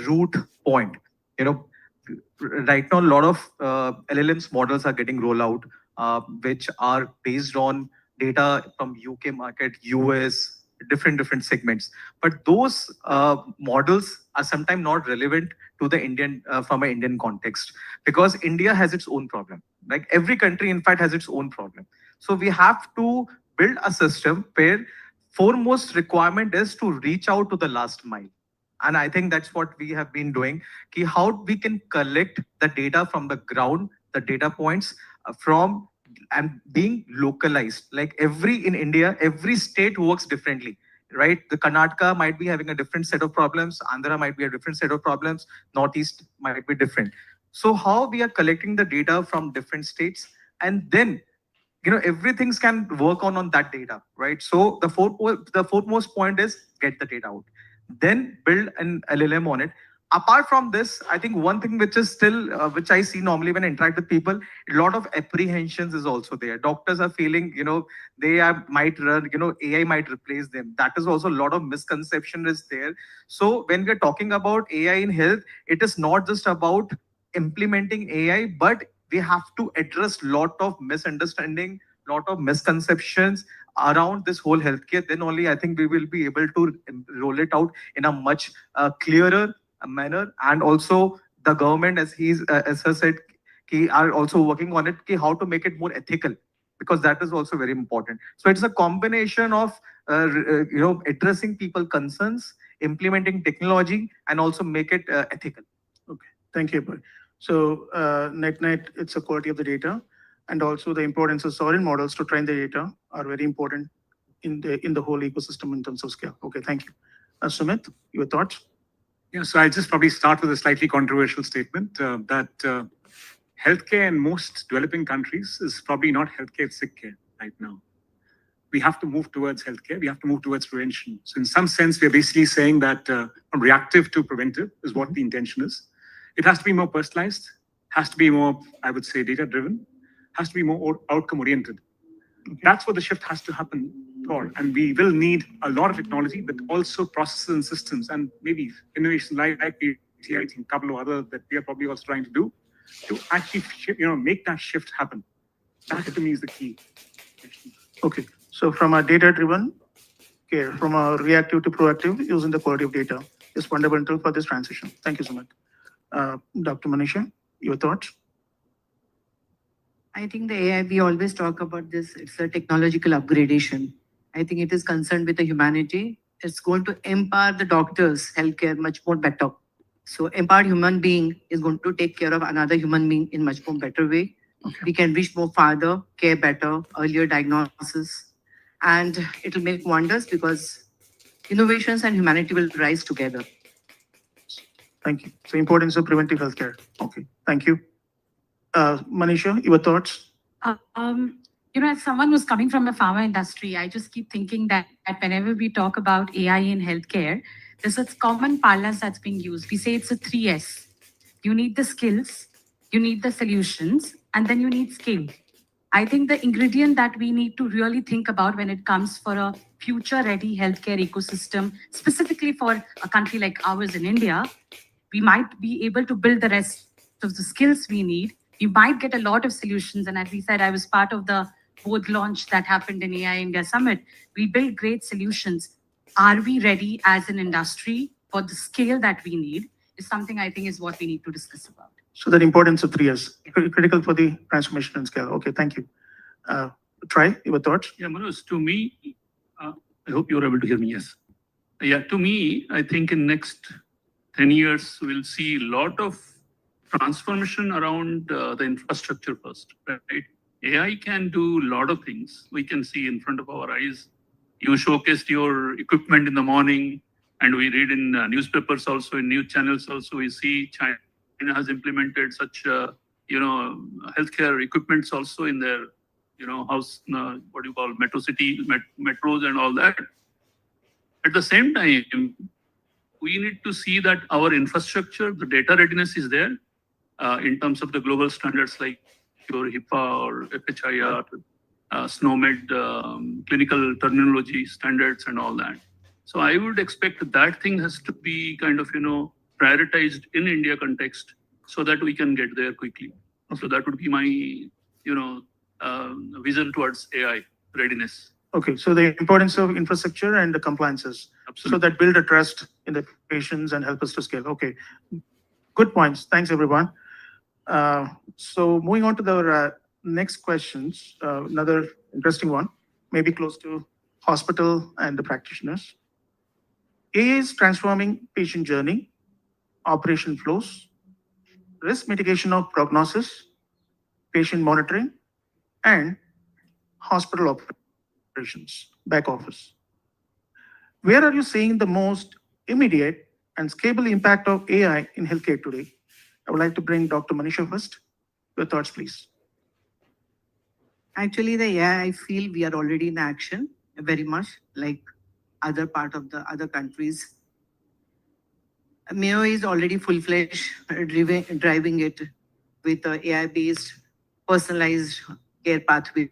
root point. Right now, a lot of LLMs models are getting rolled out, which are based on data from UK market, US, different segments. But those models are sometimes not relevant to the Indian, from an Indian context, because India has its own problem. Like every country, in fact, has its own problem. So we have to build a system where foremost requirement is to reach out to the last mile. And I think that's what we have been doing. How we can collect the data from the ground, the data points from and being localized. Like in India, every state works differently, right? The Karnataka might be having a different set of problems. Andhra might be a different set of problems. Northeast might be different. So how we are collecting the data from different states, and then everything can work on that data, right? So the foremost point is get the data out, then build an LLM on it. Apart from this, I think one thing which is still, which I see normally when I interact with people, a lot of apprehensions is also there. Doctors are feeling, might run, AI might replace them. That is also a lot of misconception is there. So when we're talking about AI in health, it is not just about implementing AI, but we have to address lot of misunderstanding, lot of misconceptions around this whole healthcare. Then only I think we will be able to roll it out in a much clearer manner. And also the government, as I said, are also working on it, how to make it more ethical, because that is also very important. So it's a combination of addressing people concerns, implementing technology, and also make it ethical. Okay, thank you. So net, it's a quality of the data, and also the importance of sovereign models to train the data are very important in the whole ecosystem in terms of scale. Okay, thank you. Sumit, your thoughts? Yeah, so I'll just probably start with a slightly controversial statement that healthcare in most developing countries is probably not healthcare, it's sick care right now. We have to move towards healthcare. We have to move towards prevention. So in some sense, we're basically saying that from reactive to preventive is what the intention is. It has to be more personalized, has to be more, I would say, data-driven, has to be more outcome-oriented. Okay. That's what the shift has to happen for. And we will need a lot of technology, but also processes and systems, and maybe innovation like I think a couple of other that we are probably also trying to do to actually make that shift happen. That to me is the key. Okay, so from a data-driven care, from a reactive to proactive, using the quality of data, is fundamental for this transition. Thank you so much. Dr. Manisha, your thoughts? I think the AI, we always talk about this, it's a technological upgradation. I think it is concerned with the humanity. It's going to empower the doctors, healthcare much more better. So empowered human being is going to take care of another human being in much more better way. We can reach more farther, care better, earlier diagnosis, and it will make wonders because innovations and humanity will rise together. Thank you. So importance of preventive healthcare. Okay, thank you. Manisha, your thoughts? As someone who's coming from the pharma industry, I just keep thinking that whenever we talk about AI in healthcare, there's a common parlance that's being used. We say it's a 3S. You need the skills, you need the solutions, and then you need scale. I think the ingredient that we need to really think about when it comes for a future-ready healthcare ecosystem, specifically for a country like ours in India, we might be able to build the rest of the skills we need. We might get a lot of solutions. And as we said, I was part of the board launch that happened in AI India Summit. We build great solutions. Are we ready as an industry for the scale that we need is something I think is what we need to discuss about. So the importance of 3S, critical for the transformation and scale. Okay, thank you. Try your thoughts. Yeah, Manoj, to me, I hope you're able to hear me, yes. Yeah, to me, I think in next 10 years, we'll see a lot of transformation around the infrastructure first, right? AI can do a lot of things. We can see in front of our eyes. You showcased your equipment in the morning, and we read in newspapers also, in news channels also, we see China has implemented such, healthcare equipments also in their, house, what do you call, metro city, metros and all that. At the same time, we need to see that our infrastructure, the data readiness is there in terms of the global standards like your HIPAA or FHIR, SNOMED, clinical terminology standards and all that. So I would expect that thing has to be kind of, prioritized in India context so that we can get there quickly. So that would be my, vision towards AI readiness. Okay, so the importance of infrastructure and the compliances. Absolutely. So that build a trust in the patients and help us to scale. Okay, good points. Thanks, everyone. So moving on to the next questions, another interesting one, maybe close to hospital and the practitioners. AI is transforming patient journey, operation flows, risk mitigation of prognosis, patient monitoring, and hospital operations, back office. Where are you seeing the most immediate and scalable impact of AI in healthcare today? I would like to bring Dr. Manisha first. Your thoughts, please. Actually, the AI, I feel we are already in action, very much like other part of the other countries. Mayo is already full-fledged driving it with AI-based personalized care pathways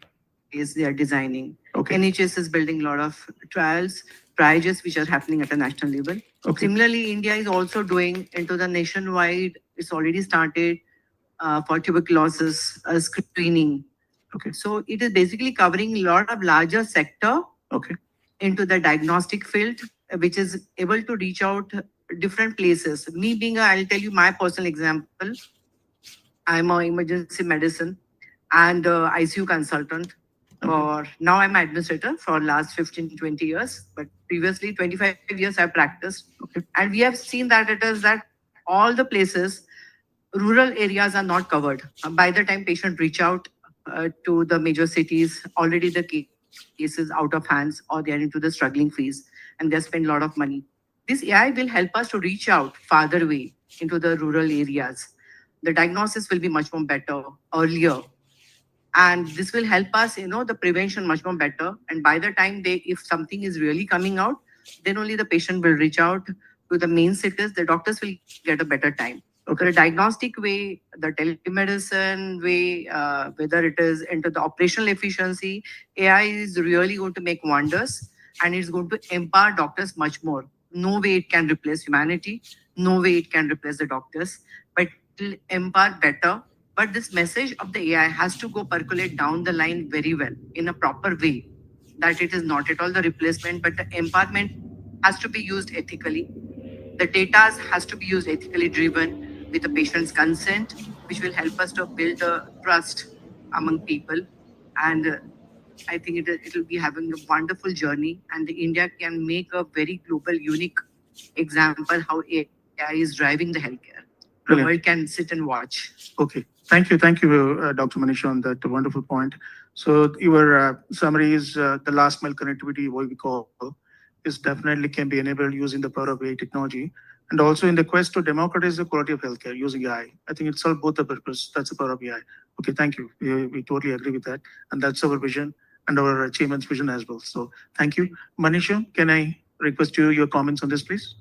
they are designing. Okay. NHS is building a lot of trials which are happening at a national level. Okay. Similarly, India is also doing into the nationwide, it's already started for tuberculosis screening. Okay. So it is basically covering a lot of larger sector Okay. into the diagnostic field, which is able to reach out different places. Me being I'll tell you my personal example. I'm an emergency medicine and ICU consultant. Now I'm an administrator for last 15 to 20 years, but previously 25 years I practiced. Okay. And we have seen that it is that all the places, rural areas are not covered. By the time patient reach out to the major cities, already the cases out of hands or they are into the struggling phase and they spend a lot of money. This AI will help us to reach out farther away into the rural areas. The diagnosis will be much more better, earlier. And this will help us, the prevention much more better. And by the time if something is really coming out, then only the patient will reach out to the main cities. The doctors will get a better time. Okay. The diagnostic way, the telemedicine way, whether it is into the operational efficiency, AI is really going to make wonders and it's going to empower doctors much more. No way it can replace humanity. No way it can replace the doctors, but it will empower better. But this message of the AI has to go percolate down the line very well in a proper way, that it is not at all the replacement, but the empowerment has to be used ethically. The data has to be used ethically driven with the patient's consent, which will help us to build a trust among people. And I think it will be having a wonderful journey, and India can make a very global, unique example how AI is driving the healthcare. The Brilliant. world can sit and watch. Okay, thank you, Dr. Manisha, on that wonderful point. So your summary is the last mile connectivity, what we call, is definitely can be enabled using the power of AI technology, and also in the quest to democratize the quality of healthcare using AI. I think it serves both the purpose. That's the power of AI. Okay, thank you. We totally agree with that, and that's our vision and our achievements vision as well. So thank you, Manisha. Can I request you your comments on this, please?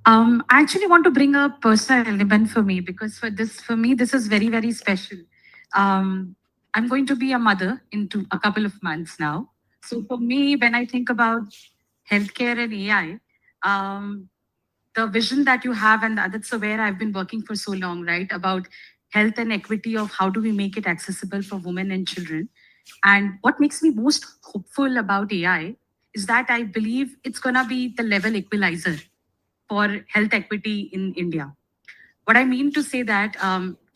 I actually want to bring a personal element for me because for me, this is very, very special. I'm going to be a mother in a couple of months now. So for me, when I think about healthcare and AI, the vision that you have, and that's where I've been working for so long, right? About health and equity of how do we make it accessible for women and children. And what makes me most hopeful about AI is that I believe it's going to be the level equalizer for health equity in India. What I mean to say that,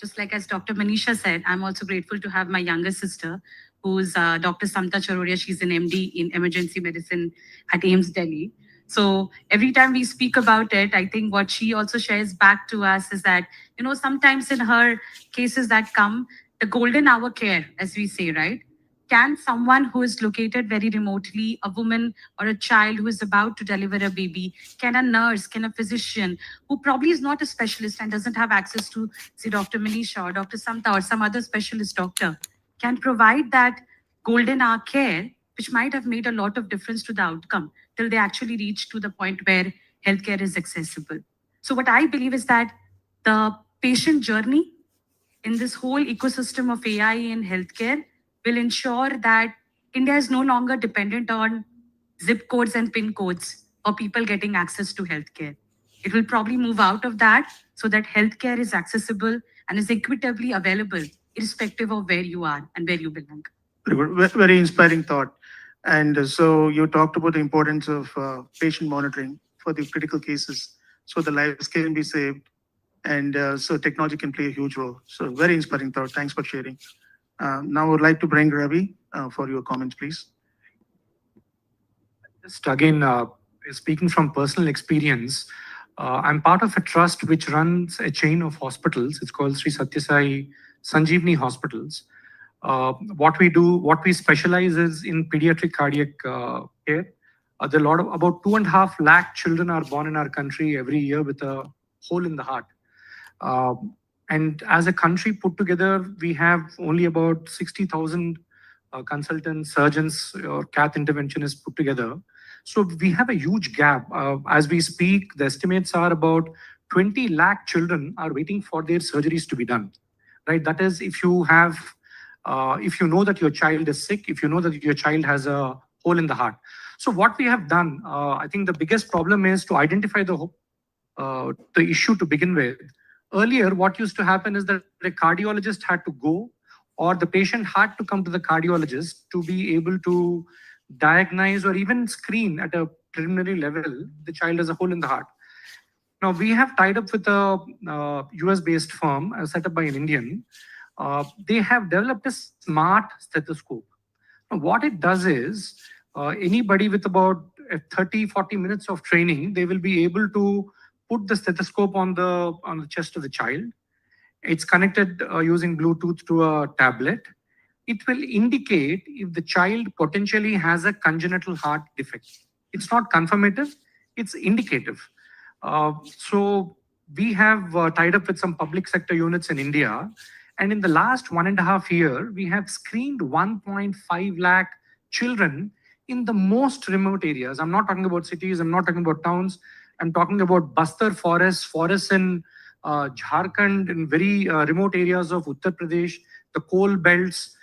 just like as Dr. Manisha said, I'm also grateful to have my younger sister, who's Dr. Samta Charoria. She's an MD in emergency medicine at AIIMS Delhi. So every time we speak about it, I think what she also shares back to us is that, sometimes in her cases that come, the golden hour care, as we say, right? Can someone who is located very remotely, a woman or a child who is about to deliver a baby, can a nurse, can a physician, who probably is not a specialist and doesn't have access to, say, Dr. Manisha or Dr. Samta or some other specialist doctor, can provide that golden hour care, which might have made a lot of difference to the outcome till they actually reach to the point where healthcare is accessible. So what I believe is that the patient journey in this whole ecosystem of AI in healthcare will ensure that India is no longer dependent on zip codes and pin codes for people getting access to healthcare. It will probably move out of that so that healthcare is accessible and is equitably available, irrespective of where you are and where you belong. Very inspiring thought. And so you talked about the importance of patient monitoring for the critical cases, so the lives can be saved, and so technology can play a huge role. So very inspiring thought. Thanks for sharing. Now I would like to bring Ravi for your comments, please. Just again, speaking from personal experience, I'm part of a trust which runs a chain of hospitals. It's called Sri Sathya Sai Sanjeevani Hospitals. What we specialize is in pediatric cardiac care. There are about 2.5 lakh children are born in our country every year with a hole in the heart. And as a country put together, we have only about 60,000 consultants, surgeons, or cath interventionists put together. So we have a huge gap. As we speak, the estimates are about 20 lakh children are waiting for their surgeries to be done. Right? That is, if you know that your child is sick, if you know that your child has a hole in the heart. So what we have done, I think the biggest problem is to identify the issue to begin with. Earlier, what used to happen is that the cardiologist had to go, or the patient had to come to the cardiologist to be able to diagnose or even screen at a preliminary level the child has a hole in the heart. Now, we have tied up with a US-based firm set up by an Indian. They have developed a smart stethoscope. Now, what it does is, anybody with about 30-40 minutes of training, they will be able to put the stethoscope on the chest of the child. It's connected using Bluetooth to a tablet. It will indicate if the child potentially has a congenital heart defect. It's not confirmative, it's indicative. So we have tied up with some public sector units in India. And in the last 1.5 years, we have screened 1.5 lakh children in the most remote areas. I'm not talking about cities, I'm not talking about towns. I'm talking about Bastar forests in Jharkhand, in very remote areas of Uttar Pradesh, the coal belts.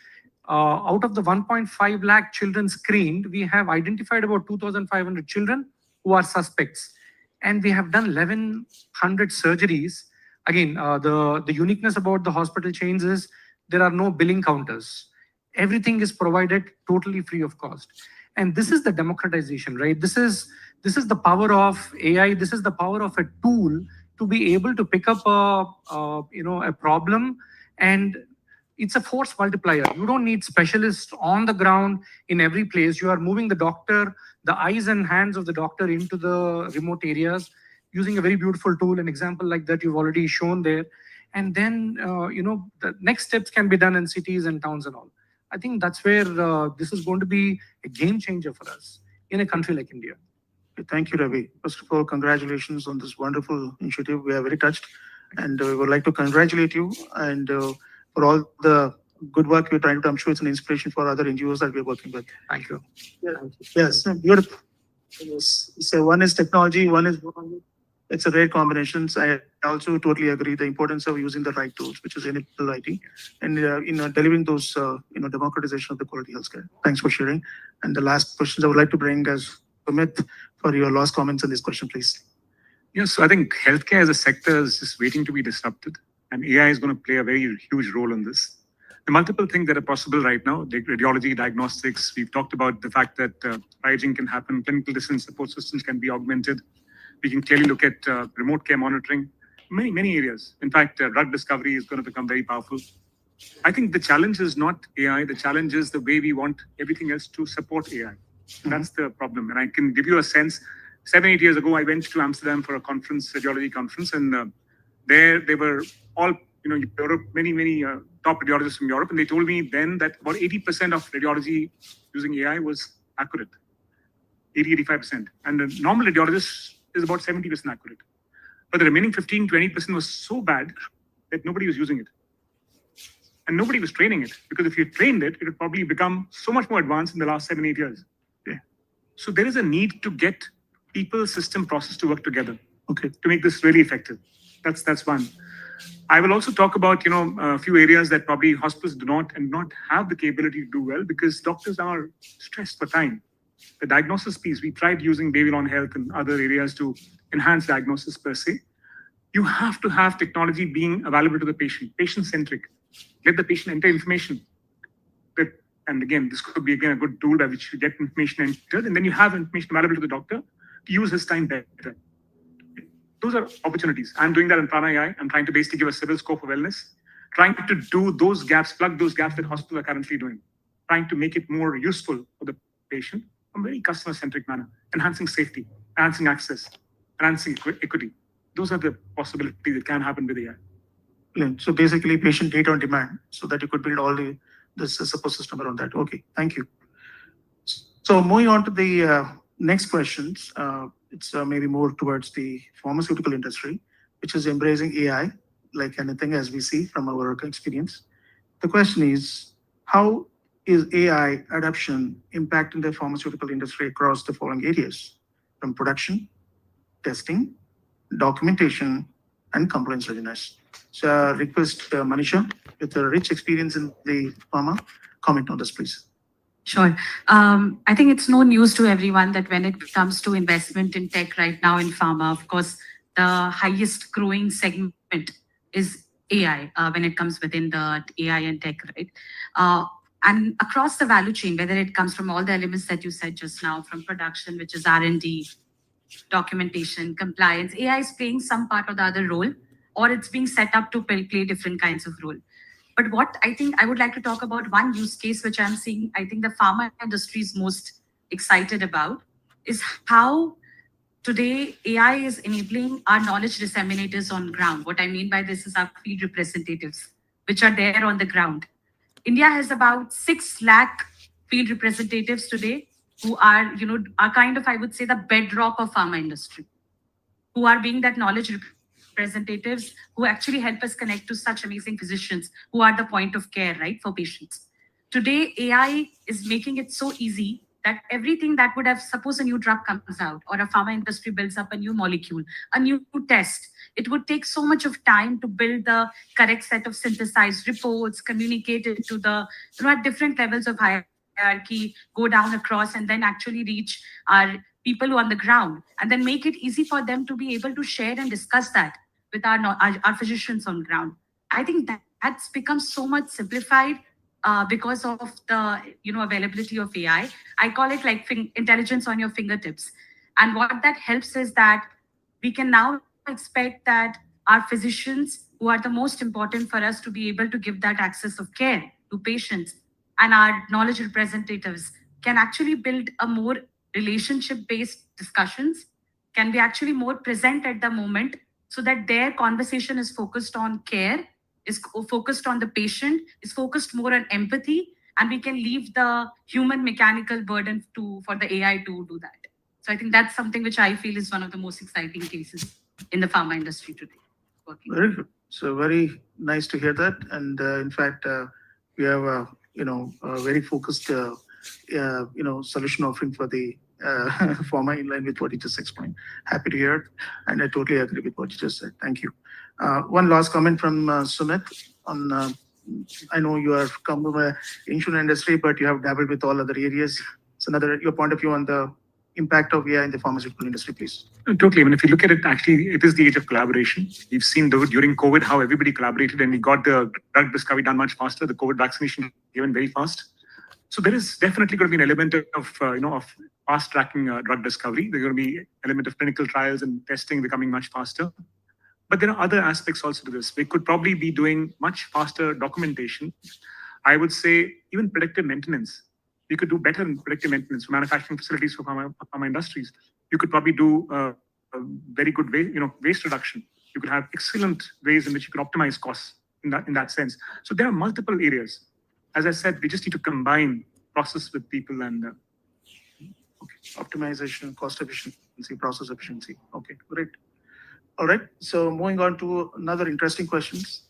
Out of the 1.5 lakh children screened, we have identified about 2,500 children who are suspects. And we have done 1,100 surgeries. Again, the uniqueness about the hospital chains is there are no billing counters. Everything is provided totally free of cost. And this is the democratization, right? This is the power of AI. This is the power of a tool to be able to pick up a problem, and it's a force multiplier. You don't need specialists on the ground in every place. You are moving the eyes and hands of the doctor into the remote areas using a very beautiful tool. An example like that you've already shown there. And then, the next steps can be done in cities and towns and all. I think that's where this is going to be a game changer for us in a country like India. Thank you, Ravi. First of all, congratulations on this wonderful initiative. We are very touched, and we would like to congratulate you and for all the good work you're trying to. I'm sure it's an inspiration for other NGOs that we're working with. Thank you. Yes, beautiful. So one is technology, one is it's a rare combination. So I also totally agree the importance of using the right tools, which is enable IT, and delivering those democratization of the quality healthcare. Thanks for sharing. And the last questions I would like to bring as Sumit for your last comments on this question, please. Yes, so I think healthcare as a sector is just waiting to be disrupted, and AI is going to play a very huge role in this. The multiple things that are possible right now, like radiology, diagnostics. We've talked about the fact that triaging can happen, clinical distance support systems can be augmented. We can clearly look at remote care monitoring, many areas. In fact, drug discovery is going to become very powerful. I think the challenge is not AI. The challenge is the way we want everything else to support AI. That's the problem. And I can give you a sense. 7-8 years ago, I went to Amsterdam for a conference, radiology conference, and there they were all, Europe, many top radiologists from Europe, and they told me then that about 80% of radiology using AI was accurate, 85%. And the normal radiologist is about 70% accurate. But the remaining 15-20% was so bad that nobody was using it. And nobody was training it, because if you trained it, it would probably become so much more advanced in the last 7-8 years. Yeah. So there is a need to get people, system, process to work together. Okay. To make this really effective. That's one. I will also talk about, a few areas that probably hospitals do not have the capability to do well, because doctors are stressed for time. The diagnosis piece, we tried using Babylon Health and other areas to enhance diagnosis per se. You have to have technology being available to the patient-centric. Let the patient enter information. And again, this could be a good tool by which you get information entered, and then you have information available to the doctor to use his time better. Those are opportunities. I'm doing that in Prana AI. I'm trying to basically give a civil scope of wellness, trying to do those gaps, plug those gaps that hospitals are currently doing, trying to make it more useful for the patient in a very customer-centric manner, enhancing safety, enhancing access, enhancing equity. Those are the possibilities that can happen with AI. Yeah, so basically patient data on demand, so that you could build all the support system around that. Okay, thank you. So moving on to the next questions, it's maybe more towards the pharmaceutical industry, which is embracing AI like anything, as we see from our work experience. The question is, how is AI adoption impacting the pharmaceutical industry across the following areas, from production, testing, documentation, and compliance readiness? So request Manisha, with a rich experience in the pharma, comment on this, please. Sure. I think it's no news to everyone that when it comes to investment in tech right now in pharma, of course, the highest growing segment is AI when it comes within the AI and tech, right? And across the value chain, whether it comes from all the elements that you said just now, from production, which is R&D, documentation, compliance, AI is playing some part or the other role, or it's being set up to play different kinds of role. But what I think I would like to talk about, one use case which I'm seeing, I think the pharma industry is most excited about, is how today AI is enabling our knowledge disseminators on ground. What I mean by this is our field representatives, which are there on the ground. India has about 6 lakh field representatives today who are, are kind of, I would say, the bedrock of pharma industry, who are being that knowledge representatives who actually help us connect to such amazing physicians who are the point of care, right, for patients. Today, AI is making it so easy that everything that would have, suppose a new drug comes out or a pharma industry builds up a new molecule, a new test, it would take so much of time to build the correct set of synthesized reports, communicate it to the, at different levels of hierarchy, go down across, and then actually reach our people who are on the ground, and then make it easy for them to be able to share and discuss that with our physicians on ground. I think that's become so much simplified because of the availability of AI. I call it like intelligence on your fingertips. And what that helps is that we can now expect that our physicians, who are the most important for us to be able to give that access of care to patients, and our knowledge representatives can actually build a more relationship-based discussions, can be actually more present at the moment, so that their conversation is focused on care, is focused on the patient, is focused more on empathy, and we can leave the human mechanical burden for the AI to do that. So I think that's something which I feel is one of the most exciting cases in the pharma industry today. Very good. So very nice to hear that. And in fact, we have a very focused solution offering for the pharma in line with what you just explained. Happy to hear it, and I totally agree with what you just said. Thank you. One last comment from Sumit on. I know you have come from the insurance industry, but you have dabbled with all other areas. So your point of view on the impact of AI in the pharmaceutical industry, please. Totally. I mean, if you look at it, actually, it is the age of collaboration. We've seen during COVID how everybody collaborated and we got the drug discovery done much faster, the COVID vaccination given very fast. So there is definitely going to be an element of fast tracking drug discovery. There's going to be an element of clinical trials and testing becoming much faster. But there are other aspects also to this. We could probably be doing much faster documentation. I would say even predictive maintenance. We could do better in predictive maintenance for manufacturing facilities for pharma industries. You could probably do a very good waste reduction. You could have excellent ways in which you could optimize costs in that sense. So there are multiple areas. As I said, we just need to combine process with people and optimization, cost efficiency, process efficiency. Okay, great. All right. So moving on to another interesting questions,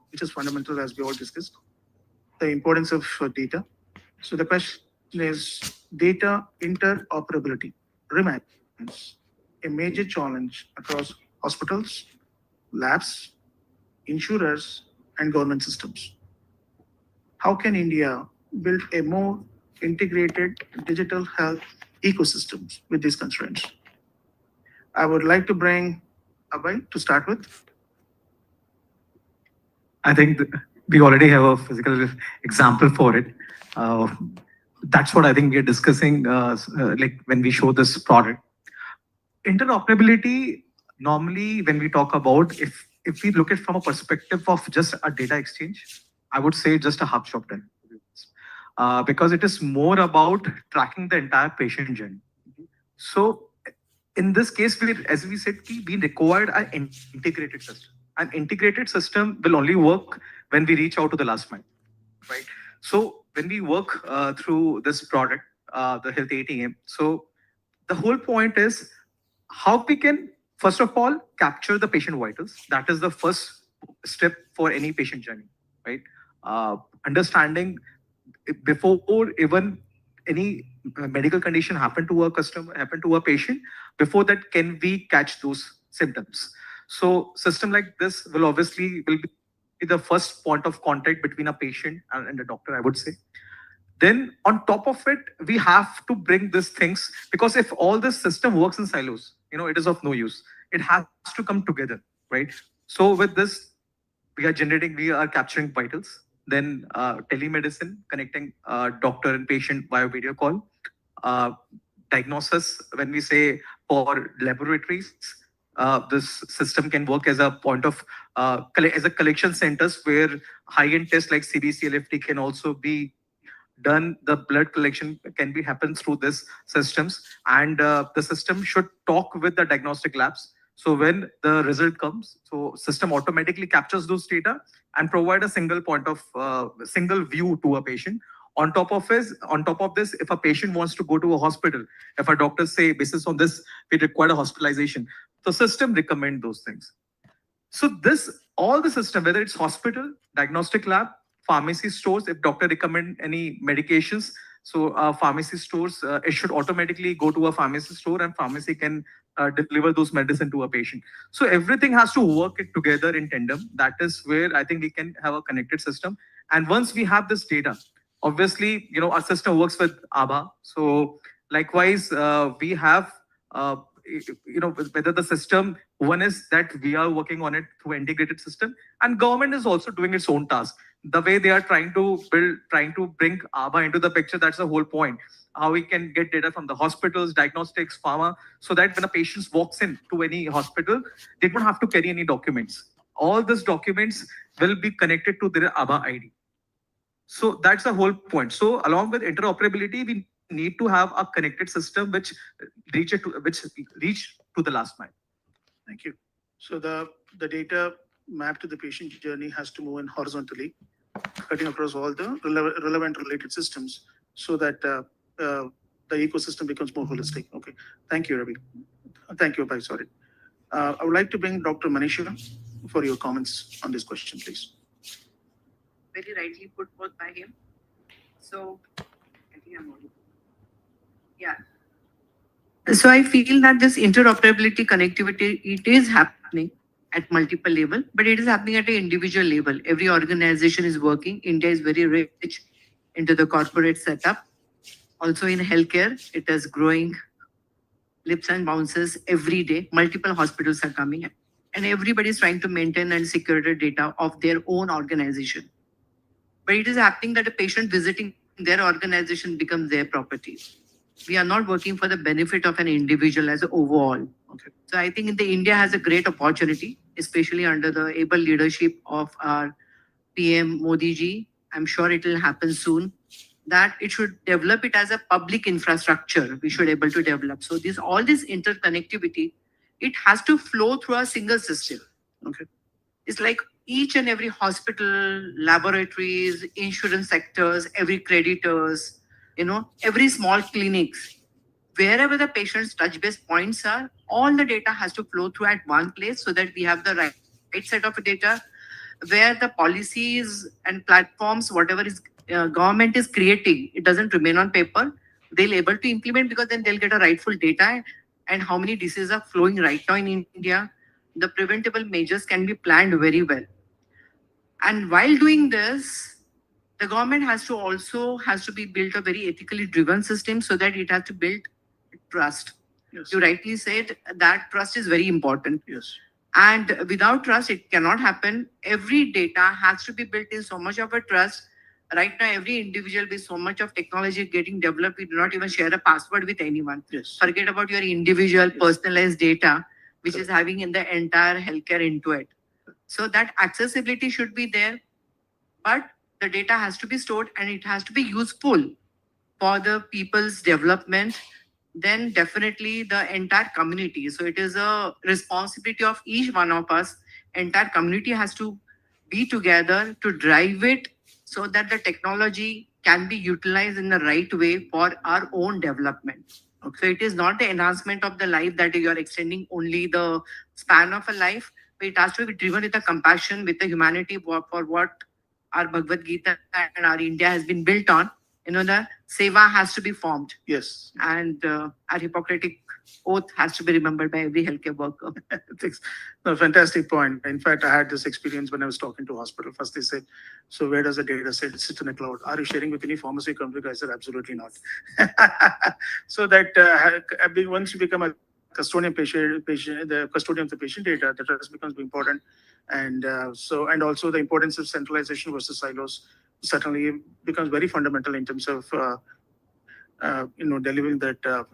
which is fundamental as we all discussed, the importance of data. So the question is data interoperability remains a major challenge across hospitals, labs, insurers, and government systems. How can India build a more integrated digital health ecosystem with these constraints? I would like to bring Abhay to start with. I think we already have a physical example for it. That's what I think we are discussing, like when we show this product. Interoperability, normally when we talk about, if we look at from a perspective of just a data exchange, I would say just a hub shop then. Because it is more about tracking the entire patient journey. So in this case, as we said, we required an integrated system. An integrated system will only work when we reach out to the last mile, right? So when we work through this product, the Health ATM, so the whole point is how we can, first of all, capture the patient vitals. That is the first step for any patient journey, right? Understanding before even any medical condition happen to a customer, happen to a patient, before that, can we catch those symptoms? So system like this will be the first point of contact between a patient and a doctor, I would say. Then on top of it, we have to bring these things, because if all this system works in silos, it is of no use. It has to come together, right? So with this, we are capturing vitals, then telemedicine, connecting doctor and patient via video call, diagnosis, when we say for laboratories, this system can work as a point of, as a collection centers where high-end tests like CBC, LFT can also be done. The blood collection can be happen through this systems, and the system should talk with the diagnostic labs. So when the result comes, so system automatically captures those data and provide a single point of single view to a patient. On top of this, if a patient wants to go to a hospital, if a doctor say, basis on this, we require a hospitalization, the system recommend those things. So all the system, whether it's hospital, diagnostic lab, pharmacy stores, if doctor recommend any medications, so pharmacy stores, it should automatically go to a pharmacy store and pharmacy can deliver those medicine to a patient. So everything has to work together in tandem. That is where I think we can have a connected system. And once we have this data, obviously, our system works with ABHA. So likewise, we have whether the system, one is that we are working on it through integrated system, and government is also doing its own task. The way they are trying to bring ABA into the picture, that's the whole point. How we can get data from the hospitals, diagnostics, pharma, so that when a patient walks in to any hospital, they don't have to carry any documents. All these documents will be connected to their ABA ID. So that's the whole point. So along with interoperability, we need to have a connected system which reach to the last mile. Thank you. So the data mapped to the patient journey has to move in horizontally, cutting across all the relevant related systems, so that the ecosystem becomes more holistic. Okay. Thank you, Ravi. Thank you, Abhay. Sorry. I would like to bring Dr. Manisha for your comments on this question, please. Very rightly put forth by him. So, I think I'm audible. Yeah. So I feel that this interoperability connectivity, it is happening at multiple level, but it is happening at an individual level. Every organization is working. India is very rich into the corporate setup. Also in healthcare, it is growing leaps and bounces every day. Multiple hospitals are coming in, and everybody is trying to maintain and secure the data of their own organization. But it is happening that a patient visiting their organization becomes their property. We are not working for the benefit of an individual as an overall. Okay. So I think India has a great opportunity, especially under the able leadership of our PM Modi ji. I'm sure it will happen soon, that it should develop it as a public infrastructure. We should able to develop. So all this interconnectivity, it has to flow through a single system. Okay. It's like each and every hospital, laboratories, insurance sectors, every creditors, every small clinics, wherever the patient's touch base points are, all the data has to flow through at one place, so that we have the right set of data, where the policies and platforms, whatever is government is creating, it doesn't remain on paper. They'll able to implement, because then they'll get a rightful data and how many diseases are flowing right now in India. The preventable measures can be planned very well. And while doing this, the government has to be built a very ethically driven system, so that it has to build trust. Yes. You rightly said that trust is very important. Yes. And without trust, it cannot happen. Every data has to be built in so much of a trust. Right now, every individual with so much of technology getting developed, we do not even share a password with anyone. Yes. Forget about your individual personalized data, which is having in the entire healthcare into it. So that accessibility should be there, but the data has to be stored and it has to be useful for the people's development. Then definitely the entire community. So it is a responsibility of each one of us. Entire community has to be together to drive it, so that the technology can be utilized in the right way for our own development. Okay. So it is not the enhancement of the life that you are extending only the span of a life, but it has to be driven with a compassion, with the humanity for what our Bhagavad Gita and our India has been built on. The seva has to be formed. Yes. And our Hippocratic oath has to be remembered by every healthcare worker. No, fantastic point. In fact, I had this experience when I was talking to a hospital. First, they said, "So where does the data sit in the cloud? Are you sharing with any pharmacy company?" I said, "Absolutely not." So that once you become a custodian the custodian of the patient data, the trust becomes important. And also the importance of centralization versus silos certainly becomes very fundamental in terms of delivering that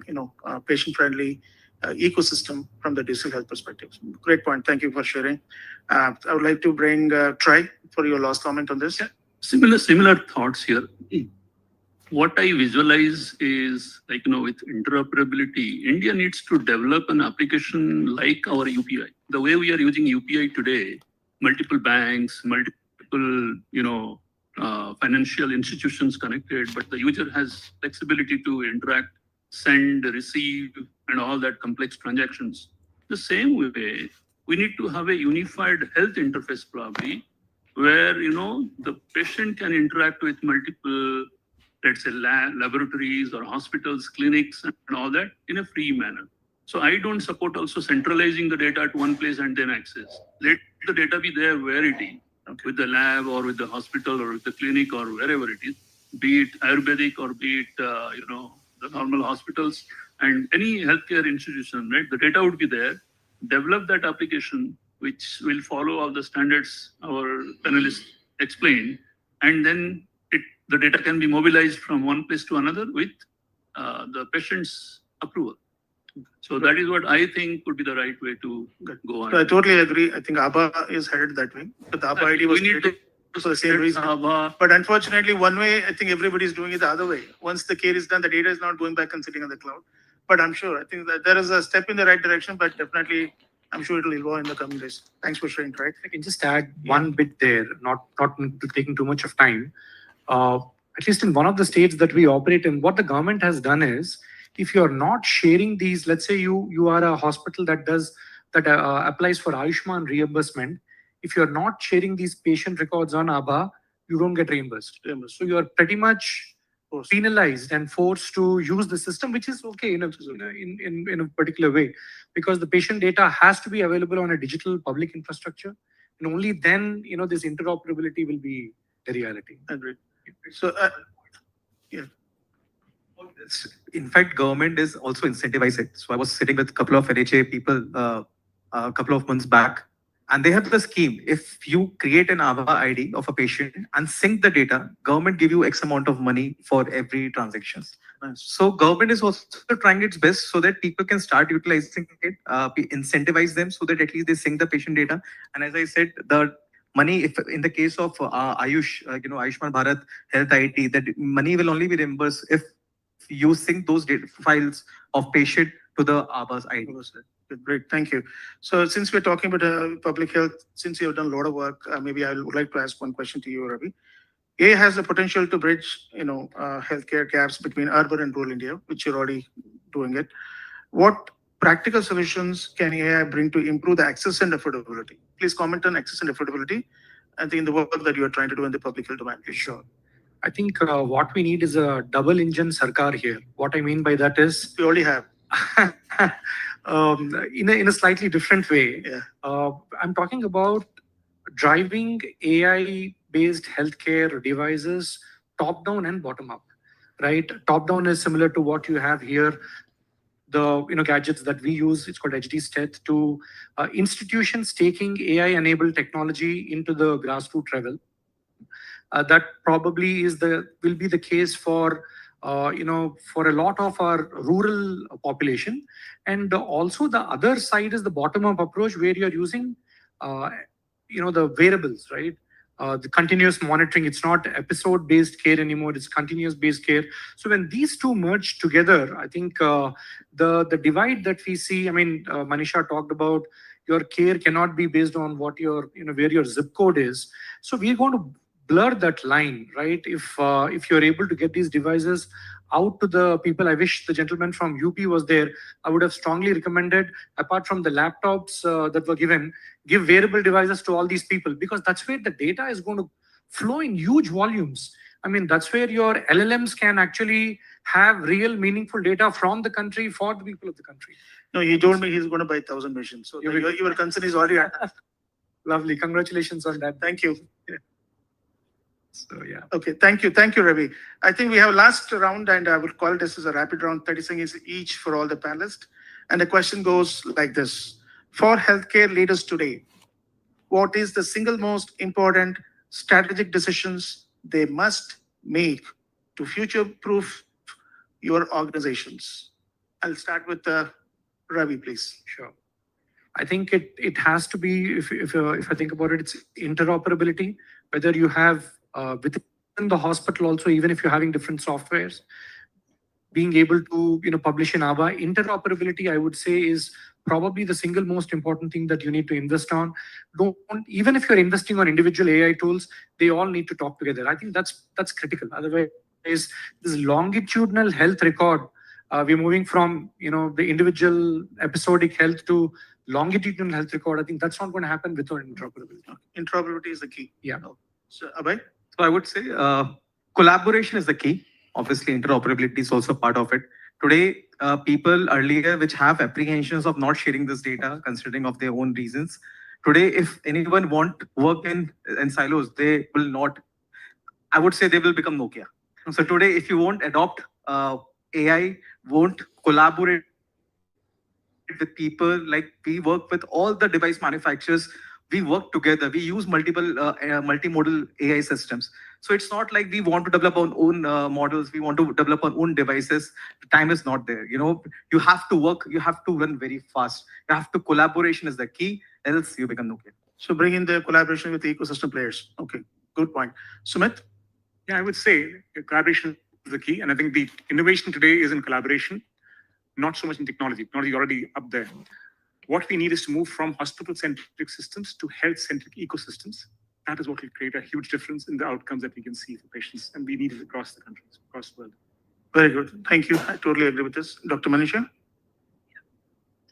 patient-friendly ecosystem from the digital health perspective. Great point. Thank you for sharing. I would like to bring Troy for your last comment on this. Similar thoughts here. What I visualize is with interoperability, India needs to develop an application like our UPI. The way we are using UPI today, multiple banks, multiple financial institutions connected, but the user has flexibility to interact, send, receive, and all that complex transactions. The same way, we need to have a unified health interface probably, where the patient can interact with multiple, let's say, laboratories or hospitals, clinics, and all that in a free manner. So I don't support also centralizing the data at one place and then access. Let the data be there where it is, with the lab or with the hospital or with the clinic or wherever it is, be it Ayurvedic or be it the normal hospitals. And any healthcare institution, right, the data would be there, develop that application, which will follow all the standards our panelists explained, and then the data can be mobilized from one place to another with the patient's approval. So that is what I think would be the right way to go on. So I totally agree. I think ABBA is headed that way. But the ABBA ID was created for the same reason. But unfortunately, one way, I think everybody's doing it the other way. Once the care is done, the data is not going back and sitting on the cloud. But I'm sure, I think that there is a step in the right direction, but definitely, I'm sure it'll evolve in the coming days. Thanks for sharing, right? I can just add one bit there, not taking too much of time. At least in one of the states that we operate in, what the government has done is, if you're not sharing these, let's say you are a hospital that applies for Ayushman reimbursement, if you're not sharing these patient records on ABBA, you don't get reimbursed. So you're pretty much penalized and forced to use the system, which is okay in a particular way, because the patient data has to be available on a digital public infrastructure, and only then this interoperability will be a reality. Agreed. So in fact, government is also incentivizing. So I was sitting with a couple of NHA people a couple of months back, and they have the scheme. If you create an ABBA ID of a patient and sync the data, government give you X amount of money for every transactions. So government is also trying its best so that people can start utilizing it, incentivize them so that at least they sync the patient data. And as I said, the money, if in the case of Ayushman Bharat Health ID, that money will only be reimbursed if you sync those data files of patient to the ABBA's ID. Great, thank you. So since we're talking about public health, since you have done a lot of work, maybe I would like to ask one question to you, Ravi. AI has the potential to bridge, healthcare gaps between urban and rural India, which you're already doing it. What practical solutions can AI bring to improve the access and affordability? Please comment on access and affordability, I think in the work that you are trying to do in the public health domain. Sure. I think what we need is a double engine sarkar here. What I mean by that is, we already have. In a slightly different way. I'm talking about driving AI-based healthcare devices top down and bottom up, right? Top down is similar to what you have here. The gadgets that we use, it's called HD Stet, to institutions taking AI-enabled technology into the grassroots level. That probably will be the case for for a lot of our rural population. And also the other side is the bottom-up approach, where you're using the variables, right? The continuous monitoring. It's not episode-based care anymore, it's continuous-based care. So when these two merge together, I think the divide that we see, Manisha talked about, your care cannot be based on what where your zip code is. So we're going to blur that line, right? If you're able to get these devices out to the people. I wish the gentleman from UP was there. I would have strongly recommended, apart from the laptops that were given, give wearable devices to all these people, because that's where the data is going to flow in huge volumes. That's where your LLMs can actually have real meaningful data from the country for the people of the country. No, he told me he's going to buy 1,000 machines. So your concern is already lovely. Congratulations on that. Thank you. So yeah. Okay, thank you, Ravi. I think we have last round, and I would call this as a rapid round, 30 seconds each for all the panelists. And the question goes like this: for healthcare leaders today, what is the single most important strategic decisions they must make to future-proof your organizations? I'll start with Ravi, please. Sure. I think it has to be, if I think about it, it's interoperability. Whether you have within the hospital also, even if you're having different softwares, being able to publish in ABBA, interoperability, I would say, is probably the single most important thing that you need to invest on. Even if you're investing on individual AI tools, they all need to talk together. I think that's critical. Otherwise, this longitudinal health record, we're moving from the individual episodic health to longitudinal health record. I think that's not going to happen without interoperability. Interoperability is the key. Yeah. So, Abhay? So I would say collaboration is the key. Obviously, interoperability is also part of it. Today, people earlier which have apprehensions of not sharing this data, considering of their own reasons. Today, if anyone want work in silos, they will not. I would say they will become Nokia. So today, if you won't adopt AI won't collaborate with people. Like we work with all the device manufacturers. We work together. We use multiple multimodal AI systems. So it's not like we want to develop our own models. We want to develop our own devices. The time is not there. You know, you have to work. You have to run very fast. You have to collaboration is the key. Else you become nuclear. So bring in the collaboration with the ecosystem players. Okay, good point. Sumit? Yeah, I would say collaboration is the key. And I think the innovation today is in collaboration, not so much in technology. Technology is already up there. What we need is to move from hospital-centric systems to health-centric ecosystems. That is what will create a huge difference in the outcomes that we can see for patients. And we need it across the countries, across the world. Very good. Thank you. I totally agree with this. Dr. Manisha?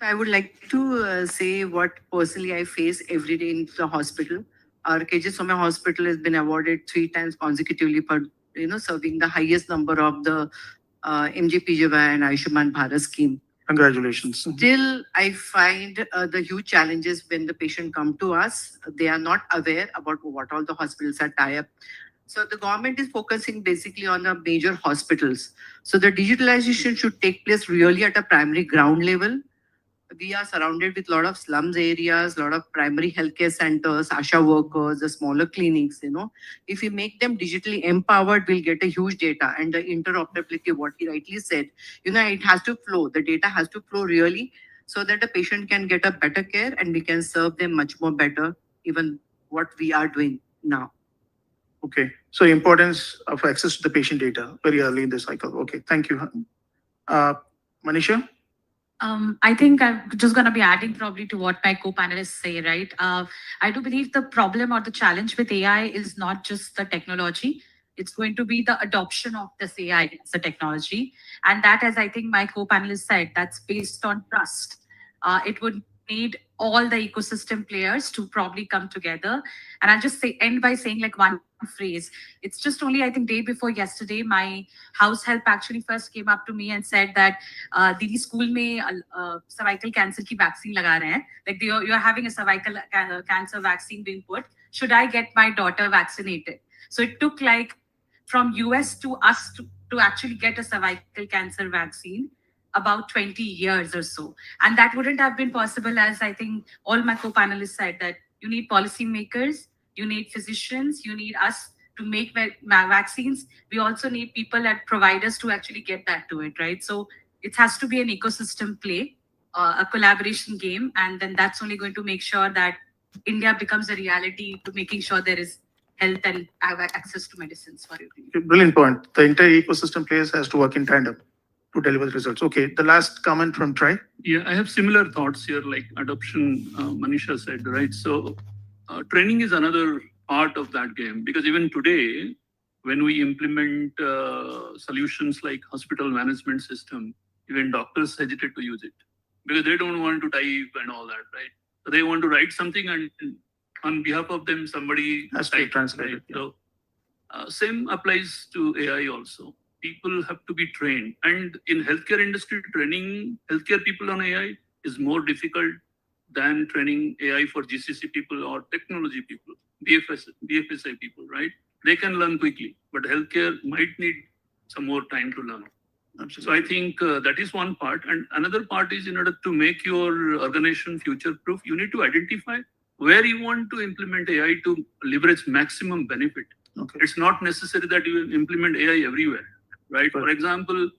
I would like to say what personally I face every day in the hospital. Our KJ Hospital has been awarded 3 times consecutively for serving the highest number of the MJPJY and Ayushman Bharat scheme. Congratulations. Still, I find the huge challenges when the patient come to us. They are not aware about what all the hospitals are tied up. So the government is focusing basically on the major hospitals. So the digitalization should take place really at a primary ground level. We are surrounded with a lot of slums areas, a lot of primary healthcare centers, ASHA workers, the smaller clinics, If we make them digitally empowered, we'll get a huge data and the interoperability, what he rightly said, it has to flow. The data has to flow really so that the patient can get a better care and we can serve them much more better, even what we are doing now. Okay. So importance of access to the patient data very early in the cycle. Okay. Thank you. Manisha? I think I'm just going to be adding probably to what my co-panelists say, right? I do believe the problem or the challenge with AI is not just the technology. It's going to be the adoption of this AI as a technology. And that, as I think my co-panelist said, that's based on trust. It would need all the ecosystem players to probably come together. And I'll just end by saying like one phrase. It's just only, I think, day before yesterday, my house help actually first came up to me and said that, Didi, school mein cervical cancer ki vaccine laga rahe hain. Like you're having a cervical cancer vaccine being put. Should I get my daughter vaccinated? So it took like from US to us to actually get a cervical cancer vaccine about 20 years or so. And that wouldn't have been possible, as I think all my co-panelists said, that you need policymakers, you need physicians, you need us to make vaccines. We also need people at providers to actually get that to it, right? So it has to be an ecosystem play, a collaboration game, and then that's only going to make sure that India becomes a reality to making sure there is health and access to medicines for everyone. Brilliant point. The entire ecosystem players has to work in tandem to deliver the results. Okay, the last comment from Troy. Yeah, I have similar thoughts here, like adoption, Manisha said, right? So training is another part of that game, because even today, when we implement solutions like hospital management system, even doctors hesitate to use it because they don't want to type and all that, right? So they want to write something and on behalf of them, somebody has to translate it. So same applies to AI also. People have to be trained, and in healthcare industry, training healthcare people on AI is more difficult than training AI for GCC people or technology people, BFSI people, right? They can learn quickly, but healthcare might need some more time to learn. Absolutely. So I think that is one part. And another part is, in order to make your organization future-proof, you need to identify where you want to implement AI to leverage maximum benefit. Okay. It's not necessary that you implement AI everywhere, right? For example,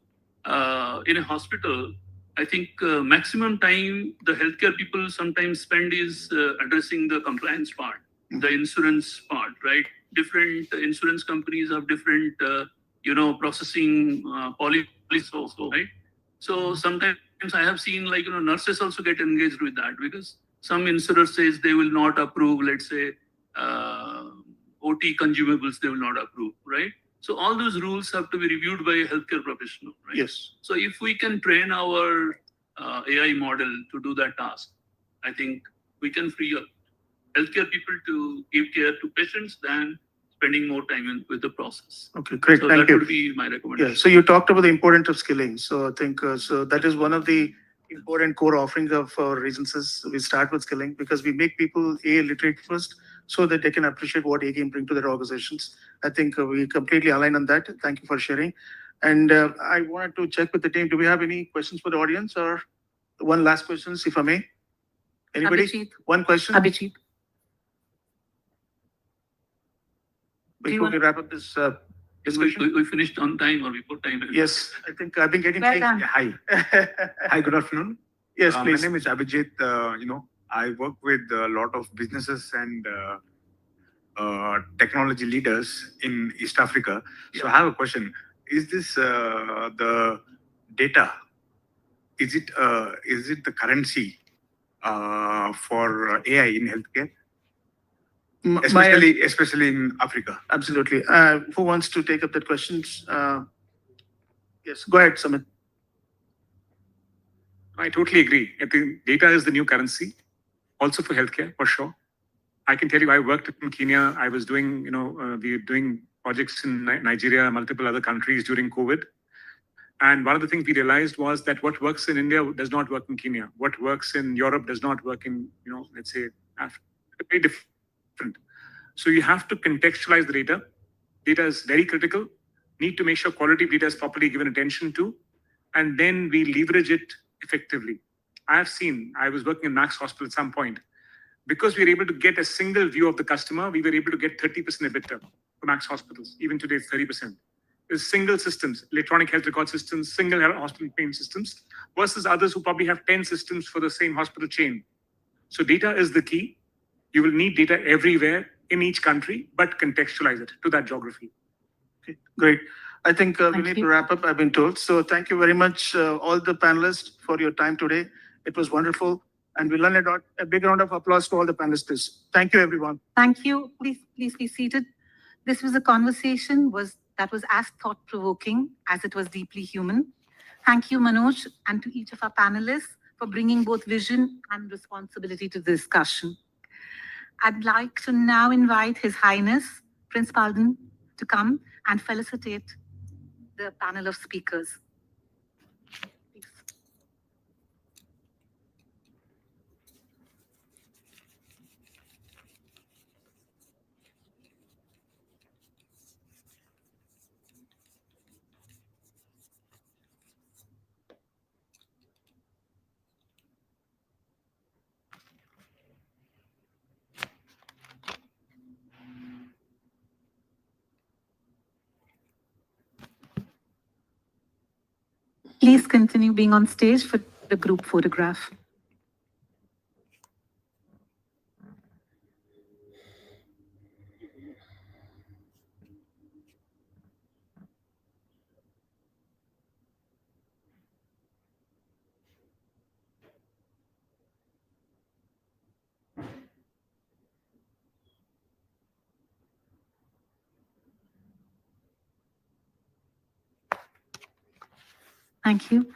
in a hospital, I think maximum time the healthcare people sometimes spend is addressing the compliance part, the insurance part, right? Different insurance companies have different, processing policies also, right? So sometimes I have seen nurses also get engaged with that, because some insurer says they will not approve, let's say, OT consumables, they will not approve, right? So all those rules have to be reviewed by a healthcare professional, right? Yes. So if we can train our AI model to do that task, I think we can free up healthcare people to give care to patients than spending more time with the process. Okay, great. So Thank that you. would be my recommendation. Yeah. So you talked about the importance of skilling. So I think so that is one of the important core offerings of our Regenesis. We start with skilling because we make people AI literate first, so that they can appreciate what AI can bring to their organizations. I think we completely align on that. Thank you for sharing. And I wanted to check with the team. Do we have any questions for the audience or one last question, if I may? Anybody? Abhijit. One question? Abhijit. Before we wrap up this discussion? We finished on time or before time? Yes, I think I've been getting Well paid. done. Hi. Hi, good afternoon. Yes, My please. name is Abhijit. I work with a lot of businesses and technology leaders in East Africa. So I have a question. Is this the data? Is it the currency for AI in healthcare? Especially in Africa. Absolutely. Who wants to take up that question? Yes, go ahead, Samit. I totally agree. I think data is the new currency, also for healthcare, for sure. I can tell you, I worked in Kenya. I was doing, we were doing projects in Nigeria, multiple other countries during COVID. And one of the things we realized was that what works in India does not work in Kenya. What works in Europe does not work in, let's say, Africa. Very different. So you have to contextualize the data. Data is very critical. Need to make sure quality of data is properly given attention to. And then we leverage it effectively. I was working in Max Hospital at some point. Because we were able to get a single view of the customer, we were able to get 30% EBITDA for Max Hospitals. Even today, it's 30%. There's single systems, electronic health record systems, single hospital payment systems, versus others who probably have 10 systems for the same hospital chain. So data is the key. You will need data everywhere in each country, but contextualize it to that geography. Okay, great. I think we need to wrap up, I've been told. So thank you very much, all the panelists, for your time today. It was wonderful. And we'll learn a big round of applause to all the panelists. Thank you, everyone. Thank you. Please be seated. This was a conversation that was as thought-provoking as it was deeply human. Thank you, Manoj, and to each of our panelists for bringing both vision and responsibility to the discussion. I'd like to now invite His Highness, Prince Baldan, to come and felicitate the panel of speakers. Please continue being on stage for the group photograph. Thank you.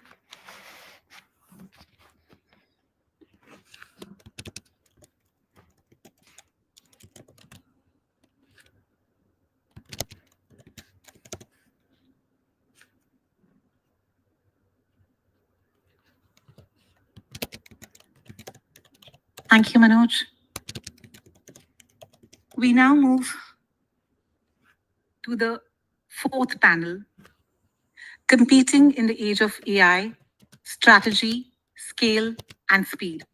Thank you, Manoj. We now move to the fourth panel, Competing in the Age of AI, Strategy, Scale, and Speed.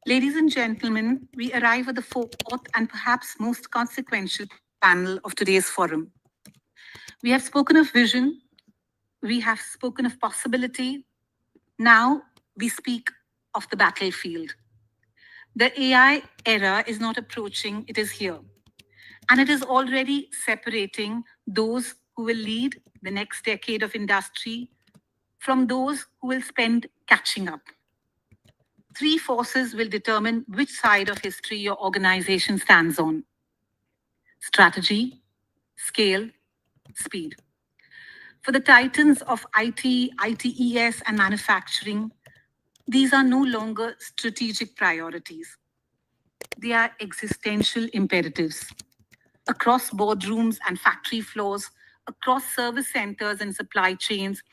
Ladies and gentlemen, we arrive at the fourth and perhaps most consequential panel of today's forum. We have spoken of vision, we have spoken of possibility, now we speak of the battlefield. The AI era is not approaching, it is here. And it is already separating those who will lead the next decade of industry from those who will spend catching up. Three forces will determine which side of history your organization stands on: strategy, scale, speed. For the titans of IT, ITES, and manufacturing, these are no longer strategic priorities. They are existential imperatives. Across boardrooms and factory floors, across service centers and supply chains,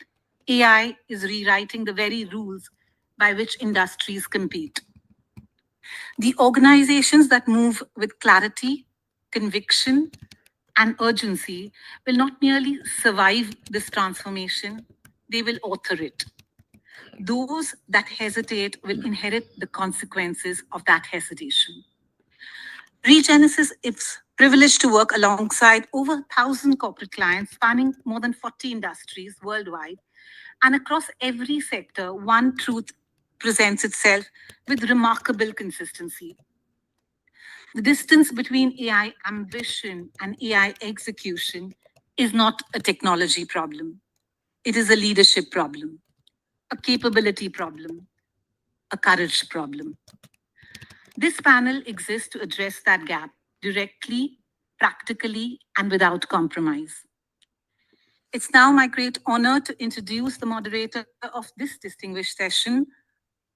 AI is rewriting the very rules by which industries compete. The organizations that move with clarity, conviction, and urgency will not merely survive this transformation, they will author it. Those that hesitate will inherit the consequences of that hesitation. Regenesis is privileged to work alongside over 1,000 corporate clients spanning more than 40 industries worldwide. And across every sector, one truth presents itself with remarkable consistency. The distance between AI ambition and AI execution is not a technology problem. It is a leadership problem, a capability problem, a courage problem. This panel exists to address that gap directly, practically, and without compromise. It's now my great honor to introduce the moderator of this distinguished session,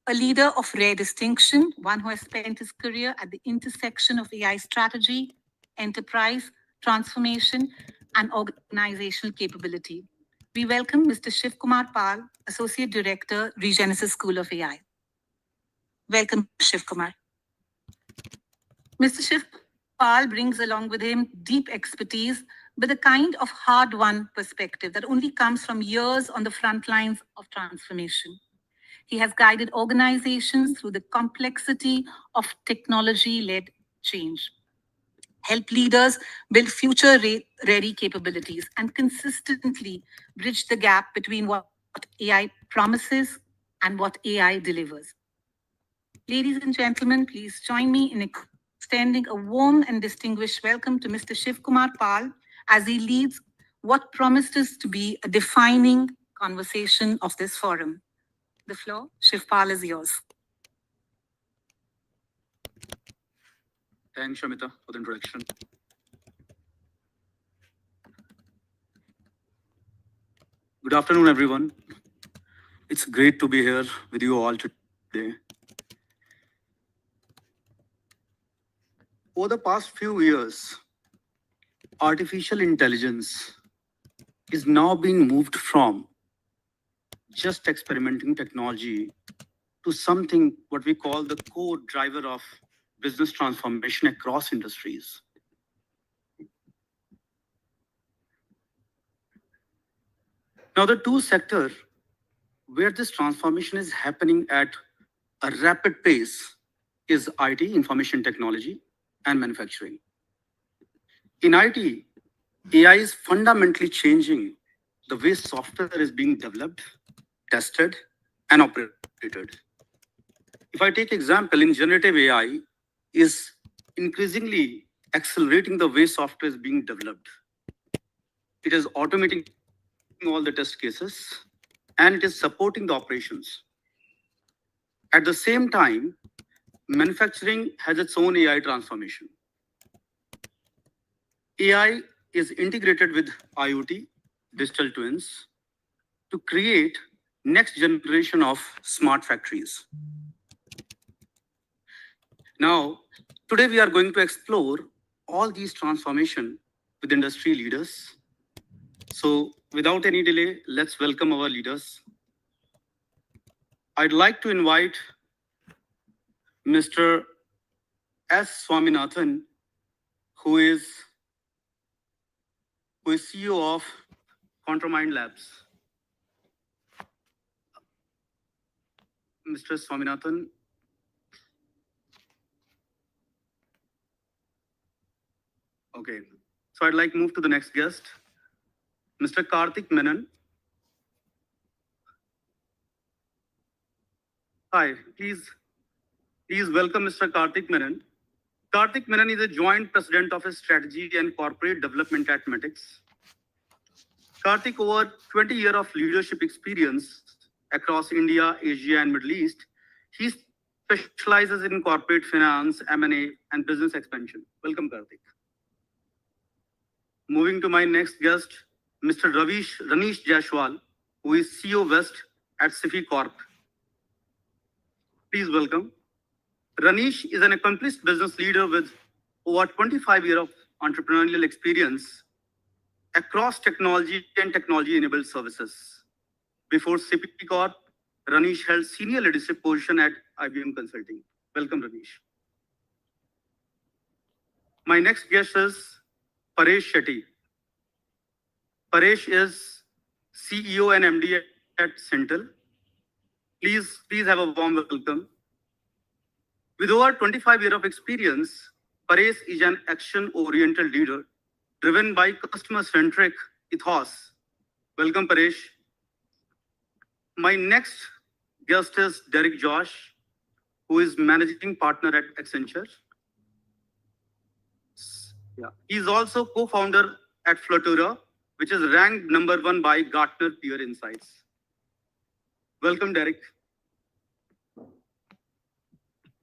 a leader of rare distinction, one who has spent his career at the intersection of AI strategy, enterprise, transformation, and organizational capability. We welcome Mr. Shiv Kumar Pal, Associate Director, Regenesis School of AI. Welcome, Shiv Kumar. Mr. Shiv Pal brings along with him deep expertise, but a kind of hard-won perspective that only comes from years on the front lines of transformation. He has guided organizations through the complexity of technology-led change, help leaders build future-ready capabilities, and consistently bridge the gap between what AI promises and what AI delivers. Ladies and gentlemen, please join me in extending a warm and distinguished welcome to Mr. Shiv Kumar Pal as he leads what promises to be a defining conversation of this forum. The floor, Shiv Pal, is yours. Thanks, Shamita, for the introduction. Good afternoon, everyone. It's great to be here with you all today. Over the past few years, artificial intelligence is now being moved from just experimenting technology to something what we call the core driver of business transformation across industries. Now, the two sectors where this transformation is happening at a rapid pace is IT, information technology, and manufacturing. In IT, AI is fundamentally changing the way software is being developed, tested, and operated. If I take example in generative AI, is increasingly accelerating the way software is being developed. It is automating all the test cases, and it is supporting the operations. At the same time, manufacturing has its own AI transformation. AI is integrated with IoT, digital twins, to create next generation of smart factories. Now, today we are going to explore all these transformation with industry leaders. So without any delay, let's welcome our leaders. I'd like to invite Mr. S. Swaminathan, who is CEO of Contramind Labs. Mr. Swaminathan. Okay, so I'd like to move to the next guest, Mr. Karthik Menon. Hi, please welcome Mr. Karthik Menon. Karthik Menon is a joint president of strategy and corporate development at Metix. Karthik, over 20 years of leadership experience across India, Asia, and Middle East. He specializes in corporate finance, M&A, and business expansion. Welcome, Karthik. Moving to my next guest, Mr. Ranish Jaiswal, who is CEO West at Sifi Corp. Please welcome. Ranish is an accomplished business leader with over 25 years of entrepreneurial experience across technology and technology-enabled services. Before Sifi Corp, Ranish held senior leadership position at IBM Consulting. Welcome, Ranish. My next guest is Paresh Shetty. Paresh is CEO and MD at Centel. Please have a warm welcome. With over 25 years of experience, Paresh is an action-oriented leader driven by customer-centric ethos. Welcome, Paresh. My next guest is Derek Josh, who is managing partner at Accenture. Yeah. He's also co-founder at Flutura, which is ranked #1 by Gartner Peer Insights. Welcome, Derek.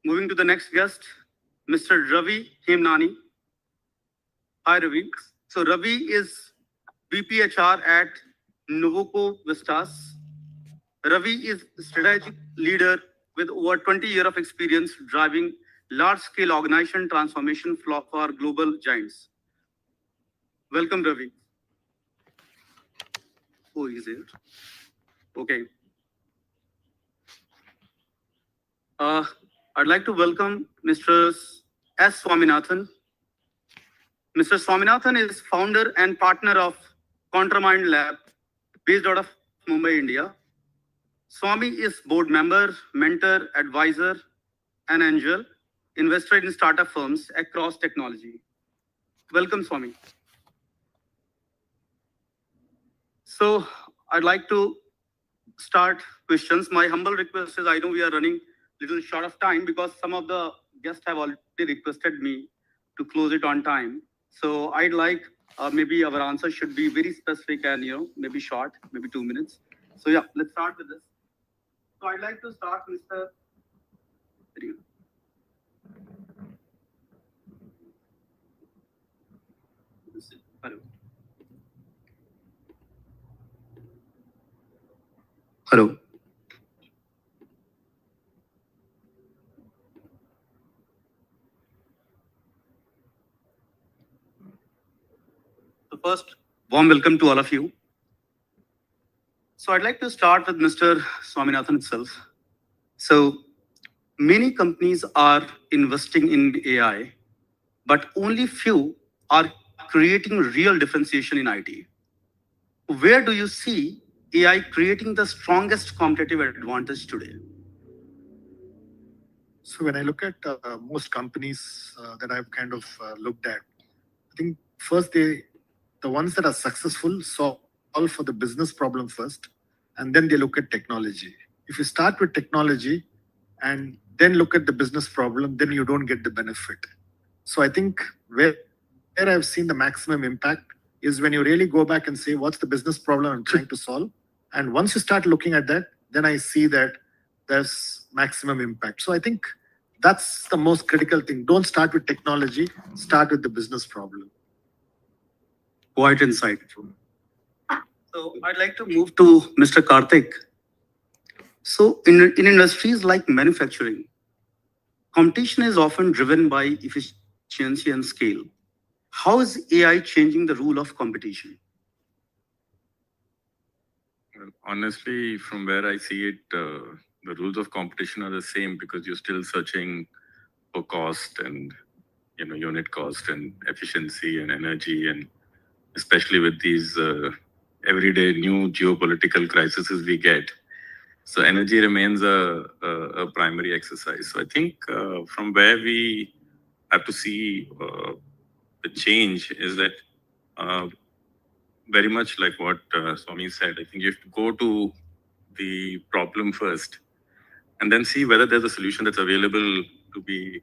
Moving to the next guest, Mr. Ravi Hemnani. Hi, Ravi. So Ravi is VP HR at Novoco Vistas. Ravi is a strategic leader with over 20 years of experience driving large-scale organization transformation for global giants. Welcome, Ravi. Oh, he's here. Okay. I'd like to welcome Mr. S. Swaminathan. Mr. Swaminathan is founder and partner of Contramind Lab, based out of Mumbai, India. Swami is board member, mentor, advisor, and angel investor in startup firms across technology. Welcome, Swami. So I'd like to start questions. My humble request is, I know we are running a little short of time because some of the guests have already requested me to close it on time. So I'd like maybe our answer should be very specific and maybe short, maybe 2 minutes. So yeah, let's start with this. So I'd like to start, Mr. Hello. Hello. So first, warm welcome to all of you. So I'd like to start with Mr. Swaminathan itself. So many companies are investing in AI, but only few are creating real differentiation in IT. Where do you see AI creating the strongest competitive advantage today? So when I look at most companies that I've kind of looked at, I think first the ones that are successful solve for the business problem first, and then they look at technology. If you start with technology and then look at the business problem, then you don't get the benefit. So I think where I've seen the maximum impact is when you really go back and say, what's the business problem I'm trying to solve? And once you start looking at that, then I see that there's maximum impact. So I think that's the most critical thing. Don't start with technology, start with the business problem. Quite insightful. So I'd like to move to Mr. Karthik. So in industries like manufacturing, competition is often driven by efficiency and scale. How is AI changing the rule of competition? Well, honestly, from where I see it, the rules of competition are the same because you're still searching for cost and unit cost and efficiency and energy, and especially with these everyday new geopolitical crises we get. So energy remains a primary exercise. So I think from where we have to see the change is that very much like what Swami said, I think you have to go to the problem first and then see whether there's a solution that's available to be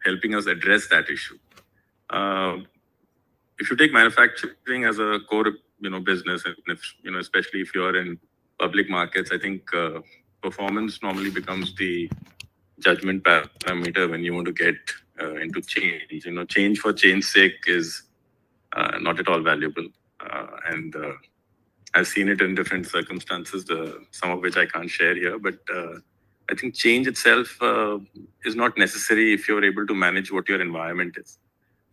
helping us address that issue. If you take manufacturing as a core business, and if, especially if you're in public markets, I think performance normally becomes the judgment parameter when you want to get into change. Change for change's sake is not at all valuable, and I've seen it in different circumstances, some of which I can't share here. But I think change itself is not necessary if you're able to manage what your environment is.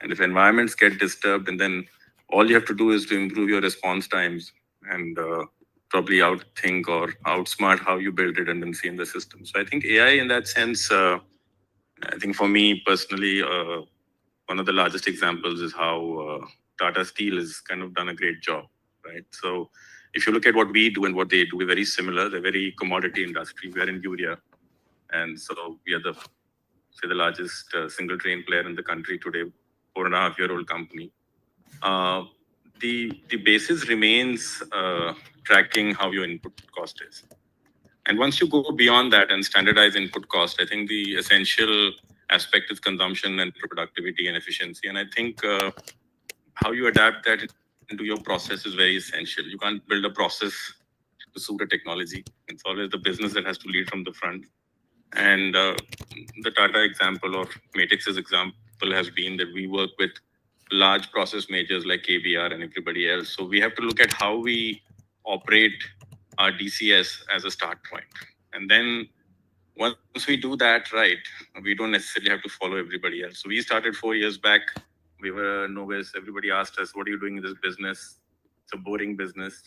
And if environments get disturbed, and then all you have to do is to improve your response times and probably outthink or outsmart how you build redundancy in the system. So I think AI in that sense, I think for me personally, one of the largest examples is how Tata Steel has kind of done a great job, right? So if you look at what we do and what they do, we're very similar. They're very commodity industry. We're in urea. And so we are the largest single train player in the country today, 4.5-year-old company. The basis remains tracking how your input cost is. And once you go beyond that and standardize input cost, I think the essential aspect is consumption and productivity and efficiency. And I think how you adapt that into your process is very essential. You can't build a process to suit a technology. It's always the business that has to lead from the front. And the Tata example or Matix's example has been that we work with large process majors like KBR and everybody else. So we have to look at how we operate our DCS as a start point. And then once we do that right, we don't necessarily have to follow everybody else. So we started 4 years back. We were novice. Everybody asked us, what are you doing in this business? It's a boring business.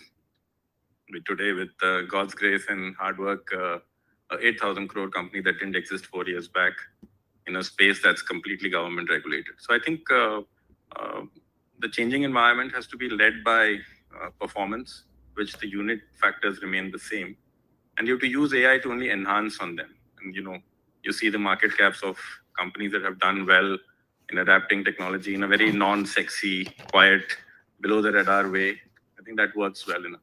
Today, with God's grace and hard work, a 8,000 crore company that didn't exist 4 years back in a space that's completely government regulated. So I think the changing environment has to be led by performance, which the unit factors remain the same. And you have to use AI to only enhance on them. And you see the market caps of companies that have done well in adapting technology in a very non-sexy, quiet, below the radar way. I think that works well enough.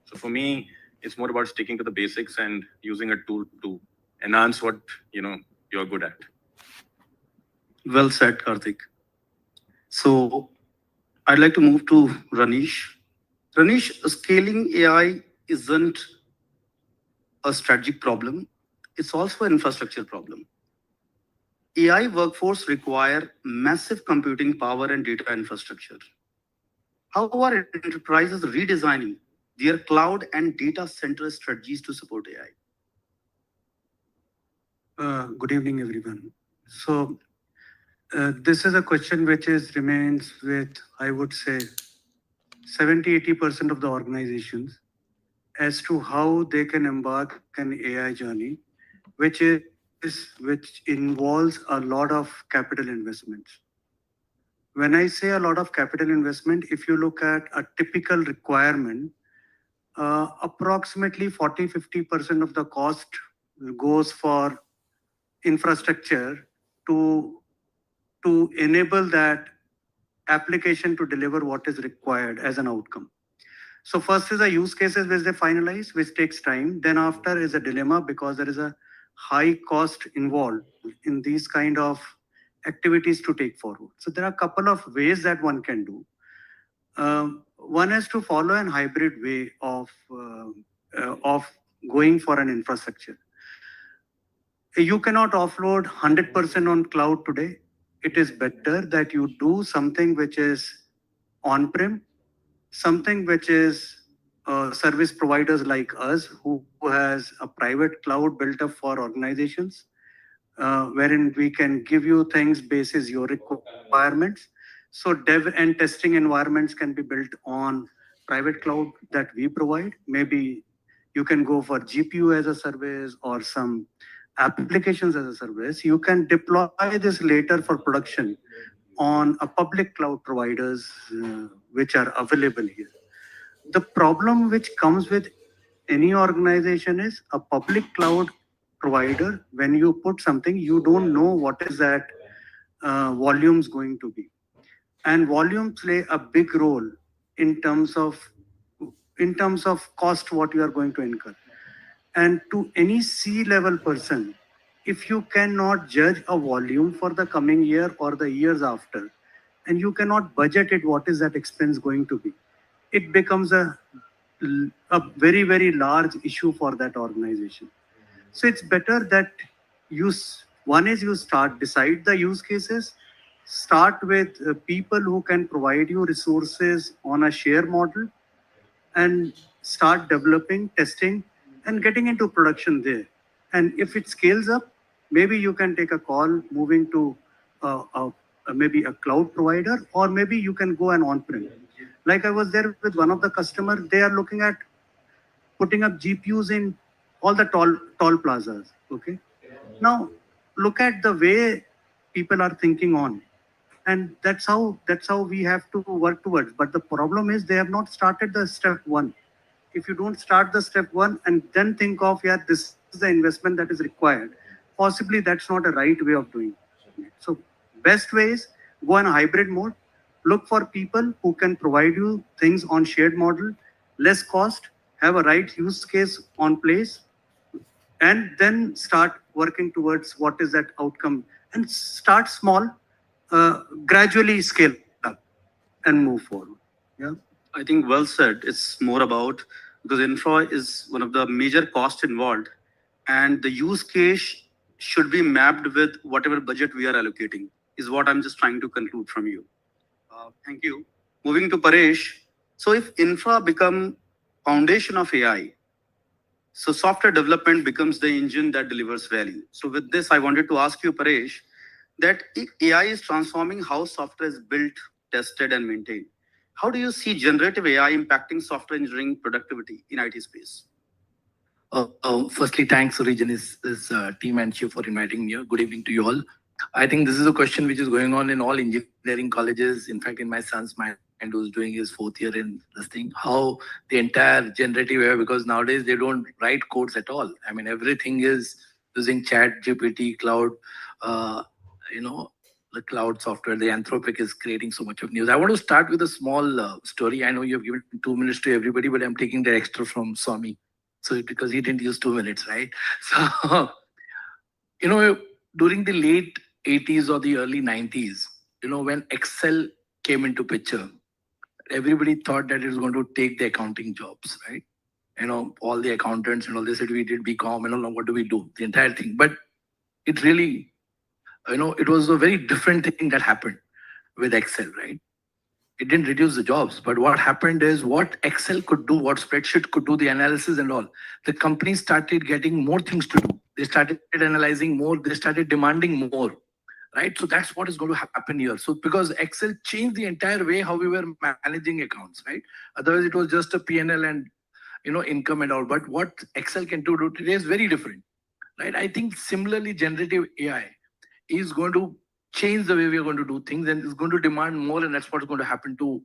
So for me, it's more about sticking to the basics and using a tool to enhance what you're good at. Well said, Karthik. So I'd like to move to Ranish. Ranish, scaling AI isn't a strategic problem. It's also an infrastructure problem. AI workforce require massive computing power and data infrastructure. How are enterprises redesigning their cloud and data center strategies to support AI? Good evening, everyone. So this is a question which remains with, I would say, 70-80% of the organizations as to how they can embark an AI journey, which involves a lot of capital investments. When I say a lot of capital investment, if you look at a typical requirement, approximately 40-50% of the cost goes for infrastructure to enable that application to deliver what is required as an outcome. So first is the use cases which they finalize, which takes time. Then after is a dilemma because there is a high cost involved in these kind of activities to take forward. So there are a couple of ways that one can do. One is to follow an hybrid way of going for an infrastructure. You cannot offload 100% on cloud today. It is better that you do something which is on-prem, something which is service providers like us who has a private cloud built up for organizations, wherein we can give you things basis your requirements. So dev and testing environments can be built on private cloud that we provide. Maybe you can go for GPU as a service or some applications as a service. You can deploy this later for production on a public cloud providers which are available here. The problem which comes with any organization is a public cloud provider. When you put something, you don't know what is that volumes going to be. And volumes play a big role in terms of cost, what you are going to incur. And to any C-level person, if you cannot judge a volume for the coming year or the years after, and you cannot budget it, what is that expense going to be? It becomes a very, very large issue for that organization. So it's better that you decide the use cases, start with people who can provide you resources on a share model, and start developing, testing, and getting into production there. And if it scales up, maybe you can take a call moving to maybe a cloud provider, or maybe you can go an on-prem. Like I was there with one of the customers, they are looking at putting up GPUs in all the tall plazas. Okay. Now look at the way people are thinking on. And that's how we have to work towards. But the problem is they have not started the step one. If you don't start the step one and then think of, yeah, this is the investment that is required, possibly that's not a right way of doing it. So best way is go on a hybrid mode, look for people who can provide you things on shared model, less cost, have a right use case on place, and then start working towards what is that outcome, and start small, gradually scale up and move forward. Yeah. I think well said. It's more about, because infra is one of the major costs involved, and the use case should be mapped with whatever budget we are allocating, is what I'm just trying to conclude from you. Thank you. Moving to Paresh. So if infra become foundation of AI, so software development becomes the engine that delivers value. So with this, I wanted to ask you, Paresh, that if AI is transforming how software is built, tested, and maintained, how do you see generative AI impacting software engineering productivity in IT space? Firstly, thanks to Regenesis team and Chief for inviting me here. Good evening to you all. I think this is a question which is going on in all engineering colleges. In fact, in my son's mind, who's doing his fourth year in this thing, how the entire generative AI, because nowadays they don't write codes at all. I mean, everything is using chat, GPT, cloud, the cloud software, the Anthropic is creating so much of news. I want to start with a small story. I know you've given 2 minutes to everybody, but I'm taking the extra from Swami. So because he didn't use 2 minutes, right? So, during the late 80s or the early 90s, when Excel came into picture, everybody thought that it was going to take the accounting jobs, right? All the accountants and all, they said we did BCom and all, what do we do? The entire thing. But it really, it was a very different thing that happened with Excel, right? It didn't reduce the jobs, but what happened is what Excel could do, what spreadsheet could do, the analysis and all, the companies started getting more things to do. They started analyzing more, they started demanding more, right? So that's what is going to happen here. So because Excel changed the entire way how we were managing accounts, right? Otherwise it was just a P&L and, income and all. But what Excel can do today is very different, right? I think similarly, generative AI is going to change the way we are going to do things, and it's going to demand more, and that's what's going to happen to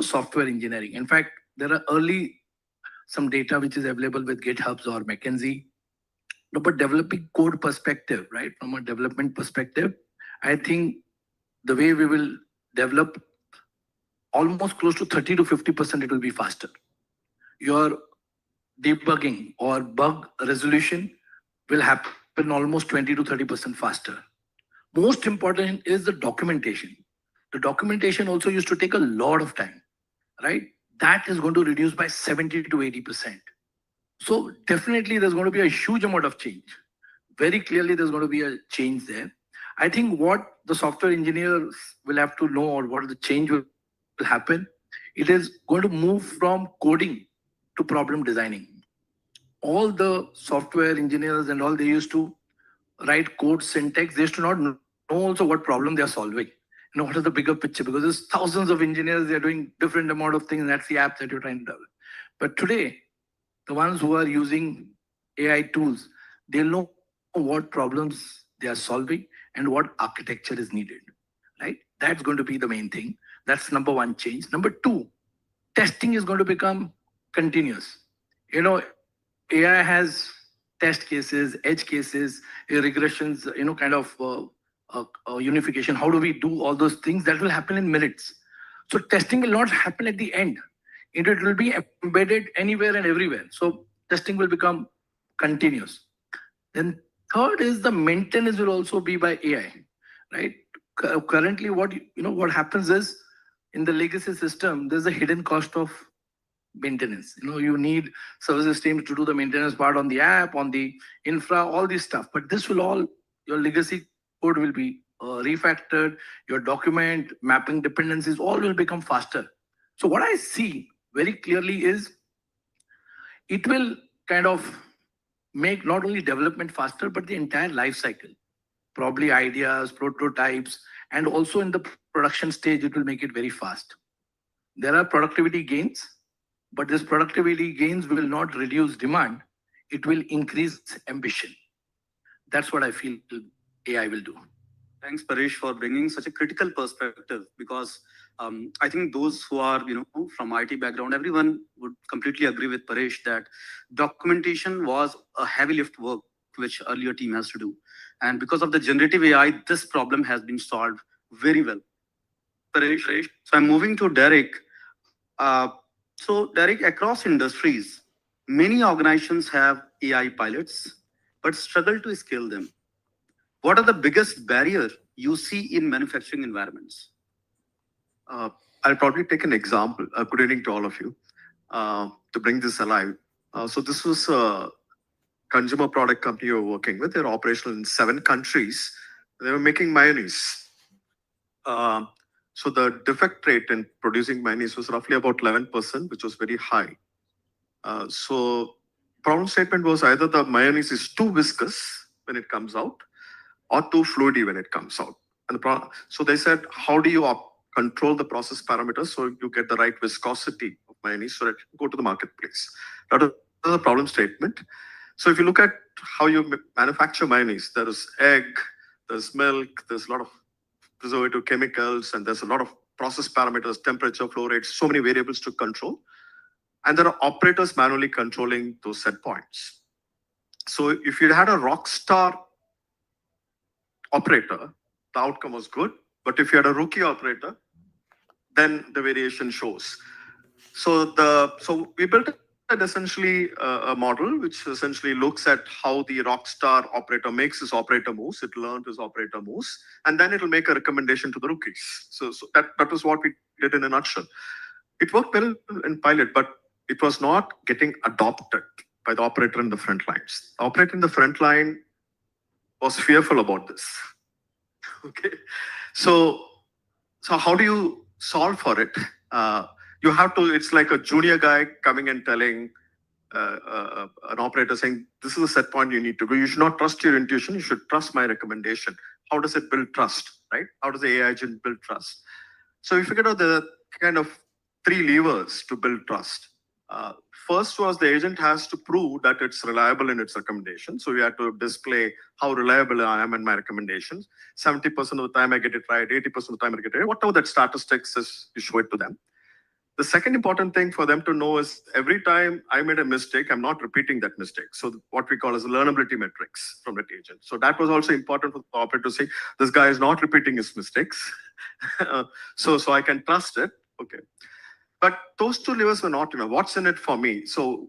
software engineering. In fact, there are some data which is available with GitHubs or McKinsey. But developing code perspective, right? From a development perspective, I think the way we will develop, almost close to 30 to 50%, it will be faster. Your debugging or bug resolution will happen almost 20 to 30% faster. Most important is the documentation. The documentation also used to take a lot of time, right? That is going to reduce by 70 to 80%. So definitely there's going to be a huge amount of change. Very clearly there's going to be a change there. I think what the software engineers will have to know, or what the change will happen, it is going to move from coding to problem designing. All the software engineers and all, they used to write code syntax. They used to not know also what problem they are solving. What is the bigger picture? Because there's thousands of engineers, they're doing different amount of things, and that's the app that you're trying to develop. But today, the ones who are using AI tools, they'll know what problems they are solving and what architecture is needed, right? That's going to be the main thing. That's number one change. Number two, testing is going to become continuous. AI has test cases, edge cases, regressions, kind of unification. How do we do all those things? That will happen in minutes. So testing will not happen at the end. It will be embedded anywhere and everywhere. So testing will become continuous. Then third is the maintenance will also be by AI, right? Currently, what happens is, in the legacy system, there's a hidden cost of maintenance. You need services teams to do the maintenance part on the app, on the infra, all this stuff. But this will all, your legacy code will be refactored, your document, mapping dependencies, all will become faster. So what I see very clearly is, it will kind of make not only development faster, but the entire life cycle. Probably ideas, prototypes, and also in the production stage, it will make it very fast. There are productivity gains, but this productivity gains will not reduce demand. It will increase ambition. That's what I feel AI will do. Thanks, Paresh, for bringing such a critical perspective because I think those who are, from IT background, everyone would completely agree with Paresh that documentation was a heavy lift work which earlier team has to do. And because of the generative AI, this problem has been solved very well. Paresh, so I'm moving to Derek. So Derek, across industries, many organizations have AI pilots, but struggle to scale them. What are the biggest barriers you see in manufacturing environments? I'll probably take an example. Good evening to all of you. To bring this alive. So this was a consumer product company we were working with. They're operational in 7 countries. They were making mayonnaise. So the defect rate in producing mayonnaise was roughly about 11%, which was very high. So problem statement was either the mayonnaise is too viscous when it comes out or too fluidy when it comes out. And so they said, how do you control the process parameters so you get the right viscosity of mayonnaise so that you go to the marketplace? That is the problem statement. So if you look at how you manufacture mayonnaise, there is egg, there's milk, there's a lot of preservative chemicals, and there's a lot of process parameters, temperature, flow rates, so many variables to control. And there are operators manually controlling those set points. So if you had a rock star operator, the outcome was good. But if you had a rookie operator, then the variation shows. So we built essentially a model which essentially looks at how the rock star operator makes his operator moves. It learned his operator moves, and then it will make a recommendation to the rookies. So that was what we did in a nutshell. It worked well in pilot, but it was not getting adopted by the operator in the front lines. The operator in the front line was fearful about this. Okay, so how do you solve for it? You have to, it's like a junior guy coming and telling an operator saying, this is a set point you need to go. You should not trust your intuition. You should trust my recommendation. How does it build trust, right? How does the AI agent build trust? So we figured out the kind of 3 levers to build trust. First was the agent has to prove that it's reliable in its recommendation. So we had to display how reliable I am in my recommendations. 70% of the time I get it right, 80% of the time I get it right. Whatever that statistics is, you show it to them. The second important thing for them to know is every time I made a mistake, I'm not repeating that mistake. So what we call as learnability metrics from that agent. So that was also important for the operator to say, this guy is not repeating his mistakes. so I can trust it. Okay. But those 2 levers were not enough. What's in it for me? So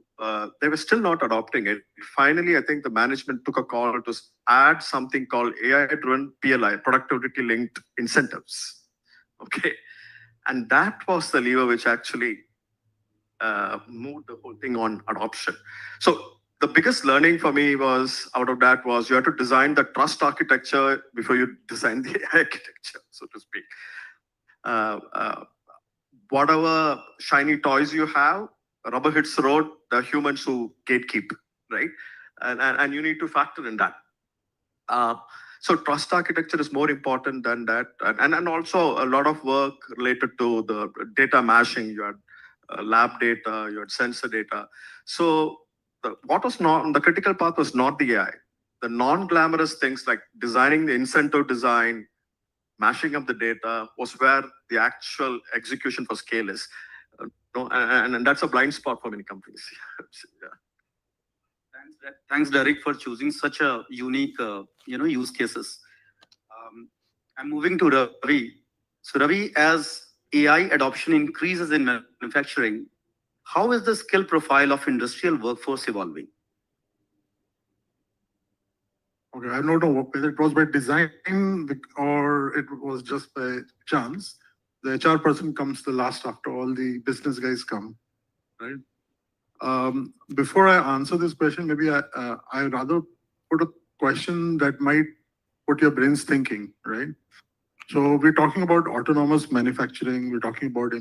they were still not adopting it. Finally, I think the management took a call to add something called AI-driven PLI, productivity-linked incentives. Okay. And that was the lever which actually moved the whole thing on adoption. So the biggest learning for me was out of that was you have to design the trust architecture before you design the AI architecture, so to speak. Whatever shiny toys you have, rubber hits the road, there are humans who gatekeep, right? And you need to factor in that. So trust architecture is more important than that. And also a lot of work related to the data mashing. You had lab data, you had sensor data. So what was not, the critical path was not the AI. The non-glamorous things like designing the incentive design, mashing up the data was where the actual execution for scale is. And that's a blind spot for many companies. Yeah. Thanks, Derek, for choosing such a unique, use cases. I'm moving to Ravi. So Ravi, as AI adoption increases in manufacturing, how is the skill profile of industrial workforce evolving? Okay, I don't know whether it was by design or it was just by chance. The HR person comes the last after all the business guys come, right? Before I answer this question, maybe I rather put a question that might put your brains thinking, right? So we're talking about autonomous manufacturing. We're talking about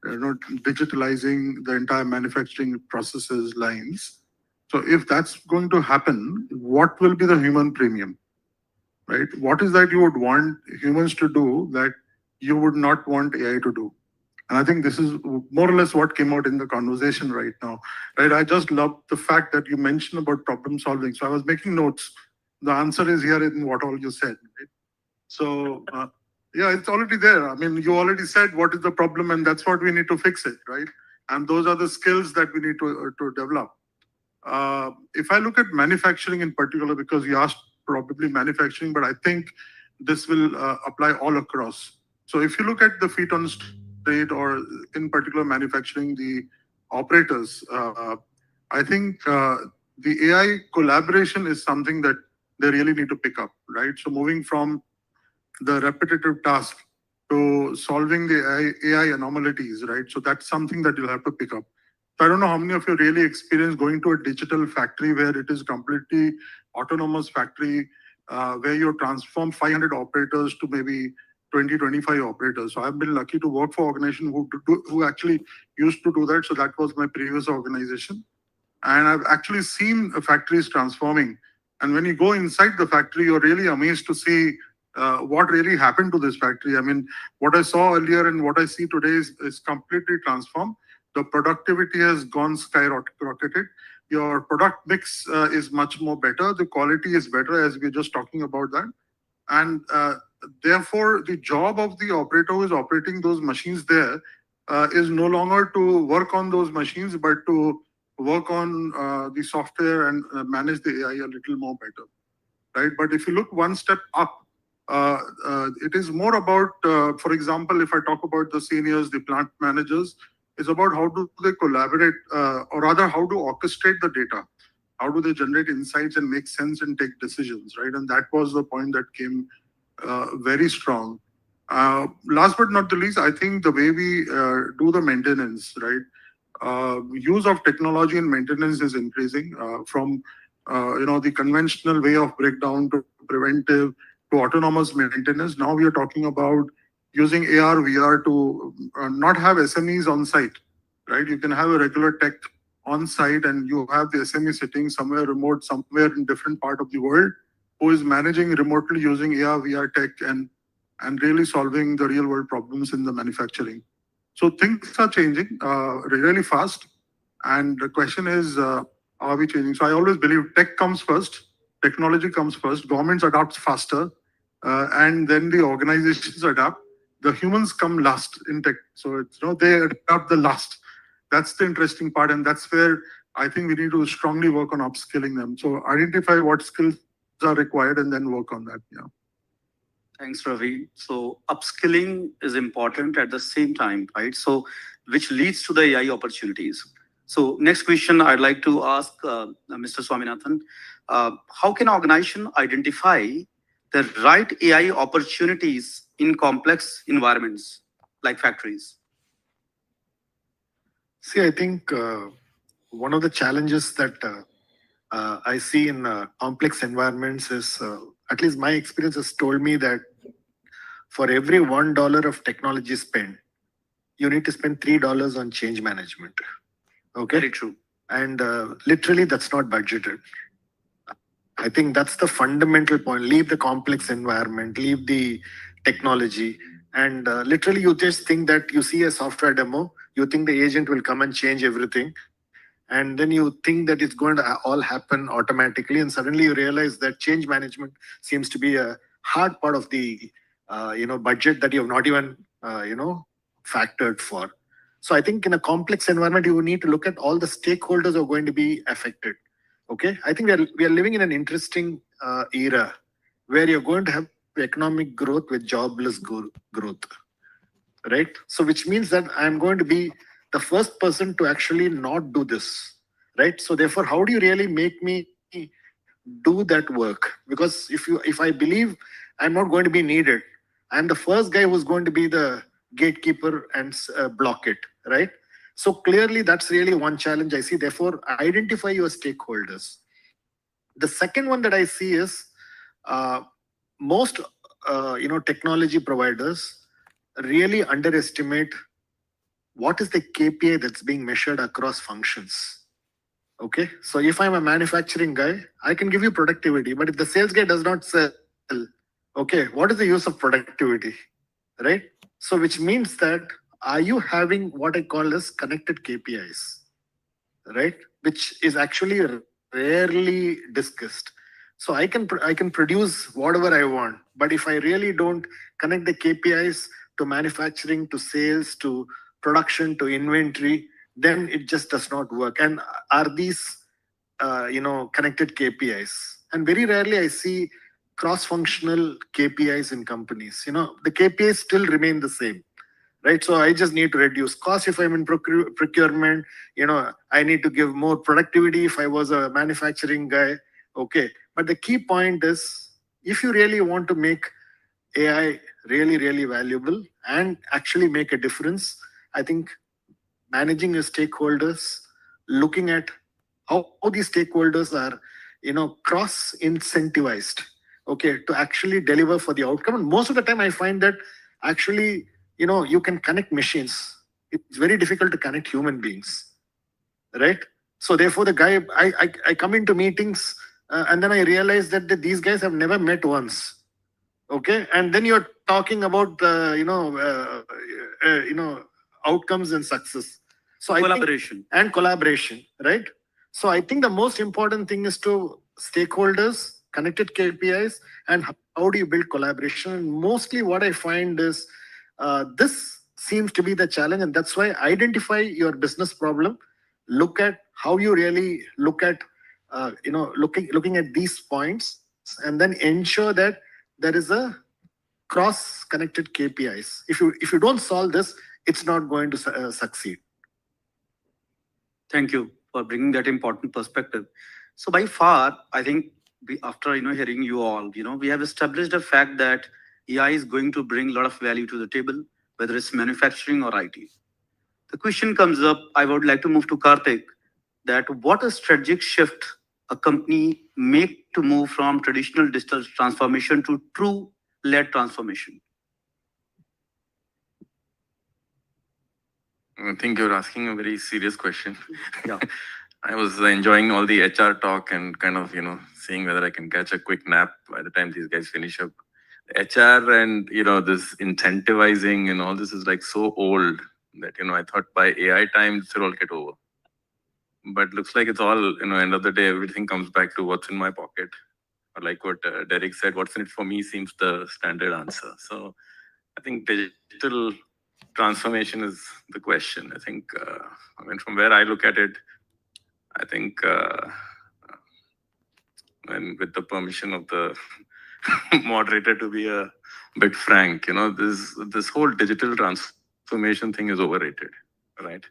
digitalizing the entire manufacturing processes, lines. So if that's going to happen, what will be the human premium, right? What is that you would want humans to do that you would not want AI to do? And I think this is more or less what came out in the conversation right now, right? I just love the fact that you mentioned about problem solving. So I was making notes. The answer is here in what all you said, right? So yeah, it's already there. I mean, you already said what is the problem, and that's what we need to fix it, right? And those are the skills that we need to develop. If I look at manufacturing in particular, because you asked probably manufacturing, but I think this will apply all across. So if you look at the feet on street, or in particular manufacturing, the operators, I think the AI collaboration is something that they really need to pick up, right? So moving from the repetitive task to solving the AI anomalies, right? So that's something that you'll have to pick up. So I don't know how many of you really experience going to a digital factory where it is completely autonomous factory, where you transform 500 operators to maybe 20, 25 operators. So I've been lucky to work for organization who actually used to do that. So that was my previous organization. And I've actually seen factories transforming. And when you go inside the factory, you're really amazed to see what really happened to this factory. I mean, what I saw earlier and what I see today is completely transformed. The productivity has gone skyrocketed. Your product mix is much more better. The quality is better, as we we're just talking about that. And therefore, the job of the operator who is operating those machines there is no longer to work on those machines, but to work on the software and manage the AI a little more better, right? But if you look one step up, it is more about, for example, if I talk about the seniors, the plant managers, it's about how do they collaborate, or rather how to orchestrate the data. How do they generate insights and make sense and take decisions, right? And that was the point that came very strong. Last but not the least, I think the way we do the maintenance, right? Use of technology in maintenance is increasing from the conventional way of breakdown to preventive to autonomous maintenance. Now we are talking about using AR, VR to not have SMEs on site, right? You can have a regular tech on site and you have the SME sitting somewhere remote, somewhere in different part of the world, who is managing remotely using AR, VR tech and really solving the real world problems in the manufacturing. So things are changing really fast. And the question is, are we changing? So I always believe tech comes first, technology comes first, governments adopt faster, and then the organizations adapt. The humans come last in tech. So it's, they adapt the last. That's the interesting part. And that's where I think we need to strongly work on upskilling them. So identify what skills are required and then work on that. Yeah. Thanks, Ravi. So upskilling is important at the same time, right? So which leads to the AI opportunities. So next question I'd like to ask Mr. Swaminathan. How can organization identify the right AI opportunities in complex environments like factories? See, I think one of the challenges that I see in complex environments is, at least my experience has told me that for every $1 of technology spent, you need to spend $3 on change management. Okay. Very true. And literally that's not budgeted. I think that's the fundamental point. Leave the complex environment, leave the technology. And literally you just think that you see a software demo, you think the agent will come and change everything. And then you think that it's going to all happen automatically. And suddenly you realize that change management seems to be a hard part of the budget that you have not even factored for. So I think in a complex environment, you need to look at all the stakeholders who are going to be affected. Okay, I think we are living in an interesting era where you're going to have economic growth with jobless growth, right? So which means that I'm going to be the first person to actually not do this, right? So therefore, how do you really make me do that work? Because if I believe I'm not going to be needed, I'm the first guy who's going to be the gatekeeper and block it, right? So clearly that's really one challenge I see. Therefore, identify your stakeholders. The second one that I see is most technology providers really underestimate what is the KPI that's being measured across functions. Okay, so if I'm a manufacturing guy, I can give you productivity, but if the sales guy does not sell, okay, what is the use of productivity, right? So which means that are you having what I call as connected KPIs, right? Which is actually rarely discussed. So I can produce whatever I want, but if I really don't connect the KPIs to manufacturing, to sales, to production, to inventory, then it just does not work. And are these connected KPIs? And very rarely I see cross-functional KPIs in companies. The KPIs still remain the same, right? So I just need to reduce cost if I'm in procurement. I need to give more productivity if I was a manufacturing guy. Okay, but the key point is, if you really want to make AI really, really valuable and actually make a difference, I think managing your stakeholders, looking at how these stakeholders are, cross incentivized, okay, to actually deliver for the outcome. And most of the time I find that actually, you can connect machines. It's very difficult to connect human beings, right? So therefore the guy, I come into meetings and then I realize that these guys have never met once. Okay, and then you're talking about outcomes and success. So Collaboration. And collaboration, right? So I think the most important thing is to stakeholders, connected KPIs, and how do you build collaboration? And mostly what I find is this seems to be the challenge, and that's why identify your business problem, look at how you really look at looking at these points, and then ensure that there is a cross-connected KPIs. If you don't solve this, it's not going to succeed. Thank you for bringing that important perspective. So by far, I think after hearing you all, we have established a fact that AI is going to bring a lot of value to the table, whether it's manufacturing or IT. The question comes up, I would like to move to Karthik, that what a strategic shift a company make to move from traditional digital transformation to true led transformation? I think you're asking a very serious question. Yeah. I was enjoying all the HR talk and kind of, seeing whether I can catch a quick nap by the time these guys finish up. HR and, this incentivizing and all this is like so old that, I thought by AI time, this will all get over. But looks like it's all, end of the day, everything comes back to what's in my pocket. Or like what Derek said, what's in it for me seems the standard answer. So I think digital transformation is the question. I think, from where I look at it, I think, and with the permission of the moderator to be a bit frank, this whole digital transformation thing is overrated, right?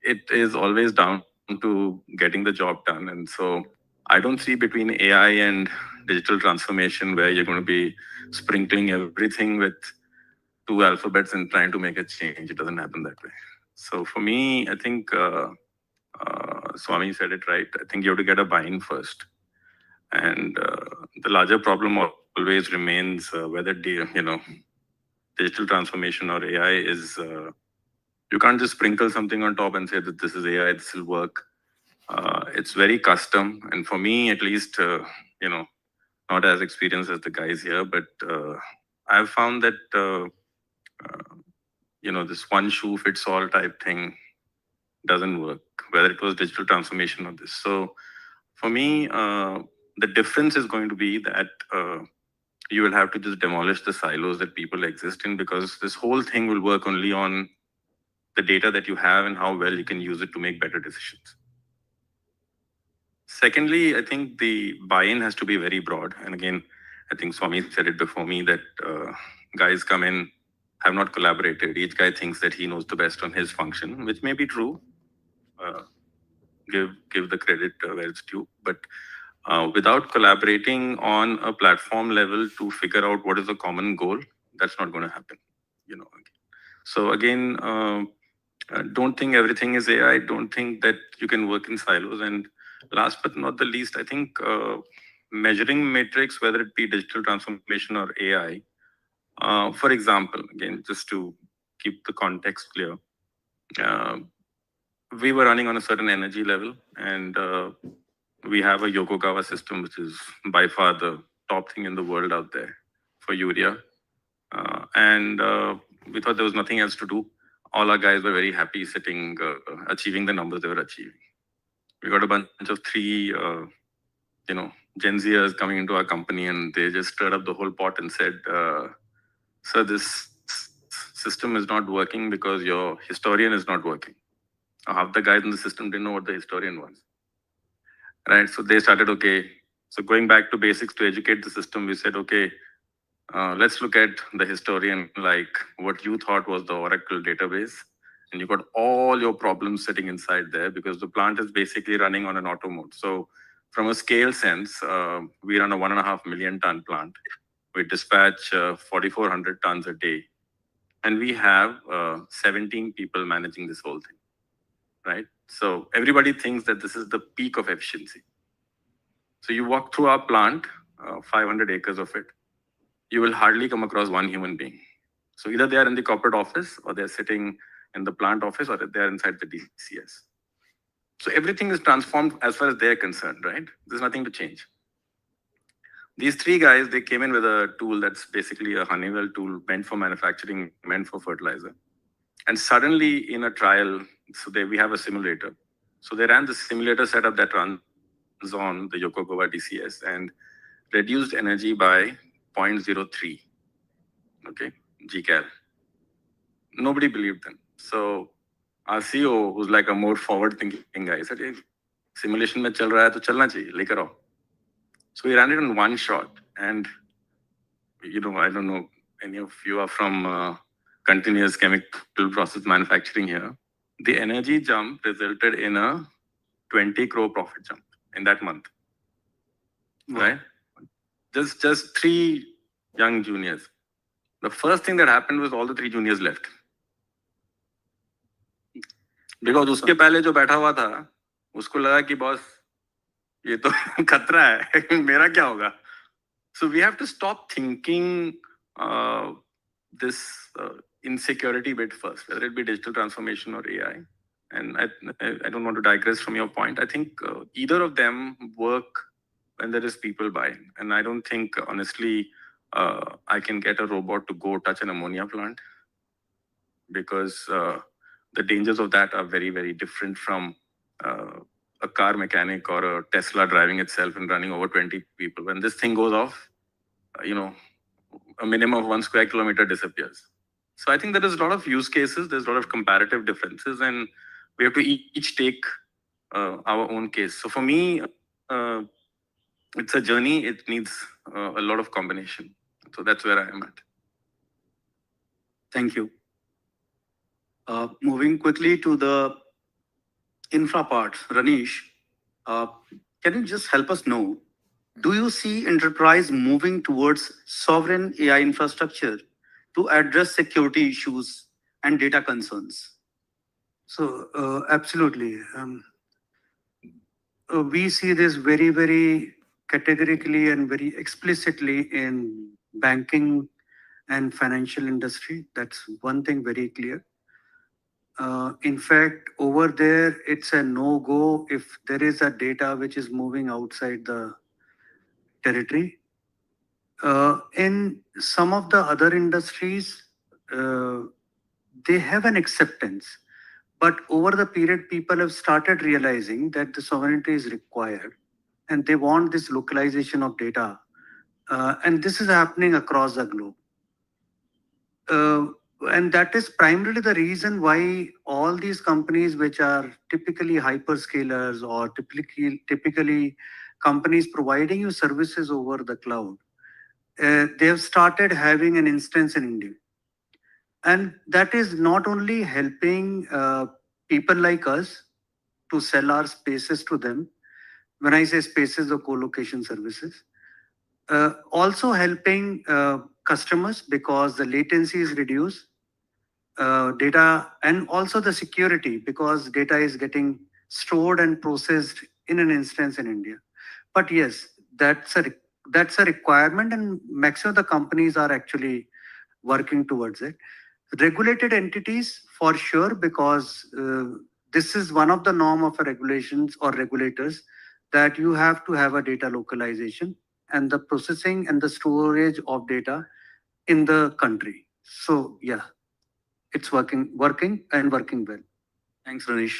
It is always down to getting the job done. And so I don't see between AI and digital transformation where you're going to be sprinkling everything with 2 alphabets and trying to make a change. It doesn't happen that way. So for me, I think Swami said it right. I think you have to get a buy-in first. And the larger problem always remains whether digital transformation or AI is, you can't just sprinkle something on top and say that this is AI, this will work. It's very custom. And for me, at least, not as experienced as the guys here, but I've found that, this one shoe fits all type thing doesn't work, whether it was digital transformation or this. So for me, the difference is going to be that you will have to just demolish the silos that people exist in, because this whole thing will work only on the data that you have and how well you can use it to make better decisions. Secondly, I think the buy-in has to be very broad. And again, I think Swami said it before me that guys come in, have not collaborated. Each guy thinks that he knows the best on his function, which may be true. Give the credit where it's due. But without collaborating on a platform level to figure out what is a common goal, that's not going to happen. So again, don't think everything is AI. Don't think that you can work in silos. And last but not the least, I think measuring metrics, whether it be digital transformation or AI, for example, again, just to keep the context clear, we were running on a certain energy level, and we have a Yokogawa system, which is by far the top thing in the world out there for urea. And we thought there was nothing else to do. All our guys were very happy sitting, achieving the numbers they were achieving. We got a bunch of 3 Gen Zers coming into our company, and they just stirred up the whole pot and said, sir, this system is not working because your historian is not working. Half the guys in the system didn't know what the historian was. Right? So they started, okay, so going back to basics to educate the system, we said, okay, let's look at the historian like what you thought was the Oracle database. And you got all your problems sitting inside there because the plant is basically running on an auto mode. So from a scale sense, we run a 1.5 million ton plant. We dispatch 4,400 tons a day. And we have 17 people managing this whole thing, right? So everybody thinks that this is the peak of efficiency. So you walk through our plant, 500 acres of it, you will hardly come across one human being. So either they are in the corporate office or they're sitting in the plant office or they're inside the DCS. So everything is transformed as far as they're concerned, right? There's nothing to change. These three guys, they came in with a tool that's basically a Honeywell tool meant for manufacturing, meant for fertilizer. And suddenly in a trial, we have a simulator. So they ran the simulator setup that runs on the Yokogawa DCS and reduced energy by 0.03, okay, GCal. Nobody believed them. So our CEO, who's like a more forward-thinking guy, said, hey, simulation mein chal raha hai, to chalna chahiye, lekar aao. So we ran it in one shot. And, I don't know, any of you are from continuous chemical process manufacturing here. The energy jump resulted in a 20 crore profit jump in that month, right? Just three young juniors. The first thing that happened was all the three juniors left. Because उसके पहले जो बैठा हुआ था, उसको लगा कि boss, ये तो खतरा है, मेरा क्या होगा? So we have to stop thinking this insecurity bit first, whether it be digital transformation or AI. And I don't want to digress from your point. I think either of them work when there is people buying. And I don't think, honestly, I can get a robot to go touch an ammonia plant because the dangers of that are very, very different from a car mechanic or a Tesla driving itself and running over 20 people. When this thing goes off, a minimum of 1 square kilometer disappears. So I think there is a lot of use cases, there's a lot of comparative differences, and we have to each take our own case. So for me, it's a journey, it needs a lot of combination. So that's where I am at. Thank you. Moving quickly to the infra part, Ranish, can you just help us know, do you see enterprise moving towards sovereign AI infrastructure to address security issues and data concerns? So, absolutely. We see this very, very categorically and very explicitly in banking and financial industry. That's one thing very clear. In fact, over there, it's a no-go if there is a data which is moving outside the territory. In some of the other industries, they have an acceptance. But over the period, people have started realizing that the sovereignty is required and they want this localization of data. And this is happening across the globe. And that is primarily the reason why all these companies, which are typically hyperscalers or typically companies providing you services over the cloud, they have started having an instance in India. And that is not only helping people like us to sell our spaces to them. When I say spaces, the co-location services, also helping customers because the latency is reduced, data, and also the security because data is getting stored and processed in an instance in India. But yes, that's a requirement, and maximum of the companies are actually working towards it. Regulated entities for sure, because this is one of the norm of regulations or regulators that you have to have a data localization and the processing and the storage of data in the country. So yeah, it's working well. Thanks, Ranish.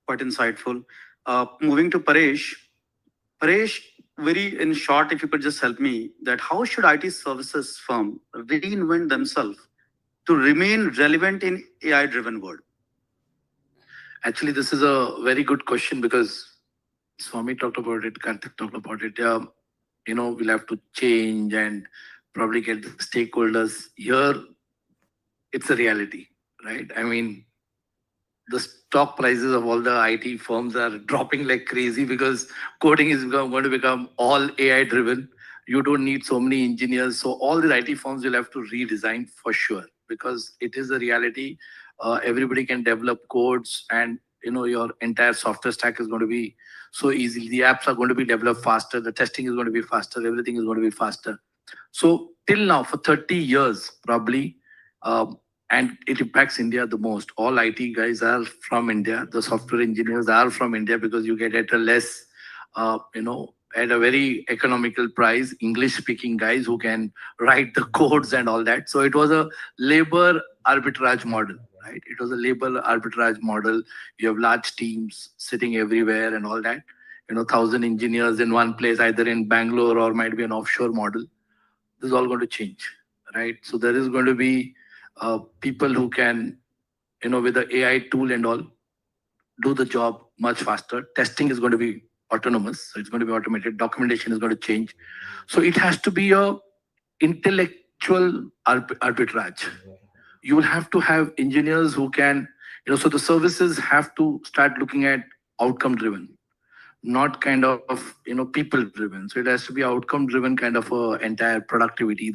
Quite insightful. Moving to Paresh. Paresh, very in short, if you could just help me, that how should IT services firm reinvent themselves to remain relevant in AI-driven world? Actually, this is a very good question because Swami talked about it, Karthik talked about it. We'll have to change and probably get the stakeholders here. It's a reality, right? I mean, the stock prices of all the IT firms are dropping like crazy because coding is going to become all AI driven. You don't need so many engineers. So all the IT firms will have to redesign for sure because it is a reality. Everybody can develop codes and your entire software stack is going to be so easy. The apps are going to be developed faster. The testing is going to be faster. Everything is going to be faster. So till now, for 30 years, probably, and it impacts India the most. All IT guys are from India. The software engineers are from India because you get at a less, at a very economical price, English-speaking guys who can write the codes and all that. So it was a labor arbitrage model, right? It was a labor arbitrage model. You have large teams sitting everywhere and all that. 1,000 engineers in one place, either in Bangalore or might be an offshore model. This is all going to change, right? So there is going to be people who can, with the AI tool and all, do the job much faster. Testing is going to be autonomous, so it's going to be automated. Documentation is going to change. So it has to be a intellectual arbitrage. You will have to have engineers who can, so the services have to start looking at outcome driven, not kind of people driven. So it has to be outcome driven kind of entire productivity.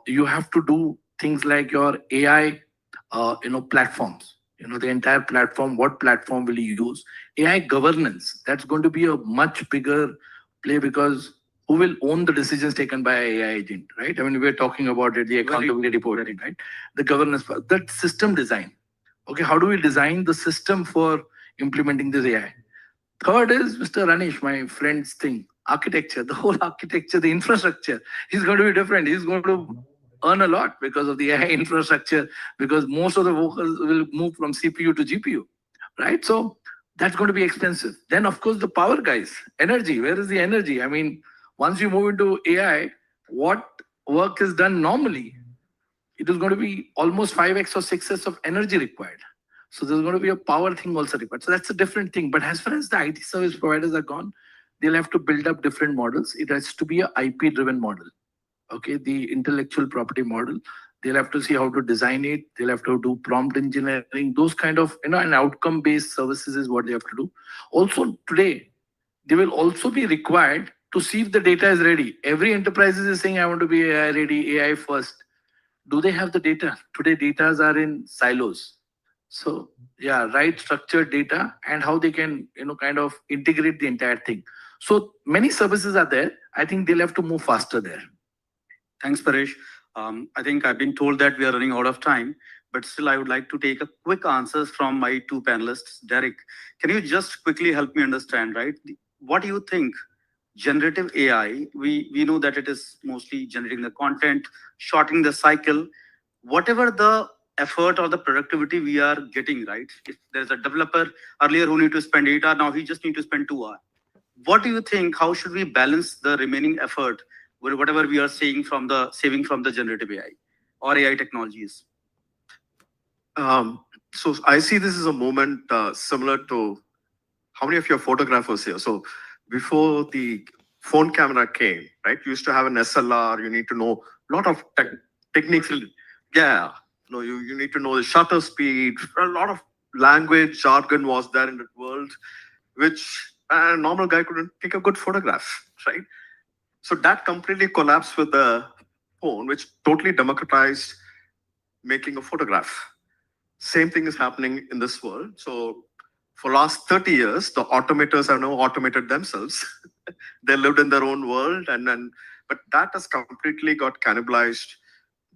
You have to do things like your AI platforms, the entire platform. What platform will you use? AI governance, that's going to be a much bigger play because who will own the decisions taken by AI agent, right? I mean, we're talking about it, the accountability reporting, right? The governance, that system design. Okay, how do we design the system for implementing this AI? Third is Mr. Anish, my friend's thing, architecture, the whole architecture, the infrastructure is going to be different. He's going to earn a lot because of the AI infrastructure, because most of the workers will move from CPU to GPU, right? So that's going to be expensive. Then, of course, the power guys, energy. Where is the energy? I mean, once you move into AI, what work is done normally, it is going to be almost 5x or 6x of energy required. So there's going to be a power thing also required. So that's a different thing. But as far as the IT service providers are gone, they'll have to build up different models. It has to be a IP-driven model. Okay, the intellectual property model. They'll have to see how to design it. They'll have to do prompt engineering. Those kind of, and outcome-based services is what they have to do. Also today, they will also be required to see if the data is ready. Every enterprise is saying, I want to be AI ready, AI first. Do they have the data? Today, data are in silos. So yeah, right structured data and how they can, kind of integrate the entire thing. So many services are there. I think they'll have to move faster there. Thanks, Paresh. I think I've been told that we are running out of time, but still I would like to take a quick answers from my two panelists. Derek, can you just quickly help me understand, right? What do you think generative AI, we know that it is mostly generating the content, shortening the cycle, whatever the effort or the productivity we are getting, right? If there's a developer earlier who need to spend 8 hours, now he just need to spend 2 hours. What do you think, how should we balance the remaining effort with whatever we are saving from the generative AI or AI technologies? So I see this as a moment similar to how many of your photographers here? So before the phone camera came, right? You used to have an SLR. You need to know a lot of techniques. Yeah, no, you need to know the shutter speed. A lot of language jargon was there in that world, which a normal guy couldn't take a good photograph, right? So that completely collapsed with the phone, which totally democratized making a photograph. Same thing is happening in this world. So for last 30 years, the automators have now automated themselves. They lived in their own world, but that has completely got cannibalized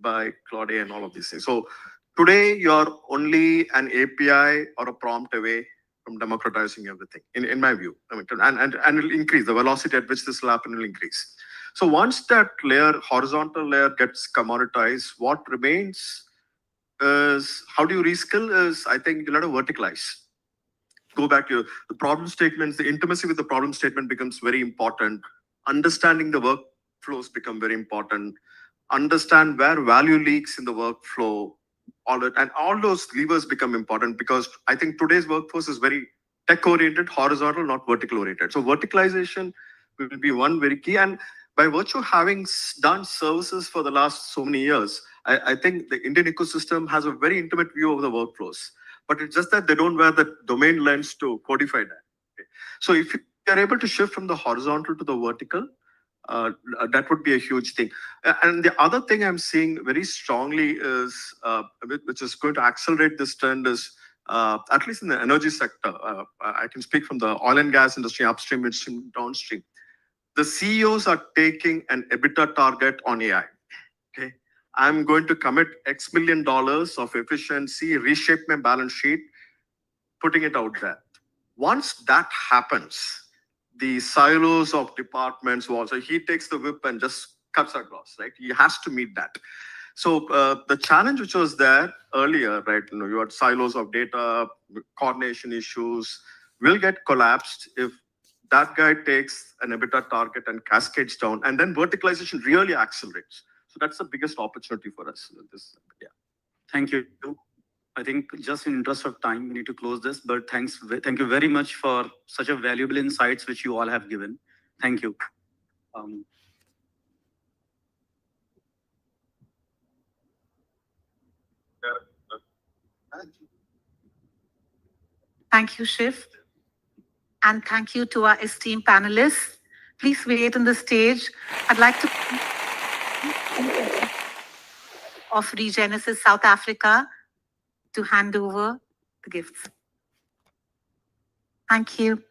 by Claude and all of these things. So today, you're only an API or a prompt away from democratizing everything, in my view. I mean, and it'll increase. The velocity at which this will happen will increase. So once that layer, horizontal layer gets commoditized, what remains is, how do you reskill is, I think you'll have to verticalize. Go back to the problem statements, the intimacy with the problem statement becomes very important understanding the workflows become very important, understand where value leaks in the workflow, and all those levers become important because I think today's workforce is very tech-oriented, horizontal, not vertical-oriented. So verticalization will be one very key. And by virtue of having done services for the last so many years, I think the Indian ecosystem has a very intimate view of the workflows. But it's just that they don't wear the domain lens to codify that. Okay. So if you're able to shift from the horizontal to the vertical, that would be a huge thing. And the other thing I'm seeing very strongly is, which is going to accelerate this trend is, at least in the energy sector, I can speak from the oil and gas industry, upstream, midstream, downstream. The CEOs are taking an EBITDA target on AI. Okay, I'm going to commit X $1 million of efficiency, reshape my balance sheet, putting it out there. Once that happens, the silos of departments will also, he takes the whip and just cuts across, right? He has to meet that. So the challenge which was there earlier, right? You had silos of data, coordination issues will get collapsed if that guy takes an EBITDA target and cascades down, and then verticalization really accelerates. So that's the biggest opportunity for us. Thank you. I think just in interest of time, we need to close this, but thank you very much for such a valuable insights which you all have given. Thank you. Thank you, Shiv. And thank you to our esteemed panelists. Please wait on the stage. I'd like to of Regenesis South Africa to hand over the gifts. Thank you.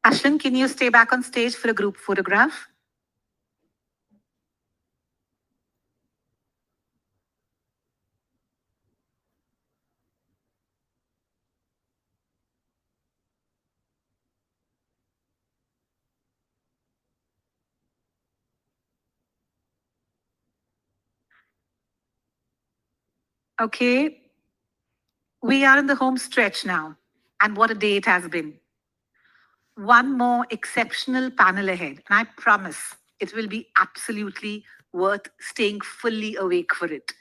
Ashwin, can you stay back on stage for a group photograph? Okay, we are in the home stretch now, and what a day it has been. One more exceptional panel ahead, and I promise it will be absolutely worth staying fully awake for it.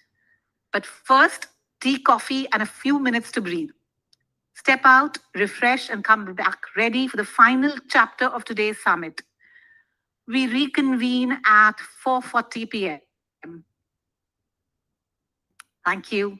But first, tea, coffee, and a few minutes to breathe. Step out, refresh, and come back ready for the final chapter of today's summit. We reconvene at 4:40 p.m. Thank you.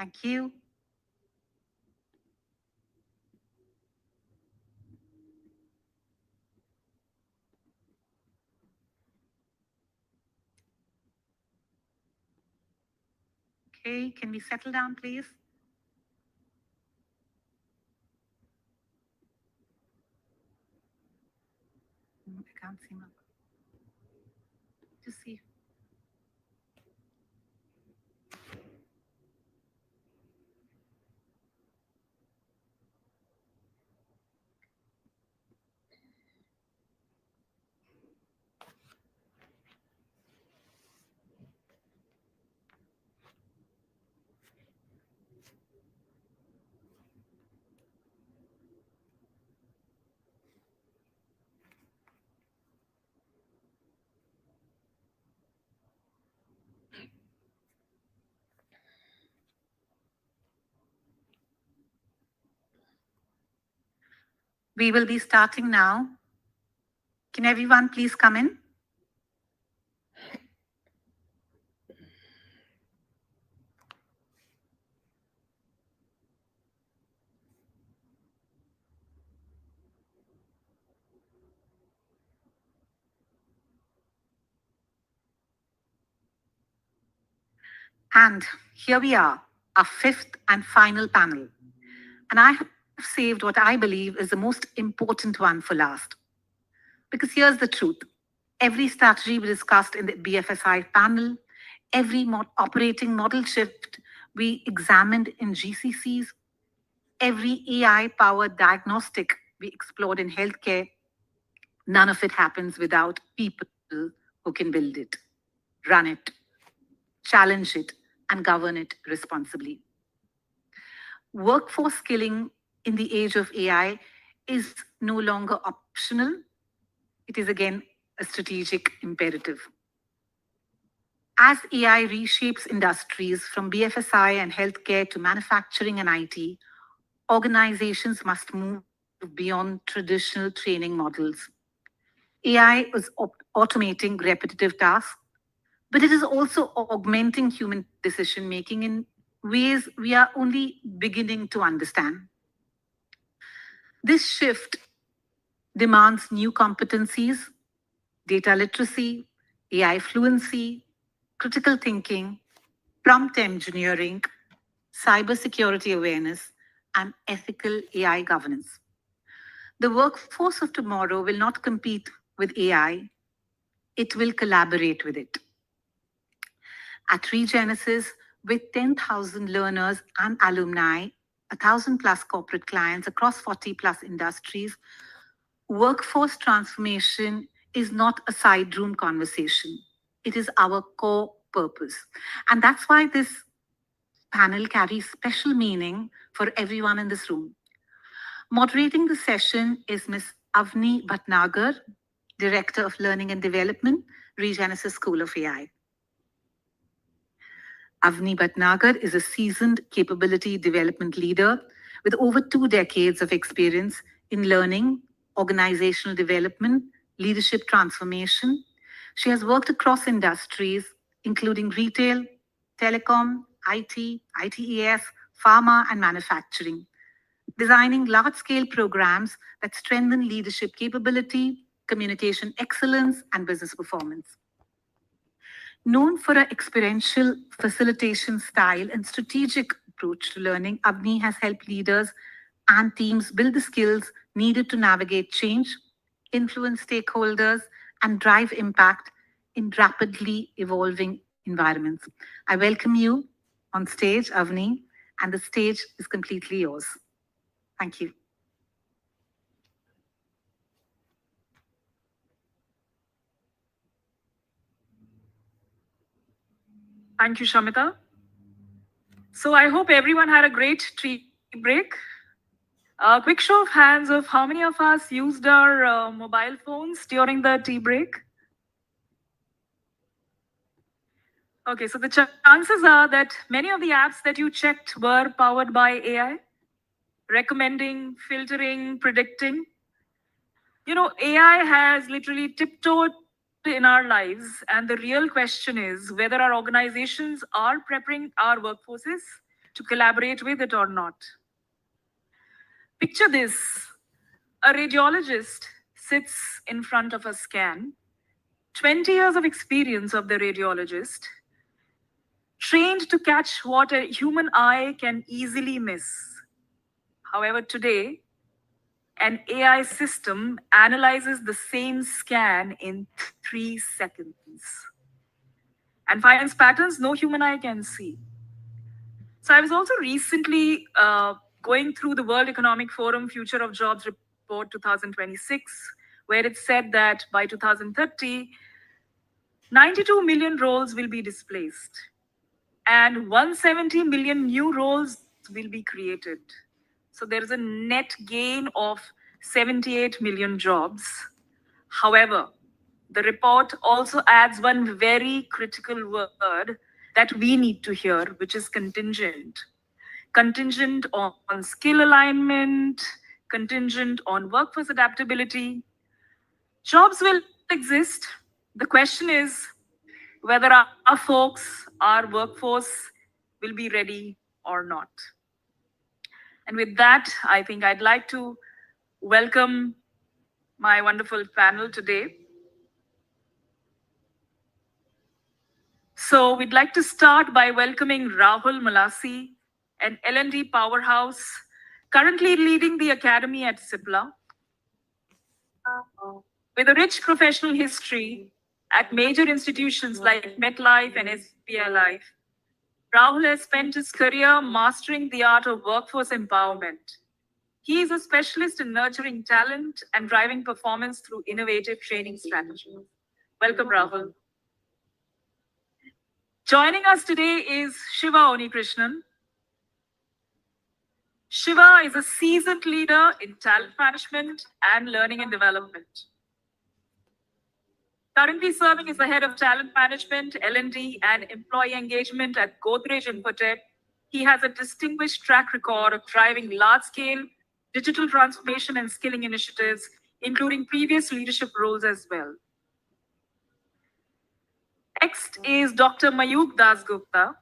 Thank you. Okay, can we settle down, please? I can't see my. Just see. We will be starting now. Can everyone please come in? And here we are, our fifth and final panel. And I have saved what I believe is the most important one for last. Because here's the truth. Every strategy we discussed in the BFSI panel, every operating model shift we examined in GCCs, every AI-powered diagnostic we explored in healthcare, None of it happens without people who can build it, run it, challenge it, and govern it responsibly. Workforce skilling in the age of AI is no longer optional. It is again a strategic imperative. As AI reshapes industries from BFSI and healthcare to manufacturing and IT, organizations must move beyond traditional training models. AI is automating repetitive tasks, but it is also augmenting human decision making in ways we are only beginning to understand. This shift demands new competencies, data literacy, AI fluency, critical thinking, prompt engineering, cybersecurity awareness, and ethical AI governance. The workforce of tomorrow will not compete with AI, it will collaborate with it. At Regenesis, with 10,000 learners and alumni, 1,000 plus corporate clients across 40 plus industries, workforce transformation is not a side room conversation. It is our core purpose. And that's why this panel carries special meaning for everyone in this room. Moderating the session is Ms. Avni Bhatnagar, Director of Learning and Development, Regenesis School of AI. Avni Bhatnagar is a seasoned capability development leader with over 2 decades of experience in learning, organizational development, leadership transformation. She has worked across industries, including retail, telecom, IT, ITES, pharma, and manufacturing, designing large-scale programs that strengthen leadership capability, communication excellence, and business performance. Known for her experiential facilitation style and strategic approach to learning, Avni has helped leaders and teams build the skills needed to navigate change, influence stakeholders, and drive impact in rapidly evolving environments. I welcome you on stage, Avni, and the stage is completely yours. Thank you. Thank you, Shamita. So I hope everyone had a great tea break. A quick show of hands of how many of us used our mobile phones during the tea break? Okay, so the chances are that many of the apps that you checked were powered by AI, recommending, filtering, predicting. You know, AI has literally tiptoed in our lives, and the real question is whether our organizations are preparing our workforces to collaborate with it or not. Picture this: a radiologist sits in front of a scan, 20 years of experience of the radiologist, trained to catch what a human eye can easily miss. However, today, an AI system analyzes the same scan in 3 seconds and finds patterns no human eye can see. So I was also recently going through the World Economic Forum Future of Jobs Report 2026, where it said that by 2030, 92 million roles will be displaced and 170 million new roles will be created. So there is a net gain of 78 million jobs. However, the report also adds one very critical word that we need to hear, which is contingent. Contingent on skill alignment, contingent on workforce adaptability. Jobs will exist. The question is whether our folks, our workforce will be ready or not. And with that, I think I'd like to welcome my wonderful panel today. So we'd like to start by welcoming Rahul Malasi, an L&D powerhouse, currently leading the academy at Cipla. With a rich professional history at major institutions like MetLife and SBI Life, Rahul has spent his career mastering the art of workforce empowerment. He is a specialist in nurturing talent and driving performance through innovative training strategies. Welcome, Rahul. Joining us today is Shiva Onikrishnan. Shiva is a seasoned leader in talent management and learning and development. Currently serving as the head of talent management, L&D, and employee engagement at Godrej Infotech, he has a distinguished track record of driving large-scale digital transformation and skilling initiatives, including previous leadership roles as well. Next is Dr. Mayuk Dasgupta,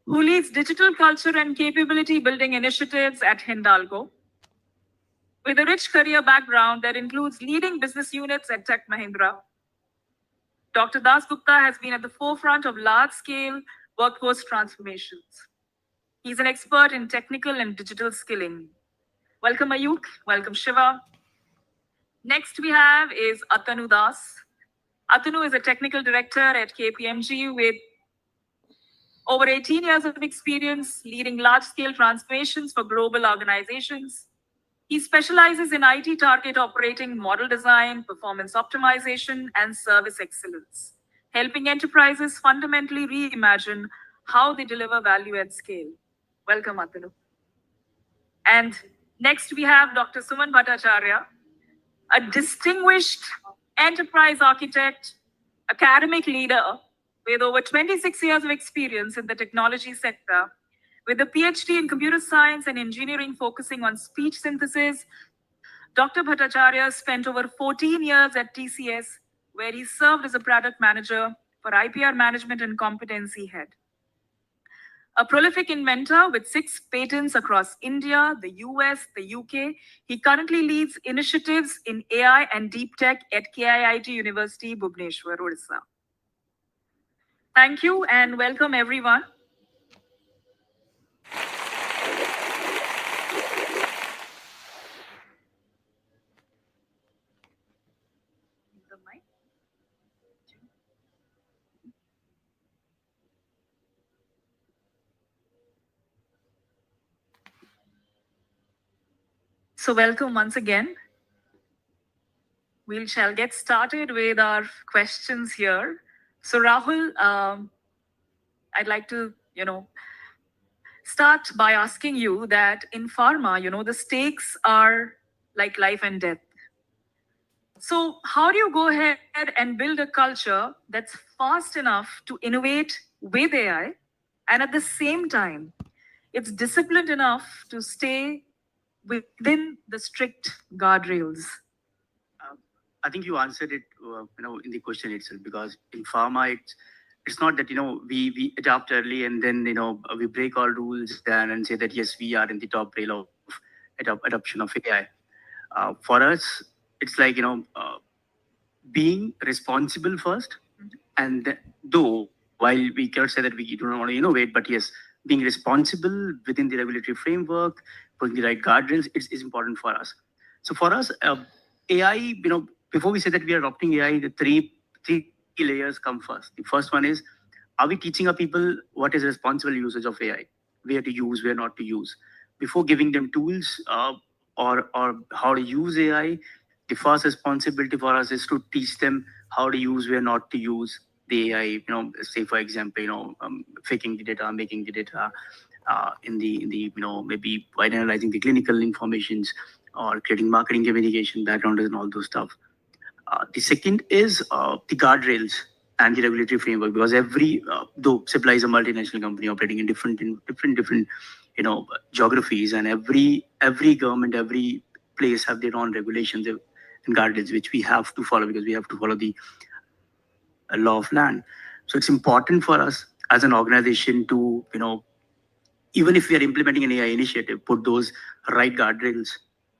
who leads digital culture and capability building initiatives at Hindalco. With a rich career background that includes leading business units at Tech Mahindra, Dr. Dasgupta has been at the forefront of large-scale workforce transformations. He's an expert in technical and digital skilling. Welcome, Mayuk. Welcome, Shiva. Next we have is Atanu Das. Atanu is a technical director at KPMG with over 18 years of experience leading large-scale transformations for global organizations. He specializes in IT target operating model design, performance optimization, and service excellence, helping enterprises fundamentally reimagine how they deliver value at scale. Welcome, Atanu. And next we have Dr. Suman Bhattacharya, a distinguished enterprise architect, academic leader with over 26 years of experience in the technology sector, with a PhD in computer science and engineering focusing on speech synthesis. Dr. Bhattacharya spent over 14 years at TCS, where he served as a product manager for IPR management and competency head. A prolific inventor with 6 patents across India, the US, the UK, he currently leads initiatives in AI and deep tech at KIIT University, Bhubaneswar, Odisha. Thank you and welcome everyone. So welcome once again. We shall get started with our questions here. So Rahul, I'd like to, start by asking you that in pharma, the stakes are like life and death. So how do you go ahead and build a culture that's fast enough to innovate with AI, and at the same time, it's disciplined enough to stay within the strict guardrails? I think you answered it, in the question itself, because in pharma, it's not that, we adapt early and then, we break all rules and say that, yes, we are in the top rail of adoption of AI. For us, it's like, being responsible first. And though, while we cannot say that we do not want to innovate, but yes, being responsible within the regulatory framework, putting the right guardrails, is important for us. So for us, AI, before we say that we are adopting AI, the three layers come first. The first one is, are we teaching our people what is responsible usage of AI? Where to use, where not to use? Before giving them tools or how to use AI, the first responsibility for us is to teach them how to use, where not to use the AI. Say for example, faking the data, making the data in the maybe while analyzing the clinical informations or creating marketing communication background and all those stuff. The second is the guardrails and the regulatory framework, because every though Cipla is a multinational company operating in different geographies, and every government, every place have their own regulations and guardrails which we have to follow, because we have to follow the law of land. So it's important for us as an organization to even if we are implementing an AI initiative, put those right guardrails,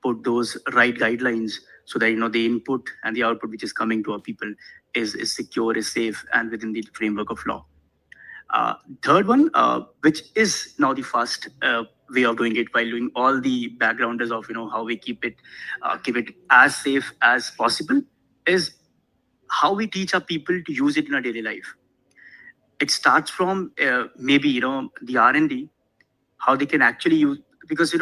put those right guidelines, so that the input and the output which is coming to our people is secure, is safe, and within the framework of law. Third one, which is now the fast way of doing it, while doing all the backgrounders of how we keep it as safe as possible, is how we teach our people to use it in our daily life. It starts from maybe the R&D, how they can actually use, because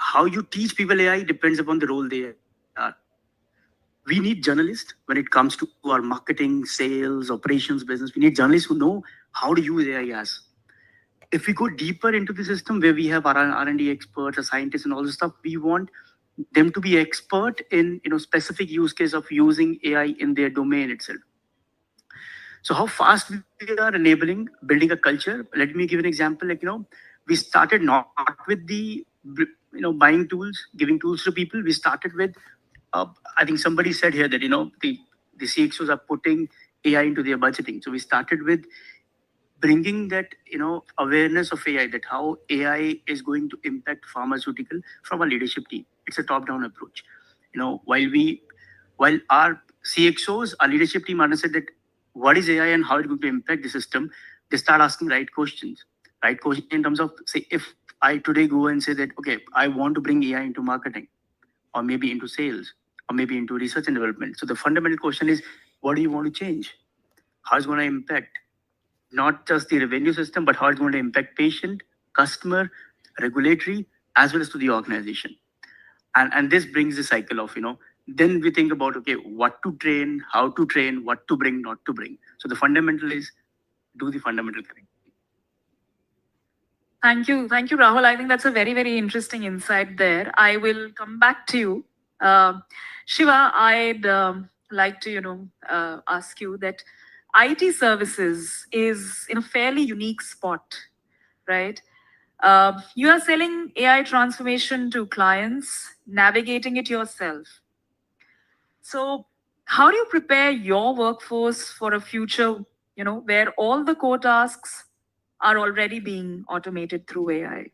how you teach people AI depends upon the role they are. We need journalists when it comes to our marketing, sales, operations, business. We need journalists who know how to use AI as. If we go deeper into the system where we have our R&D experts, our scientists, and all this stuff, we want them to be expert in specific use case of using AI in their domain itself. So how fast we are enabling building a culture. Let me give an example. We started not with the buying tools, giving tools to people. We started with I think somebody said here that the CXOs are putting AI into their budgeting. So we started with bringing that awareness of AI, that how AI is going to impact pharmaceutical from a leadership team. It's a top-down approach. While our CXOs, our leadership team understood that what is AI and how it's going to impact the system, they start asking right questions. Right question in terms of, say, if I today go and say that, okay, I want to bring AI into marketing, or maybe into sales, or maybe into research and development. So the fundamental question is, what do you want to change? How it's going to impact not just the revenue system, but how it's going to impact patient, customer, regulatory, as well as to the organization. And this brings the cycle of, then we think about, okay, what to train, how to train, what to bring, not to bring. So the fundamental is do the fundamental correct. Thank you, Rahul. I think that's a very, very interesting insight there. I will come back to you. Shiva, I'd like to, ask you that IT services is in a fairly unique spot, right? You are selling AI transformation to clients, navigating it yourself. So how do you prepare your workforce for a future, where all the core tasks are already being automated through AI?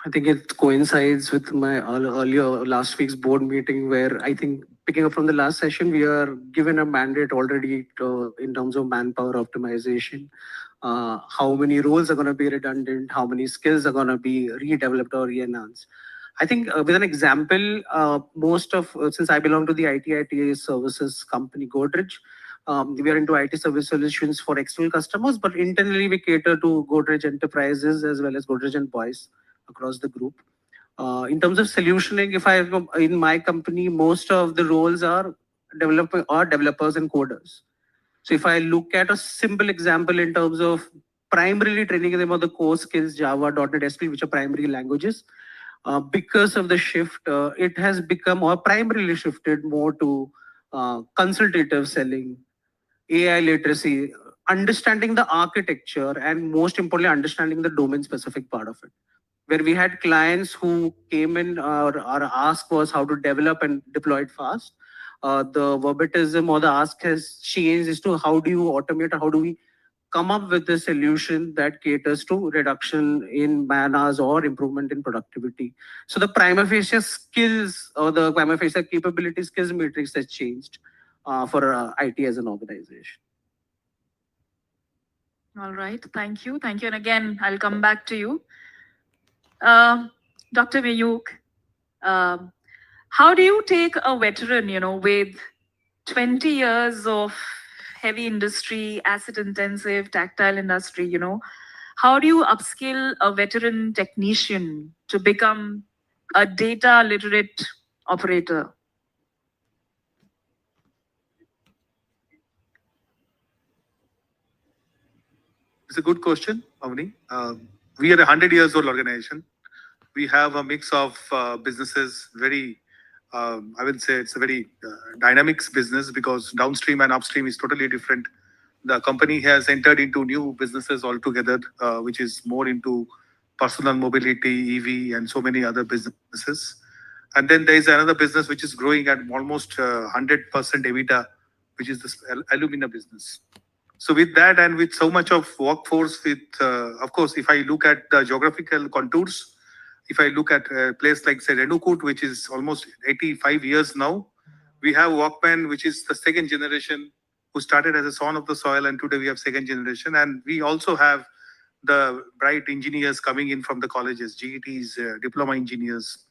I think it coincides with my earlier last week's board meeting, where I think picking up from the last session, we are given a mandate already in terms of manpower optimization. How many roles are going to be redundant? How many skills are going to be redeveloped or re-enhanced? I think with an example, since I belong to the IT services company, Godrej, we are into IT service solutions for external customers, but internally we cater to Godrej enterprises as well as Godrej employees across the group. In terms of solutioning, in my company, most of the roles are developers and coders. So if I look at a simple example in terms of primarily training them on the core skills, Java, .NET, SP, which are primary languages, because of the shift, it has become or primarily shifted more to consultative selling, AI literacy, understanding the architecture, and most importantly, understanding the domain-specific part of it. Where we had clients who came in, our ask was how to develop and deploy it fast. The verbatism or the ask has changed as to how do you automate or how do we come up with a solution that caters to reduction in man hours or improvement in productivity. So the prima facie skills or the prima facie capability skills matrix has changed for IT as an organization. All right, thank you. And again, I'll come back to you. Dr. Mayuk, how do you take a veteran, with 20 years of heavy industry, asset intensive, tactile industry, how do you upskill a veteran technician to become a data literate operator? It's a good question, Avni. We are a 100 years old organization. We have a mix of businesses, I will say it's a very dynamics business because downstream and upstream is totally different. The company has entered into new businesses altogether, which is more into personal mobility, EV, and so many other businesses. And then there is another business which is growing at almost 100% EBITDA, which is this alumina business. So with that and with so much of workforce, of course, if I look at the geographical contours, if I look at a place like, say, Renukut, which is almost 85 years now, we have workmen, which is the second generation, who started as a son of the soil, and today we have second generation. And we also have the bright engineers coming in from the colleges, GETs, diploma engineers.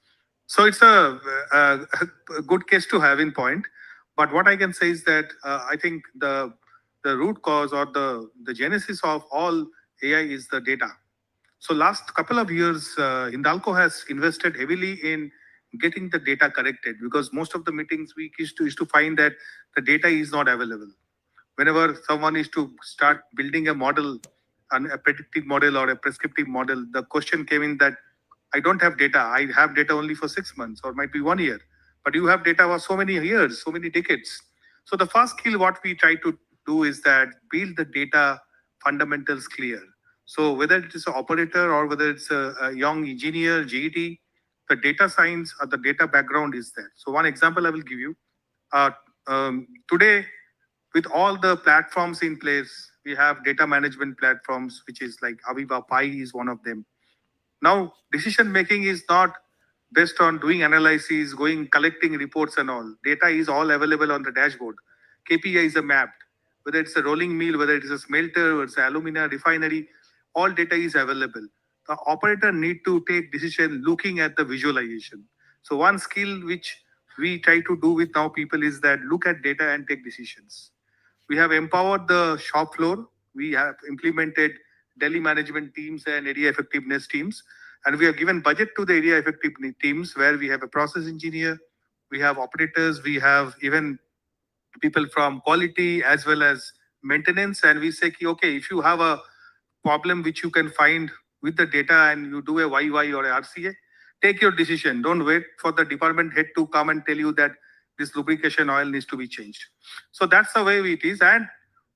So it's a good case to have in point. But what I can say is that I think the root cause or the genesis of all AI is the data. So last couple of years, Hindalco has invested heavily in getting the data corrected because most of the meetings we used to find that the data is not available. Whenever someone is to start building a model, a predictive model or a prescriptive model, the question came in that I don't have data. I have data only for 6 months or might be 1 year, but you have data for so many years, so many decades. So the first skill what we try to do is that build the data fundamentals clear. So whether it is an operator or whether it's a young engineer, GET, the data science or the data background is there. So one example I will give you. Uh, Today, with all the platforms in place, we have data management platforms, which is like Aviva Pi is one of them. Now, decision making is not based on doing analysis, going collecting reports and all. Data is all available on the dashboard. KPIs are mapped. Whether it's a rolling mill, whether it is a smelter, or it's an alumina refinery, all data is available. The operator need to take decision looking at the visualization. So one skill which we try to do with now people is that look at data and take decisions. We have empowered the shop floor. We have implemented daily management teams and area effectiveness teams. And we have given budget to the area effectiveness teams where we have a process engineer, we have operators, we have even people from quality as well as maintenance. And we say, okay, if you have a problem which you can find with the data and you do a YY or a RCA, take your decision. Don't wait for the department head to come and tell you that this lubrication oil needs to be changed. So that's the way it is. And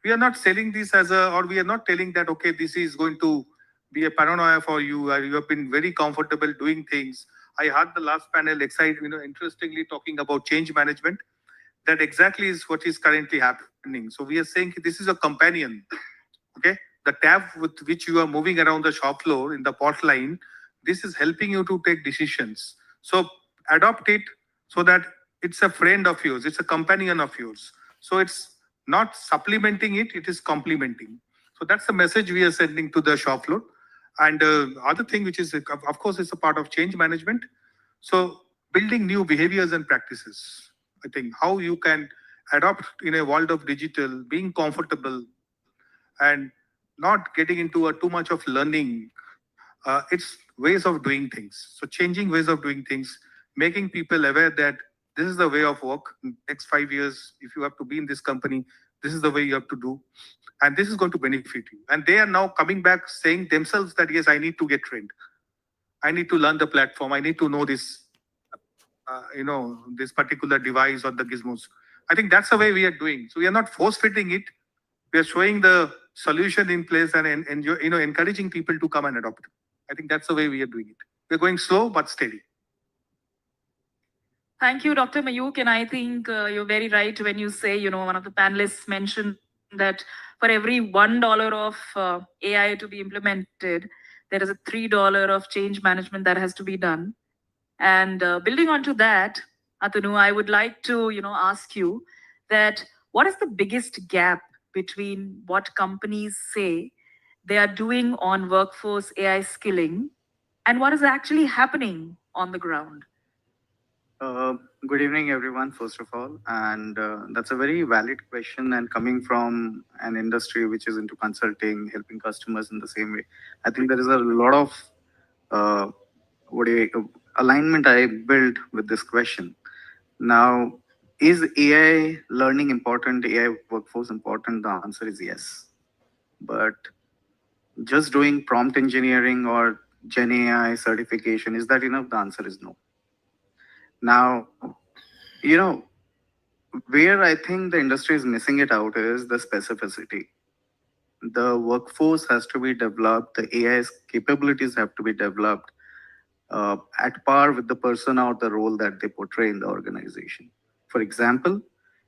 we are not selling this as a, or we are not telling that, okay, this is going to be a paranoia for you. You have been very comfortable doing things. I had the last panel excited, interestingly talking about change management. That exactly is what is currently happening. So we are saying this is a companion. Okay. The tab with which you are moving around the shop floor in the pot line, this is helping you to take decisions. So adopt it so that it's a friend of yours, it's a companion of yours. So it's not supplementing it, it is complementing. So that's the message we are sending to the shop floor. And other thing which is, of course, it's a part of change management. So building new behaviors and practices. I think how you can adopt in a world of digital, being comfortable and not getting into a too much of learning. It's ways of doing things. So changing ways of doing things, making people aware that this is the way of work. Next 5 years, if you have to be in this company, this is the way you have to do. And this is going to benefit you. And they are now coming back saying themselves that, yes, I need to get trained. I need to learn the platform. I need to know this, this particular device or the gizmos. I think that's the way we are doing. So we are not force fitting it. We are showing the solution in place and encouraging people to come and adopt. I think that's the way we are doing it. We're going slow but steady. Thank you, Dr. Mayuk. And I think you're very right when you say, one of the panelists mentioned that for every $1 of AI to be implemented, there is a $3 of change management that has to be done. And building onto that, Atanu, I would like to, ask you that what is the biggest gap between what companies say they are doing on workforce AI skilling and what is actually happening on the ground? Good evening, everyone, first of all. And that's a very valid question. And coming from an industry which is into consulting, helping customers in the same way, I think there is a lot of alignment I built with this question. Now, is AI learning important, AI workforce important? The answer is yes. But just doing prompt engineering or Gen AI certification, is that enough? The answer is no. Now, where I think the industry is missing it out is the specificity. The workforce has to be developed, the AI's capabilities have to be developed at par with the persona or the role that they portray in the organization. For example,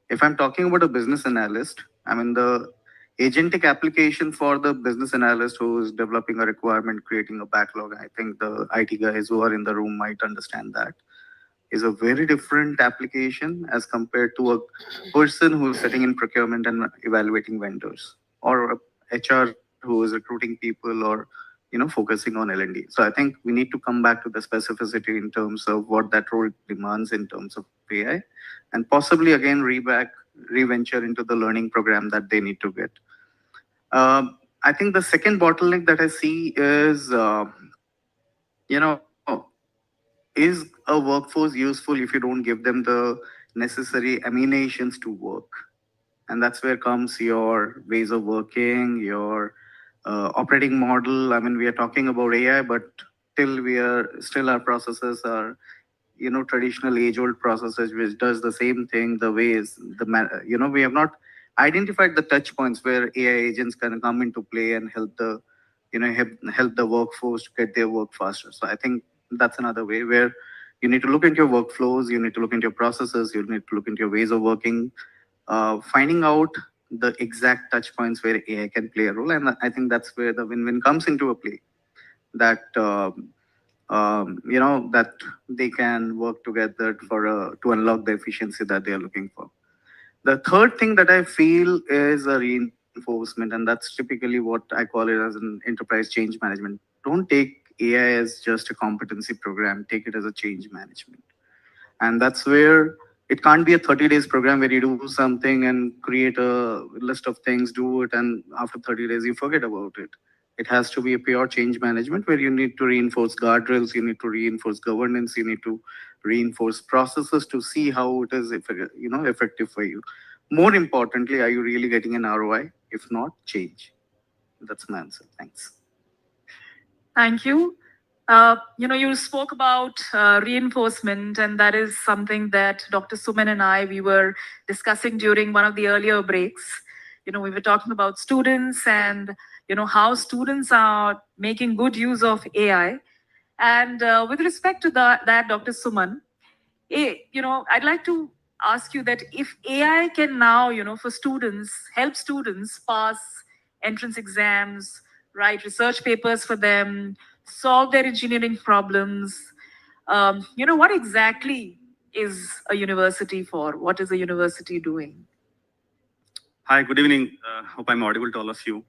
if I'm talking about a business analyst, the agentic application for the business analyst who is developing a requirement, creating a backlog, I think the IT guys who are in the room might understand that, is a very different application as compared to a person who is sitting in procurement and evaluating vendors, or a HR who is recruiting people, or focusing on L&D. So I think we need to come back to the specificity in terms of what that role demands in terms of AI, and possibly again re-venture into the learning program that they need to get. I think the second bottleneck that I see is, you know, is a workforce useful if you don't give them the necessary ammunitions to work? And that's where comes your ways of working, your operating model. I mean, we are talking about AI, but still our processes are, traditional age-old processes which does the same thing. The ways we have not identified the touch points where AI agents can come into play and help the help the workforce to get their work faster. So I think that's another way where you need to look into your workflows, you need to look into your processes, you need to look into your ways of working, finding out the exact touch points where AI can play a role. And I think that's where the win-win comes into a play. That that they can work together to unlock the efficiency that they are looking for. The third thing that I feel is a reinforcement, and that's typically what I call it as an enterprise change management. Don't take AI as just a competency program, take it as a change management. And that's where it can't be a 30 days program where you do something and create a list of things, do it, and after 30 days you forget about it. It has to be a pure change management where you need to reinforce guardrails, you need to reinforce governance, you need to reinforce processes to see how it is effective for you. More importantly, are you really getting an ROI? If not, change. That's my answer. Thanks. Thank you. You spoke about reinforcement, and that is something that Dr. Suman and we were discussing during one of the earlier breaks. We were talking about students and, how students are making good use of AI. And with respect to that, Dr. Suman, I'd like to ask you that if AI can now, for students, help students pass entrance exams, write research papers for them, solve their engineering problems, what exactly is a university for? What is a university doing? Hi, good evening. Hope I'm audible to all of you.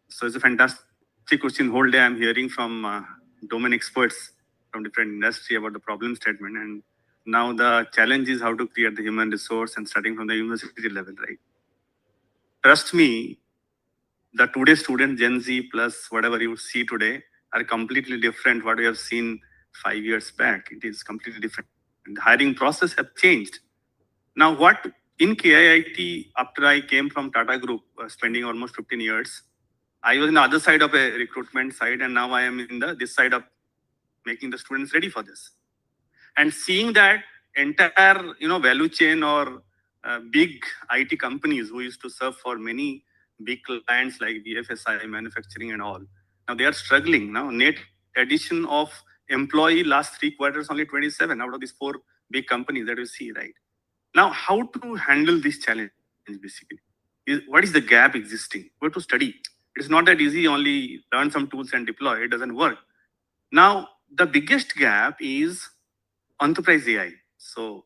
So it's a fantastic question. Whole day I'm hearing from domain experts from different industry about the problem statement. And now the challenge is how to create the human resource and starting from the university level, right? Trust me, the today's student, Gen Z plus whatever you see today are completely different what we have seen 5 years back. It is completely different. And the hiring process have changed. Now what in KIIT, after I came from Tata Group, spending almost 15 years, I was in the other side of a recruitment side, and now I am in this side of making the students ready for this. And seeing that entire, value chain or big IT companies who used to serve for many big clients like BFSI, manufacturing and all. Now they are struggling. Now net addition of employee last 3 quarters, only 27 out of these 4 big companies that you see, right? Now, how to handle this challenge basically? What is the gap existing? Where to study? It's not that easy, only learn some tools and deploy. It doesn't work. Now, the biggest gap is enterprise AI. So,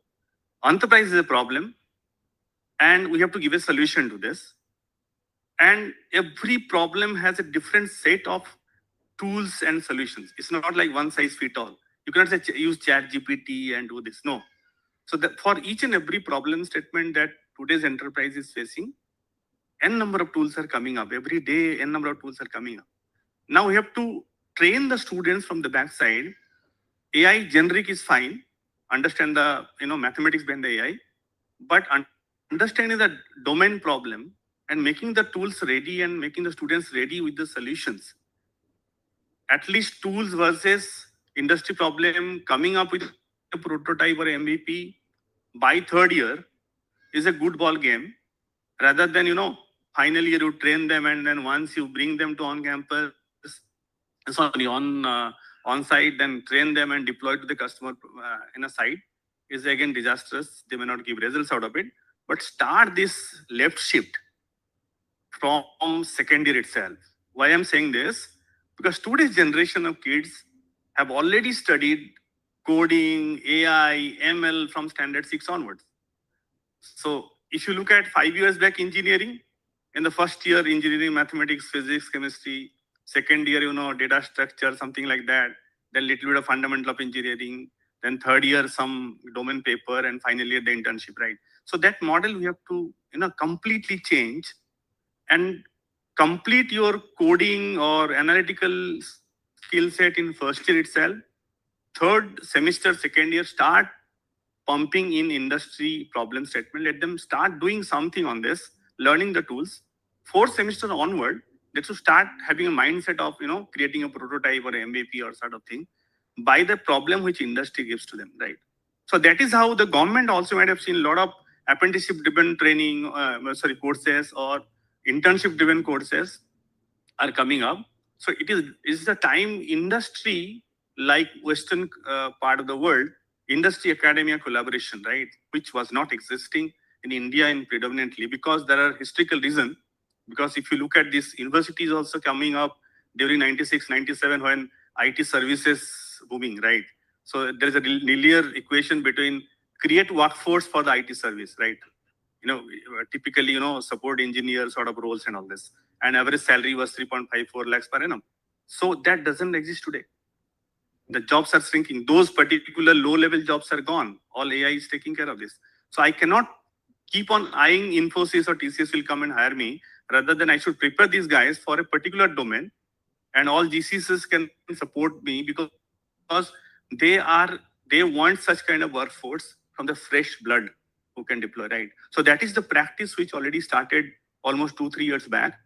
enterprise is a problem, and we have to give a solution to this. And every problem has a different set of tools and solutions. It's not like one size fits all. You cannot say use ChatGPT and do this. No. So that for each and every problem statement that today's enterprise is facing, n number of tools are coming up. Every day, n number of tools are coming up. Now we have to train the students from the backside. AI generic is fine. Understand the mathematics behind the AI, but understanding the domain problem and making the tools ready and making the students ready with the solutions. At least tools versus industry problem, coming up with a prototype or MVP by 3rd year is a good ball game, rather than finally you train them and then once you bring them to on campus, on site, then train them and deploy to the customer in a site is again disastrous. They may not give results out of it. But start this left shift from 2nd year itself. Why I'm saying this? Because today's generation of kids have already studied coding, AI, ML from standard 6 onwards. So if you look at 5 years back engineering, in the first year engineering, mathematics, physics, chemistry, 2nd year, data structure, something like that, then little bit of fundamental of engineering, then 3rd year, some domain paper, and finally the internship, right? So that model we have to, completely change and complete your coding or analytical skill set in first year itself. Third semester, second year, start pumping in industry problem statement. Let them start doing something on this, learning the tools. Fourth semester onward, they should start having a mindset of creating a prototype or MVP or sort of thing by the problem which industry gives to them, right? So that is how the government also might have seen a lot of apprenticeship driven training, courses or internship driven courses are coming up. So is the time industry, like Western part of the world, industry academia collaboration, right, which was not existing in India in predominantly because there are historical reasons. Because if you look at these universities also coming up during 96, 97 when IT services booming, right? So there is a linear equation between create workforce for the IT service, right? Typically, support engineer sort of roles and all this. And average salary was 3.54 lakhs per annum. So that doesn't exist today. The jobs are shrinking. Those particular low-level jobs are gone. All AI is taking care of this. So I cannot keep on eyeing Infosys or TCS will come and hire me. Rather than I should prepare these guys for a particular domain, and all GCCs can support me because they want such kind of workforce from the fresh blood who can deploy, right? So that is the practice which already started almost 2-3 years back.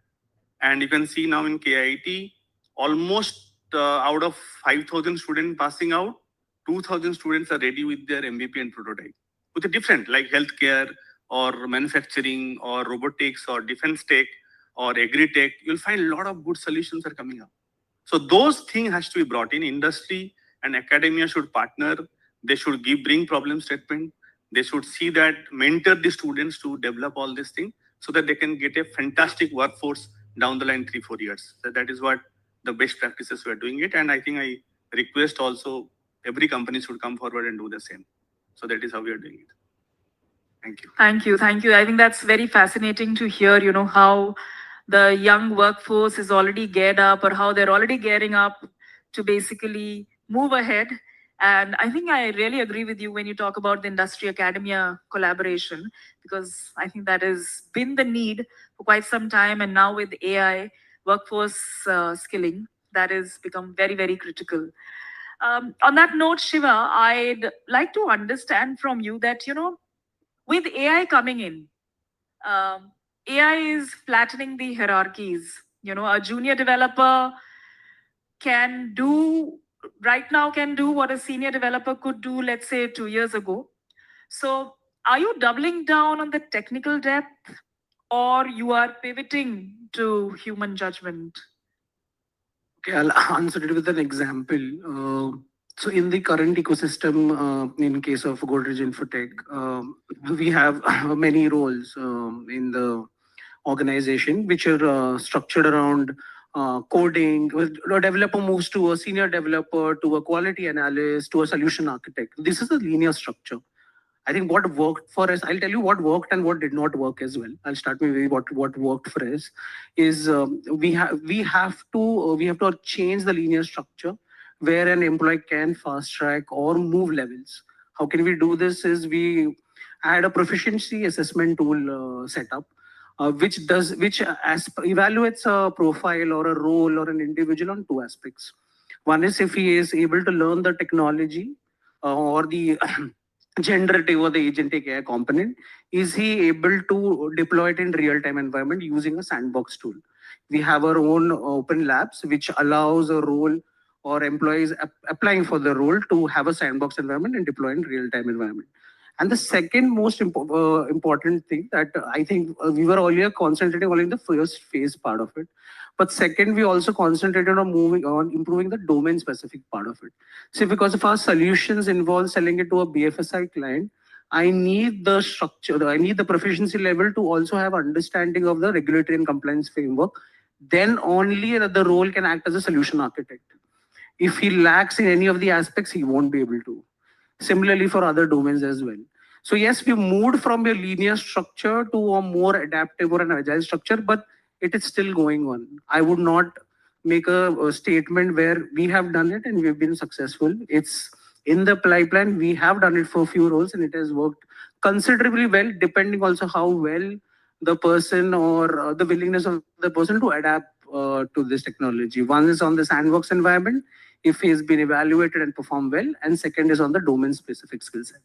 And you can see now in KIT, almost out of 5,000 students passing out, 2,000 students are ready with their MVP and prototype. With a different, like healthcare or manufacturing or robotics or defense tech or agri-tech, you'll find a lot of good solutions are coming up. So those things has to be brought in. Industry and academia should partner. They should bring problem statement. They should see that, mentor the students to develop all these things so that they can get a fantastic workforce down the line 3-4 years. So that is what the best practices we are doing it. And I think I request also every company should come forward and do the same. So that is how we are doing it. Thank you. Thank you. Thank you. I think that's very fascinating to hear, how the young workforce is already geared up or how they're already gearing up to basically move ahead. And I think I really agree with you when you talk about the industry academia collaboration, because I think that has been the need for quite some time. And now with AI workforce skilling, that has become very, very critical. On that note, Shiva, I'd like to understand from you that, with AI coming in, AI is flattening the hierarchies. A junior developer right now can do what a senior developer could do, let's say 2 years ago. So are you doubling down on the technical depth, or you are pivoting to human judgment? Okay, I'll answer it with an example. So in the current ecosystem, in case of Godrej Infotech, we have many roles in the organization which are structured around coding. A developer moves to a senior developer, to a quality analyst, to a solution architect. This is a linear structure. I think what worked for us, I'll tell you what worked and what did not work as well. I'll start with what worked for us is we have to change the linear structure where an employee can fast track or move levels. How can we do this? Is we add a proficiency assessment tool setup, which evaluates a profile or a role or an individual on two aspects. One is if he is able to learn the technology or the generative or the agentic AI component, is he able to deploy it in real-time environment using a sandbox tool? We have our own open labs, which allows a role or employees applying for the role to have a sandbox environment and deploy in real-time environment. And the second most important thing that I think we were earlier concentrating only in the first phase part of it. But second, we also concentrated on improving the domain specific part of it. See, because if our solutions involve selling it to a BFSI client, I need the structure, I need the proficiency level to also have understanding of the regulatory and compliance framework. Then only the role can act as a solution architect. If he lacks in any of the aspects, he won't be able to. Similarly for other domains as well. So yes, we moved from a linear structure to a more adaptive or an agile structure, but it is still going on. I would not make a statement where we have done it and we've been successful. It's in the pipeline. We have done it for a few roles and it has worked considerably well, depending also how well the person or the willingness of the person to adapt to this technology. One is on the sandbox environment, if he has been evaluated and performed well, and second is on the domain specific skill set.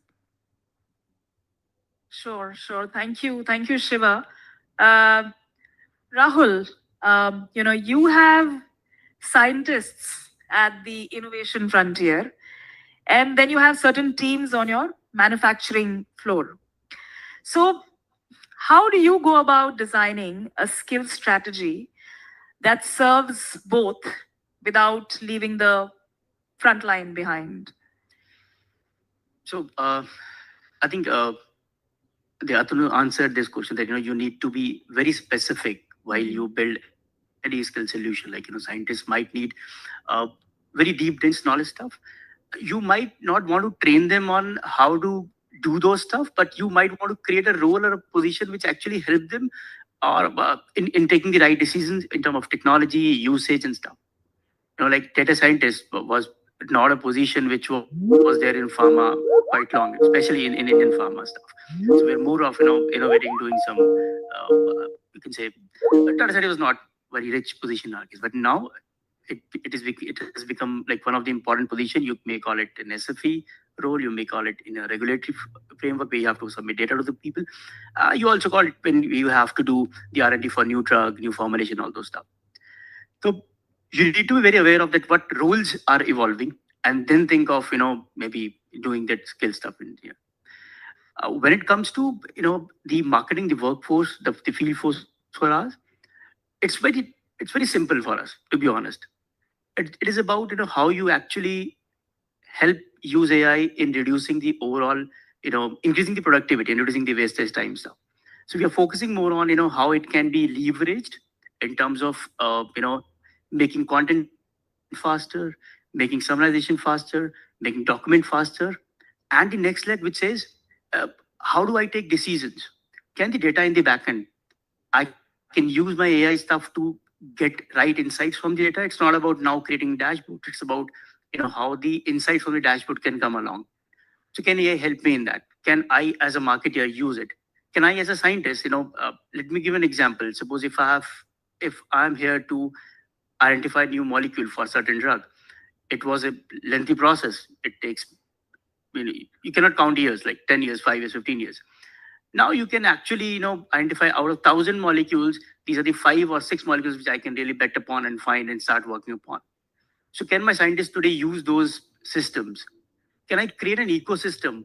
Sure, sure. Thank you, Shiva. Rahul, you have scientists at the innovation frontier, and then you have certain teams on your manufacturing floor. So, how do you go about designing a skill strategy that serves both without leaving the front line behind? So I think the Atanu answered this question that you need to be very specific while you build any skill solution. Like scientists might need very deep, dense knowledge stuff. You might not want to train them on how to do those stuff, but you might want to create a role or a position which actually help them or in taking the right decisions in terms of technology usage and stuff. Like data scientist was not a position which was there in pharma quite long, especially in Indian pharma stuff. So we're more of innovating, doing some you can say data scientist was not very rich position in our case, but now it has become like one of the important position. You may call it an SFE role, you may call it in a regulatory framework where you have to submit data to the people. You also call it when you have to do the R&D for new drug, new formulation, all those stuff. So you need to be very aware of that what roles are evolving and then think of maybe doing that skill stuff in here. When it comes to the marketing, the workforce, the field force for us, it's very simple for us, to be honest. It is about how you actually help use AI in reducing the overall increasing the productivity and reducing the wastage time stuff. So we are focusing more on how it can be leveraged in terms of making content faster, making summarization faster, making document faster, and the next leg which says how do I take decisions? Can the data in the backend, I can use my AI stuff to get right insights from the data. It's not about now creating dashboard. It's about how the insights from the dashboard can come along. So can AI help me in that? Can I as a marketer use it? Can I as a scientist, let me give an example. Suppose if I'm here to identify new molecule for a certain drug, it was a lengthy process. It takes, you cannot count years, like 10 years, 5 years, 15 years. Now you can actually, identify out of 1,000 molecules, these are the 5 or 6 molecules which I can really bet upon and find and start working upon. So can my scientists today use those systems? Can I create an ecosystem,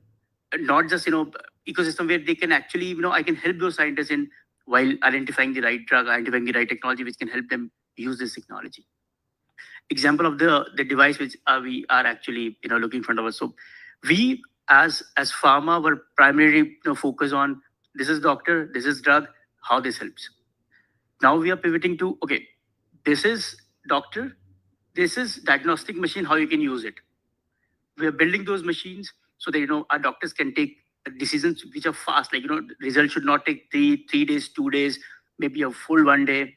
not just, ecosystem where they can actually, I can help those scientists in while identifying the right drug, identifying the right technology, which can help them use this technology. Example of the device which we are actually, looking in front of us. So we as pharma were primarily focused on this is doctor, this is drug, how this helps. Now we are pivoting to, okay, this is doctor, this is diagnostic machine, how you can use it. We are building those machines so that our doctors can take decisions which are fast. Like results should not take 3 days, 2 days, maybe a full 1 day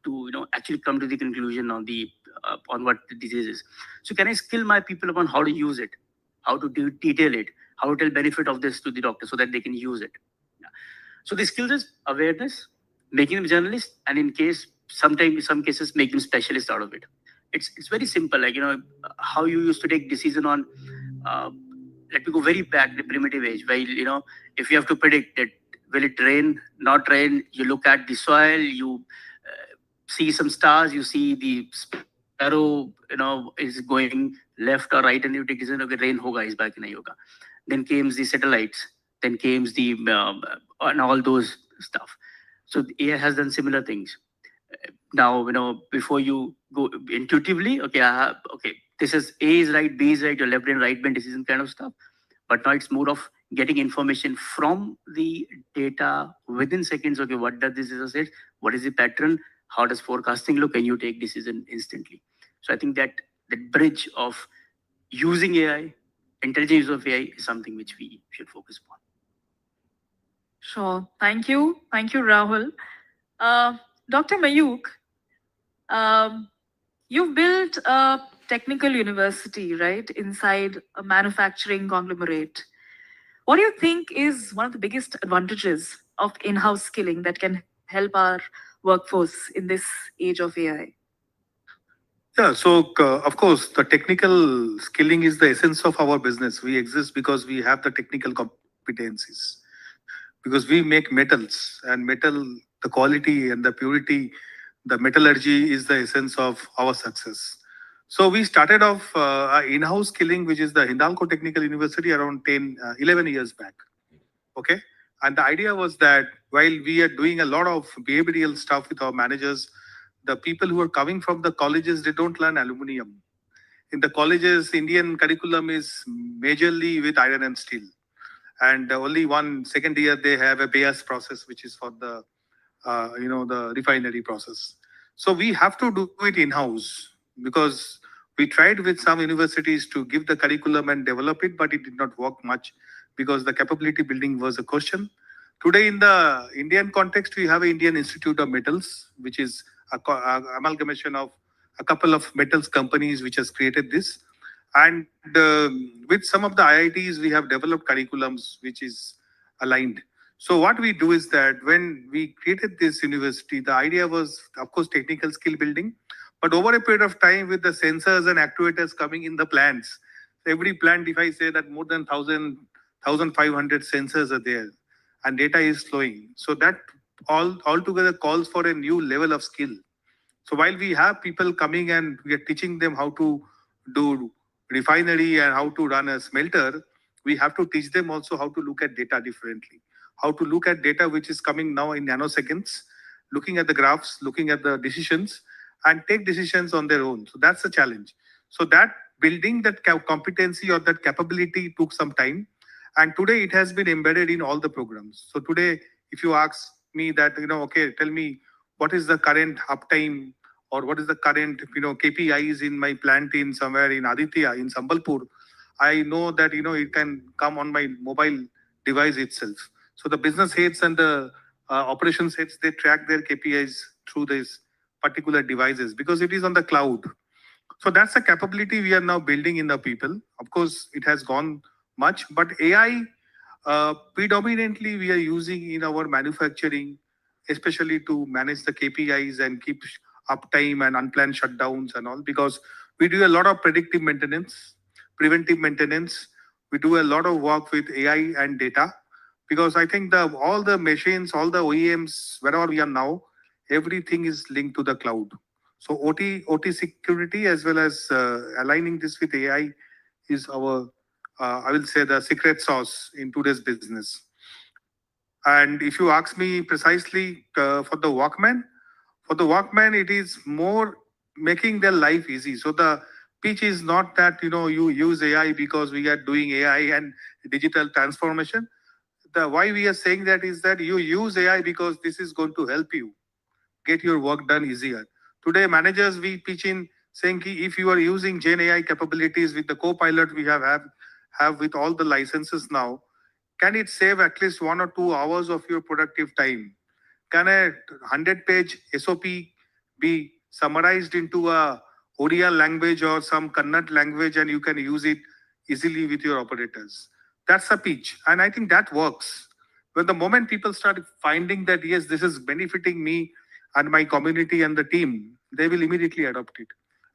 to actually come to the conclusion on the on what the disease is. So can I skill my people upon how to use it, how to detail it, how to tell benefit of this to the doctor so that they can use it. Yeah. So the skills is awareness, making them journalists, and in some cases make them specialists out of it. It's very simple, like how you used to take decision on let me go very back, the primitive age, where if you have to predict that will it rain, not rain, you look at the soil, you see some stars, you see the sparrow is going left or right, and you take decision, okay, rain hoga is back in yoga. Then came the satellites, then came the and all those stuff. So the AI has done similar things. Now before you go intuitively, okay, this is A is right, B is right, your left brain, right brain decision kind of stuff. But now it's more of getting information from the data within seconds. Okay, what does this say? What is the pattern? How does forecasting look? And you take decision instantly. So I think that bridge of using AI, intelligent use of AI, is something which we should focus upon. Sure. Thank you, Rahul. Dr. Mayuk, you've built a technical university, right, inside a manufacturing conglomerate. What do you think is one of the biggest advantages of in-house skilling that can help our workforce in this age of AI? Yeah, so of course, the technical skilling is the essence of our business. We exist because we have the technical competencies. Because we make metals, and metal, the quality and the purity, the metallurgy is the essence of our success. So we started off our in-house skilling, which is the Hindalco Technical University, around 11 years back. Okay. And the idea was that while we are doing a lot of behavioral stuff with our managers, the people who are coming from the colleges, they don't learn aluminum. In the colleges, Indian curriculum is majorly with iron and steel. And only one second year they have a BAS process, which is for the, the refinery process. So we have to do it in-house because we tried with some universities to give the curriculum and develop it, but it did not work much because the capability building was a question. Today, in the Indian context, we have an Indian Institute of Metals, which is a amalgamation of a couple of metals companies which has created this. And with some of the IITs, we have developed curriculums which is aligned. So what we do is that when we created this university, the idea was, of course, technical skill building. But over a period of time, with the sensors and actuators coming in the plants, every plant, if I say that more than 1,500 sensors are there, and data is flowing. So that altogether calls for a new level of skill. So while we have people coming and we are teaching them how to do refinery and how to run a smelter, we have to teach them also how to look at data differently. How to look at data which is coming now in nanoseconds, looking at the graphs, looking at the decisions, and take decisions on their own. So that's the challenge. So that building that competency or that capability took some time. And today it has been embedded in all the programs. So today, if you ask me that, okay, tell me what is the current uptime or what is the current, KPIs in my plant in somewhere in Aditya, in Sambalpur, I know that, it can come on my mobile device itself. So the business heads and the operations heads, they track their KPIs through these particular devices because it is on the cloud. So that's the capability we are now building in the people. Of course, it has gone much, but AI predominantly we are using in our manufacturing, especially to manage the KPIs and keep uptime and unplanned shutdowns and all, because we do a lot of predictive maintenance, preventive maintenance. We do a lot of work with AI and data, because I think all the machines, all the OEMs, wherever we are now, everything is linked to the cloud. So OT security as well as aligning this with AI is our, I will say, the secret sauce in today's business. And if you ask me precisely for the Walkman, it is more making their life easy. So the pitch is not that, you use AI because we are doing AI and digital transformation. The why we are saying that is that you use AI because this is going to help you get your work done easier. Today, managers, we pitch in saying if you are using Gen AI capabilities with the co-pilot we have with all the licenses now, can it save at least 1 or 2 hours of your productive time? Can a 100-page SOP be summarized into a Odia language or some Kannada language and you can use it easily with your operators? That's a pitch. And I think that works. When the moment people start finding that, yes, this is benefiting me and my community and the team, they will immediately adopt it.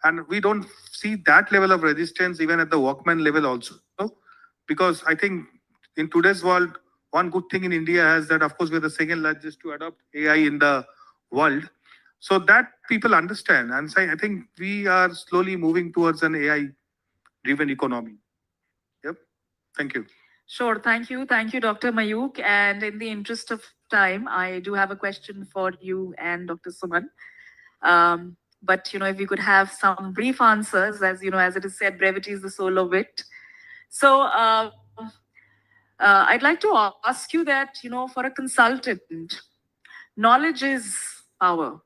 And we don't see that level of resistance even at the Walkman level also. Because I think in today's world, one good thing in India is that, of course, we're the second largest to adopt AI in the world. So that people understand. And so I think we are slowly moving towards an AI-driven economy. Yep. Thank you. Sure. Thank you. Thank you, Dr. Mayuk. And in the interest of time, I do have a question for you and Dr. Suman. But, if we could have some brief answers, as as it is said, brevity is the soul of wit. So I'd like to ask you that, for a consultant, knowledge is power.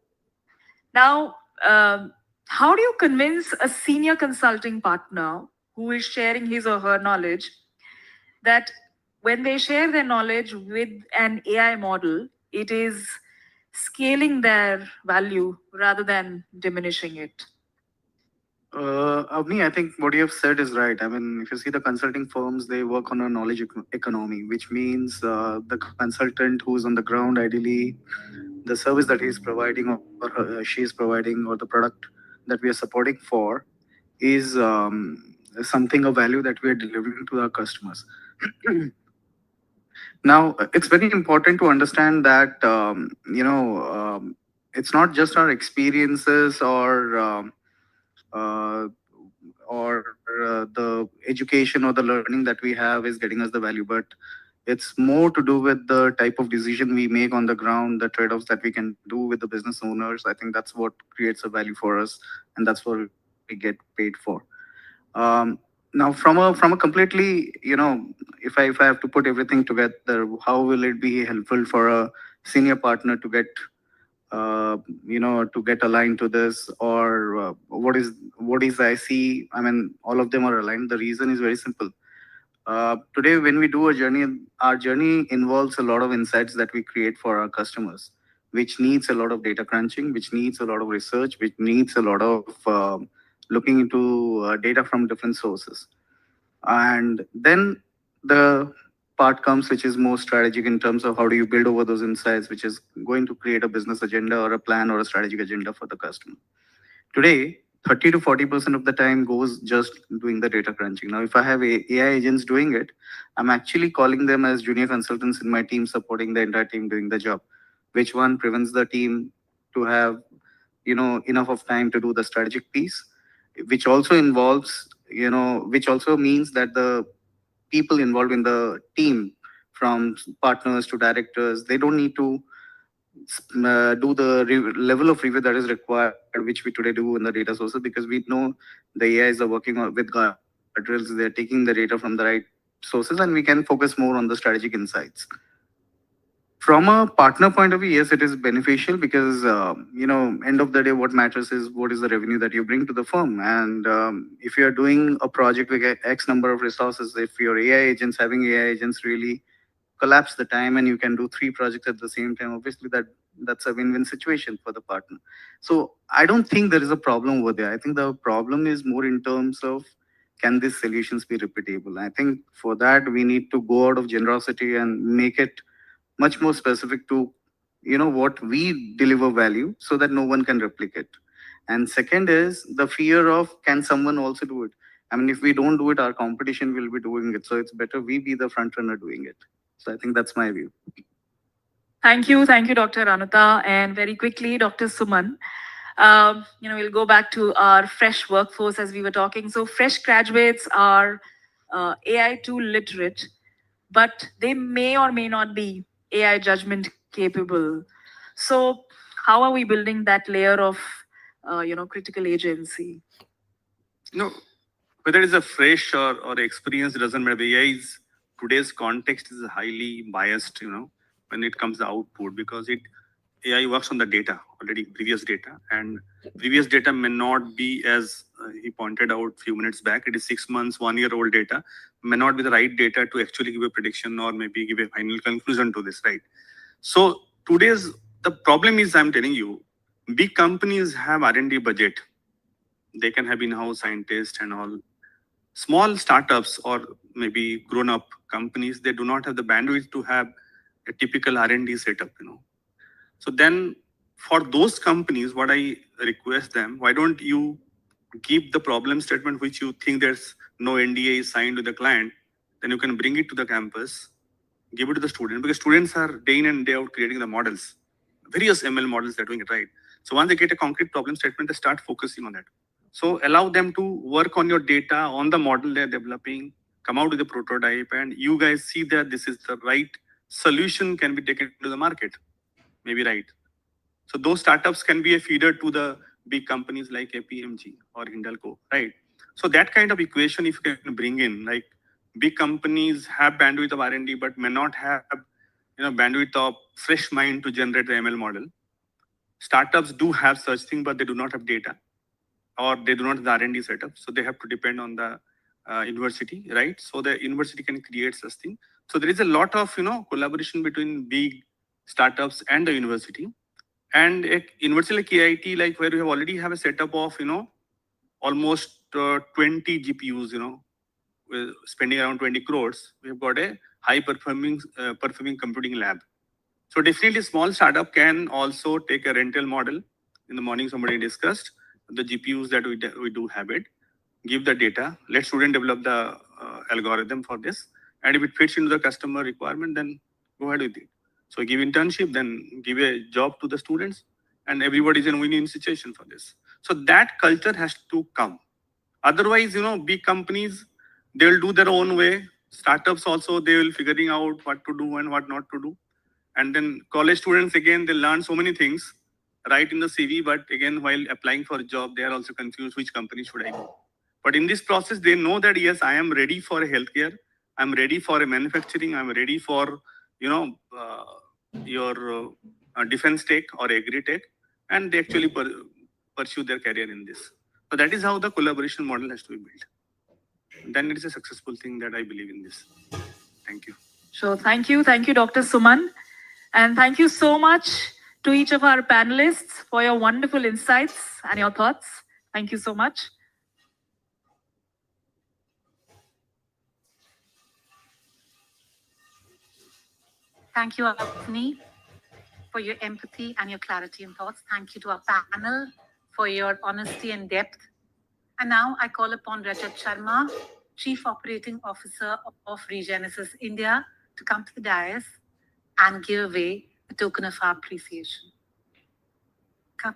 Now, how do you convince a senior consulting partner who is sharing his or her knowledge that when they share their knowledge with an AI model, it is scaling their value rather than diminishing it? Avni, I think what you have said is right. I mean, if you see the consulting firms, they work on a knowledge economy, which means the consultant who's on the ground, ideally, the service that he's providing or she is providing, or the product that we are supporting for, is something of value that we are delivering to our customers. Now, it's very important to understand that, it's not just our experiences uh, or the education or the learning that we have is getting us the value, but it's more to do with the type of decision we make on the ground, the trade-offs that we can do with the business owners. I think that's what creates a value for us, and that's what we get paid for. Now, from a completely, if I have to put everything together, how will it be helpful for a senior partner to get to get aligned to this, or what is I see? I mean, all of them are aligned. The reason is very simple. Today, when we do a journey, our journey involves a lot of insights that we create for our customers, which needs a lot of data crunching, which needs a lot of research, which needs a lot of looking into data from different sources. And then the part comes which is more strategic in terms of how do you build over those insights, which is going to create a business agenda or a plan or a strategic agenda for the customer. Today, 30 to 40% of the time goes just doing the data crunching. Now, if I have AI agents doing it, I'm actually calling them as junior consultants in my team, supporting the entire team doing the job, which one prevents the team to have enough of time to do the strategic piece, which also involves, which also means that the people involved in the team, from partners to directors, they don't need to do the level of review that is required, which we today do in the data sources, because we know the AIs are working with guardrails, they're taking the data from the right sources, and we can focus more on the strategic insights. From a partner point of view, yes, it is beneficial because, end of the day, what matters is what is the revenue that you bring to the firm. And if you're doing a project with X number of resources, if your AI agents, having AI agents really collapse the time and you can do 3 projects at the same time, obviously that's a win-win situation for the partner. So I don't think there is a problem over there. I think the problem is more in terms of, can these solutions be repeatable? I think for that we need to go out of generosity and make it much more specific to what we deliver value, so that no one can replicate. And second is the fear of, can someone also do it? I mean, if we don't do it, our competition will be doing it, so it's better we be the front runner doing it. So I think that's my view. Thank you, Dr. Anuta. And very quickly, Dr. Suman. We'll go back to our fresh workforce as we were talking. So fresh graduates are AI tool literate, but they may or may not be AI judgment capable. So how are we building that layer of, critical agency? No, whether it's a fresh or experienced, doesn't matter. AI is, today's context is highly biased, when it comes to output, because AI works on the data, already previous data, and previous data may not be, as he pointed out a few minutes back, it is 6 months, 1 year old data, may not be the right data to actually give a prediction or maybe give a final conclusion to this, right? So the problem is, I'm telling you, big companies have R&D budget. They can have in-house scientists and all. Small startups or maybe grown-up companies, they do not have the bandwidth to have a typical R&D setup, So then for those companies, what I request them, why don't you give the problem statement which you think there's no NDA is signed with the client, then you can bring it to the campus, give it to the student, because students are day in and day out creating the models, various ML models, they're doing it right. So once they get a concrete problem statement, they start focusing on that. So allow them to work on your data, on the model they're developing, come out with a prototype, and you guys see that this is the right solution can be taken to the market. Maybe right. So those startups can be a feeder to the big companies like APMG or Hindalco, right? So that kind of equation, if you can bring in, like big companies have bandwidth of R&D, but may not have bandwidth of fresh mind to generate the ML model. Startups do have such thing, but they do not have data, or they do not have the R&D setup. So they have to depend on the university, right? So the university can create such thing. So there is a lot of collaboration between big startups and the university. And a university like KIT, like where we already have a setup of almost 20 GPUs, we're spending around 20 crores. We've got a high performing computing lab. So definitely small startup can also take a rental model. In the morning, somebody discussed the GPUs that we do have it, give the data, let student develop the algorithm for this. And if it fits into the customer requirement, then go ahead with it. So give internship, then give a job to the students, and everybody's in a win-win situation for this. So that culture has to come. Otherwise, big companies, they will do their own way. Startups also, they will figuring out what to do and what not to do. And then college students, again, they learn so many things right in the CV, but again, while applying for a job, they are also confused which company should I go. But in this process, they know that, yes, I am ready for a healthcare. I'm ready for a manufacturing. I'm ready for, your defense tech or agri tech. And they actually pursue their career in this. So that is how the collaboration model has to be built. Then it is a successful thing that I believe in this. Thank you. Sure. Thank you. Thank you, Dr. Suman. And thank you so much to each of our panelists for your wonderful insights and your thoughts. Thank you so much. Thank you, Avni, for your empathy and your clarity in thoughts. Thank you to our panel for your honesty and depth. And now I call upon Rajat Sharma, Chief Operating Officer of Regenesis India, to come to the dais and give away a token of our appreciation. Come.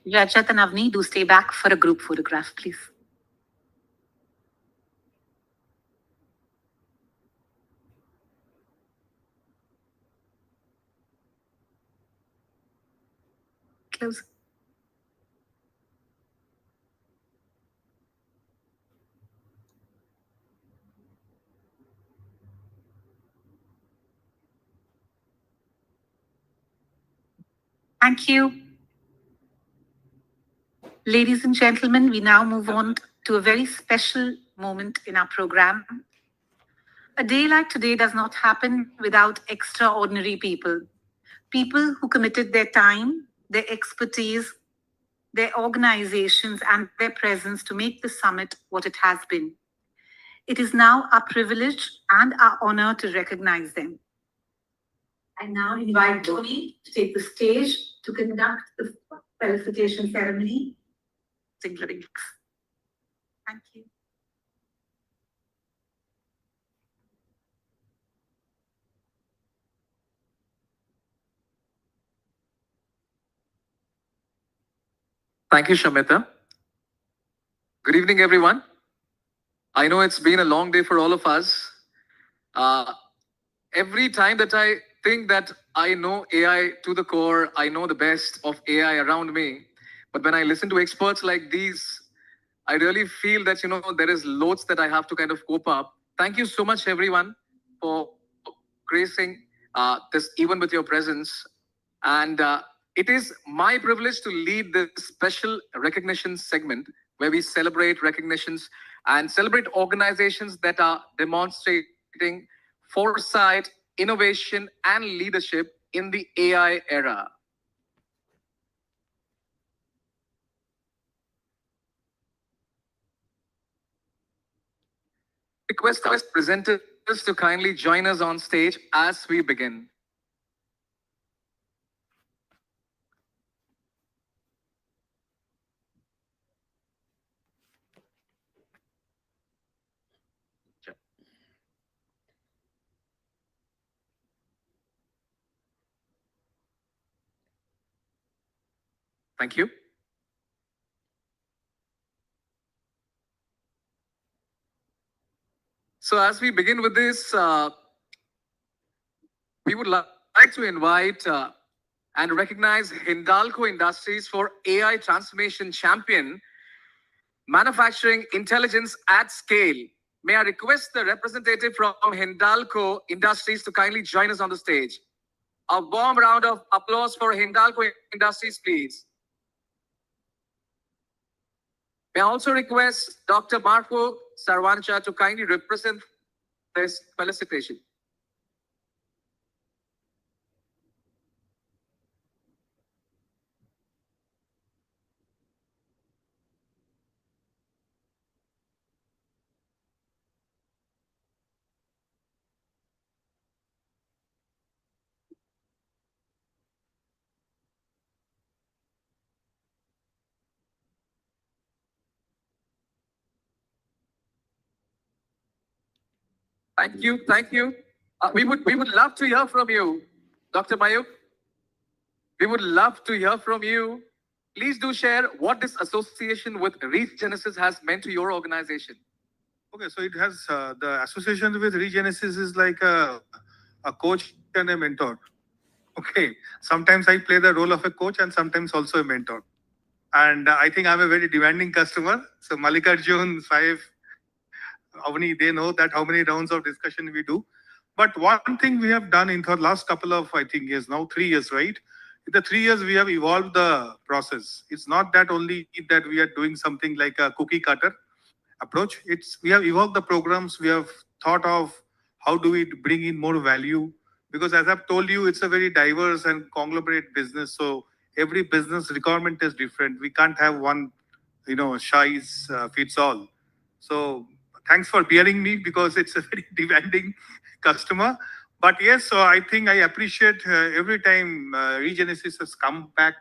Rajat and Avni, do stay back for a group photograph, please. Close. Thank you. Ladies and gentlemen, we now move on to a very special moment in our program. A day like today does not happen without extraordinary people. People who committed their time, their expertise, their organizations, and their presence to make the summit what it has been. It is now our privilege and our honor to recognize them. I now invite Tony to take the stage to conduct the felicitation ceremony. Thank you. Thank you, Shamita. Good evening, everyone. I know it's been a long day for all of us. Every time that I think that I know AI to the core, I know the best of AI around me. But when I listen to experts like these, I really feel that, there is loads that I have to kind of cope up. Thank you so much, everyone, for gracing this even with your presence. And it is my privilege to lead this special recognition segment where we celebrate recognitions and celebrate organizations that are demonstrating foresight, innovation, and leadership in the AI era. Request our presenters to kindly join us on stage as we begin. Thank you. So as we begin with this, we would like to invite and recognize Hindalco Industries for AI Transformation Champion, Manufacturing Intelligence at Scale. May I request the representative from Hindalco Industries to kindly join us on the stage. A warm round of applause for Hindalco Industries, please. May I also request Dr. Marco Sarvancha to kindly represent this felicitation. Thank you, thank you. We would love to hear from you, Dr. Mayuk. We would love to hear from you. Please do share what this association with Regenesis has meant to your organization. Okay, so it has the association with Regenesis is like a coach and a mentor. Okay, sometimes I play the role of a coach and sometimes also a mentor. And I think I'm a very demanding customer. So Mallikarjun, Saif, Avani, they know that how many rounds of discussion we do. But one thing we have done in the last couple of, I think, years now, 3 years, right? In the 3 years, we have evolved the process. It's not that only that we are doing something like a cookie cutter approach. It's we have evolved the programs. We have thought of how do we bring in more value, because as I've told you, it's a very diverse and conglomerate business. So every business requirement is different. We can't have one, size fits all. So thanks for bearing me, because it's a very demanding customer. But yes, so I think I appreciate every time Regenesis has come back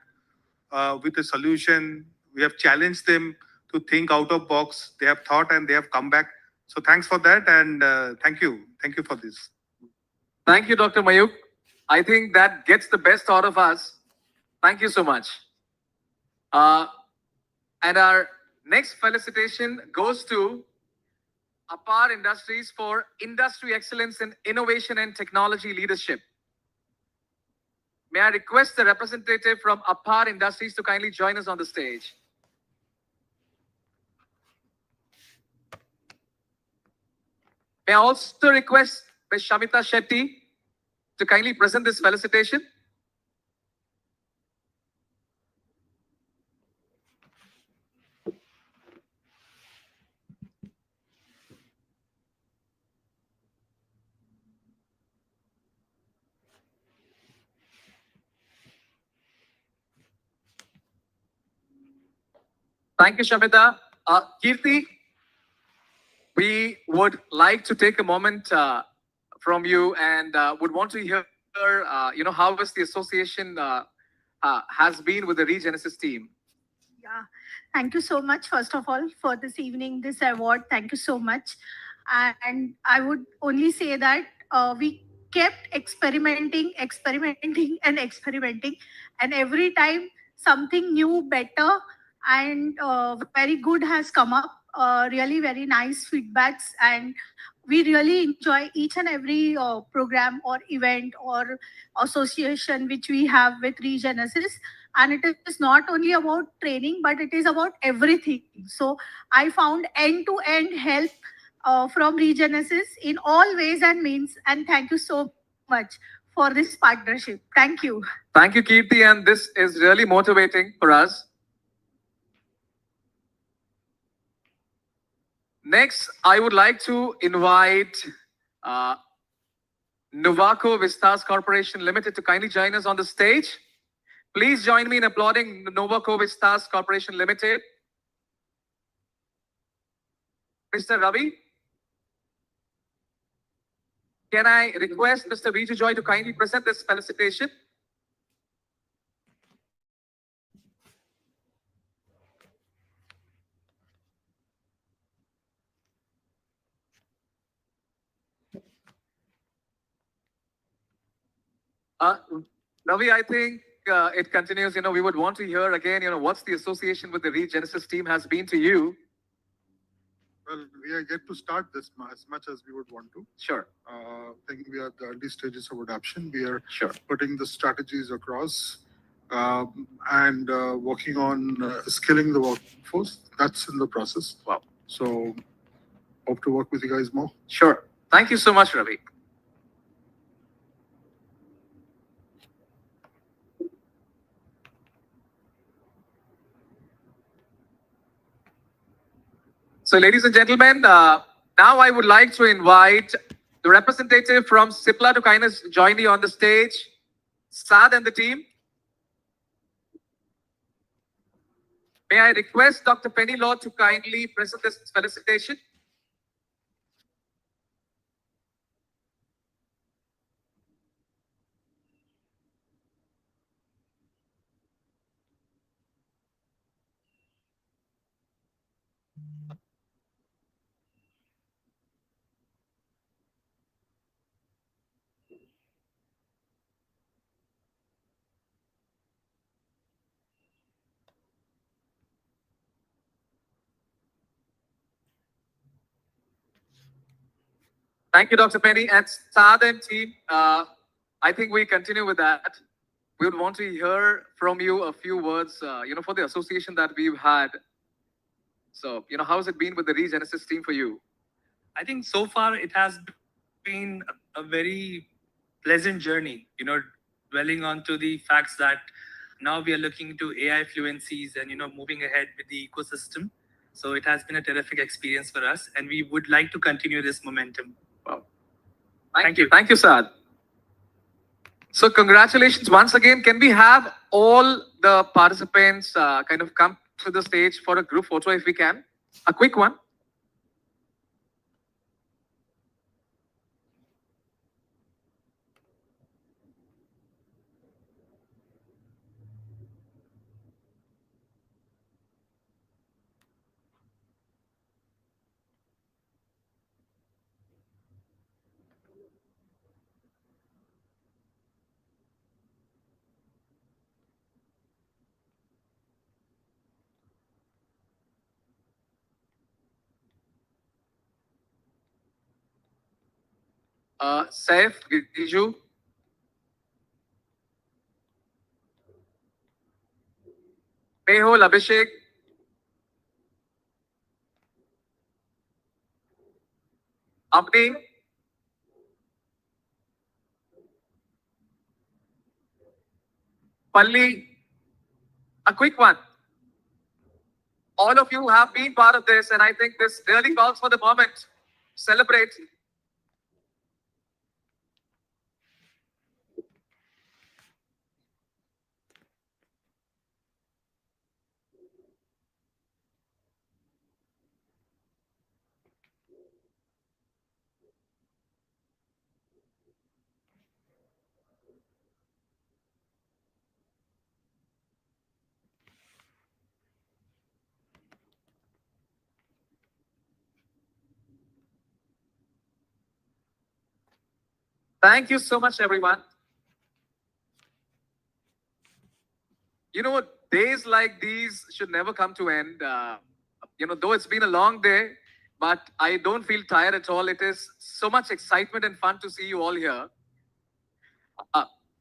with a solution. We have challenged them to think out of box. They have thought and they have come back. So thanks for that, and thank you. Thank you for this. Thank you, Dr. Mayuk. I think that gets the best out of us. Thank you so much. And our next felicitation goes to Apar Industries for Industry Excellence in Innovation and Technology Leadership. May I request the representative from Apar Industries to kindly join us on the stage. May I also request Ms. Shamita Shetty to kindly present this felicitation. Thank you, Shamita. Kirti, we would like to take a moment from you and would want to hear, how was the association has been with the Regenesis team. Yeah, thank you so much, first of all, for this evening, this award. Thank you so much. And I would only say that we kept experimenting, and every time something new, better, and very good has come up. Really very nice feedbacks, and we really enjoy each and every program or event or association which we have with Regenesis. And it is not only about training, but it is about everything. So I found end-to-end help from Regenesis in all ways and means. And thank you so much for this partnership. Thank you. Thank you, Kirti, and this is really motivating for us. Next, I would like to invite Novaco Vistas Corporation Limited to kindly join us on the stage. Please join me in applauding Novaco Vistas Corporation Limited. Mr. Ravi, can I request Mr. Viju Joy to kindly present this felicitation? Ravi, I think it continues. We would want to hear again, what's the association with the Regenesis team has been to you? Well, we are yet to start this as much as we would want to. Sure. I think we are at the early stages of adoption. We are Sure. putting the strategies across and working on skilling the workforce. That's in the process. Wow. So hope to work with you guys more. Sure. Thank you so much, Ravi. So, ladies and gentlemen, now I would like to invite the representative from CIPLA to kind of join me on the stage, Saad and the team. May I request Dr. Penny Law to kindly present this felicitation? Thank you, Dr. Penny and Saad and team. I think we continue with that. We would want to hear from you a few words, for the association that we've had. So, how's it been with the Regenesis team for you? I think so far it has been a very pleasant journey, dwelling onto the facts that now we are looking into AI fluencies and, moving ahead with the ecosystem. So it has been a terrific experience for us and we would like to continue this momentum. Wow. Thank you. Thank you, Saad. So congratulations once again. Can we have all the participants kind of come to the stage for a group photo if we can? A quick one. Saif, Giju. Mehul, Abhishek. Amni. Palli. A quick one. All of you have been part of this, and I think this really calls for the moment. Celebrate. Thank you so much, everyone. Days like these should never come to end. Though it's been a long day, but I don't feel tired at all. It is so much excitement and fun to see you all here.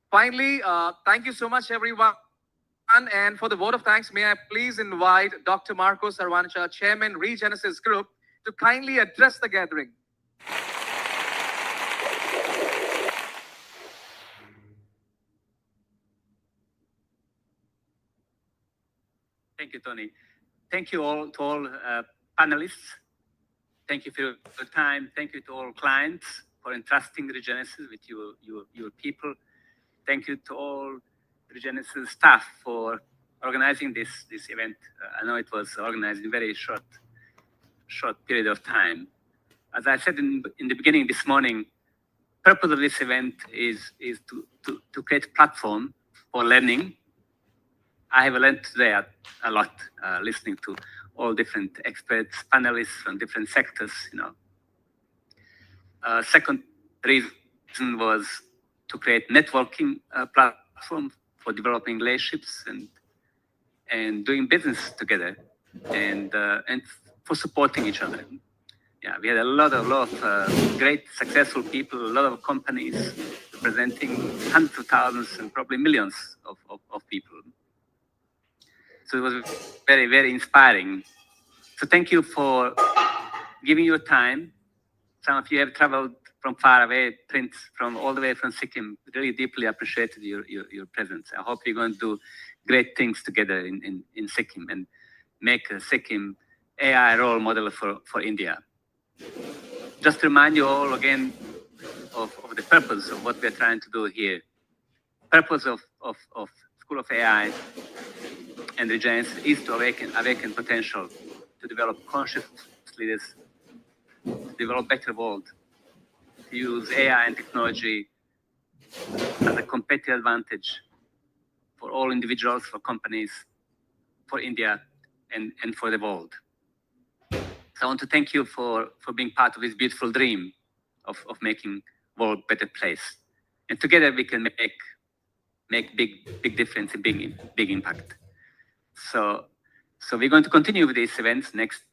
Finally, thank you so much, everyone. And for the vote of thanks, may I please invite Dr. Marco Sarvancha, Chairman, Regenesis Group, to kindly address the gathering. Thank you, Tony. Thank you all to all panelists. Thank you for your time. Thank you to all clients for entrusting Regenesis with your people. Thank you to all Regenesis staff for organizing this event. I know it was organized in a very short period of time. As I said in the beginning this morning, purpose of this event is to create a platform for learning. I have learned today a lot, listening to all different experts, panelists from different sectors. Second reason was to create networking platform for developing relationships and doing business together, and for supporting each other. Yeah, we had a lot of great, successful people, a lot of companies representing hundreds of thousands and probably millions of people. So it was very, very inspiring. So thank you for giving your time. Some of you have traveled from far away, Prince, from all the way from Sikkim. Really deeply appreciated your presence. I hope you're going to do great things together in Sikkim and make Sikkim AI role model for India. Just to remind you all again of the purpose of what we're trying to do here. Purpose of School of AI and Regenesis is to awaken potential, to develop conscious leaders, to develop better world, to use AI and technology as a competitive advantage for all individuals, for companies, for India, and for the world. So I want to thank you for being part of this beautiful dream of making world a better place. And together we can make big difference and big impact. So we're going to continue with these events. Next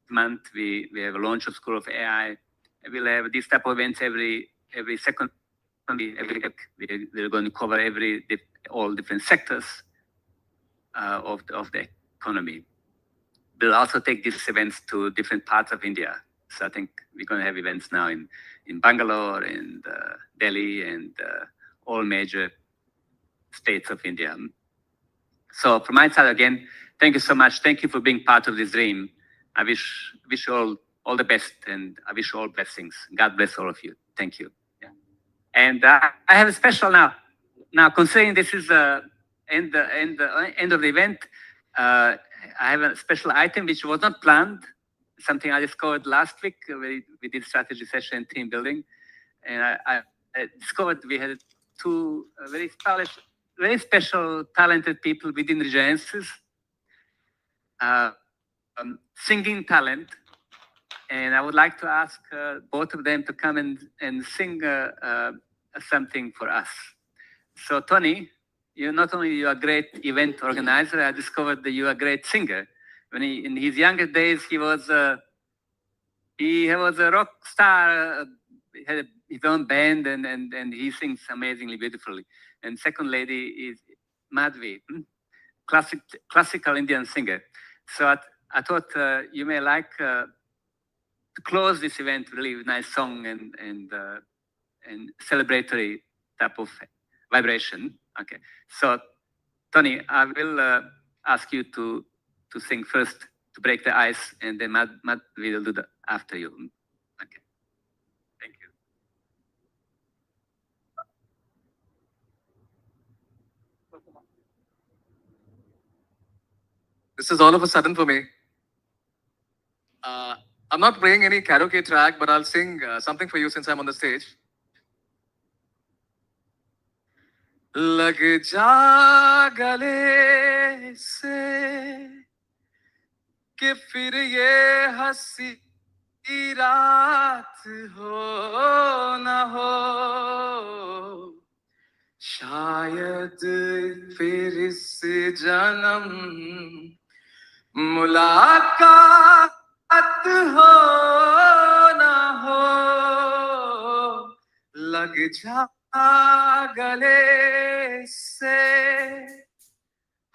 month we have a launch of School of AI. We'll have this type of events every second every week. We're going to cover all different sectors of the economy. We'll also take these events to different parts of India. So I think we're going to have events now in Bangalore and Delhi and all major states of India. So from my side again, thank you so much. Thank you for being part of this dream. I wish you all the best, and I wish you all blessings. God bless all of you. Thank you. Yeah. And I have a special now. Now, considering this is the end of the event, I have a special item which was not planned. Something I discovered last week. We did strategy session and team building, and I discovered we had two very special, talented people within Regenesis, singing talent, and I would like to ask both of them to come and sing something for us. So Tony, not only you are a great event organizer, I discovered that you are a great singer. When in his younger days, he was a rock star. He had his own band, and he sings amazingly beautifully. And second lady is Madhvi, classical Indian singer. So I thought you may like to close this event really with a nice song and celebratory type of vibration. Okay. So Tony, I will ask you to sing first to break the ice, and then Madhvi will do that after you. Okay. Thank you. This is all of a sudden for me. I'm not playing any karaoke track, but I'll sing something for you since I'm on the stage. लग जा गले से कि फिर ये हंसी रात हो न हो, शायद फिर इस जन्म मुलाकात हो न हो, लग जा गले से,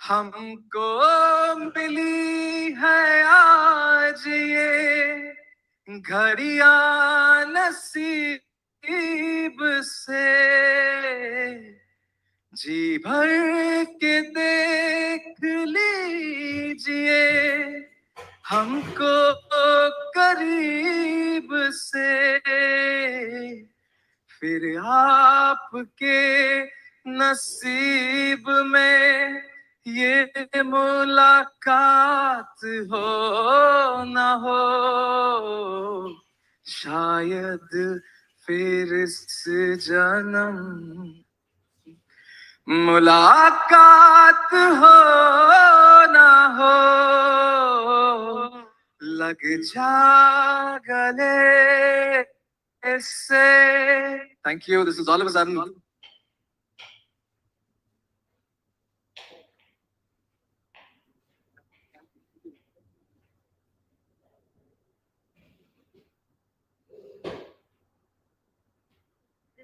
हमको मिली है आज ये घड़ियां नसीब से, जी भर के देख लीजिए हमको करीब से, फिर आपके नसीब में ये मुलाकात हो न हो, शायद फिर इस जन्म मुलाकात हो न हो, लग जा गले से. Thank you. This is all of a sudden.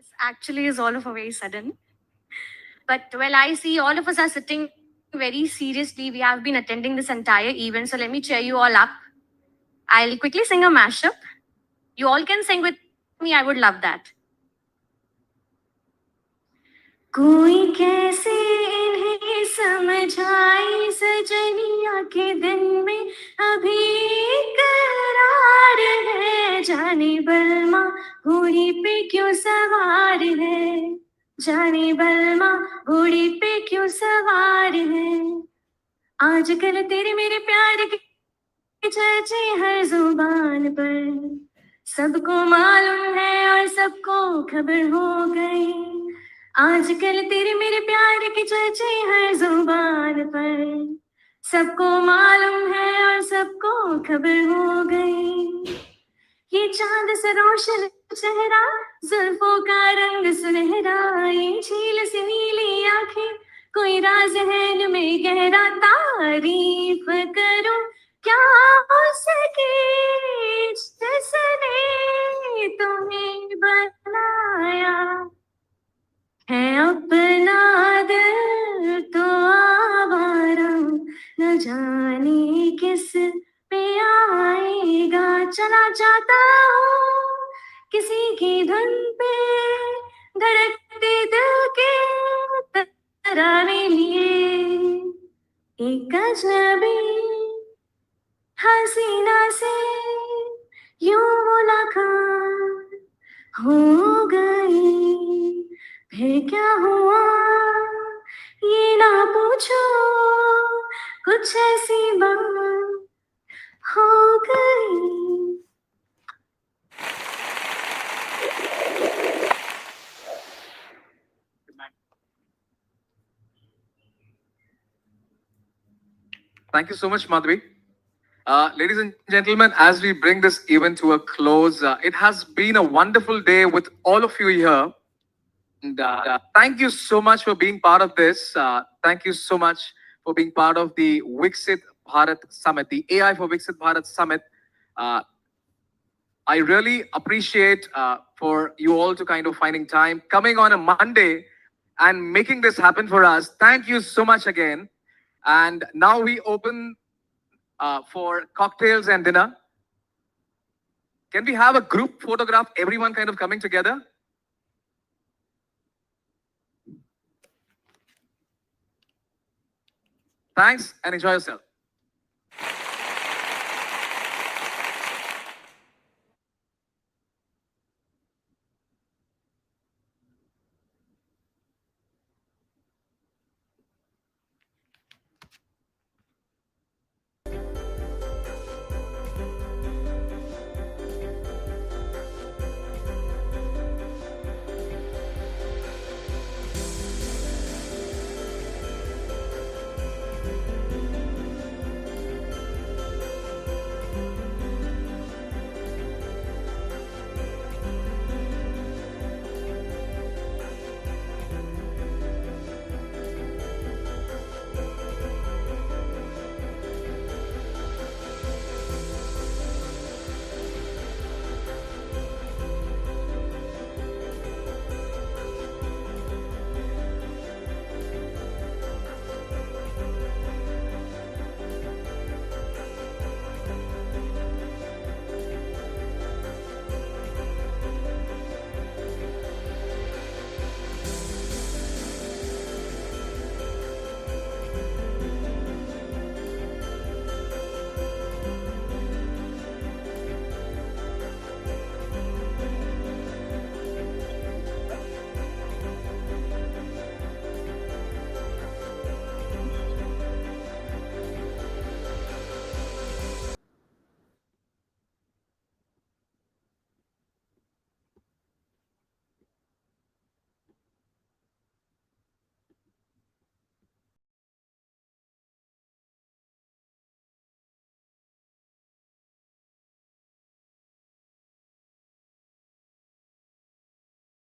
This actually is all of a very sudden. But well, I see all of us are sitting very seriously. We have been attending this entire event, so let me cheer you all up. I'll quickly sing a mashup. You all can sing with me. I would love that. कोई कैसे इन्हें समझाए सजनिया के दिन में अभी करार है जाने बलमा घोड़ी पे क्यों सवार है जाने बलमा घोड़ी पे क्यों सवार है आजकल तेरे मेरे प्यार के चर्चे हर जुबान पर सबको मालूम है और सबको खबर हो गई आजकल तेरे मेरे प्यार के चर्चे हर जुबान पर सबको मालूम है और सबको खबर हो गई ये चांद सा रोशन चेहरा जुल्फों का रंग सुनहरा ये झील से नीली आंखें कोई राज है इनमें गहरा तारीफ करूं क्या हो सके जिसने तुम्हें बनाया है अपना दिल तो आवारा न जाने किस पे आएगा चला जाता हूँ किसी की धुन पे धड़कते दिल के तराने लिए एक अजनबी हसीना से यूं मुलाकात हो गई फिर क्या हुआ ये ना पूछो कुछ ऐसी बात हो गई Thank you so much, Madhvi. Ladies and gentlemen, as we bring this event to a close, it has been a wonderful day with all of you here. And, thank you so much for being part of this. Thank you so much for being part of the Viksit Bharat Summit, the AI for Viksit Bharat Summit. I really appreciate for you all to kind of finding time, coming on a Monday and making this happen for us. Thank you so much again. And now we open for cocktails and dinner. Can we have a group photograph, everyone kind of coming together? Thanks and enjoy yourself.